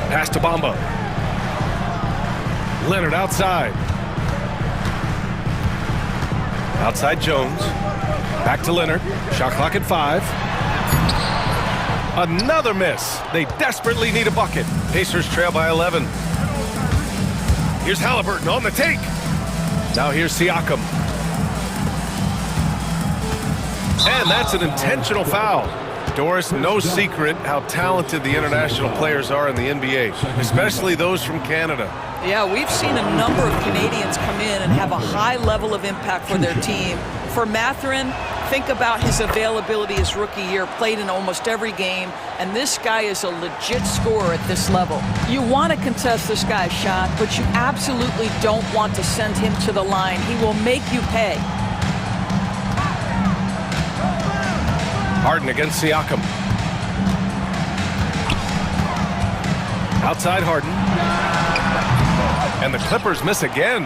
Pass to Bamba. Leonard outside. Outside Jones. Back to Leonard. Shot clock at 5. Another miss. They desperately need a bucket. Pacers trail by 11. Here's Halliburton on the take. Now here's Siakam. And that's an intentional foul. Doris, no secret how talented the international players are in the NBA, especially those from Canada. Yeah, we've seen a number of Canadians come in and have a high level of impact for their team. For Mathurin, think about his availability his rookie year, played in almost every game, and this guy is a legit scorer at this level. You want to contest this guy's shot, but you absolutely don't want to send him to the line. He will make you pay. Harden against Siakam. Outside Harden. And the Clippers miss again.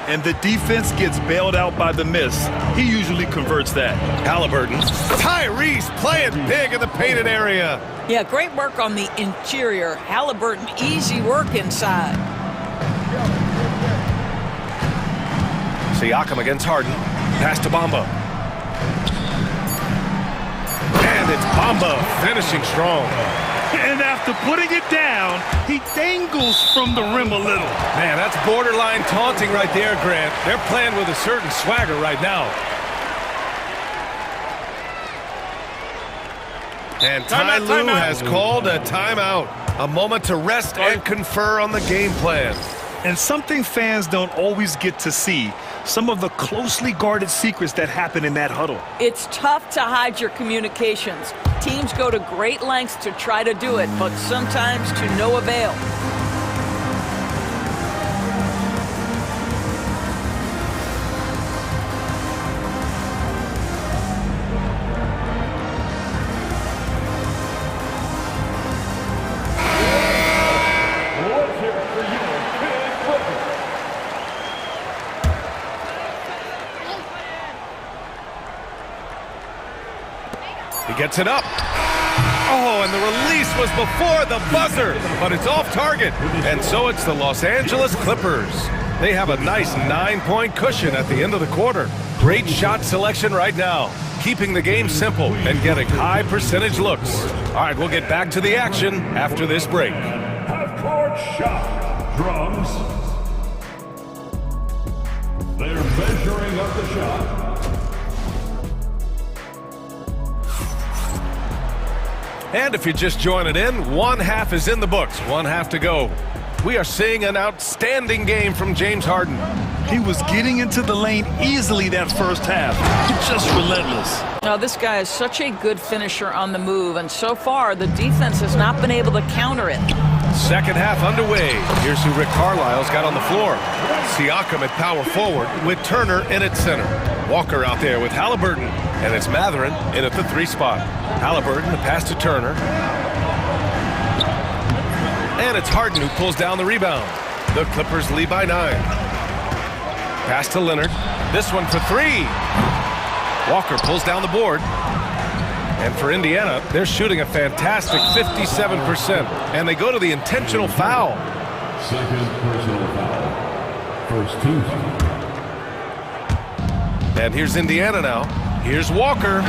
And the defense gets bailed out by the miss. He usually converts that. Halliburton. Tyrese playing big in the painted area. Yeah, great work on the interior. Halliburton, easy work inside. Siakam against Harden. Pass to Bamba. And it's Bamba finishing strong. And after putting it down, he dangles from the rim a little. Man, that's borderline taunting right there, Grant. They're playing with a certain swagger right now. And Ty Lue has called a timeout. A moment to rest and confer on the game plan. And something fans don't always get to see, some of the closely guarded secrets that happen in that huddle. It's tough to hide your communications. Teams go to great lengths to try to do it, but sometimes to no avail. He gets it up. Oh, and the release was before the buzzer, but it's off target. And so it's the Los Angeles Clippers. They have a nice 9-point cushion at the end of the quarter. Great shot selection right now, keeping the game simple and getting high percentage looks. All right, we'll get back to the action after this break. Half-court shot. Drums. They're measuring up the shot. And if you're just joining in, one half is in the books, one half to go. We are seeing an outstanding game from James Harden. He was getting into the lane easily that first half. Just relentless. Now, this guy is such a good finisher on the move, and so far, the defense has not been able to counter it. Second half underway. Here's who Rick Carlisle's got on the floor. Siakam at power forward with Turner in at center. Walker out there with Halliburton, and it's Mathurin in at the 3 spot. Halliburton, the pass to Turner. And it's Harden who pulls down the rebound. The Clippers lead by 9. Pass to Leonard. This one for 3. Walker pulls down the board. And for Indiana, they're shooting a fantastic 57%. And they go to the intentional foul. Second personal foul. First team. And here's Indiana now. Here's Walker.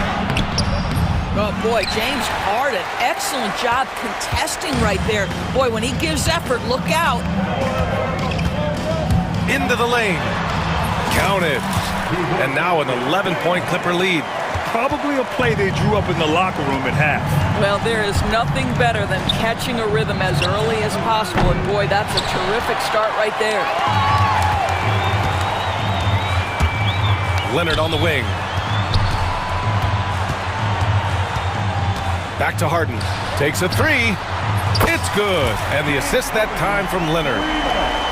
Oh, boy, James Harden, excellent job contesting right there. Boy, when he gives effort, look out. Into the lane. Count it. And now an 11-point Clipper lead. Probably a play they drew up in the locker room at half. Well, there is nothing better than catching a rhythm as early as possible. And boy, that's a terrific start right there. Leonard on the wing. Back to Harden. Takes a three. It's good. And the assist that time from Leonard.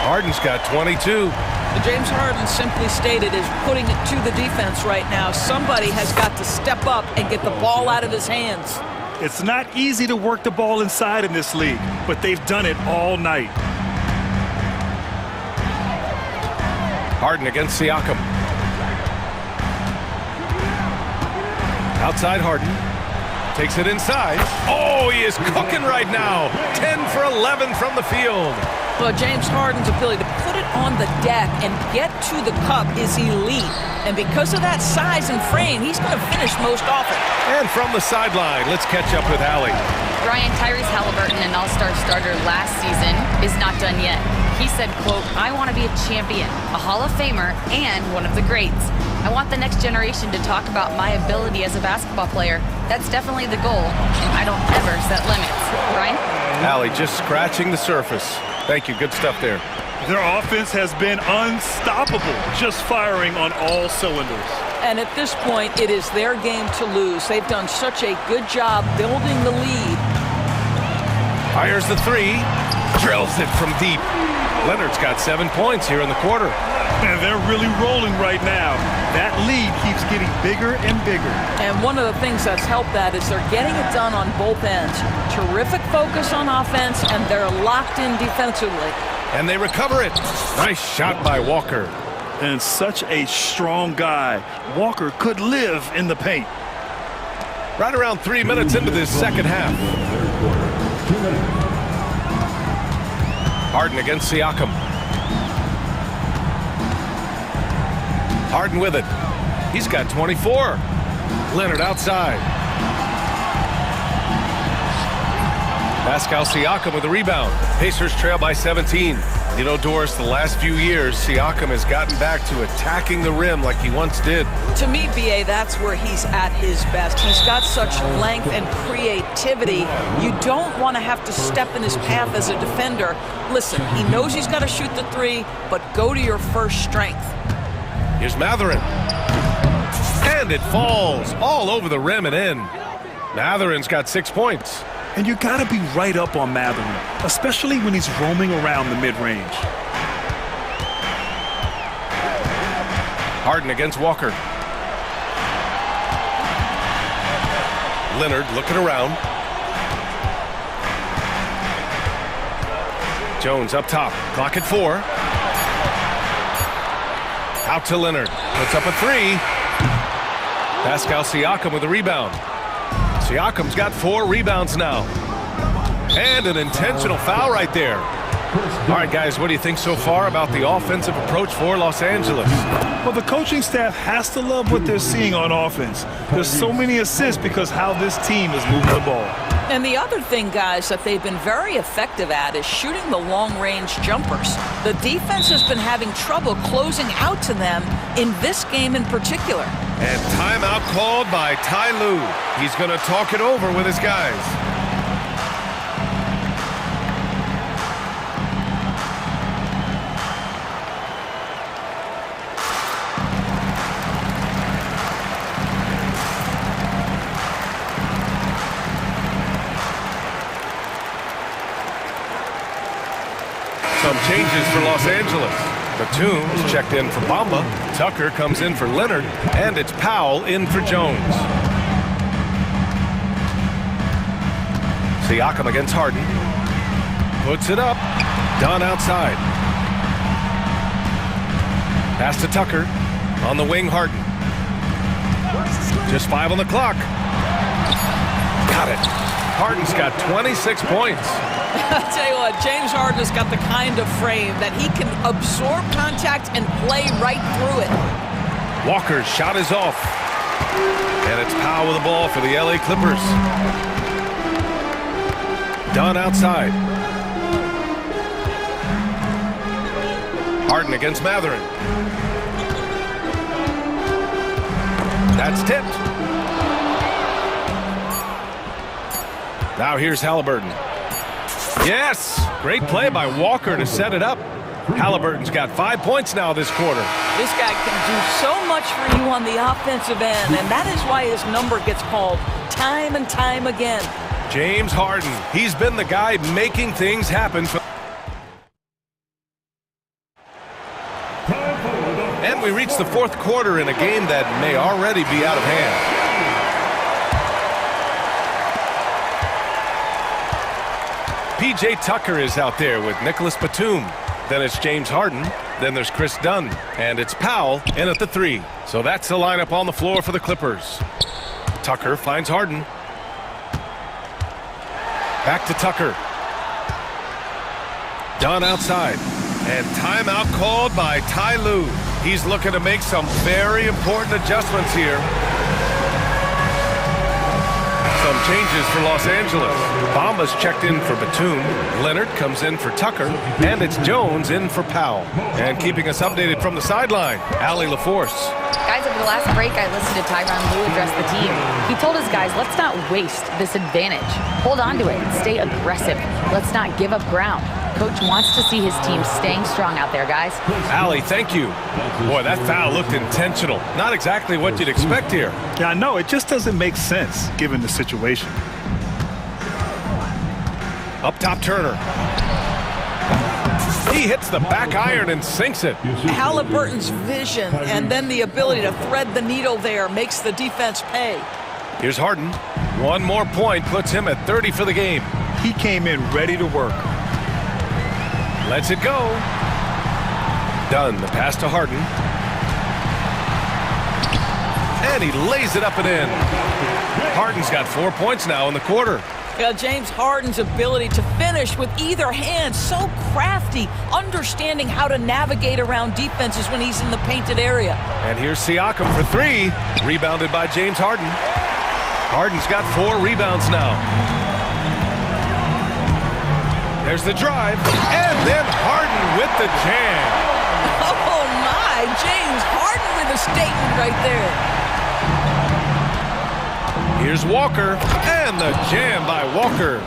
Harden's got 22. James Harden, simply stated, is putting it to the defense right now. Somebody has got to step up and get the ball out of his hands. It's not easy to work the ball inside in this league, but they've done it all night. Harden against Siakam. Outside Harden. Takes it inside. Oh, he is cooking right now. 10 for 11 from the field. Well, James Harden's ability to put it on the deck and get to the cup is elite. And because of that size and frame, he's going to finish most often. And from the sideline, let's catch up with Allie. Brian, Tyrese Halliburton, an all-star starter last season, is not done yet. He said, quote, "I want to be a champion, a Hall of Famer, and one of the greats. I want the next generation to talk about my ability as a basketball player. That's definitely the goal, and I don't ever set limits." Brian? Allie just scratching the surface. Thank you. Good stuff there. Their offense has been unstoppable, just firing on all cylinders. And at this point, it is their game to lose. They've done such a good job building the lead. Fires the three. Drills it from deep. Leonard's got 7 points here in the quarter. And they're really rolling right now. That lead keeps getting bigger and bigger. And one of the things that's helped that is they're getting it done on both ends. Terrific focus on offense, and they're locked in defensively. And they recover it. Nice shot by Walker. And such a strong guy. Walker could live in the paint. Right around 3 minutes into this second half. Harden against Siakam. Harden with it. He's got 24. Leonard outside. Pascal Siakam with the rebound. Pacers trail by 17. You know, Doris, the last few years, Siakam has gotten back to attacking the rim like he once did. To me, B.A., that's where he's at his best. He's got such length and creativity. You don't want to have to step in his path as a defender. Listen, he knows he's got to shoot the three, but go to your first strength. Here's Matherin. And it falls all over the rim and in. Matherin's got 6 points. And you got to be right up on Matherin, especially when he's roaming around the mid-range. Harden against Walker. Leonard looking around. Jones up top. Clock at 4. Out to Leonard. Puts up a three. Pascal Siakam with a rebound. Siakam's got 4 rebounds now. And an intentional foul right there. All right, guys, what do you think so far about the offensive approach for Los Angeles? Well, the coaching staff has to love what they're seeing on offense. There's so many assists because how this team is moving the ball. And the other thing, guys, that they've been very effective at is shooting the long-range jumpers. The defense has been having trouble closing out to them in this game in particular. And timeout called by Ty Lue. He's going to talk it over with his guys. Some changes for Los Angeles. Batum's checked in for Bamba. Tucker comes in for Leonard. And it's Powell in for Jones. Siakam against Harden. Puts it up. Dunn outside. Pass to Tucker. On the wing, Harden. Just 5 on the clock. Got it. Harden's got 26 points. I'll tell you what, James Harden has got the kind of frame that he can absorb contact and play right through it. Walker's shot is off. And it's Powell with the ball for the LA Clippers. Dunn outside. Harden against Matherin. That's tipped. Now here's Halliburton. Yes! Great play by Walker to set it up. Halliburton's got 5 points now this quarter. This guy can do so much for you on the offensive end, and that is why his number gets called time and time again. James Harden. He's been the guy making things happen. And we reach the fourth quarter in a game that may already be out of hand. P.J. Tucker is out there with Nicholas Batum. Then it's James Harden. Then there's Chris Dunn. And it's Powell in at the 3. So that's the lineup on the floor for the Clippers. Tucker finds Harden. Back to Tucker. Dunn outside. And timeout called by Ty Lue. He's looking to make some very important adjustments here. Some changes for Los Angeles. Bamba's checked in for Batum. Leonard comes in for Tucker. And it's Jones in for Powell. And keeping us updated from the sideline, Allie LaForce. Guys, over the last break, I listened to Tyronn Lue address the team. He told his guys, let's not waste this advantage. Hold on to it and stay aggressive. Let's not give up ground. Coach wants to see his team staying strong out there, guys. Allie, thank you. Boy, that foul looked intentional. Not exactly what you'd expect here. Yeah, I know. It just doesn't make sense given the situation. Up top, Turner. He hits the back iron and sinks it. Halliburton's vision and then the ability to thread the needle there makes the defense pay. Here's Harden. One more point puts him at 30 for the game. He came in ready to work. Lets it go. Dunn, the pass to Harden. And he lays it up and in. Harden's got 4 points now in the quarter. Yeah, James Harden's ability to finish with either hand, so crafty, understanding how to navigate around defenses when he's in the painted area. And here's Siakam for 3, rebounded by James Harden. Harden's got 4 rebounds now. There's the drive, and then Harden with the jam. Oh my, James Harden with a statement right there. Here's Walker, and the jam by Walker.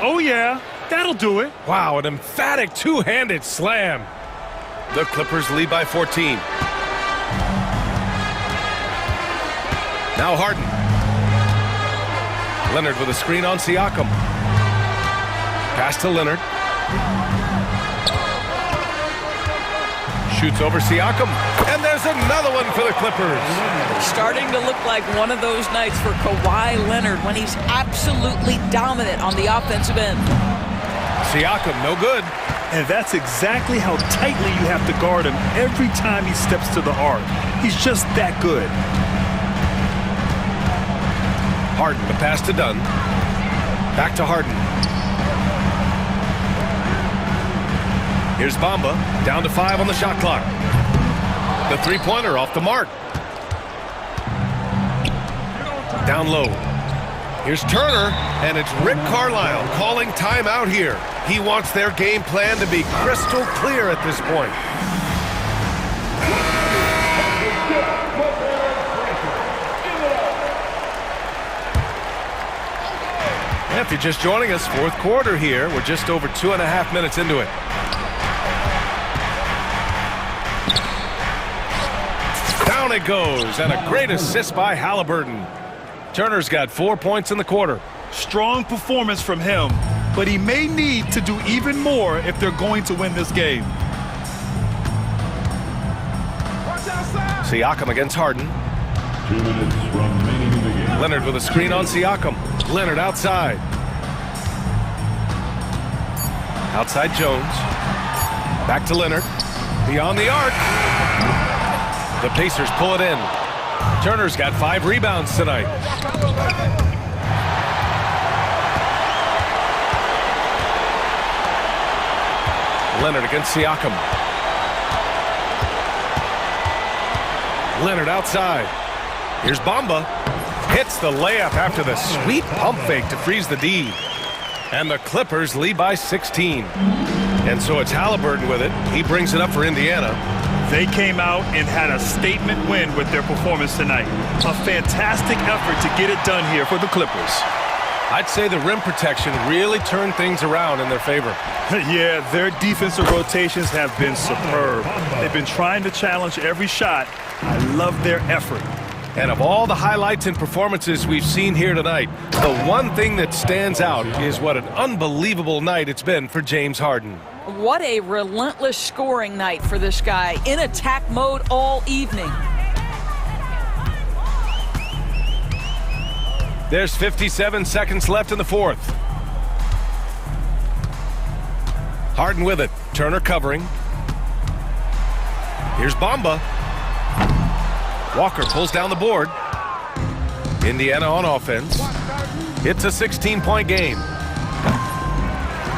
Oh yeah, that'll do it. Wow, an emphatic two-handed slam. The Clippers lead by 14. Now Harden. Leonard with a screen on Siakam. Pass to Leonard. Shoots over Siakam. And there's another one for the Clippers. Starting to look like one of those nights for Kawhi Leonard when he's absolutely dominant on the offensive end. Siakam, no good. And that's exactly how tightly you have to guard him every time he steps to the arc. He's just that good. Harden, the pass to Dunn. Back to Harden. Here's Bamba, down to 5 on the shot clock. The three-pointer off the mark. Down low. Here's Turner, and it's Rick Carlisle calling timeout here. He wants their game plan to be crystal clear at this point. If you're just joining us, fourth quarter here. We're just over 2.5 minutes into it. Down it goes, and a great assist by Halliburton. Turner's got 4 points in the quarter. Strong performance from him, but he may need to do even more if they're going to win this game. Siakam against Harden. 2 minutes remaining in the game. Leonard with a screen on Siakam. Leonard outside. Outside Jones. Back to Leonard. Beyond the arc. The Pacers pull it in. Turner's got 5 rebounds tonight. Leonard against Siakam. Leonard outside. Here's Bamba. Hits the layup after the sweet pump fake to freeze the D. And the Clippers lead by 16. And so it's Halliburton with it. He brings it up for Indiana. They came out and had a statement win with their performance tonight. A fantastic effort to get it done here for the Clippers. I'd say the rim protection really turned things around in their favor. Yeah, their defensive rotations have been superb. They've been trying to challenge every shot. I love their effort. And of all the highlights and performances we've seen here tonight, the one thing that stands out is what an unbelievable night it's been for James Harden. What a relentless scoring night for this guy, in attack mode all evening. There's 57 seconds left in the fourth. Harden with it. Turner covering. Here's Bamba. Walker pulls down the board. Indiana on offense. It's a 16-point game.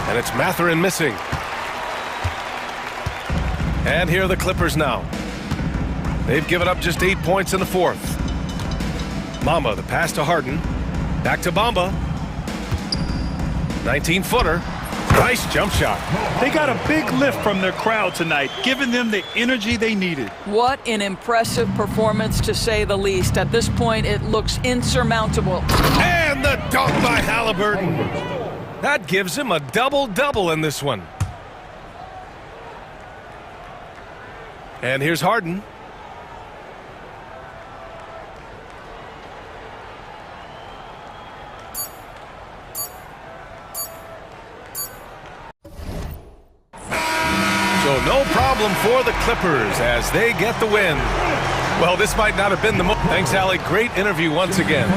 And it's Mathurin missing. And here are the Clippers now. They've given up just 8 points in the fourth. Mamba, the pass to Harden. Back to Bamba. 19-footer. Nice jump shot. They got a big lift from their crowd tonight, giving them the energy they needed. What an impressive performance, to say the least. At this point, it looks insurmountable. And the dunk by Halliburton. That gives him a double-double in this one. And here's Harden. So no problem for the Clippers as they get the win. Well, this might not have been the most. Thanks, Allie. Great interview once again.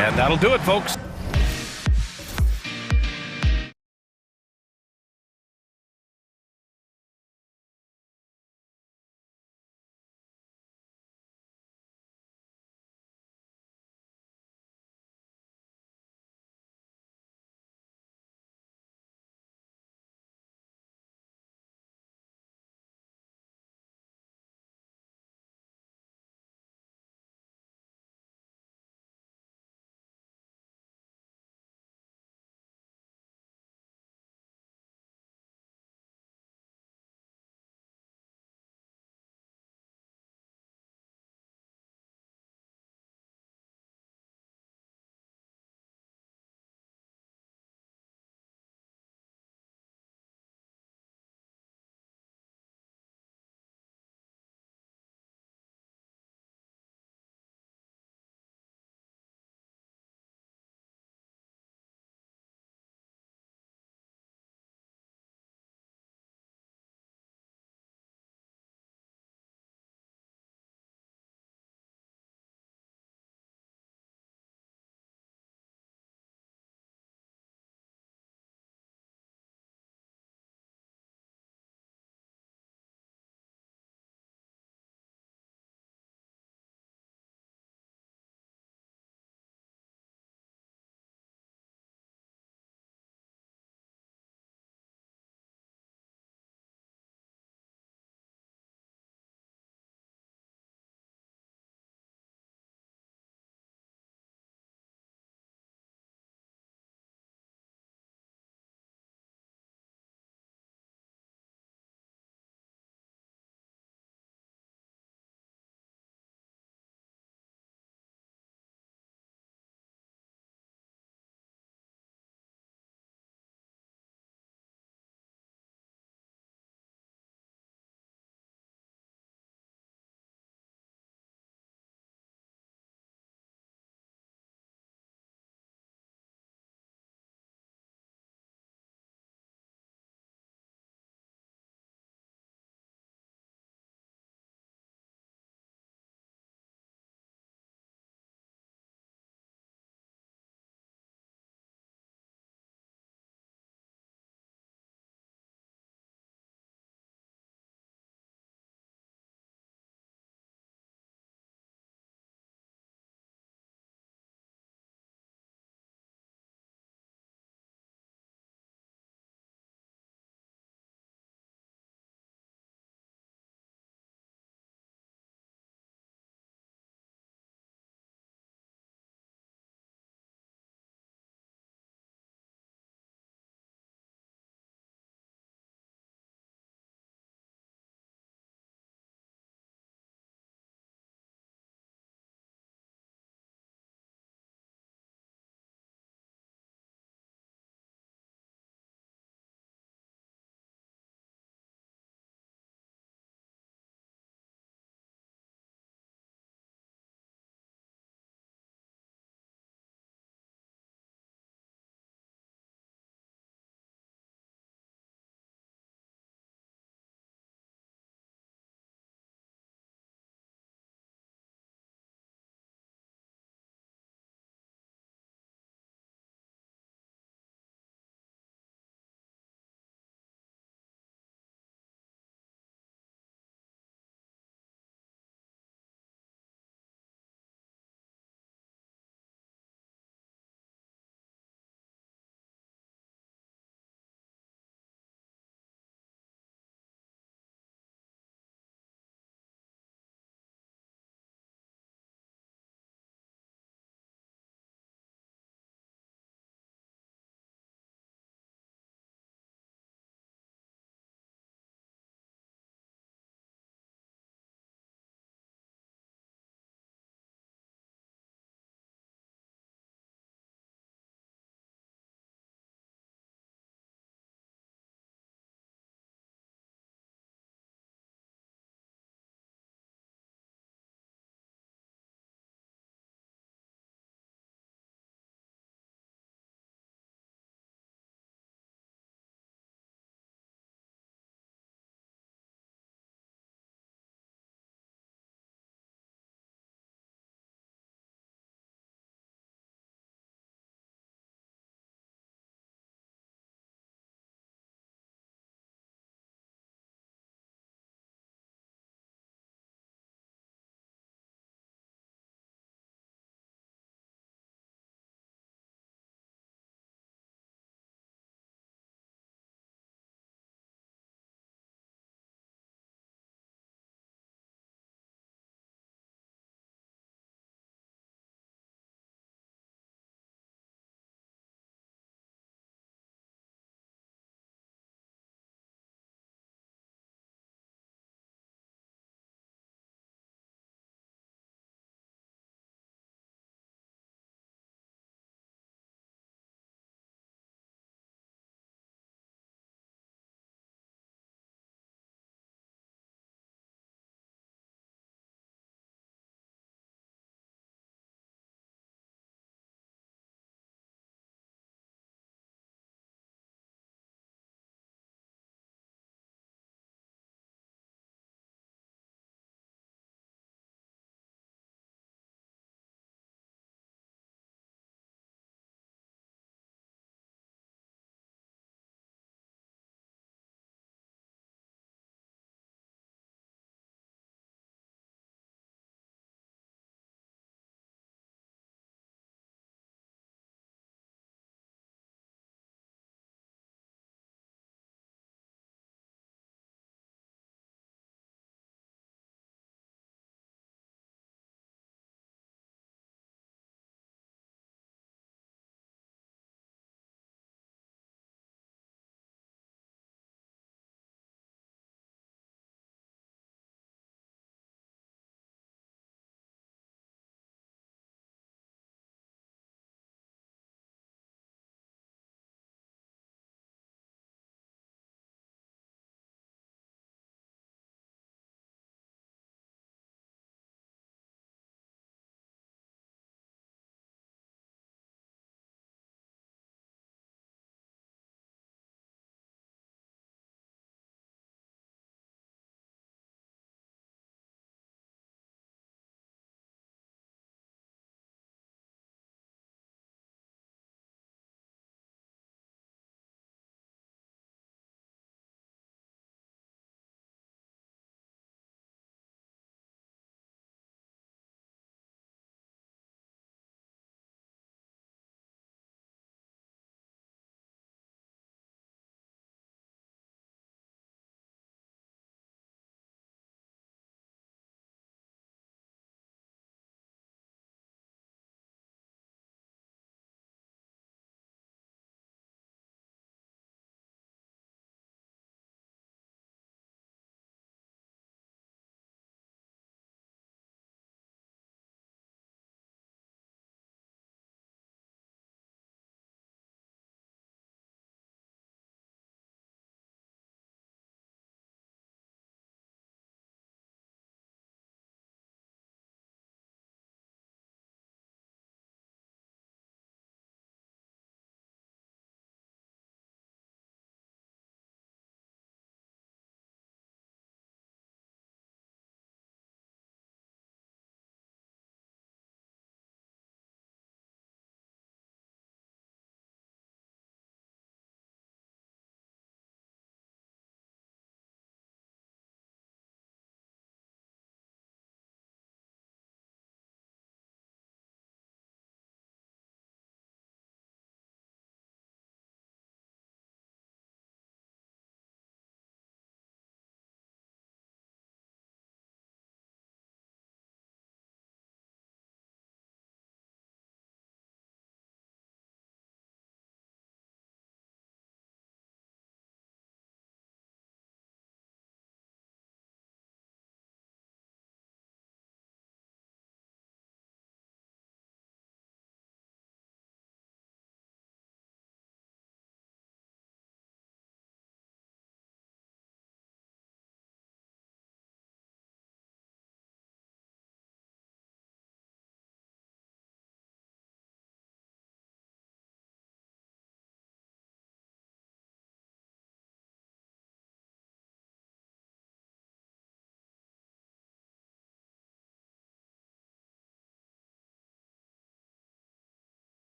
And that'll do it, folks.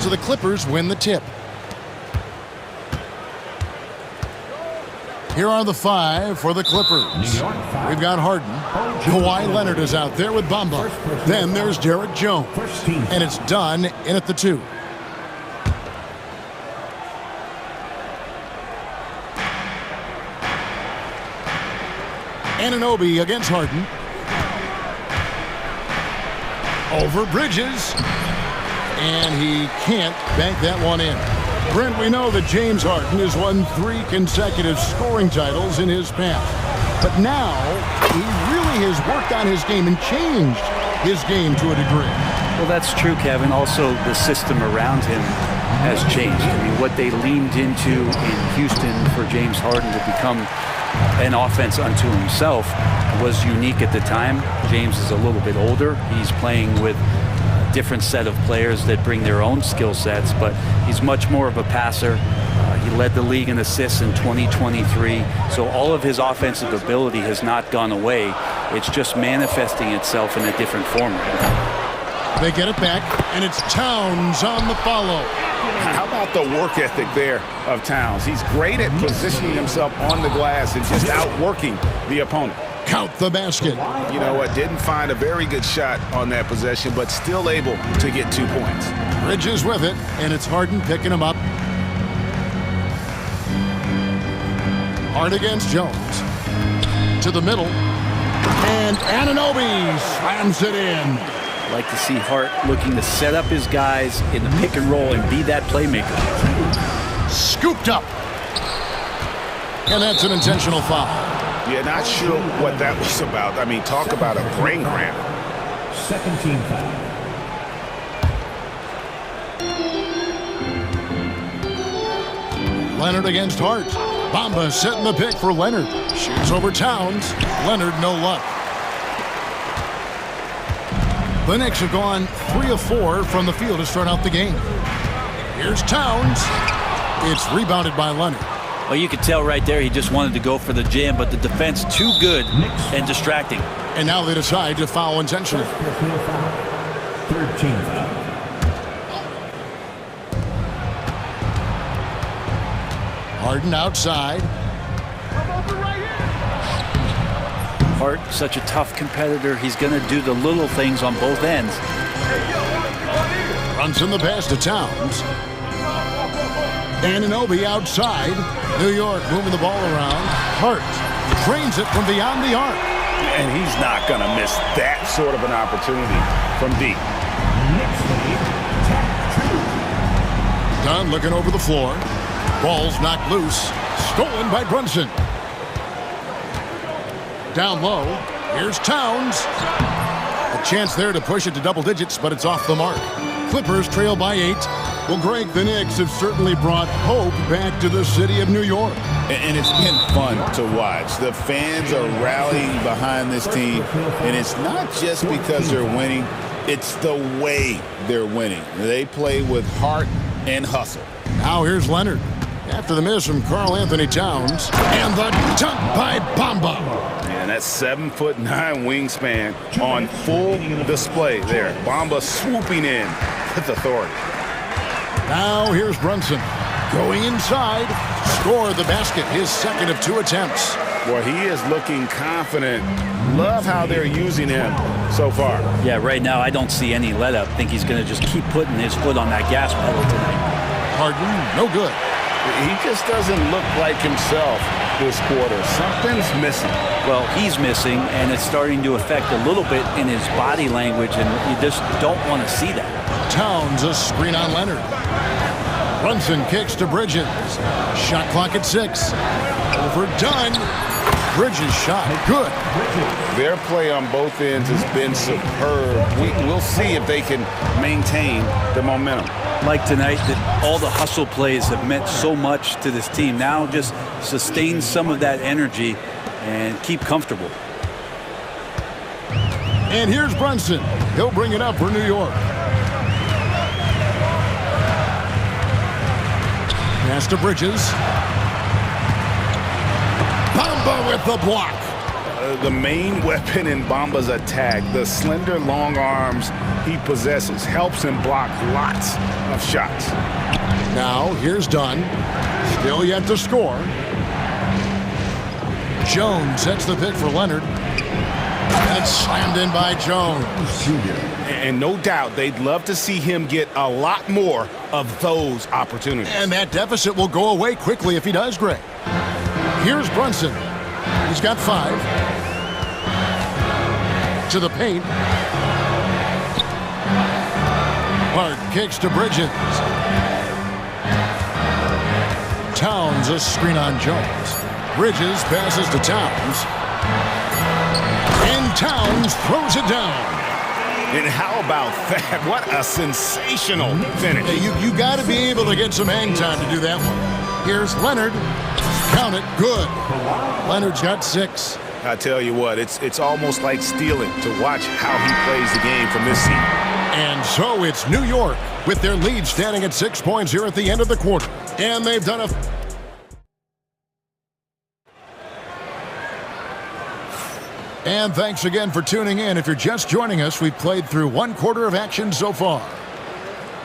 So the Clippers win the tip. Here are the 5 for the Clippers. We've got Harden. Kawhi Leonard is out there with Bamba. Then there's Derek Jones. And it's done in at the 2. Anunoby against Harden. Over Bridges. And he can't bank that one in. Brent, we know that James Harden has won 3 consecutive scoring titles in his past. But now, he really has worked on his game and changed his game to a degree. Well, that's true, Kevin. Also, the system around him has changed. I mean, what they leaned into in Houston for James Harden to become an offense unto himself was unique at the time. James is a little bit older. He's playing with a different set of players that bring their own skill sets, but he's much more of a passer. He led the league in assists in 2023. So all of his offensive ability has not gone away. It's just manifesting itself in a different format. They get it back, and it's Towns on the follow. How about the work ethic there of Towns? He's great at positioning himself on the glass and just outworking the opponent. Count the basket. You know what? Didn't find a very good shot on that possession, but still able to get 2 points. Bridges with it, and it's Harden picking him up. Hard against Jones. To the middle. And Anunoby slams it in. Like to see Hart looking to set up his guys in the pick and roll and be that playmaker. Scooped up. And that's an intentional foul. Yeah, not sure what that was about. I mean, talk about a brain cramp. Second team foul. Leonard against Hart. Bamba setting the pick for Leonard. Shoots over Towns. Leonard no luck. The Knicks have gone 3 of 4 from the field to start out the game. Here's Towns. It's rebounded by Leonard. Well, you could tell right there he just wanted to go for the jam, but the defense too good and distracting. And now they decide to foul intentionally. Third team foul. Harden outside. Hart, such a tough competitor. He's going to do the little things on both ends. Brunson the pass to Towns. Anunoby outside. New York moving the ball around. Hart drains it from beyond the arc. And he's not going to miss that sort of an opportunity from deep. Dunn looking over the floor. Ball's knocked loose. Stolen by Brunson. Down low. Here's Towns. A chance there to push it to double digits, but it's off the mark. Clippers trail by 8. Well, Greg, the Knicks have certainly brought hope back to the city of New York. And it's been fun to watch. The fans are rallying behind this team, and it's not just because they're winning. It's the way they're winning. They play with heart and hustle. Now here's Leonard. After the miss from Karl Anthony Towns. And the dunk by Bamba. And that 7'9" wingspan on full display there. Bamba swooping in with authority. Now here's Brunson. Going inside. Score the basket. His second of 2 attempts. Boy, he is looking confident. Love how they're using him so far. Yeah, right now I don't see any let up. Think he's going to just keep putting his foot on that gas pedal tonight. Harden, no good. He just doesn't look like himself this quarter. Something's missing. Well, he's missing, and it's starting to affect a little bit in his body language, and you just don't want to see that. Towns, a screen on Leonard. Brunson kicks to Bridges. Shot clock at 6. Overdone. Bridges shot. Good. Their play on both ends has been superb. We'll see if they can maintain the momentum. Like tonight, that all the hustle plays have meant so much to this team. Now just sustain some of that energy and keep comfortable. And here's Brunson. He'll bring it up for New York. Pass to Bridges. Bamba with the block. the main weapon in Bamba's attack, the slender long arms he possesses, helps him block lots of shots. Now, here's Dunn. Still yet to score. Jones sets the pick for Leonard. And it's slammed in by Jones. And no doubt they'd love to see him get a lot more of those opportunities. And that deficit will go away quickly if he does, Greg. Here's Brunson. He's got 5. To the paint. Hart kicks to Bridges. Towns a screen on Jones. Bridges passes to Towns. And Towns throws it down. And how about that? What a sensational finish. Hey, you got to be able to get some hang time to do that one. Here's Leonard. Count it. Good. Leonard's got 6. I tell you what, it's almost like stealing to watch how he plays the game from this seat. And so it's New York with their lead standing at 6 points here at the end of the quarter. And they've done a... And thanks again for tuning in. If you're just joining us, we've played through 1 quarter of action so far.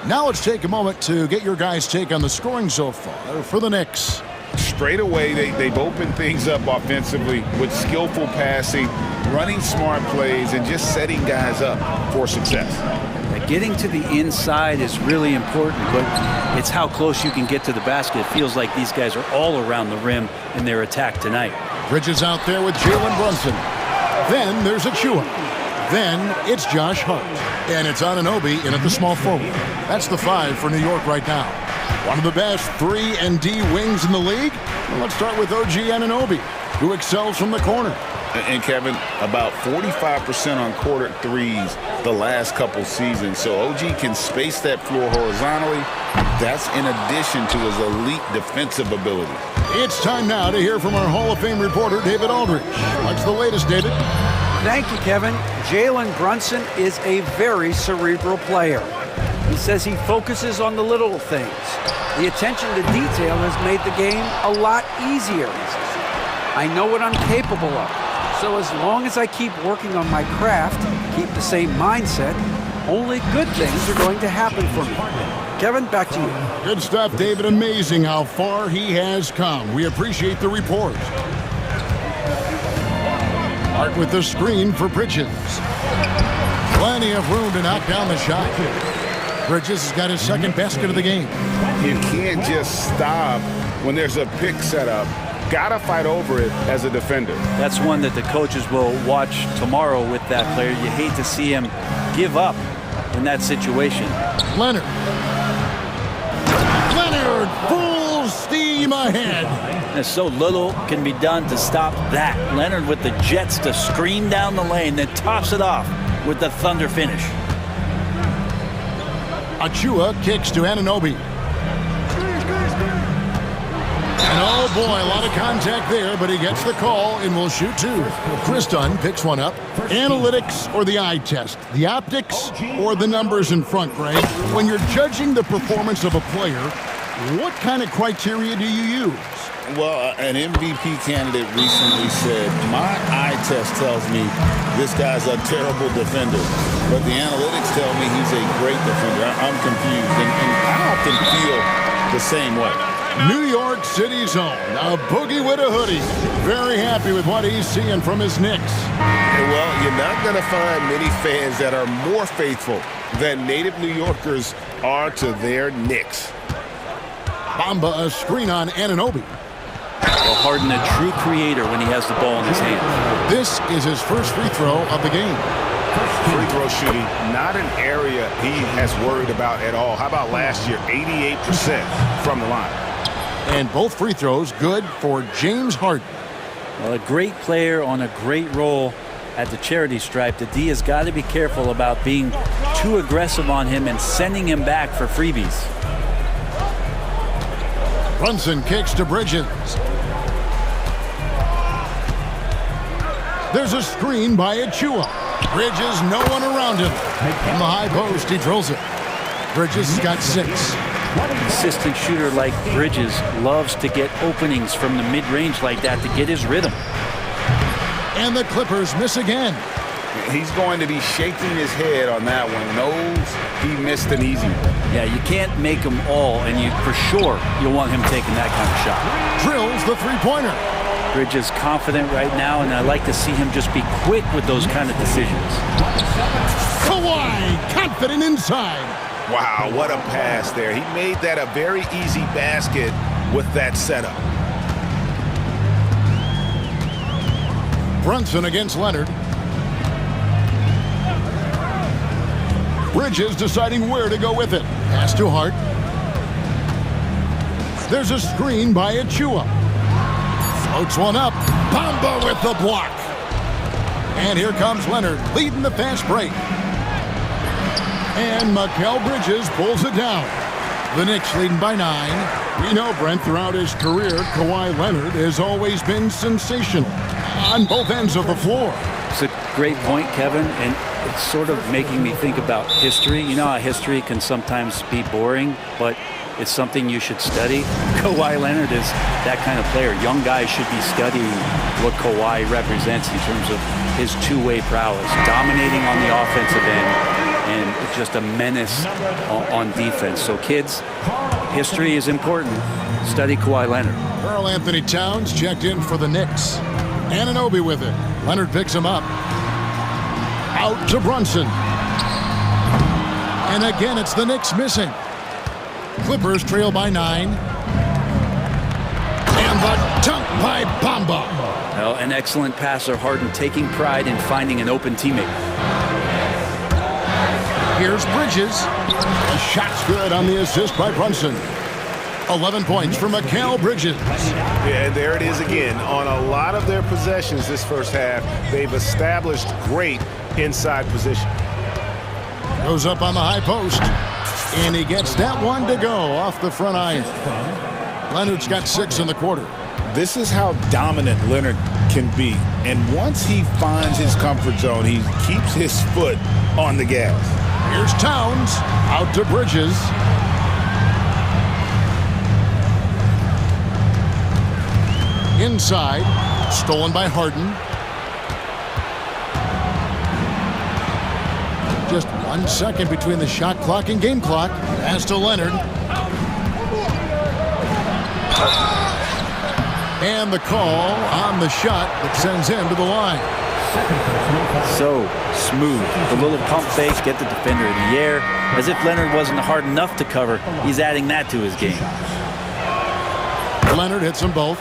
Now let's take a moment to get your guys' take on the scoring so far for the Knicks. Straight away, they've opened things up offensively with skillful passing, running smart plays, and just setting guys up for success. Getting to the inside is really important, but it's how close you can get to the basket. It feels like these guys are all around the rim in their attack tonight. Bridges out there with Jalen Brunson. Then there's Achua. Then it's Josh Hart. And it's Anunoby in at the small forward. That's the 5 for New York right now. One of the best 3 and D wings in the league. Well, let's start with OG Anunoby, who excels from the corner. And Kevin, about 45% on quarter threes the last couple seasons. So OG can space that floor horizontally. That's in addition to his elite defensive ability. It's time now to hear from our Hall of Fame reporter, David Aldridge. What's the latest, David? Thank you, Kevin. Jalen Brunson is a very cerebral player. He says he focuses on the little things. The attention to detail has made the game a lot easier. I know what I'm capable of. So as long as I keep working on my craft, keep the same mindset, only good things are going to happen for me. Kevin, back to you. Good stuff, David. Amazing how far he has come. We appreciate the report. Hart with the screen for Bridges. Plenty of room to knock down the shot. Bridges has got his 2nd basket of the game. You can't just stop when there's a pick set up. Gotta fight over it as a defender. That's one that the coaches will watch tomorrow with that player. You hate to see him give up in that situation. Leonard. Leonard, full steam ahead. And so little can be done to stop that. Leonard with the jets to scream down the lane, then tops it off with the thunder finish. Achua kicks to Anunoby. And oh boy, a lot of contact there, but he gets the call and will shoot 2. Chris Dunn picks one up. Analytics or the eye test? The optics or the numbers in front, Greg? When you're judging the performance of a player, what kind of criteria do you use? Well, an MVP candidate recently said, my eye test tells me this guy's a terrible defender, but the analytics tell me he's a great defender. I'm confused, and I often feel the same way. New York City zone, a boogie with a hoodie. Very happy with what he's seeing from his Knicks. Well, you're not going to find many fans that are more faithful than native New Yorkers are to their Knicks. Bamba a screen on Anunoby. Well, Harden, a true creator when he has the ball in his hand. This is his first free throw of the game. Free throw shooting, not an area he has worried about at all. How about last year, 88% from the line? And both free throws good for James Harden. Well, a great player on a great role at the charity stripe. The D has got to be careful about being too aggressive on him and sending him back for freebies. Brunson kicks to Bridges. There's a screen by Achua. Bridges, no one around him. From the high post, he drills it. Bridges has got 6. Consistent shooter like Bridges loves to get openings from the mid-range like that to get his rhythm. And the Clippers miss again. He's going to be shaking his head on that one. Knows he missed an easy one. Yeah, you can't make them all, and for sure you'll want him taking that kind of shot. Drills the three-pointer. Bridges confident right now, and I like to see him just be quick with those kind of decisions. Kawhi, confident inside. Wow, what a pass there. He made that a very easy basket with that setup. Brunson against Leonard. Bridges deciding where to go with it. Pass to Hart. There's a screen by Achua. Floats one up. Bamba with the block. And here comes Leonard leading the fast break. And Mikal Bridges pulls it down. The Knicks leading by 9. We know, Brent, throughout his career, Kawhi Leonard has always been sensational on both ends of the floor. It's a great point, Kevin, and it's sort of making me think about history. You know how history can sometimes be boring, but it's something you should study. Kawhi Leonard is that kind of player. Young guys should be studying what Kawhi represents in terms of his two-way prowess, dominating on the offensive end, and just a menace on defense. So kids, history is important. Study Kawhi Leonard. Karl Anthony Towns checked in for the Knicks. Anunoby with it. Leonard picks him up. Out to Brunson. And again, it's the Knicks missing. Clippers trail by 9. And the dunk by Bamba. Well, an excellent passer, Harden taking pride in finding an open teammate. Here's Bridges. The shot's good on the assist by Brunson. 11 points for Mikal Bridges. Yeah, and there it is again. On a lot of their possessions this first half, they've established great inside position. Goes up on the high post. And he gets that one to go off the front iron. Leonard's got 6 in the quarter. This is how dominant Leonard can be. And once he finds his comfort zone, he keeps his foot on the gas. Here's Towns. Out to Bridges. Inside. Stolen by Harden. Just 1 second between the shot clock and game clock. Pass to Leonard. And the call on the shot that sends him to the line. So smooth. The little pump fake, get the defender in the air. As if Leonard wasn't hard enough to cover, he's adding that to his game. Leonard hits them both.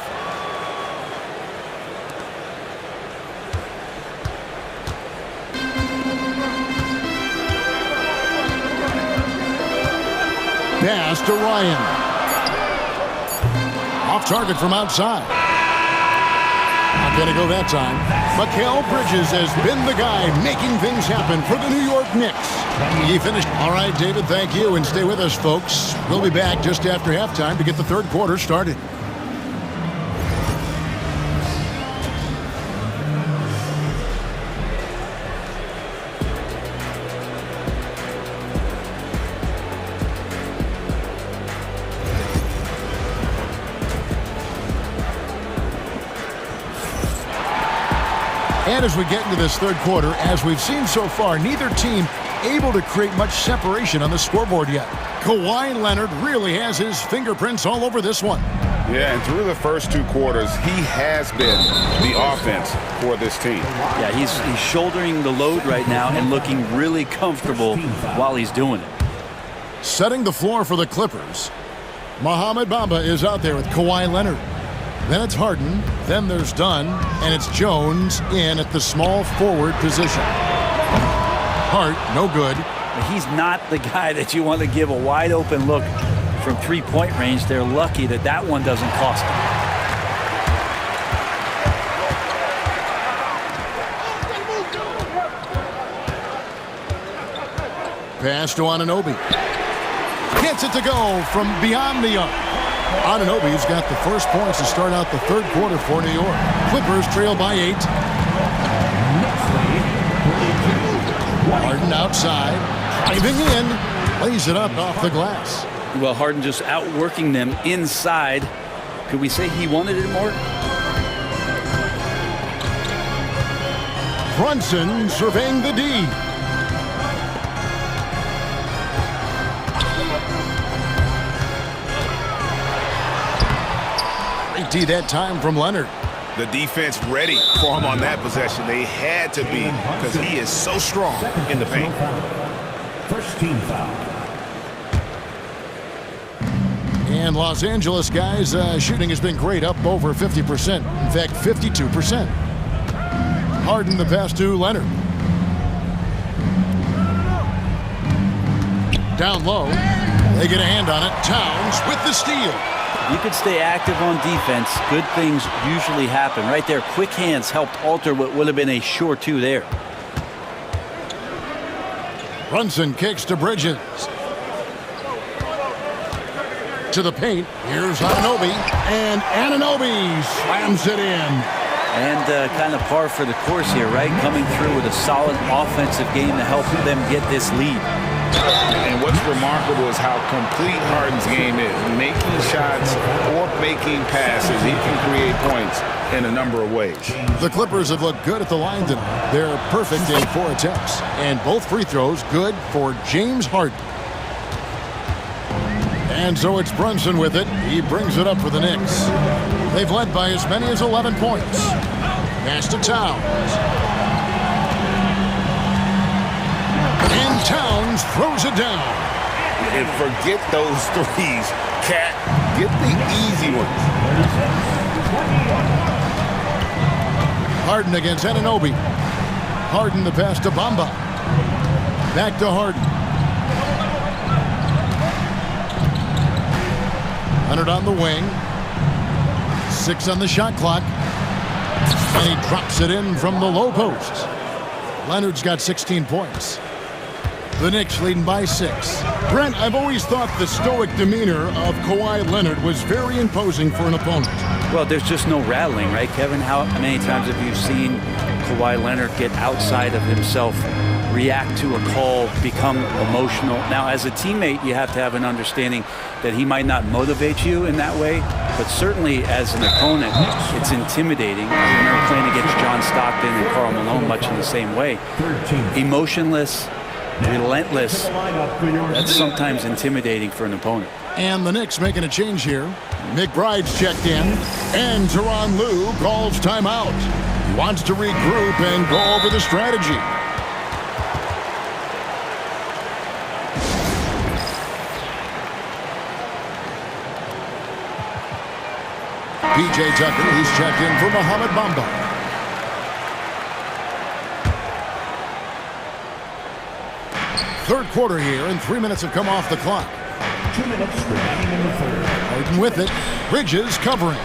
Pass to Ryan. Off target from outside. Not going to go that time. Mikal Bridges has been the guy making things happen for the New York Knicks. He finished. All right, David, thank you. And stay with us, folks. We'll be back just after halftime to get the third quarter started. And as we get into this third quarter, as we've seen so far, neither team able to create much separation on the scoreboard yet. Kawhi Leonard really has his fingerprints all over this one. Yeah, and through the first 2 quarters, he has been the offense for this team. Yeah, he's shouldering the load right now and looking really comfortable while he's doing it. Setting the floor for the Clippers. Mohamed Bamba is out there with Kawhi Leonard. Then it's Harden, then there's Dunn, and it's Jones in at the small forward position. Hart, no good. But he's not the guy that you want to give a wide open look from 3-point range. They're lucky that that one doesn't cost them. Pass to Anunoby. Gets it to go from beyond the arc. Anunoby's got the first points to start out the third quarter for New York. Clippers trail by 8. Harden outside. Driving in. Lays it up off the glass. Well, Harden just outworking them inside. Could we say he wanted it more? Brunson surveying the D. Great D that time from Leonard. The defense ready for him on that possession. They had to be because he is so strong in the paint. First team foul. And Los Angeles guys, shooting has been great, up over 50%. In fact, 52%. Harden the pass to Leonard. Down low. They get a hand on it. Towns with the steal. You could stay active on defense. Good things usually happen. Right there, quick hands helped alter what would have been a sure two there. Brunson kicks to Bridges. To the paint. Here's Anunoby. And Anunoby slams it in. And kind of par for the course here, right? Coming through with a solid offensive game to help them get this lead. And what's remarkable is how complete Harden's game is. Making shots or making passes, he can create points in a number of ways. The Clippers have looked good at the line tonight. They're perfect in 4 attempts. And both free throws good for James Harden. And so it's Brunson with it. He brings it up for the Knicks. They've led by as many as 11 points. Pass to Towns. And Towns throws it down. And forget those threes. Cat, get the easy ones. Harden against Anunoby. Harden the pass to Bamba. Back to Harden. Leonard on the wing. 6 on the shot clock. And he drops it in from the low post. Leonard's got 16 points. The Knicks leading by 6. Brent, I've always thought the stoic demeanor of Kawhi Leonard was very imposing for an opponent. Well, there's just no rattling, right, Kevin? How many times have you seen Kawhi Leonard get outside of himself, react to a call, become emotional? Now, as a teammate, you have to have an understanding that he might not motivate you in that way, but certainly as an opponent, it's intimidating. I remember playing against John Stockton and Karl Malone much in the same way. Emotionless, relentless, that's sometimes intimidating for an opponent. And the Knicks making a change here. McBride's checked in, and Tyronn Lue calls timeout. He wants to regroup and go over the strategy. P.J. Tucker, he's checked in for Mohamed Bamba. Third quarter here, and 3 minutes have come off the clock. 2 minutes remaining in the third. Harden with it. Bridges covering.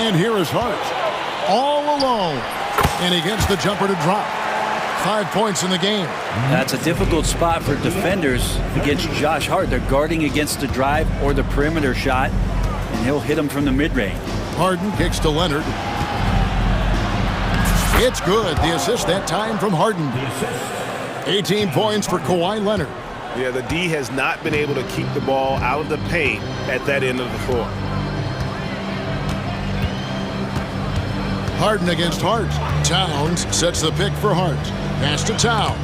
And here is Hart. All alone. And he gets the jumper to drop. 5 points in the game. That's a difficult spot for defenders against Josh Hart. They're guarding against the drive or the perimeter shot, and he'll hit them from the mid-range. Harden kicks to Leonard. It's good. The assist that time from Harden. 18 points for Kawhi Leonard. Yeah, the D has not been able to keep the ball out of the paint at that end of the floor. Harden against Hart. Towns sets the pick for Hart. Pass to Towns.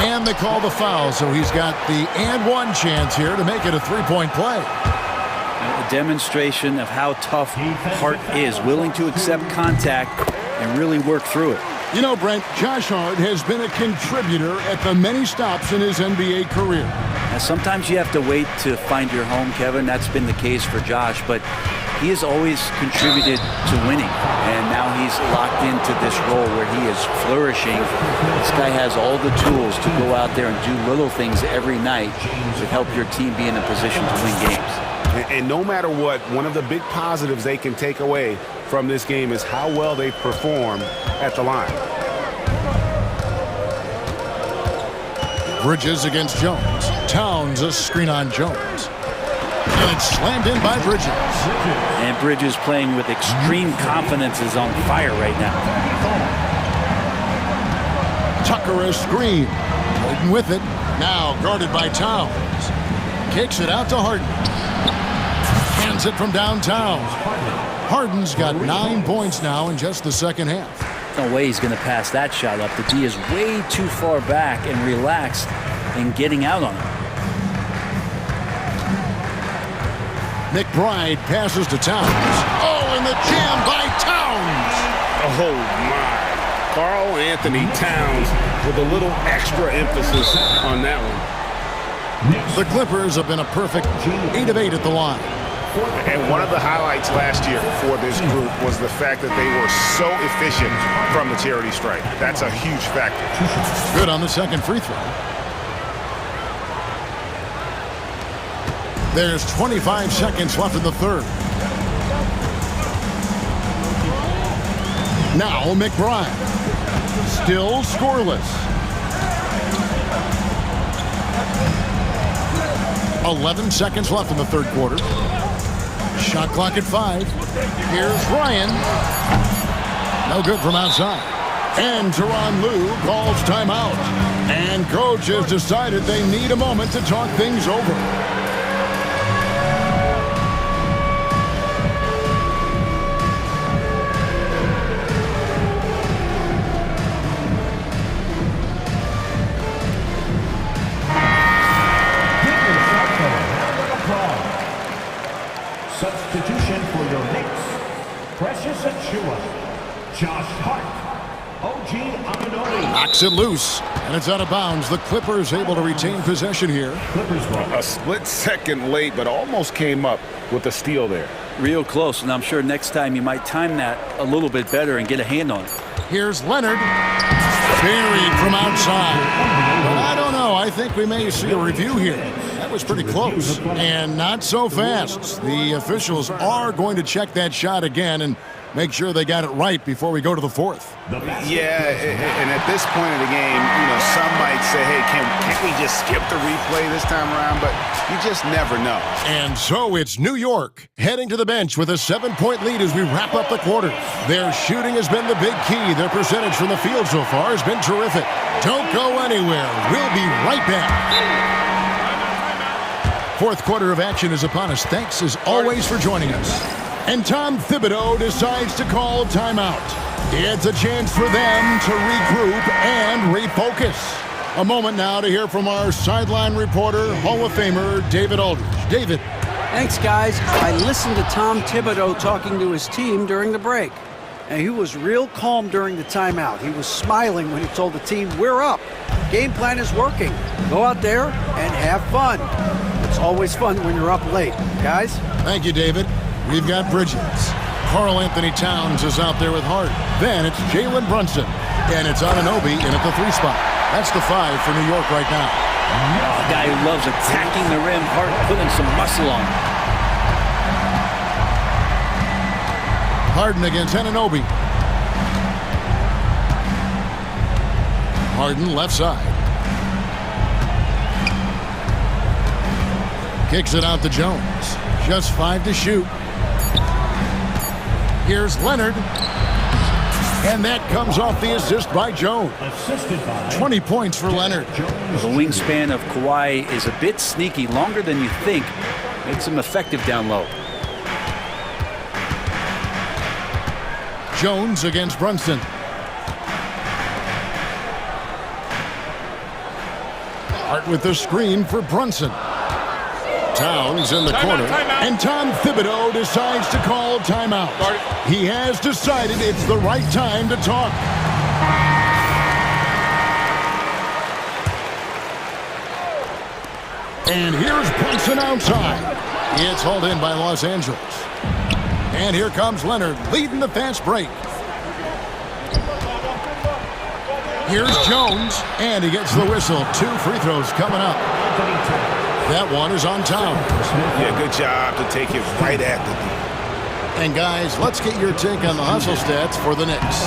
And they call the foul, so he's got the and one chance here to make it a three-point play. A demonstration of how tough Hart is, willing to accept contact and really work through it. You know, Brent, Josh Hart has been a contributor at the many stops in his NBA career. Now, sometimes you have to wait to find your home, Kevin. That's been the case for Josh, but he has always contributed to winning, and now he's locked into this role where he is flourishing. This guy has all the tools to go out there and do little things every night to help your team be in a position to win games. And no matter what, one of the big positives they can take away from this game is how well they perform at the line. Bridges against Jones. Towns a screen on Jones. And it's slammed in by Bridges. And Bridges playing with extreme confidence is on fire right now. Tucker a screen. Harden with it. Now guarded by Towns. Kicks it out to Harden. Sends it from downtown. Harden's got 9 points now in just the second half. No way he's going to pass that shot up. The D is way too far back and relaxed in getting out on it. McBride passes to Towns. Oh, and the jam by Towns. Oh, my. Karl Anthony Towns with a little extra emphasis on that one. The Clippers have been a perfect 8 of 8 at the line. And one of the highlights last year for this group was the fact that they were so efficient from the charity stripe. That's a huge factor. Good on the second free throw. There's 25 seconds left in the third. Now McBride. Still scoreless. 11 seconds left in the third quarter. Shot clock at 5. Here's Ryan. No good from outside. And Tyronn Lue calls timeout. And coach has decided they need a moment to talk things over. Substitution for your Knicks. Precious Achua. Josh Hart. OG Anunoby. Knocks it loose, and it's out of bounds. The Clippers able to retain possession here. A split second late, but almost came up with a steal there. Real close, and I'm sure next time you might time that a little bit better and get a hand on it. Here's Leonard. Buried from outside. But I don't know. I think we may see a review here. That was pretty close. And not so fast. The officials are going to check that shot again and make sure they got it right before we go to the fourth. Yeah, and at this point of the game, you know, some might say, hey, can't we just skip the replay this time around? But you just never know. And so it's New York heading to the bench with a 7-point lead as we wrap up the quarter. Their shooting has been the big key. Their percentage from the field so far has been terrific. Don't go anywhere. We'll be right back. Fourth quarter of action is upon us. Thanks as always for joining us. And Tom Thibodeau decides to call timeout. It's a chance for them to regroup and refocus. A moment now to hear from our sideline reporter, Hall of Famer David Aldridge. David. Thanks, guys. I listened to Tom Thibodeau talking to his team during the break. And he was real calm during the timeout. He was smiling when he told the team, we're up. Game plan is working. Go out there and have fun. It's always fun when you're up late. Guys? Thank you, David. We've got Bridges. Karl Anthony Towns is out there with Hart. Then it's Jalen Brunson. And it's Anunoby in at the 3 spot. That's the 5 for New York right now. A guy who loves attacking the rim, Hart putting some muscle on. Harden against Anunoby. Harden left side. Kicks it out to Jones. Just 5 to shoot. Here's Leonard. And that comes off the assist by Jones. 20 points for Leonard. The wingspan of Kawhi is a bit sneaky, longer than you think. Makes him effective down low. Jones against Brunson. Hart with the screen for Brunson. Towns in the corner. And Tom Thibodeau decides to call timeout. He has decided it's the right time to talk. And here's Brunson outside. It's hauled in by Los Angeles. And here comes Leonard leading the fast break. Here's Jones, and he gets the whistle. 2 free throws coming up. That one is on Towns. Yeah, good job to take it right at the D. And guys, let's get your take on the hustle stats for the Knicks.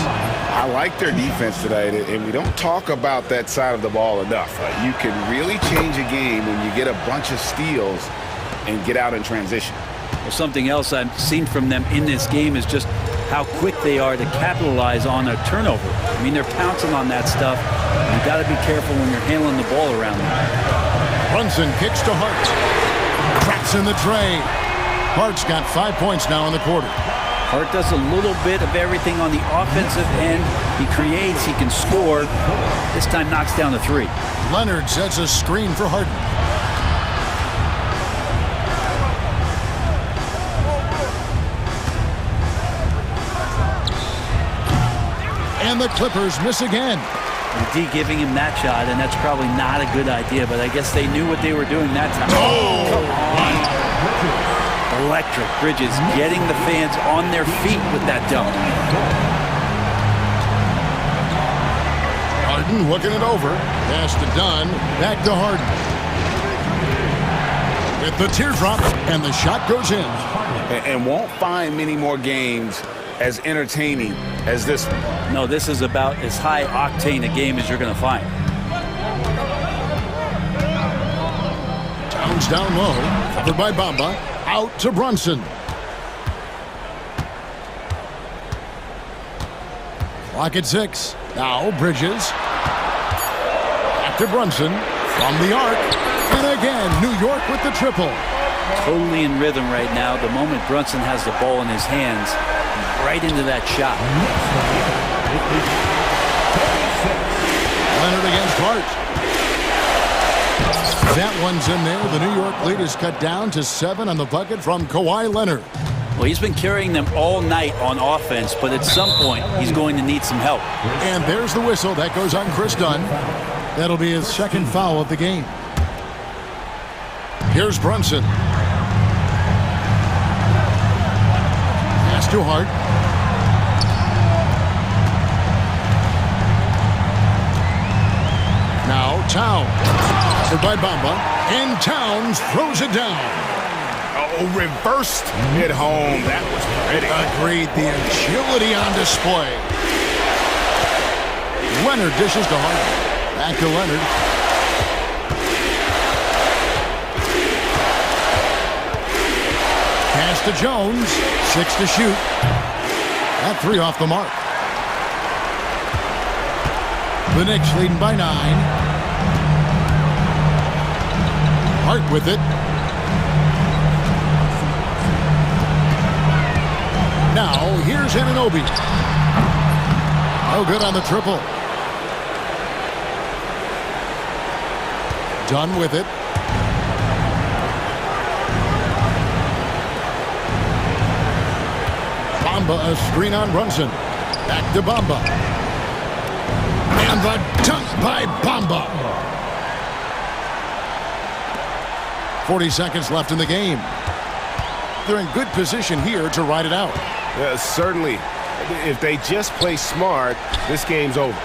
I like their defense tonight, and we don't talk about that side of the ball enough. You can really change a game when you get a bunch of steals and get out in transition. Well, something else I've seen from them in this game is just how quick they are to capitalize on a turnover. I mean, they're pouncing on that stuff. You've got to be careful when you're handling the ball around them. Brunson kicks to Hart. Cracks in the tray. Hart's got 5 points now in the quarter. Hart does a little bit of everything on the offensive end. He creates, he can score. This time knocks down a three. Leonard sets a screen for Harden. And the Clippers miss again. D giving him that shot, and that's probably not a good idea, but I guess they knew what they were doing that time. Oh! Come on. Electric. Bridges getting the fans on their feet with that dunk. Harden looking it over. Pass to Dunn. Back to Harden. With the teardrop, and the shot goes in. And won't find many more games as entertaining as this one. No, this is about as high octane a game as you're going to find. Towns down low. Covered by Bamba. Out to Brunson. Clock at 6. Now Bridges. Back to Brunson. From the arc. And again, New York with the triple. Totally in rhythm right now. The moment Brunson has the ball in his hands, right into that shot. Leonard against Hart. That one's in there. The New York lead is cut down to 7 on the bucket from Kawhi Leonard. Well, he's been carrying them all night on offense, but at some point, he's going to need some help. And there's the whistle. That goes on Chris Dunn. That'll be his second foul of the game. Here's Brunson. Pass to Hart. Now Towns. Covered by Bamba. And Towns throws it down. Oh, reversed hit home. That was pretty. Agreed. The agility on display. Leonard dishes to Harden. Back to Leonard. Pass to Jones. 6 to shoot. That 3 off the mark. The Knicks leading by 9. Hart with it. Now, here's Anunoby. No good on the triple. Done with it. Bamba, a screen on Brunson. Back to Bamba. And the dunk by Bamba. 40 seconds left in the game. They're in good position here to ride it out. Certainly. If they just play smart, this game's over.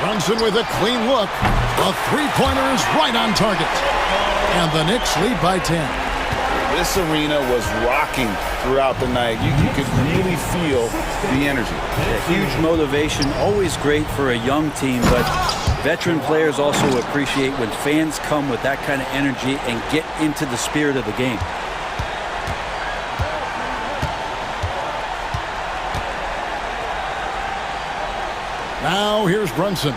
Brunson with a clean look. A three-pointer is right on target. And the Knicks lead by 10. This arena was rocking throughout the night. You could really feel the energy. A huge motivation, always great for a young team, but veteran players also appreciate when fans come with that kind of energy and get into the spirit of the game. Now here's Brunson.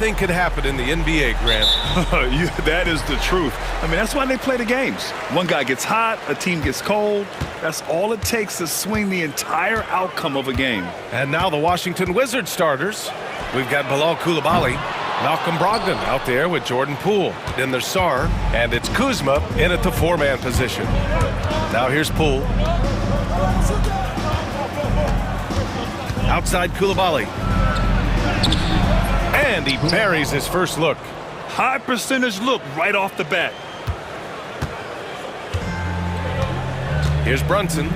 Anything could happen in the NBA, Grant. That is the truth. I mean, that's why they play the games. One guy gets hot, a team gets cold. That's all it takes to swing the entire outcome of a game. And now the Washington Wizards starters. We've got Bilal Coulibaly, Malcolm Brogdon out there with Jordan Poole. Then there's Sarr, and it's Kuzma in at the four-man position. Now here's Poole. Outside Coulibaly. And he buries his first look. High percentage look right off the bat. Here's Brunson.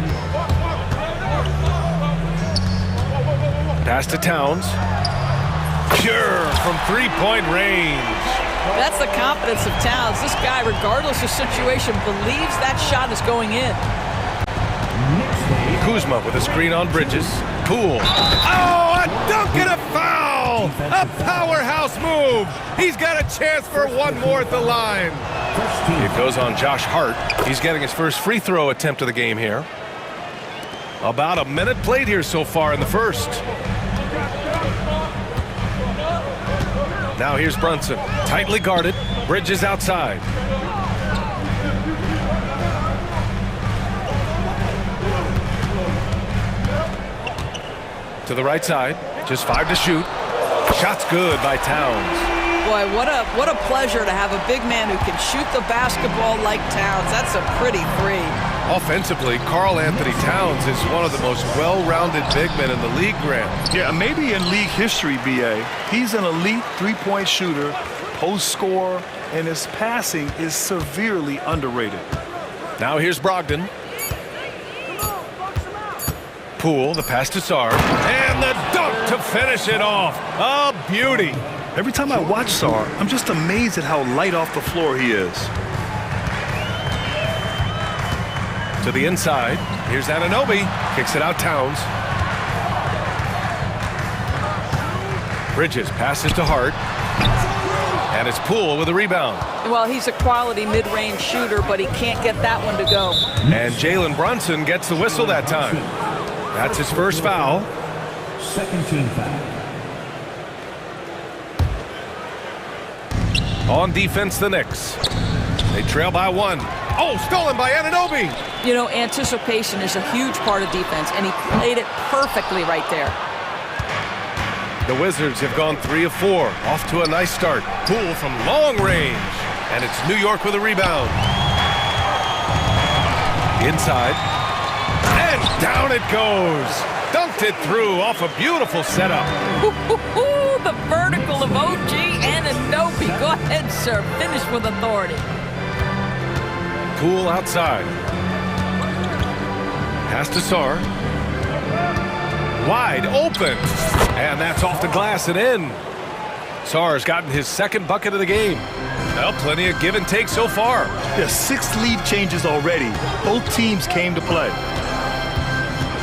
Pass to Towns. Pure from three-point range. That's the confidence of Towns. This guy, regardless of situation, believes that shot is going in. Kuzma with a screen on Bridges. Poole. Oh, a dunk and a foul! A powerhouse move! He's got a chance for one more at the line. It goes on Josh Hart. He's getting his first free throw attempt of the game here. About a minute played here so far in the first. Now here's Brunson. Tightly guarded. Bridges outside. To the right side. Just 5 to shoot. Shot's good by Towns. Boy, what a pleasure to have a big man who can shoot the basketball like Towns. That's a pretty three. Offensively, Karl Anthony Towns is one of the most well-rounded big men in the league, Grant. Yeah, maybe in league history, B.A. He's an elite three-point shooter, post scorer, and his passing is severely underrated. Now here's Brogdon. Poole, the pass to Sarr, and the dunk to finish it off. A beauty. Every time I watch Sarr, I'm just amazed at how light off the floor he is. To the inside. Here's Anunoby. Kicks it out Towns. Bridges passes to Hart. And it's Poole with a rebound. Well, he's a quality mid-range shooter, but he can't get that one to go. And Jalen Brunson gets the whistle that time. That's his first foul. Second team foul. On defense, the Knicks. They trail by 1. Oh, stolen by Anunoby. You know, anticipation is a huge part of defense, and he played it perfectly right there. The Wizards have gone 3 of 4. Off to a nice start. Poole from long range. And it's New York with a rebound. Inside. And down it goes. Dunked it through off a beautiful setup. The vertical of OG Anunoby. Go ahead, sir. Finish with authority. Poole outside. Pass to Sarr. Wide open. And that's off the glass and in. Sarr's gotten his second bucket of the game. Well, plenty of give and take so far. Yeah, 6 lead changes already. Both teams came to play.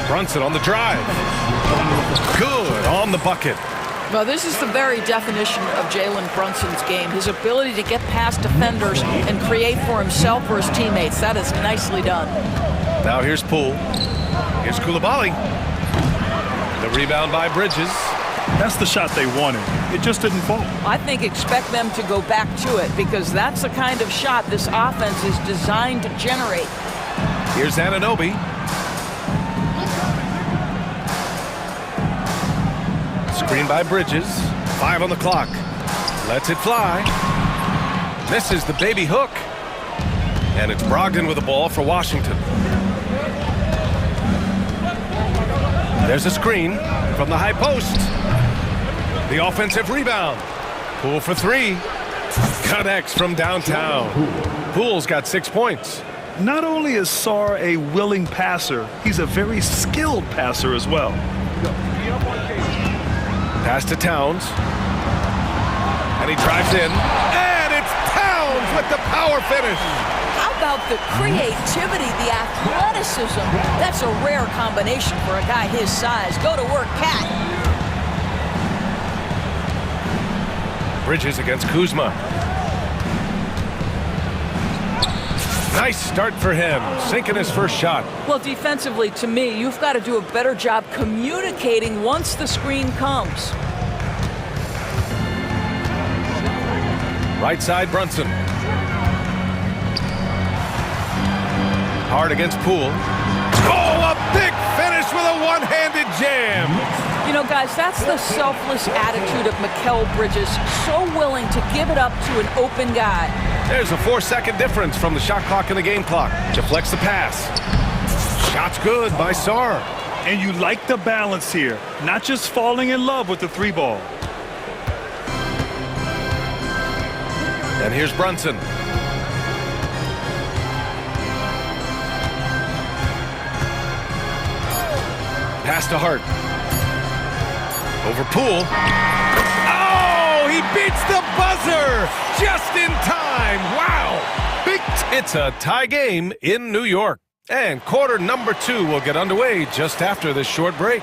Brunson on the drive. Good on the bucket. Well, this is the very definition of Jalen Brunson's game. His ability to get past defenders and create for himself or his teammates. That is nicely done. Now here's Poole. Here's Coulibaly. The rebound by Bridges. That's the shot they wanted. It just didn't fall. I think expect them to go back to it because that's the kind of shot this offense is designed to generate. Here's Anunoby. Screen by Bridges. 5 on the clock. Lets it fly. Misses the baby hook. And it's Brogdon with the ball for Washington. There's a screen from the high post. The offensive rebound. Poole for 3. Connects from downtown. Poole's got 6 points. Not only is Sarr a willing passer, he's a very skilled passer as well. Pass to Towns. And he drives in. And it's Towns with the power finish. How about the creativity, the athleticism? That's a rare combination for a guy his size. Go to work, Cat. Bridges against Kuzma. Nice start for him, sinking his first shot. Well, defensively, to me, you've got to do a better job communicating once the screen comes. Right side, Brunson. Hard against Poole. Oh, a big finish with a one-handed jam. You know, guys, that's the selfless attitude of Mikal Bridges. So willing to give it up to an open guy. There's a 4-second difference from the shot clock and the game clock. Deflects the pass. Shot's good by Sar. And you like the balance here, not just falling in love with the three ball. And here's Brunson. Pass to Hart. Over Poole. Oh, he beats the buzzer just in time. Wow. It's a tie game in New York. And quarter number 2 will get underway just after this short break.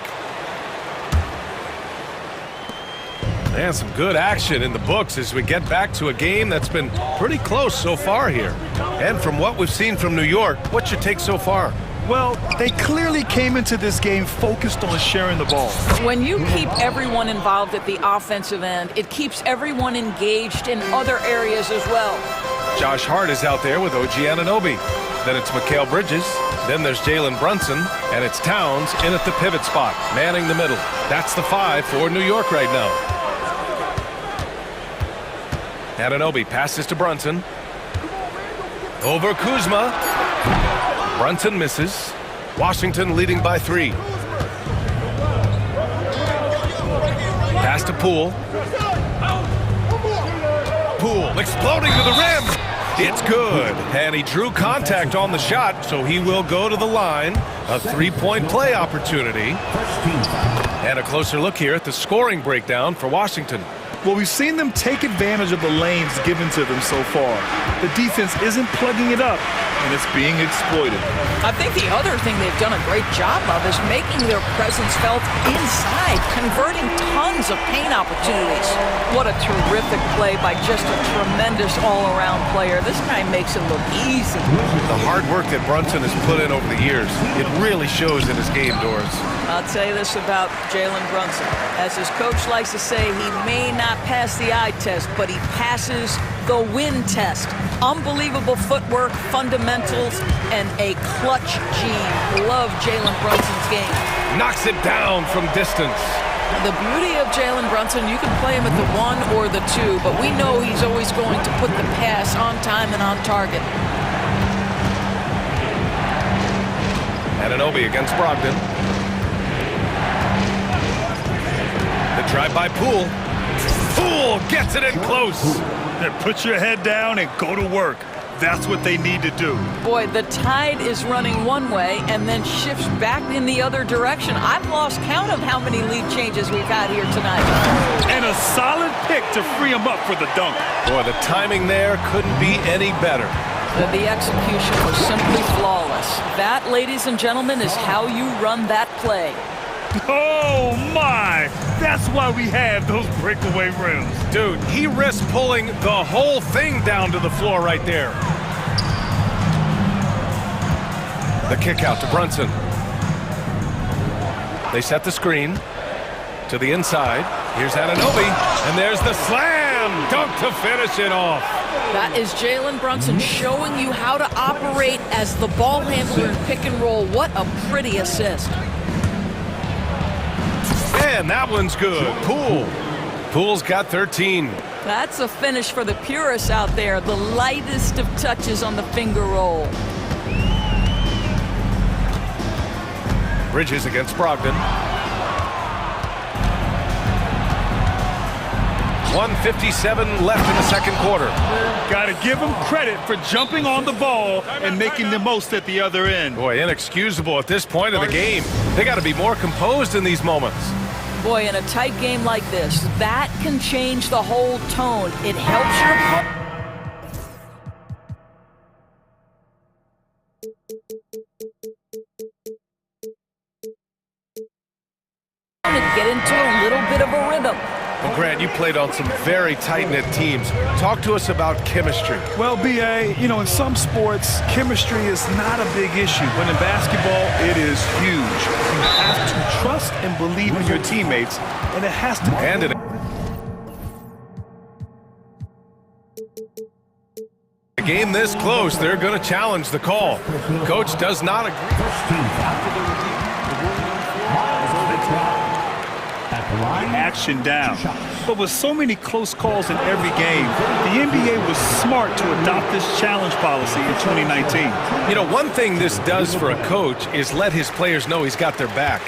And some good action in the books as we get back to a game that's been pretty close so far here. And from what we've seen from New York, what's your take so far? Well, they clearly came into this game focused on sharing the ball. When you keep everyone involved at the offensive end, it keeps everyone engaged in other areas as well. Josh Hart is out there with OG Anunoby. Then it's Mikal Bridges. Then there's Jalen Brunson. And it's Towns in at the pivot spot, manning the middle. That's the 5 for New York right now. Anunoby passes to Brunson. Over Kuzma. Brunson misses. Washington leading by 3. Pass to Poole. Poole exploding to the rim. It's good. And he drew contact on the shot, so he will go to the line. A 3-point play opportunity. And a closer look here at the scoring breakdown for Washington. Well, we've seen them take advantage of the lanes given to them so far. The defense isn't plugging it up, and it's being exploited. I think the other thing they've done a great job of is making their presence felt inside, converting tons of paint opportunities. What a terrific play by just a tremendous all-around player. This guy makes it look easy. The hard work that Brunson has put in over the years, it really shows in his game, Doris. I'll tell you this about Jalen Brunson. As his coach likes to say, he may not pass the eye test, but he passes the win test. Unbelievable footwork, fundamentals, and a clutch gene. Love Jalen Brunson's game. Knocks it down from distance. The beauty of Jalen Brunson, you can play him at the 1 or the 2, but we know he's always going to put the pass on time and on target. Anunoby against Brogdon. The drive by Poole. Poole gets it in close. And put your head down and go to work. That's what they need to do. Boy, the tide is running one way and then shifts back in the other direction. I've lost count of how many lead changes we've had here tonight. And a solid pick to free him up for the dunk. Boy, the timing there couldn't be any better. The execution was simply flawless. That, ladies and gentlemen, is how you run that play. Oh, my! That's why we have those breakaway rims. Dude, he risked pulling the whole thing down to the floor right there. The kick out to Brunson. They set the screen to the inside. Here's Anunoby, and there's the slam dunk to finish it off. That is Jalen Brunson showing you how to operate as the ball handler in pick and roll. What a pretty assist. And that one's good. Poole's got 13. That's a finish for the purists out there. The lightest of touches on the finger roll. Bridges against Brogdon. 1:57 left in the second quarter. Got to give him credit for jumping on the ball and making the most at the other end. Boy, inexcusable at this point of the game. They got to be more composed in these moments. Boy, in a tight game like this, that can change the whole tone. It helps your opponent get into a little bit of a rhythm. Well, Grant, you played on some very tight-knit teams. Talk to us about chemistry. Well, B.A., you know, in some sports, chemistry is not a big issue. But in basketball, it is huge. You have to trust and believe in your teammates, and it has to... And it... game this close, they're going to challenge the call. Coach does not agree. Action down. But with so many close calls in every game, the NBA was smart to adopt this challenge policy in 2019. You know, one thing this does for a coach is let his players know he's got their back.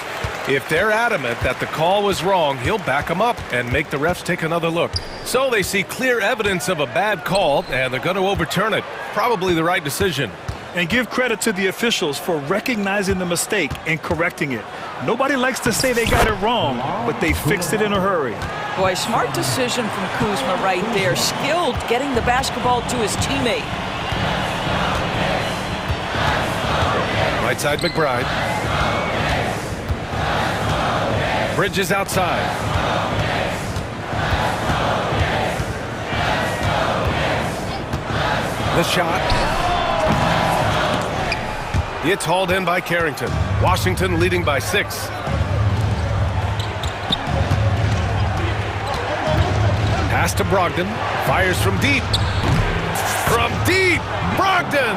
If they're adamant that the call was wrong, he'll back them up and make the refs take another look. So they see clear evidence of a bad call, and they're going to overturn it. Probably the right decision. And give credit to the officials for recognizing the mistake and correcting it. Nobody likes to say they got it wrong, but they fixed it in a hurry. Boy, smart decision from Kuzma right there. Skilled getting the basketball to his teammate. Right side, McBride. Bridges outside. The shot. It's hauled in by Carrington. Washington leading by 6. Pass to Brogdon. Fires from deep. From deep, Brogdon!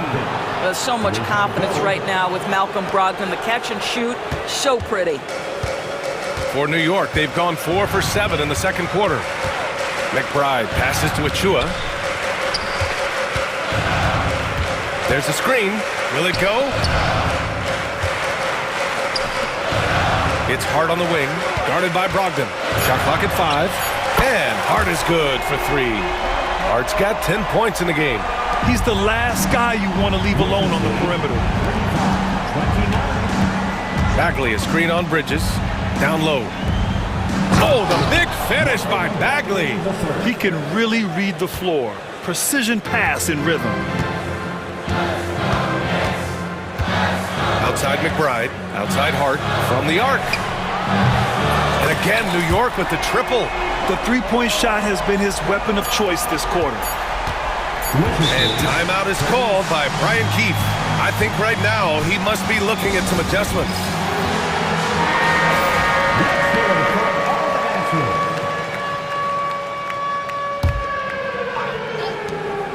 There's so much confidence right now with Malcolm Brogdon. The catch and shoot, so pretty. For New York, they've gone 4 for 7 in the second quarter. McBride passes to Achua. There's a screen. Will it go? It's Hart on the wing, guarded by Brogdon. Shot clock at 5, and Hart is good for 3. Hart's got 10 points in the game. He's the last guy you want to leave alone on the perimeter. Bagley, a screen on Bridges. Down low. Oh, the big finish by Bagley. He can really read the floor. Precision pass in rhythm. Outside McBride. Outside Hart. From the arc. And again, New York with the triple. The three-point shot has been his weapon of choice this quarter. And timeout is called by Brian Keefe. I think right now he must be looking at some adjustments.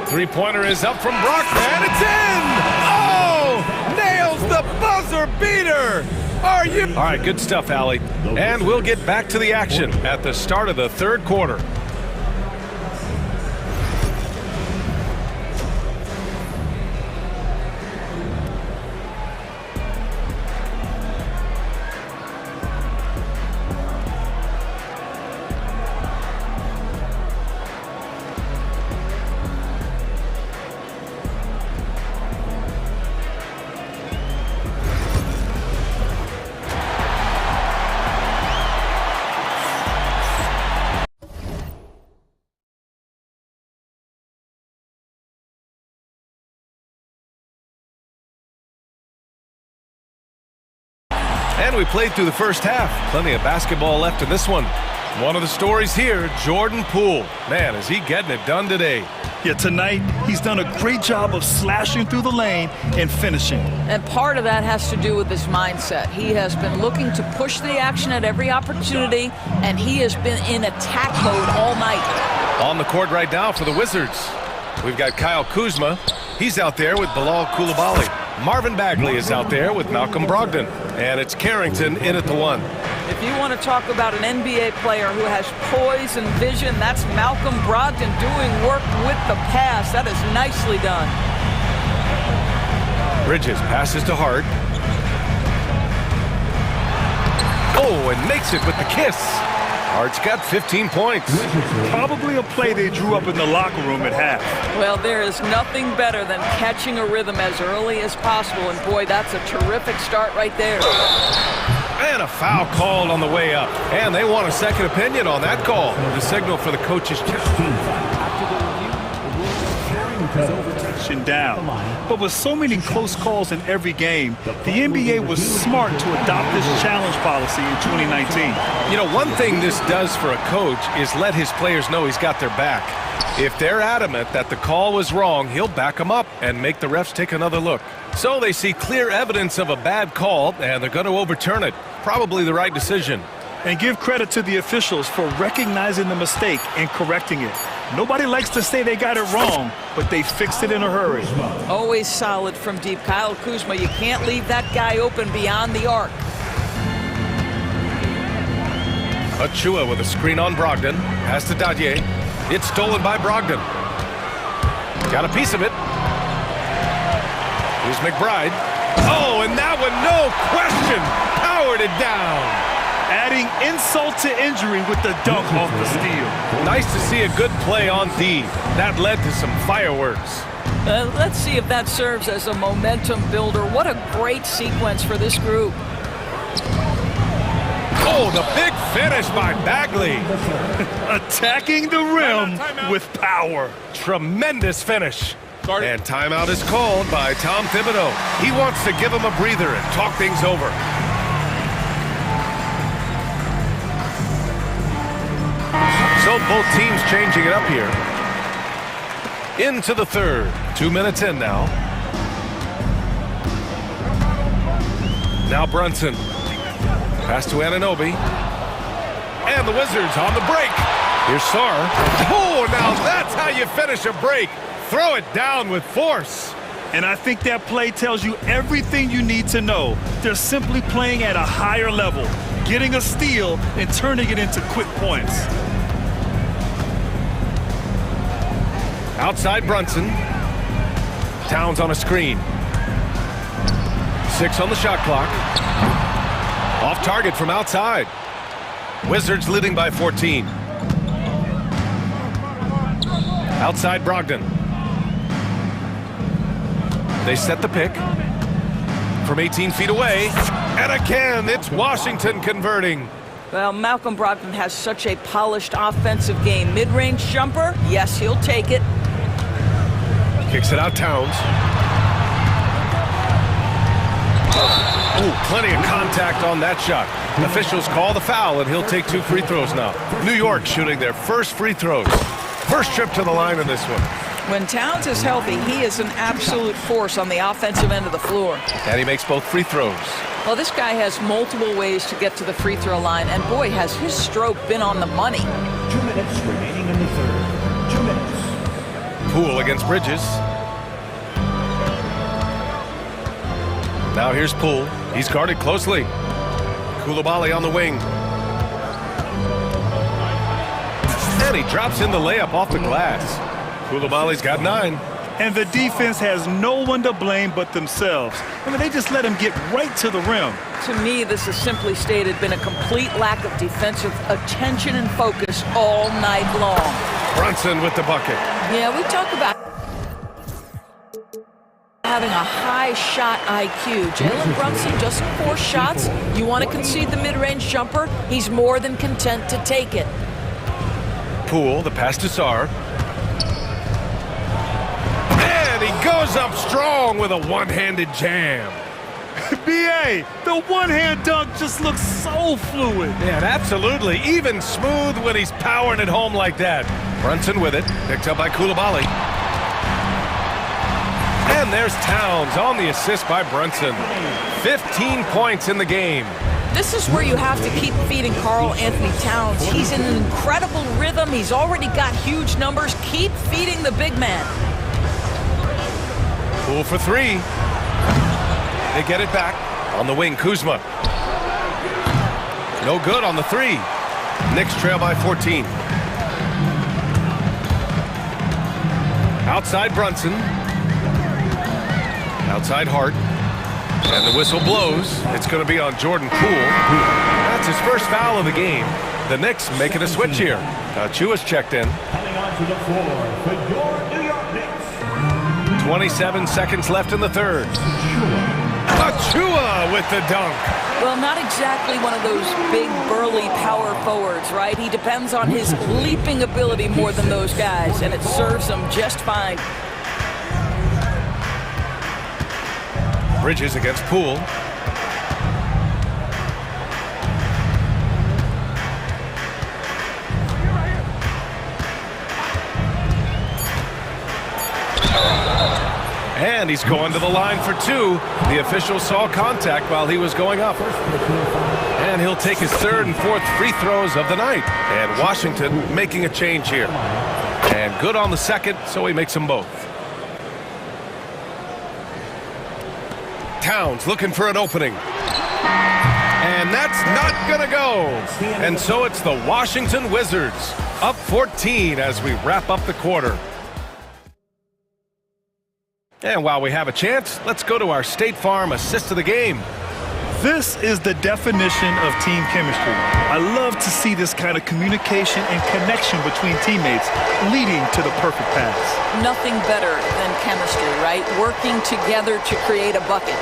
Three-pointer is up from Brockman. It's in! Oh! Nails the buzzer beater! Are you? All right, good stuff, Allie. And we'll get back to the action at the start of the third quarter. And we played through the first half. Plenty of basketball left in this one. One of the stories here, Jordan Poole. Man, is he getting it done today. Yeah, tonight he's done a great job of slashing through the lane and finishing. And part of that has to do with his mindset. He has been looking to push the action at every opportunity, and he has been in attack mode all night. On the court right now for the Wizards, we've got Kyle Kuzma. He's out there with Bilal Coulibaly. Marvin Bagley is out there with Malcolm Brogdon. And it's Carrington in at the 1. If you want to talk about an NBA player who has poise and vision, that's Malcolm Brogdon doing work with the pass. That is nicely done. Bridges passes to Hart. Oh, and makes it with the kiss. Hart's got 15 points. Probably a play they drew up in the locker room at half. Well, there is nothing better than catching a rhythm as early as possible, and boy, that's a terrific start right there. And a foul called on the way up. And they want a second opinion on that call. The signal for the coach's down. But with so many close calls in every game, the NBA was smart to adopt this challenge policy in 2019. You know, one thing this does for a coach is let his players know he's got their back. If they're adamant that the call was wrong, he'll back them up and make the refs take another look. So they see clear evidence of a bad call, and they're going to overturn it. Probably the right decision. And give credit to the officials for recognizing the mistake and correcting it. Nobody likes to say they got it wrong, but they fixed it in a hurry. Always solid from deep. Kyle Kuzma, you can't leave that guy open beyond the arc. Achua with a screen on Brogdon. Pass to Dadye. It's stolen by Brogdon. Got a piece of it. Here's McBride. Oh, and that one, no question, powered it down. Adding insult to injury with the dunk off the steal. Nice to see a good play on D. That led to some fireworks. Let's see if that serves as a momentum builder. What a great sequence for this group. Oh, the big finish by Bagley. Attacking the rim with power. Tremendous finish. And timeout is called by Tom Thibodeau. He wants to give him a breather and talk things over. So both teams changing it up here. Into the third. 2 minutes in now. Now Brunson. Pass to Anunoby. And the Wizards on the break. Here's Sarr. Oh, now that's how you finish a break. Throw it down with force. And I think that play tells you everything you need to know. They're simply playing at a higher level, getting a steal and turning it into quick points. Outside Brunson. Towns on a screen. 6 on the shot clock. Off target from outside. Wizards leading by 14. Outside Brogdon. They set the pick. From 18 feet away. And again, it's Washington converting. Well, Malcolm Brogdon has such a polished offensive game. Mid-range jumper, yes, he'll take it. Kicks it out, Towns. Oh, plenty of contact on that shot. Officials call the foul, and he'll take 2 free throws now. New York shooting their first free throws. First trip to the line in this one. When Towns is healthy, he is an absolute force on the offensive end of the floor. And he makes both free throws. Well, this guy has multiple ways to get to the free throw line, and boy, has his stroke been on the money. 2 minutes remaining in the third. 2 minutes. Poole against Bridges. Now here's Poole. He's guarded closely. Coulibaly on the wing. And he drops in the layup off the glass. Coulibaly's got 9. And the defense has no one to blame but themselves. I mean, they just let him get right to the rim. To me, this has simply stated been a complete lack of defensive attention and focus all night long. Brunson with the bucket. Yeah, we talk about having a high shot IQ. Jalen Brunson just 4 shots. You want to concede the mid-range jumper? He's more than content to take it. Poole, the pass to Sarr. And he goes up strong with a one-handed jam. B.A., the one-hand dunk just looks so fluid. Yeah, absolutely. Even smooth when he's powering it home like that. Brunson with it. Picked up by Coulibaly. And there's Towns on the assist by Brunson. 15 points in the game. This is where you have to keep feeding Karl Anthony Towns. He's in an incredible rhythm. He's already got huge numbers. Keep feeding the big man. Poole for 3. They get it back. On the wing, Kuzma. No good on the 3. Knicks trail by 14. Outside Brunson. Outside Hart. And the whistle blows. It's going to be on Jordan Poole. That's his first foul of the game. The Knicks making a switch here. Achua's checked in. Coming onto the floor for your New York Knicks. 27 seconds left in the third. Achua with the dunk. Well, not exactly one of those big, burly power forwards, right? He depends on his leaping ability more than those guys, and it serves him just fine. Bridges against Poole. And he's going to the line for 2. The official saw contact while he was going up. And he'll take his 3rd and 4th free throws of the night. And Washington making a change here. And good on the second, so he makes them both. Towns looking for an opening. And that's not gonna go. And so it's the Washington Wizards up 14 as we wrap up the quarter. And while we have a chance, let's go to our State Farm assist of the game. This is the definition of team chemistry. I love to see this kind of communication and connection between teammates leading to the perfect pass. Nothing better than chemistry, right? Working together to create a bucket.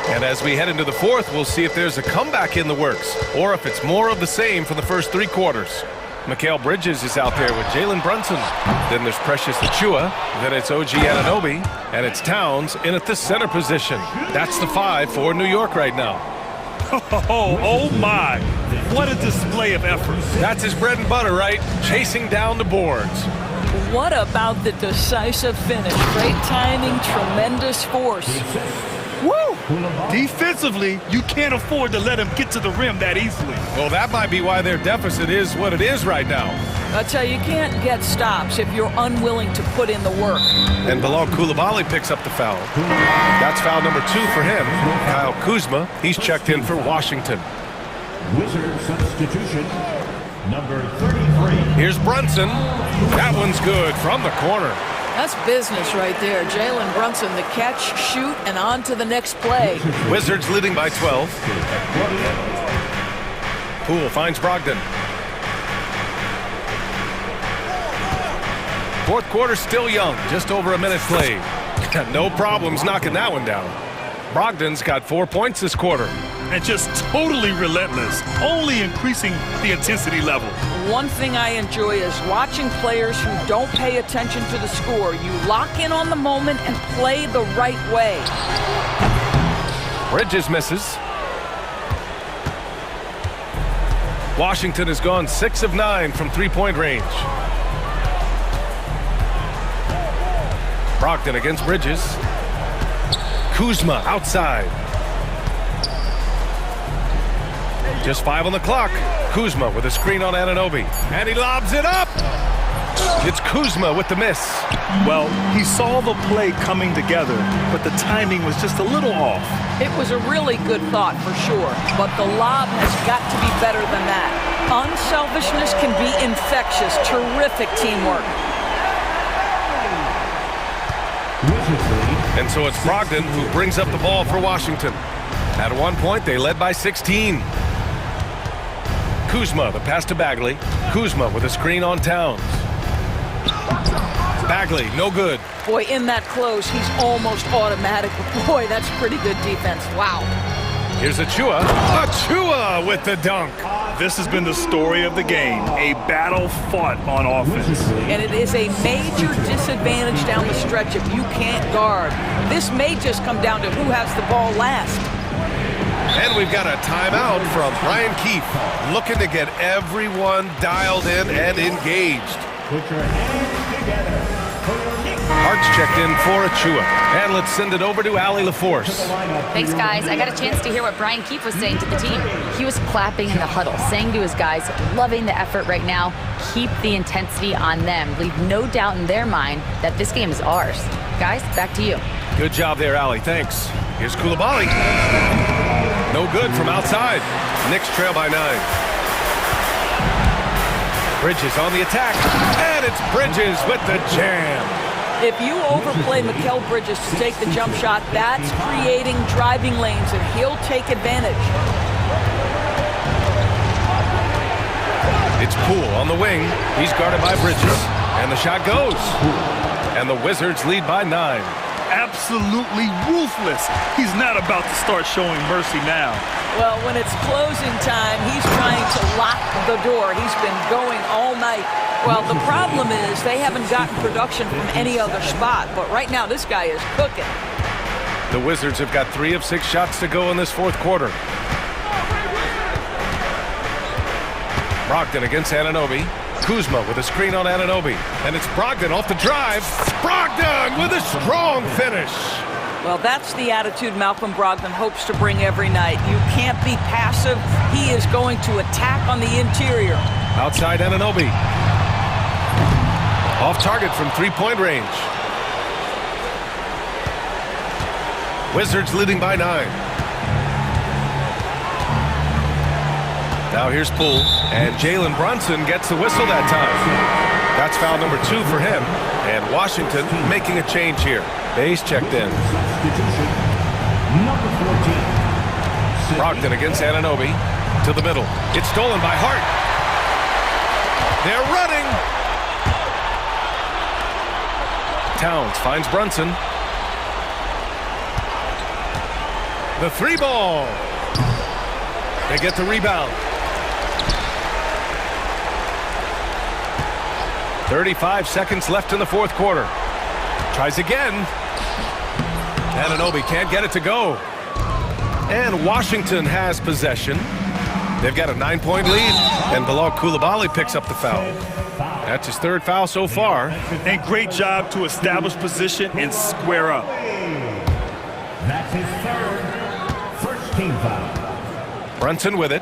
And as we head into the fourth, we'll see if there's a comeback in the works or if it's more of the same for the first three quarters. Mikal Bridges is out there with Jalen Brunson. Then there's Precious Achua. Then it's OG Anunoby. And it's Towns in at the center position. That's the 5 for New York right now. Oh my. What a display of effort. That's his bread and butter, right? Chasing down the boards. What about the decisive finish? Great timing, tremendous force. Woo! Defensively, you can't afford to let him get to the rim that easily. Well, that might be why their deficit is what it is right now. I tell you, you can't get stops if you're unwilling to put in the work. And Bilal Coulibaly picks up the foul. That's foul number 2 for him. Kyle Kuzma, he's checked in for Washington. Wizard substitution, number 33. Here's Brunson. That one's good from the corner. That's business right there. Jalen Brunson, the catch, shoot, and on to the next play. Wizards leading by 12. Poole finds Brogdon. Fourth quarter still young, just over a minute played. No problems knocking that one down. Brogdon's got 4 points this quarter. And just totally relentless, only increasing the intensity level. One thing I enjoy is watching players who don't pay attention to the score. You lock in on the moment and play the right way. Bridges misses. Washington has gone 6 of 9 from three-point range. Brogdon against Bridges. Kuzma outside. Just 5 on the clock. Kuzma with a screen on Anunoby. And he lobs it up! It's Kuzma with the miss. Well, he saw the play coming together, but the timing was just a little off. It was a really good thought for sure, but the lob has got to be better than that. Unselfishness can be infectious. Terrific teamwork. And so it's Brogdon who brings up the ball for Washington. At one point, they led by 16. Kuzma, the pass to Bagley. Kuzma with a screen on Towns. Bagley, no good. Boy, in that close, he's almost automatic. Boy, that's pretty good defense. Wow. Here's Achua. Achua with the dunk. This has been the story of the game, a battle fought on offense. And it is a major disadvantage down the stretch if you can't guard. This may just come down to who has the ball last. And we've got a timeout from Brian Keefe, looking to get everyone dialed in and engaged. Put your hands together. Hart's checked in for Achua. And let's send it over to Allie LaForce. Thanks, guys. I got a chance to hear what Brian Keefe was saying to the team. He was clapping in the huddle, saying to his guys, loving the effort right now. Keep the intensity on them. Leave no doubt in their mind that this game is ours. Guys, back to you. Good job there, Allie. Thanks. Here's Coulibaly. No good from outside. Knicks trail by 9. Bridges on the attack. And it's Bridges with the jam. If you overplay Mikal Bridges to take the jump shot, that's creating driving lanes, and he'll take advantage. It's Poole on the wing. He's guarded by Bridges. And the shot goes. And the Wizards lead by 9. Absolutely ruthless. He's not about to start showing mercy now. Well, when it's closing time, he's trying to lock the door. He's been going all night. Well, the problem is they haven't gotten production from any other spot, but right now this guy is cooking. The Wizards have got 3 of 6 shots to go in this fourth quarter. Brogdon against Anunoby. Kuzma with a screen on Anunoby. And it's Brogdon off the drive. Brogdon with a strong finish. Well, that's the attitude Malcolm Brogdon hopes to bring every night. You can't be passive. He is going to attack on the interior. Outside Anunoby. Off target from three-point range. Wizards leading by 9. Now here's Poole, and Jalen Brunson gets the whistle that time. That's foul number 2 for him, and Washington making a change here. Base checked in. Number 14. Brogdon against Anunoby. To the middle. It's stolen by Hart. They're running. Towns finds Brunson. The 3-ball. They get the rebound. 35 seconds left in the fourth quarter. Tries again. Anunoby can't get it to go. And Washington has possession. They've got a 9-point lead, and Bilal Coulibaly picks up the foul. That's his 3rd foul so far. And great job to establish position and square up. That's his 3rd first team foul. Brunson with it.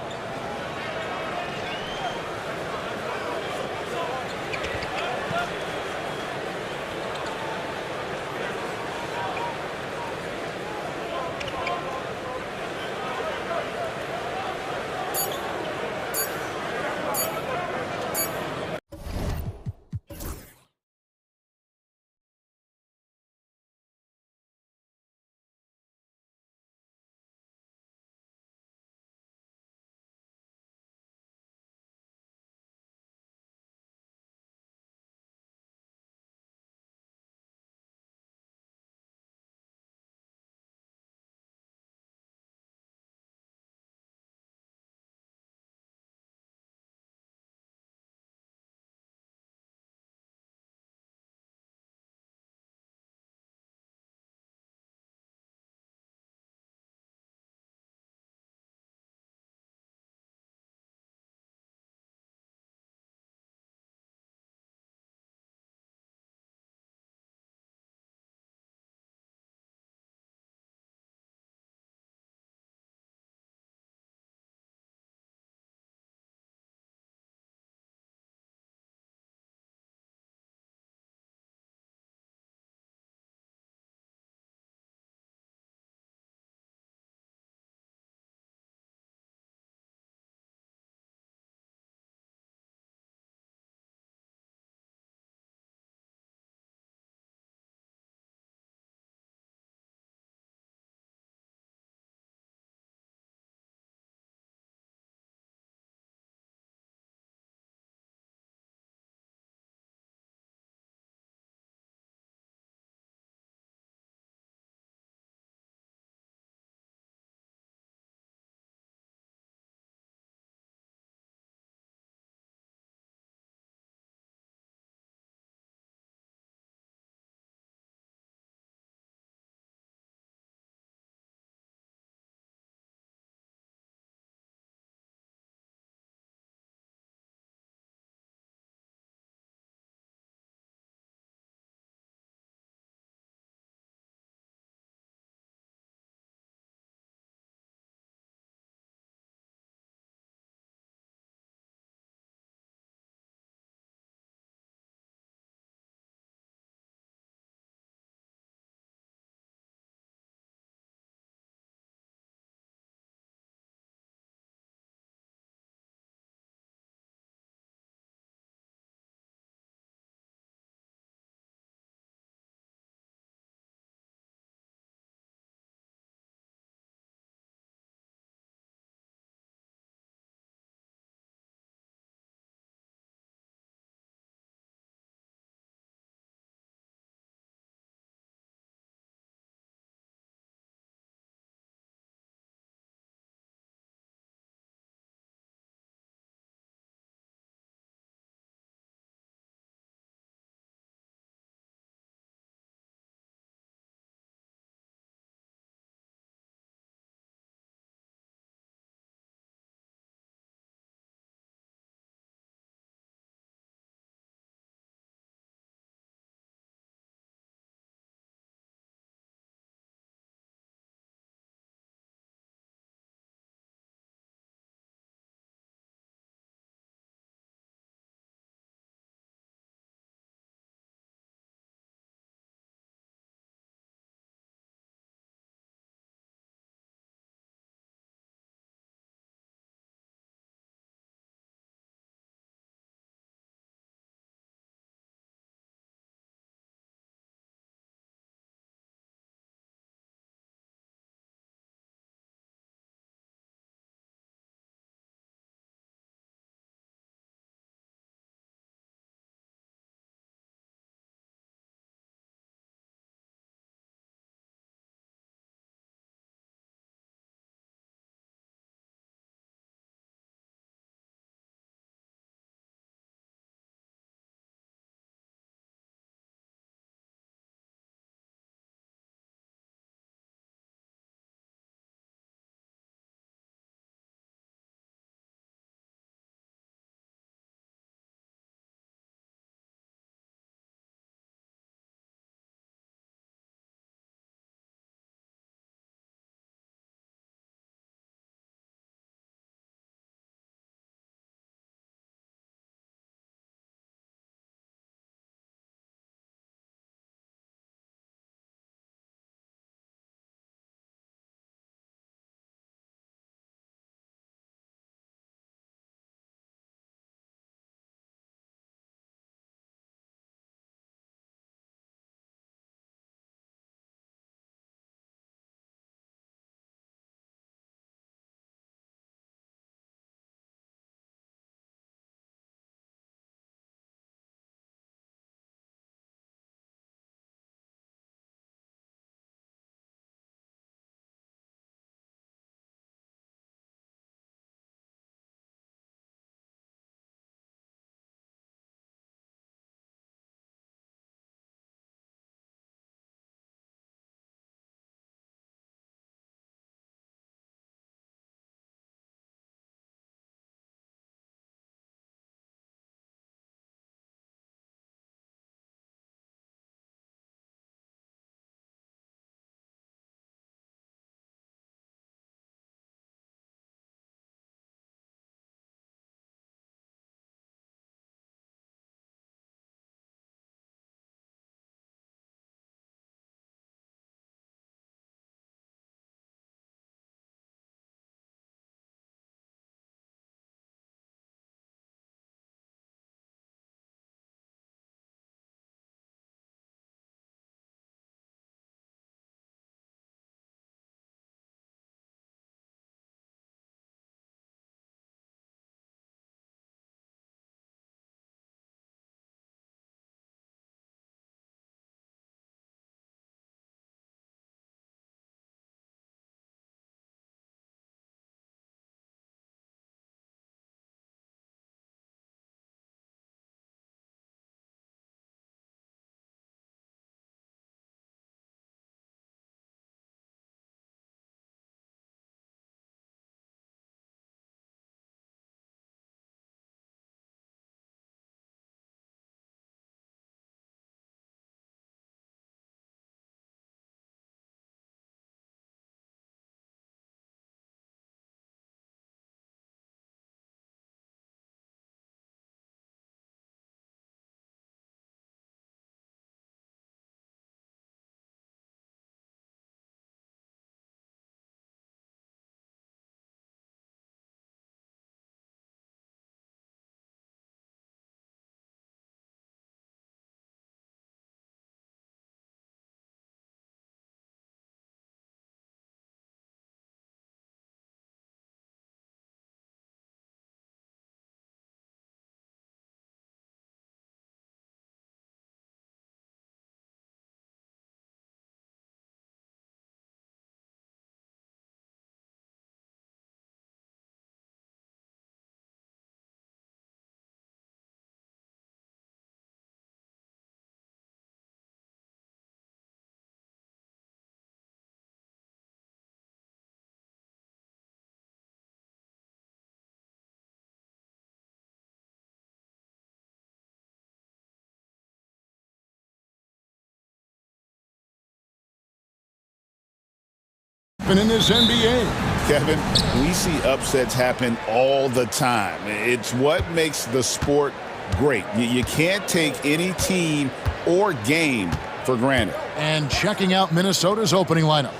And in this NBA, Kevin, we see upsets happen all the time. It's what makes the sport great. You can't take any team or game for granted. And checking out Minnesota's opening lineup,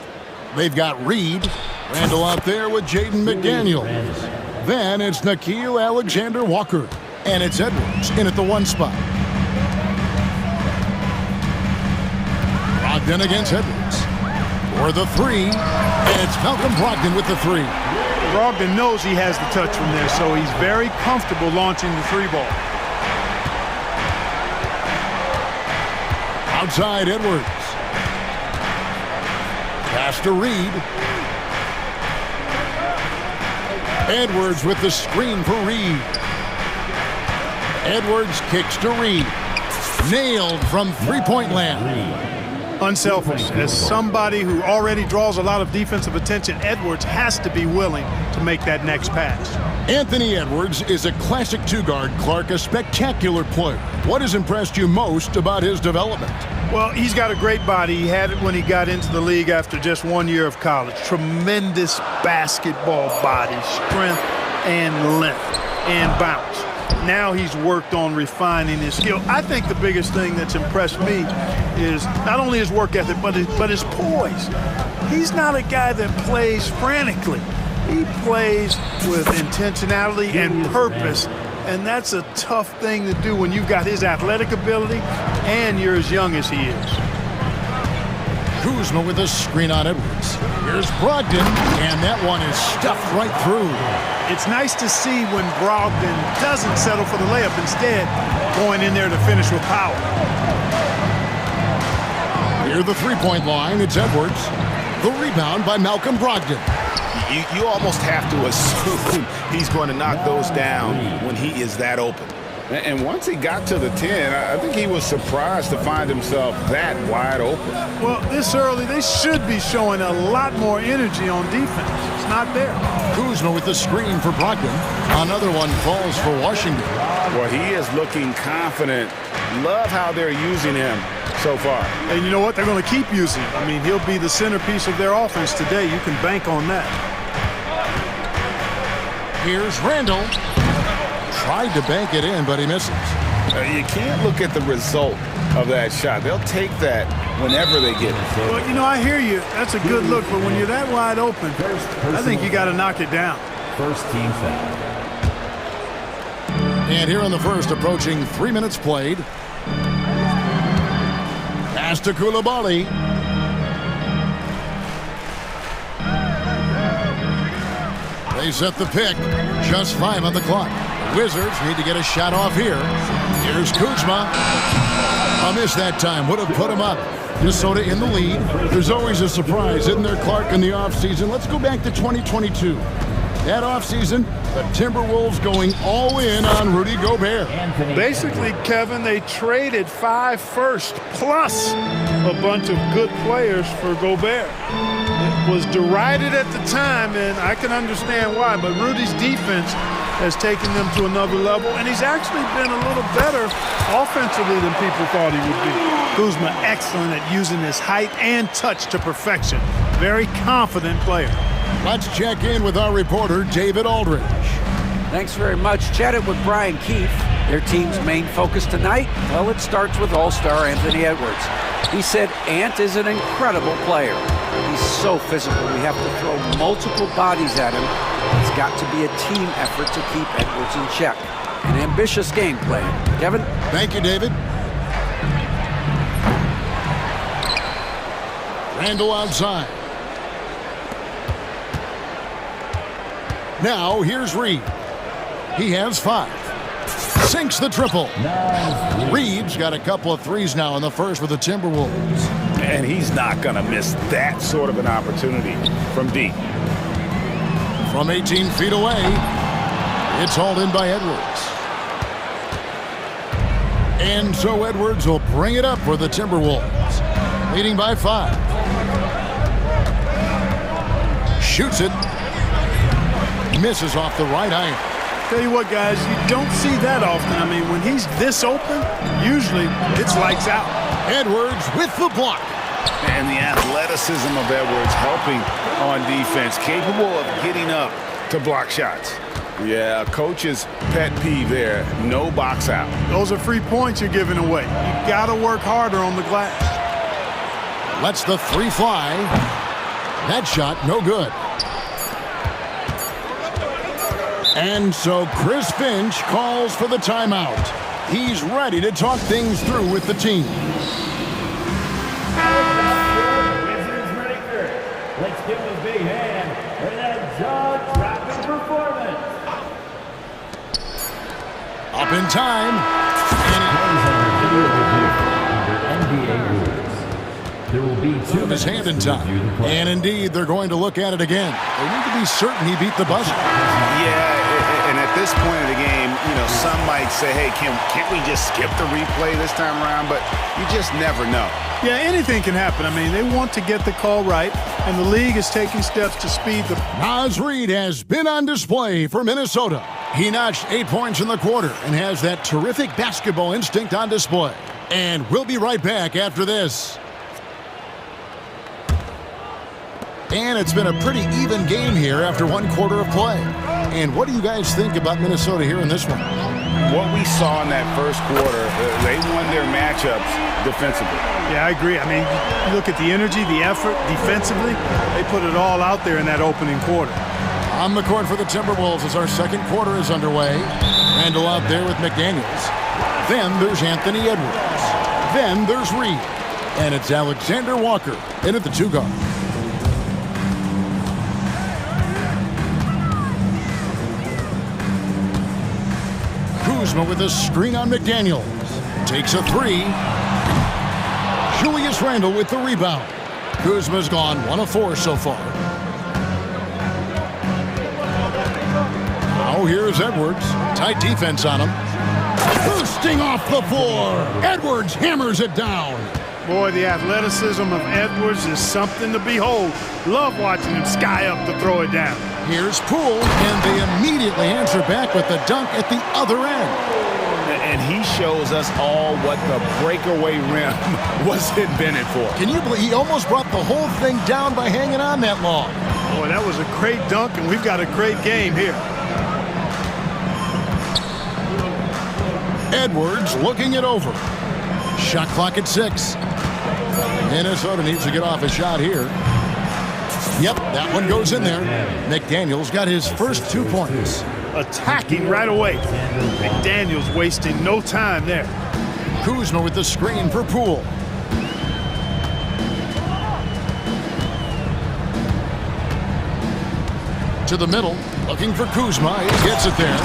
they've got Reed, Randall out there with Jaden McDaniels. Then it's Nickeil Alexander-Walker, and it's Edwards in at the 1 spot. Brogdon against Edwards. For the 3, it's Malcolm Brogdon with the 3. Brogdon knows he has the touch from there, so he's very comfortable launching the 3 ball. Outside Edwards. Pass to Reed. Edwards with the screen for Reed. Edwards kicks to Reed. Nailed from three-point land. Unselfish. As somebody who already draws a lot of defensive attention, Edwards has to be willing to make that next pass. Anthony Edwards is a classic two-guard, Clark, a spectacular player. What has impressed you most about his development? Well, he's got a great body. He had it when he got into the league after just 1 year of college. Tremendous basketball body, strength and length and bounce. Now he's worked on refining his skill. I think the biggest thing that's impressed me is not only his work ethic, but his poise. He's not a guy that plays frantically. He plays with intentionality and purpose, and that's a tough thing to do when you've got his athletic ability and you're as young as he is. Kuzma with a screen on Edwards. Here's Brogdon, and that one is stuffed right through. It's nice to see when Brogdon doesn't settle for the layup, instead going in there to finish with power. Near the three-point line, it's Edwards. The rebound by Malcolm Brogdon. You almost have to assume he's going to knock those down when he is that open. And once he got to the 10, I think he was surprised to find himself that wide open. Well, this early, they should be showing a lot more energy on defense. It's not there. Kuzma with the screen for Brogdon. Another one falls for Washington. Well, he is looking confident. Love how they're using him so far. And you know what? They're going to keep using him. I mean, he'll be the centerpiece of their offense today. You can bank on that. Here's Randall. Tried to bank it in, but he misses. You can't look at the result of that shot. They'll take that whenever they get it. Well, you know, I hear you. That's a good look, but when you're that wide open, I think you got to knock it down. First team foul. And here in the first, approaching 3 minutes played. Pass to Coulibaly. They set the pick. Just 5 on the clock. Wizards need to get a shot off here. Here's Kuzma. A miss that time. Would have put him up. Minnesota in the lead. There's always a surprise, isn't there, Clark, in the offseason? Let's go back to 2022. That offseason, the Timberwolves going all in on Rudy Gobert. Basically, Kevin, they traded 5 firsts plus a bunch of good players for Gobert. It was derided at the time, and I can understand why, but Rudy's defense has taken them to another level, and he's actually been a little better offensively than people thought he would be. Kuzma excellent at using his height and touch to perfection. Very confident player. Let's check in with our reporter, David Aldridge. Thanks very much. Chatted with Brian Keefe. Their team's main focus tonight, well, it starts with All-Star Anthony Edwards. He said Ant is an incredible player. He's so physical. We have to throw multiple bodies at him. It's got to be a team effort to keep Edwards in check. An ambitious game plan. Kevin? Thank you, David. Randall outside. Now, here's Reed. He has 5. Sinks the triple. Reed's got a couple of threes now in the first with the Timberwolves. And he's not going to miss that sort of an opportunity from deep. From 18 feet away, it's hauled in by Edwards. And so Edwards will bring it up for the Timberwolves, leading by 5. Shoots it. Misses off the right iron. Tell you what, guys, you don't see that often. I mean, when he's this open, usually it's lights out. Edwards with the block. And the athleticism of Edwards helping on defense, capable of getting up to block shots. Yeah, coach's pet peeve there, no box out. Those are free points you're giving away. You got to work harder on the glass. Lets the three fly. That shot, no good. And so Chris Finch calls for the timeout. He's ready to talk things through with the team. Let's give him a big hand for that jaw-dropping performance. Up in time. There will be two of his hand in time. And indeed, they're going to look at it again. They need to be certain he beat the buzzer. Yeah, and at this point of the game, you know, some might say, hey, can't we just skip the replay this time around? But you just never know. Yeah, anything can happen. I mean, they want to get the call right, and the league is taking steps to speed the... Naz Reid has been on display for Minnesota. He notched 8 points in the quarter and has that terrific basketball instinct on display. And we'll be right back after this. And it's been a pretty even game here after one quarter of play. And what do you guys think about Minnesota here in this one? What we saw in that first quarter, they won their matchups defensively. Yeah, I agree. I mean, you look at the energy, the effort defensively, they put it all out there in that opening quarter. On the court for the Timberwolves as our second quarter is underway. Randall out there with McDaniels. Then there's Anthony Edwards. Then there's Reid. And it's Alexander Walker in at the two guard. Kuzma with a screen on McDaniels. Takes a three. Julius Randle with the rebound. Kuzma's gone 1 of 4 so far. Now here's Edwards. Tight defense on him. Bursting off the floor. Edwards hammers it down. Boy, the athleticism of Edwards is something to behold. Love watching him sky up to throw it down. Here's Poole, and they immediately answer back with the dunk at the other end. And he shows us all what the breakaway rim was invented for. Can you believe he almost brought the whole thing down by hanging on that long? Boy, that was a great dunk, and we've got a great game here. Edwards looking it over. Shot clock at 6. Minnesota needs to get off a shot here. Yep, that one goes in there. McDaniels got his first 2 points. Attacking right away. McDaniels wasting no time there. Kuzma with the screen for Poole. To the middle, looking for Kuzma. He gets it there.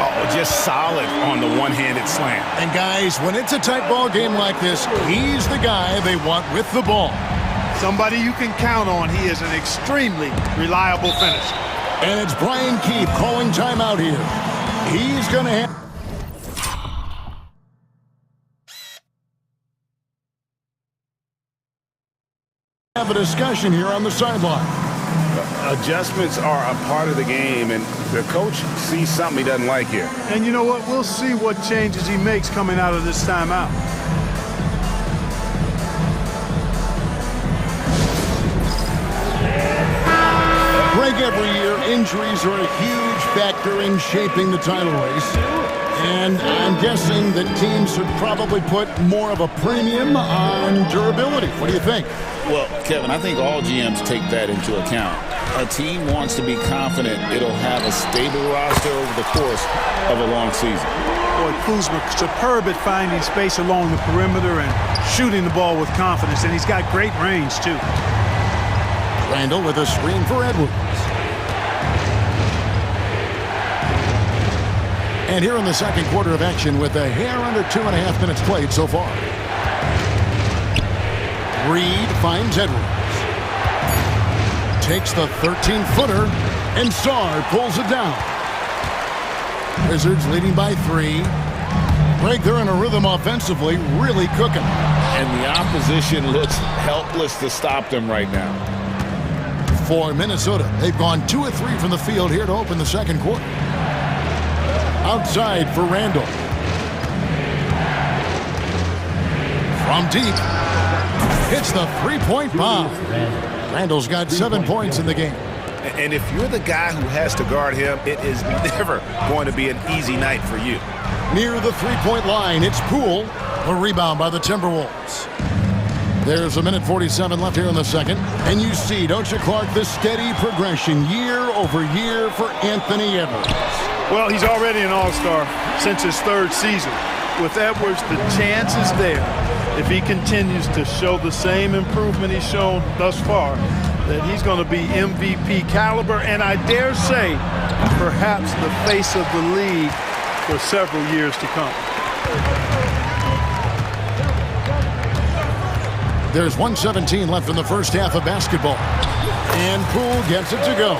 Oh, just solid on the one-handed slam. And guys, when it's a tight ball game like this, he's the guy they want with the ball. Somebody you can count on. He is an extremely reliable finisher. And it's Brian Keefe calling timeout here. He's going to have a discussion here on the sideline. Adjustments are a part of the game, and the coach sees something he doesn't like here. And you know what? We'll see what changes he makes coming out of this timeout. Like every year, injuries are a huge factor in shaping the title race. And I'm guessing that teams should probably put more of a premium on durability. What do you think? Well, Kevin, I think all GMs take that into account. A team wants to be confident it'll have a stable roster over the course of a long season. Boy, Kuzma, superb at finding space along the perimeter and shooting the ball with confidence. And he's got great range, too. Randall with a screen for Edwards. And here in the second quarter of action with a hair under 2.5 minutes played so far. Reid finds Edwards. Takes the 13-footer, and Sarr pulls it down. Wizards leading by 3. Greg, they're in a rhythm offensively, really cooking. And the opposition looks helpless to stop them right now. For Minnesota, they've gone 2 of 3 from the field here to open the second quarter. Outside for Randall. From deep. hits the three-point bomb. Randall's got 7 points in the game. And if you're the guy who has to guard him, it is never going to be an easy night for you. Near the three-point line, it's Poole. A rebound by the Timberwolves. There's 1:47 left here in the second. And you see, don't you, Clark, the steady progression year over year for Anthony Edwards. Well, he's already an all-star since his third season. With Edwards, the chance is there, if he continues to show the same improvement he's shown thus far, that he's going to be MVP caliber, and I dare say, perhaps the face of the league for several years to come. There's 1:17 left in the first half of basketball. And Poole gets it to go.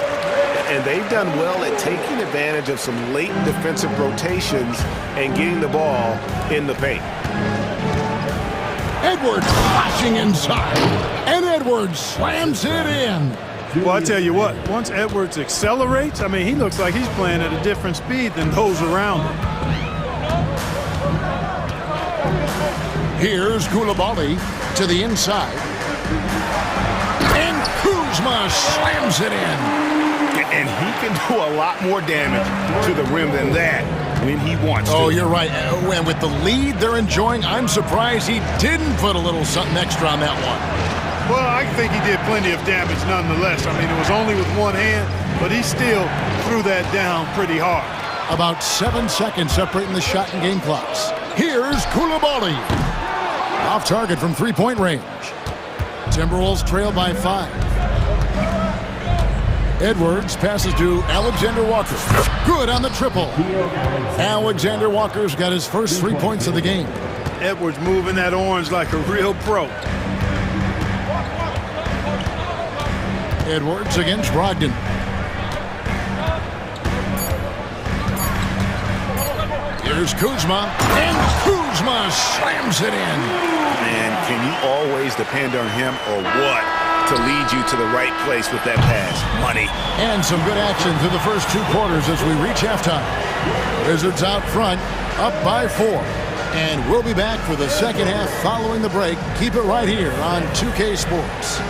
And they've done well at taking advantage of some late defensive rotations and getting the ball in the paint. Edwards flashing inside. And Edwards slams it in. Well, I tell you what, once Edwards accelerates, I mean, he looks like he's playing at a different speed than those around him. Here's Koulibaly to the inside. And Kuzma slams it in. And he can do a lot more damage to the rim than that when he wants to. Oh, you're right. And with the lead they're enjoying, I'm surprised he didn't put a little something extra on that one. Well, I think he did plenty of damage nonetheless. I mean, it was only with one hand, but he still threw that down pretty hard. About 7 seconds separating the shot and game clocks. Here's Koulibaly. Off target from three-point range. Timberwolves trail by 5. Edwards passes to Alexander Walker. Good on the triple. Alexander Walker's got his first 3 points of the game. Edwards moving that orange like a real pro. Edwards against Brogdon. Here's Kuzma. And Kuzma slams it in. Man, can you always depend on him or what to lead you to the right place with that pass? Money. And some good action through the first 2 quarters as we reach halftime. Wizards out front, up by 4. And we'll be back for the second half following the break. Keep it right here on 2K Sports.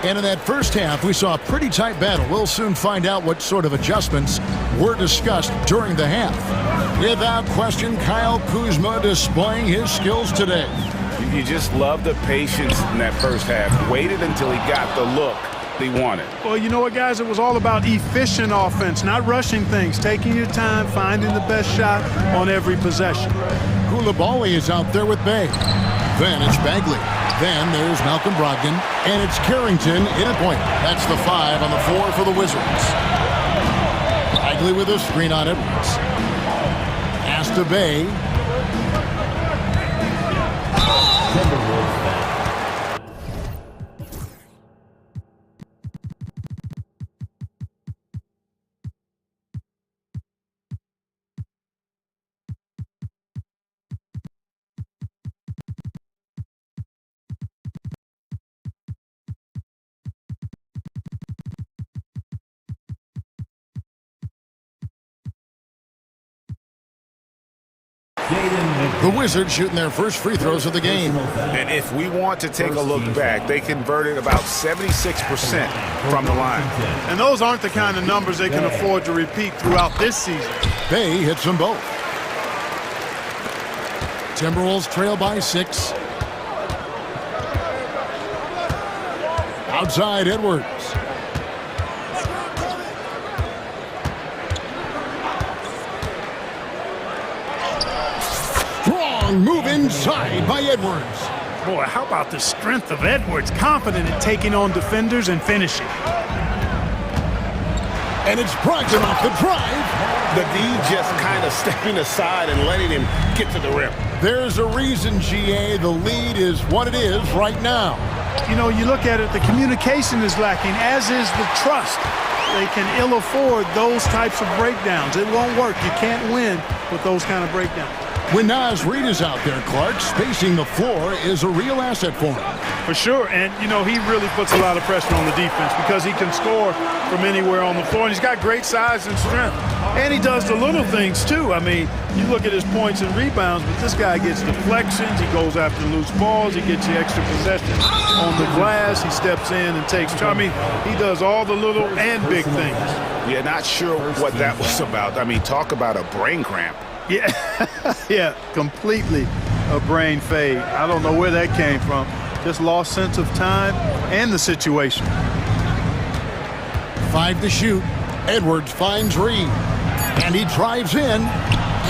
And in that first half, we saw a pretty tight battle. We'll soon find out what sort of adjustments were discussed during the half. Without question, Kyle Kuzma displaying his skills today. You just love the patience in that first half. Waited until he got the look he wanted. Well, you know what, guys? It was all about efficient offense, not rushing things, taking your time, finding the best shot on every possession. Koulibaly is out there with Bay. Then it's Bagley. Then there's Malcolm Brogdon, and it's Carrington in at point. That's the 5 on the 4 for the Wizards. Bagley with a screen on Edwards. Pass to Bay. The Wizards shooting their first free throws of the game. And if we want to take a look back, they converted about 76% from the line. And those aren't the kind of numbers they can afford to repeat throughout this season. Bay hits them both. Timberwolves trail by 6. Outside Edwards. Move inside by Edwards. Boy, how about the strength of Edwards, confident in taking on defenders and finishing. And it's Brogdon off the drive. The D just kind of stepping aside and letting him get to the rim. There's a reason, GA, the lead is what it is right now. You know, you look at it, the communication is lacking, as is the trust. They can ill afford those types of breakdowns. It won't work. You can't win with those kind of breakdowns. When Nas Reed is out there, Clark, spacing the floor is a real asset for him. For sure, and you know, he really puts a lot of pressure on the defense because he can score from anywhere on the floor, and he's got great size and strength. And he does the little things too. I mean, you look at his points and rebounds, but this guy gets deflections, he goes after loose balls, he gets you extra possessions on the glass, he steps in and takes charge. I mean, he does all the little and big things. Yeah, not sure what that was about. I mean, talk about a brain cramp. Yeah, yeah, completely a brain fade. I don't know where that came from. Just lost sense of time and the situation. 5 to shoot. Edwards finds Reed. And he drives in.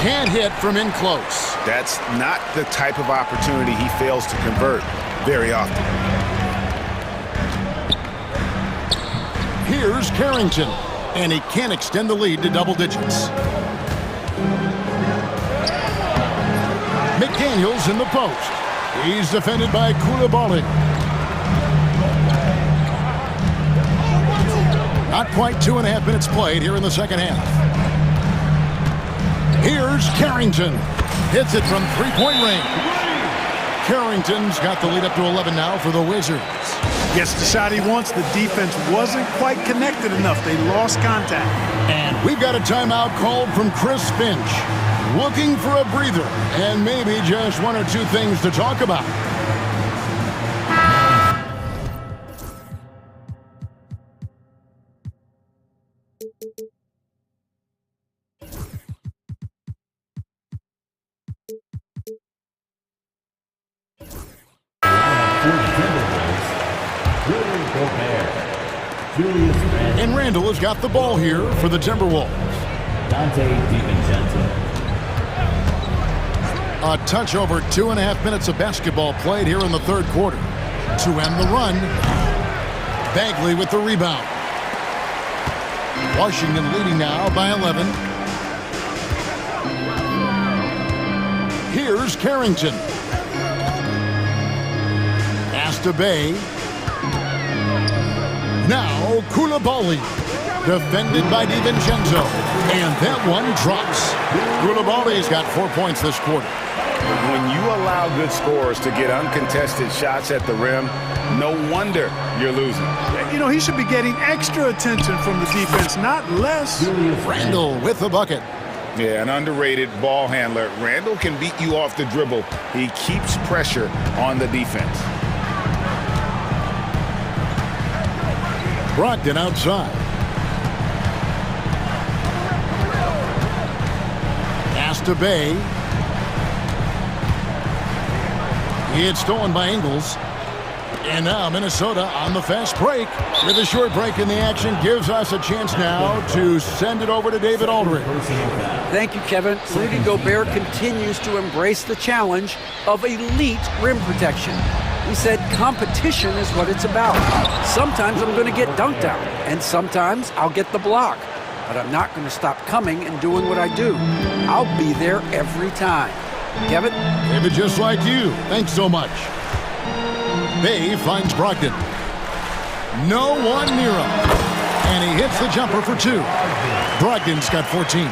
Can't hit from in close. That's not the type of opportunity he fails to convert very often. Here's Carrington. And he can't extend the lead to double digits. McDaniels in the post. He's defended by Koulibaly. Not quite 2.5 minutes played here in the second half. Here's Carrington. Hits it from three-point range. Carrington's got the lead up to 11 now for the Wizards. Gets the shot he wants. The defense wasn't quite connected enough. They lost contact. And we've got a timeout called from Chris Finch. Looking for a breather and maybe just one or two things to talk about. And Randall has got the ball here for the Timberwolves. A touch over 2.5 minutes of basketball played here in the third quarter. To end the run, Bagley with the rebound. Washington leading now by 11. Here's Carrington. Pass to Bay. Now Koulibaly. Defended by DiVincenzo. And that one drops. Koulibaly's got 4 points this quarter. When you allow good scorers to get uncontested shots at the rim, no wonder you're losing. You know, he should be getting extra attention from the defense, not less. Randall with the bucket. Yeah, an underrated ball handler. Randall can beat you off the dribble. He keeps pressure on the defense. Brogdon outside. Pass to Bay. It's stolen by Ingles. And now Minnesota on the fast break. With a short break in the action, gives us a chance now to send it over to David Aldridge. Thank you, Kevin. Rudy Gobert continues to embrace the challenge of elite rim protection. He said competition is what it's about. Sometimes I'm going to get dunked out, and sometimes I'll get the block. But I'm not going to stop coming and doing what I do. I'll be there every time. Kevin? David, just like you. Thanks so much. Bay finds Brogdon. No one near him. And he hits the jumper for 2. Brogdon's got 14.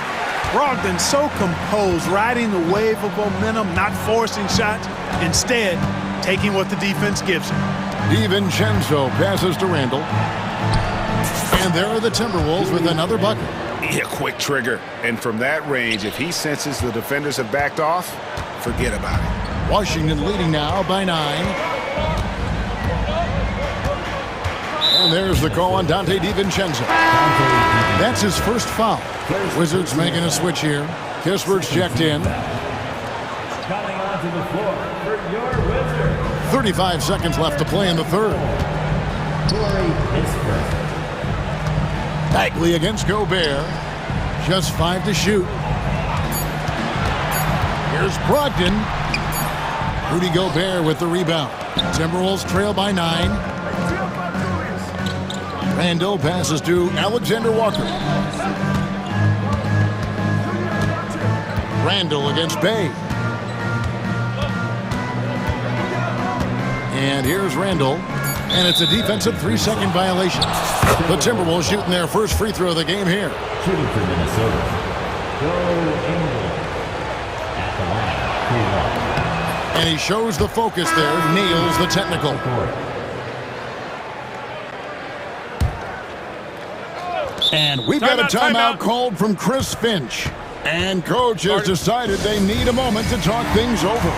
Brogdon so composed, riding the wave of momentum, not forcing shots, instead taking what the defense gives him. DiVincenzo passes to Randall. And there are the Timberwolves with another bucket. Yeah, quick trigger. And from that range, if he senses the defenders have backed off, forget about it. Washington leading now by 9. And there's the call on Dante DiVincenzo. That's his first foul. Wizards making a switch here. Kispert's checked in. Coming onto the floor for your Wizards. 35 seconds left to play in the third. Bagley against Gobert. Just 5 to shoot. Here's Brogdon. Rudy Gobert with the rebound. Timberwolves trail by 9. Randall passes to Alexander Walker. Randall against Bay. And here's Randall. And it's a defensive 3-second violation. The Timberwolves shooting their first free throw of the game here. Shooting for Minnesota. Joe Ingles at the line. And he shows the focus there, nails the technical. And we've got a timeout called from Chris Finch. And coach has decided they need a moment to talk things over.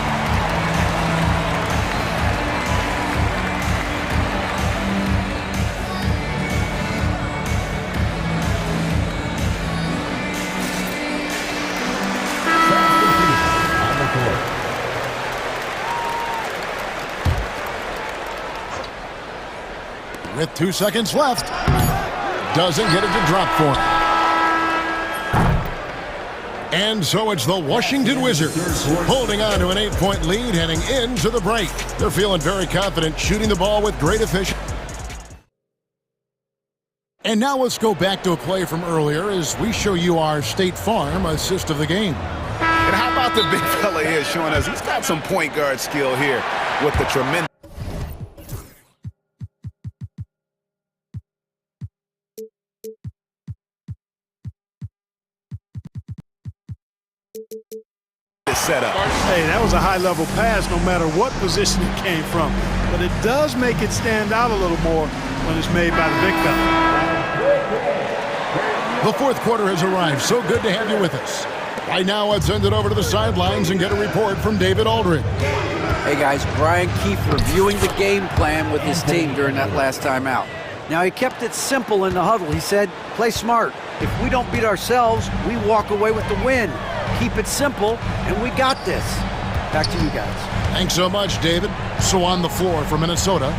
With 2 seconds left. Doesn't get it to drop for him. And so it's the Washington Wizards holding on to an 8-point lead heading into the break. They're feeling very confident, shooting the ball with great efficiency. And now let's go back to a play from earlier as we show you our State Farm assist of the game. And how about the big fella here showing us he's got some point guard skill here with the tremendous. Setup. Hey, that was a high-level pass no matter what position it came from. But it does make it stand out a little more when it's made by the big fella. The fourth quarter has arrived. So good to have you with us. Right now, let's send it over to the sidelines and get a report from David Aldridge. Hey, guys, Brian Keefe reviewing the game plan with his team during that last time out. Now, he kept it simple in the huddle. He said, play smart. If we don't beat ourselves, we walk away with the win. Keep it simple, and we got this. Back to you guys. Thanks so much, David. So on the floor for Minnesota,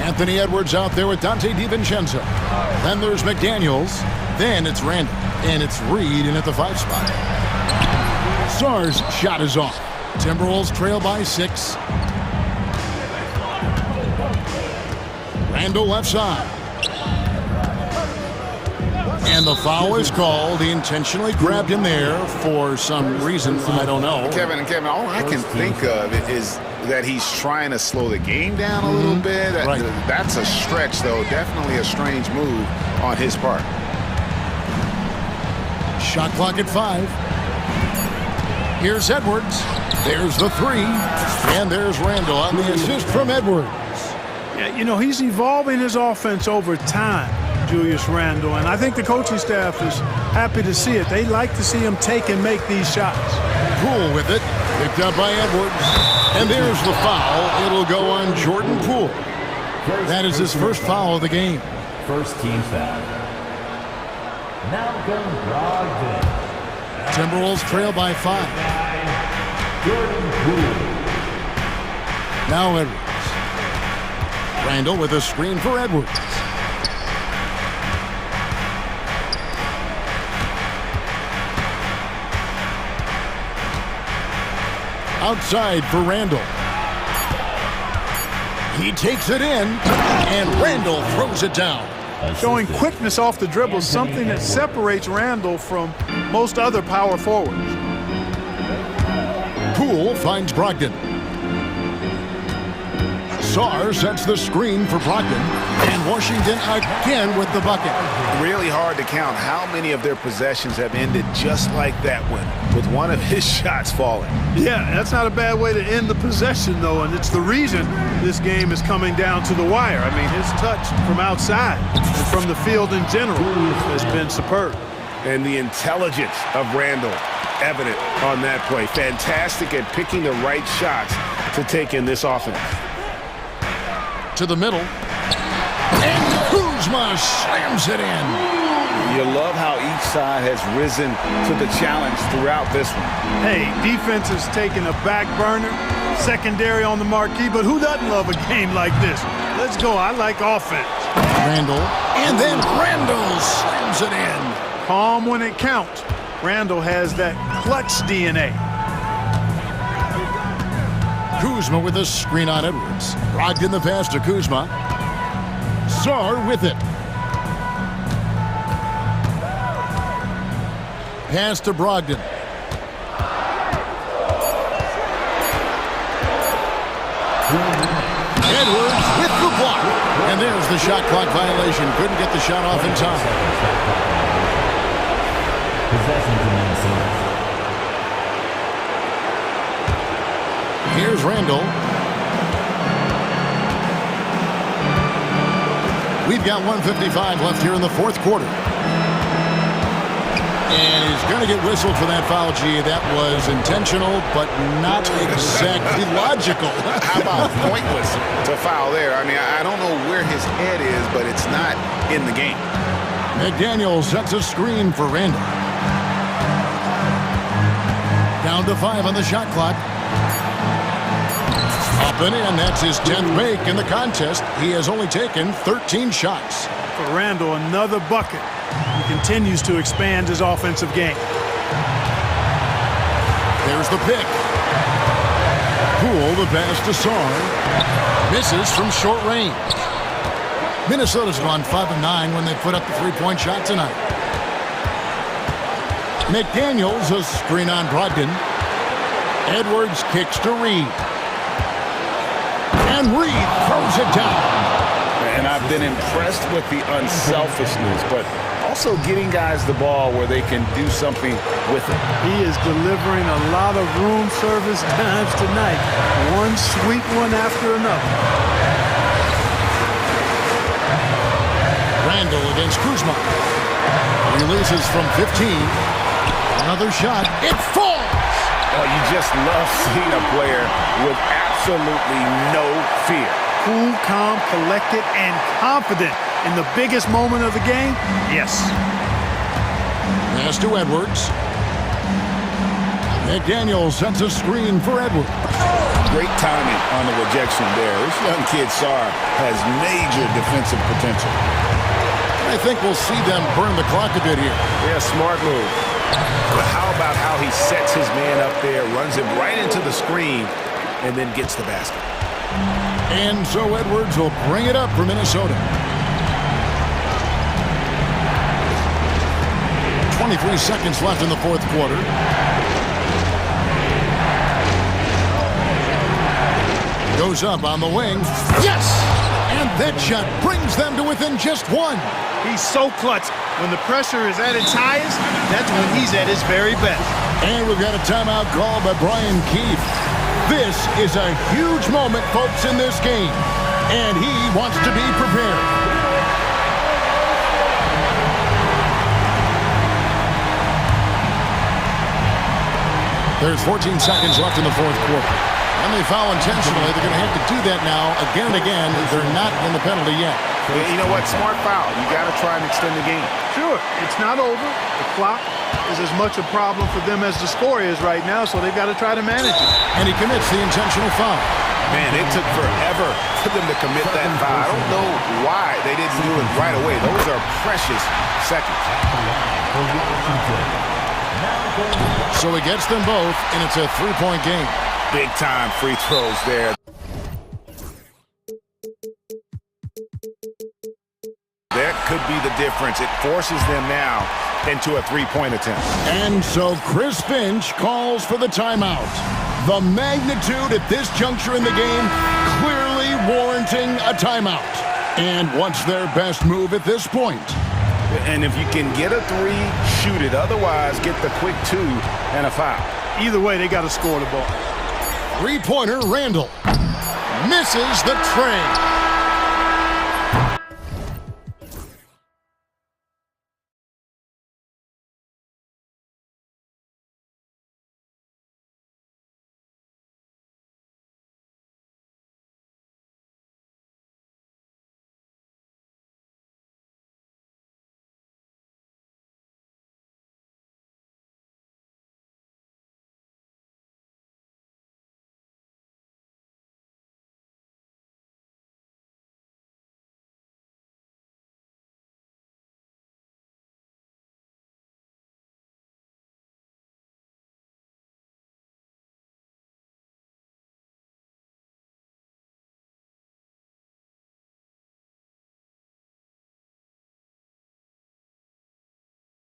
Anthony Edwards out there with Dante DiVincenzo. Then there's McDaniels. Then it's Randall. And it's Reed in at the 5 spot. Sarr's shot is off. Timberwolves trail by 6. Randall left side. And the foul is called. He intentionally grabbed him there for some reason I don't know. Kevin, all I can think of is that he's trying to slow the game down a little bit. Right. That's a stretch, though. Definitely a strange move on his part. Shot clock at 5. Here's Edwards. There's the 3. And there's Randall on the assist from Edwards. Yeah, you know, he's evolving his offense over time, Julius Randle, and I think the coaching staff is happy to see it. They like to see him take and make these shots. Poole with it, picked up by Edwards, and there's the foul. It'll go on Jordan Poole. That is his first foul of the game. First team foul. Malcolm Brogdon. Timberwolves trail by 5. Jordan Poole. Now Edwards. Randall with a screen for Edwards. Outside for Randall. He takes it in, and Randall throws it down. Showing quickness off the dribble, something that separates Randall from most other power forwards. Poole finds Brogdon. Sarr sets the screen for Brogdon, and Washington again with the bucket. Really hard to count how many of their possessions have ended just like that one, with one of his shots falling. Yeah, that's not a bad way to end the possession, though, and it's the reason this game is coming down to the wire. I mean, his touch from outside and from the field in general has been superb. And the intelligence of Randall evident on that play. Fantastic at picking the right shots to take in this offense. To the middle. And Kuzma slams it in. You love how each side has risen to the challenge throughout this one. Hey, defense has taken a back burner, secondary on the marquee, but who doesn't love a game like this? Let's go. I like offense. Randall. And then Randall slams it in. Calm when it counts. Randall has that clutch DNA. Kuzma with a screen on Edwards. Brogdon the pass to Kuzma. Sarr with it. Pass to Brogdon. Edwards with the block. And there's the shot clock violation. Couldn't get the shot off in time. Possession to Minnesota. Here's Randall. We've got 1:55 left here in the fourth quarter. And he's going to get whistled for that foul, G. That was intentional, but not exactly logical. How about pointless to foul there? I mean, I don't know where his head is, but it's not in the game. McDaniel sets a screen for Randall. Down to 5 on the shot clock. Up and in. That's his 10th make in the contest. He has only taken 13 shots. For Randall, another bucket. He continues to expand his offensive game. There's the pick. Poole, the pass to Sarr. Misses from short range. Minnesota's gone 5 of 9 when they put up the three-point shot tonight. McDaniels, a screen on Brogdon. Edwards kicks to Reed. And Reed throws it down. And I've been impressed with the unselfishness, but also getting guys the ball where they can do something with it. He is delivering a lot of room service times tonight. One sweet one after another. Randall against Kuzma. Releases from 15. Another shot. It falls! Oh, you just love seeing a player with absolutely no fear. Cool, calm, collected, and confident in the biggest moment of the game? Yes. Pass to Edwards. McDaniel sets a screen for Edwards. Great timing on the rejection there. This young kid, Sarr, has major defensive potential. I think we'll see them burn the clock a bit here. Yeah, smart move. But how about how he sets his man up there, runs him right into the screen, and then gets the basket? And so Edwards will bring it up for Minnesota. 23 seconds left in the fourth quarter. Goes up on the wing. Yes! And that shot brings them to within just one. He's so clutch. When the pressure is at its highest, that's when he's at his very best. And we've got a timeout called by Brian Keefe. This is a huge moment, folks, in this game. And he wants to be prepared. There's 14 seconds left in the fourth quarter. And they foul intentionally. They're going to have to do that now again and again. They're not in the penalty yet. You know what? Smart foul. You got to try and extend the game. Sure, it's not over. The clock is as much a problem for them as the score is right now, so they've got to try to manage it. And he commits the intentional foul. Man, it took forever for them to commit that foul. I don't know why they didn't do it right away. Those are precious seconds. So he gets them both, and it's a three-point game. Big-time free throws there. That could be the difference. It forces them now into a three-point attempt. And so Chris Finch calls for the timeout. The magnitude at this juncture in the game clearly warranting a timeout. And what's their best move at this point? And if you can get a three, shoot it. Otherwise, get the quick two and a foul. Either way, they got to score the ball. Three-pointer, Randall. Misses the tray.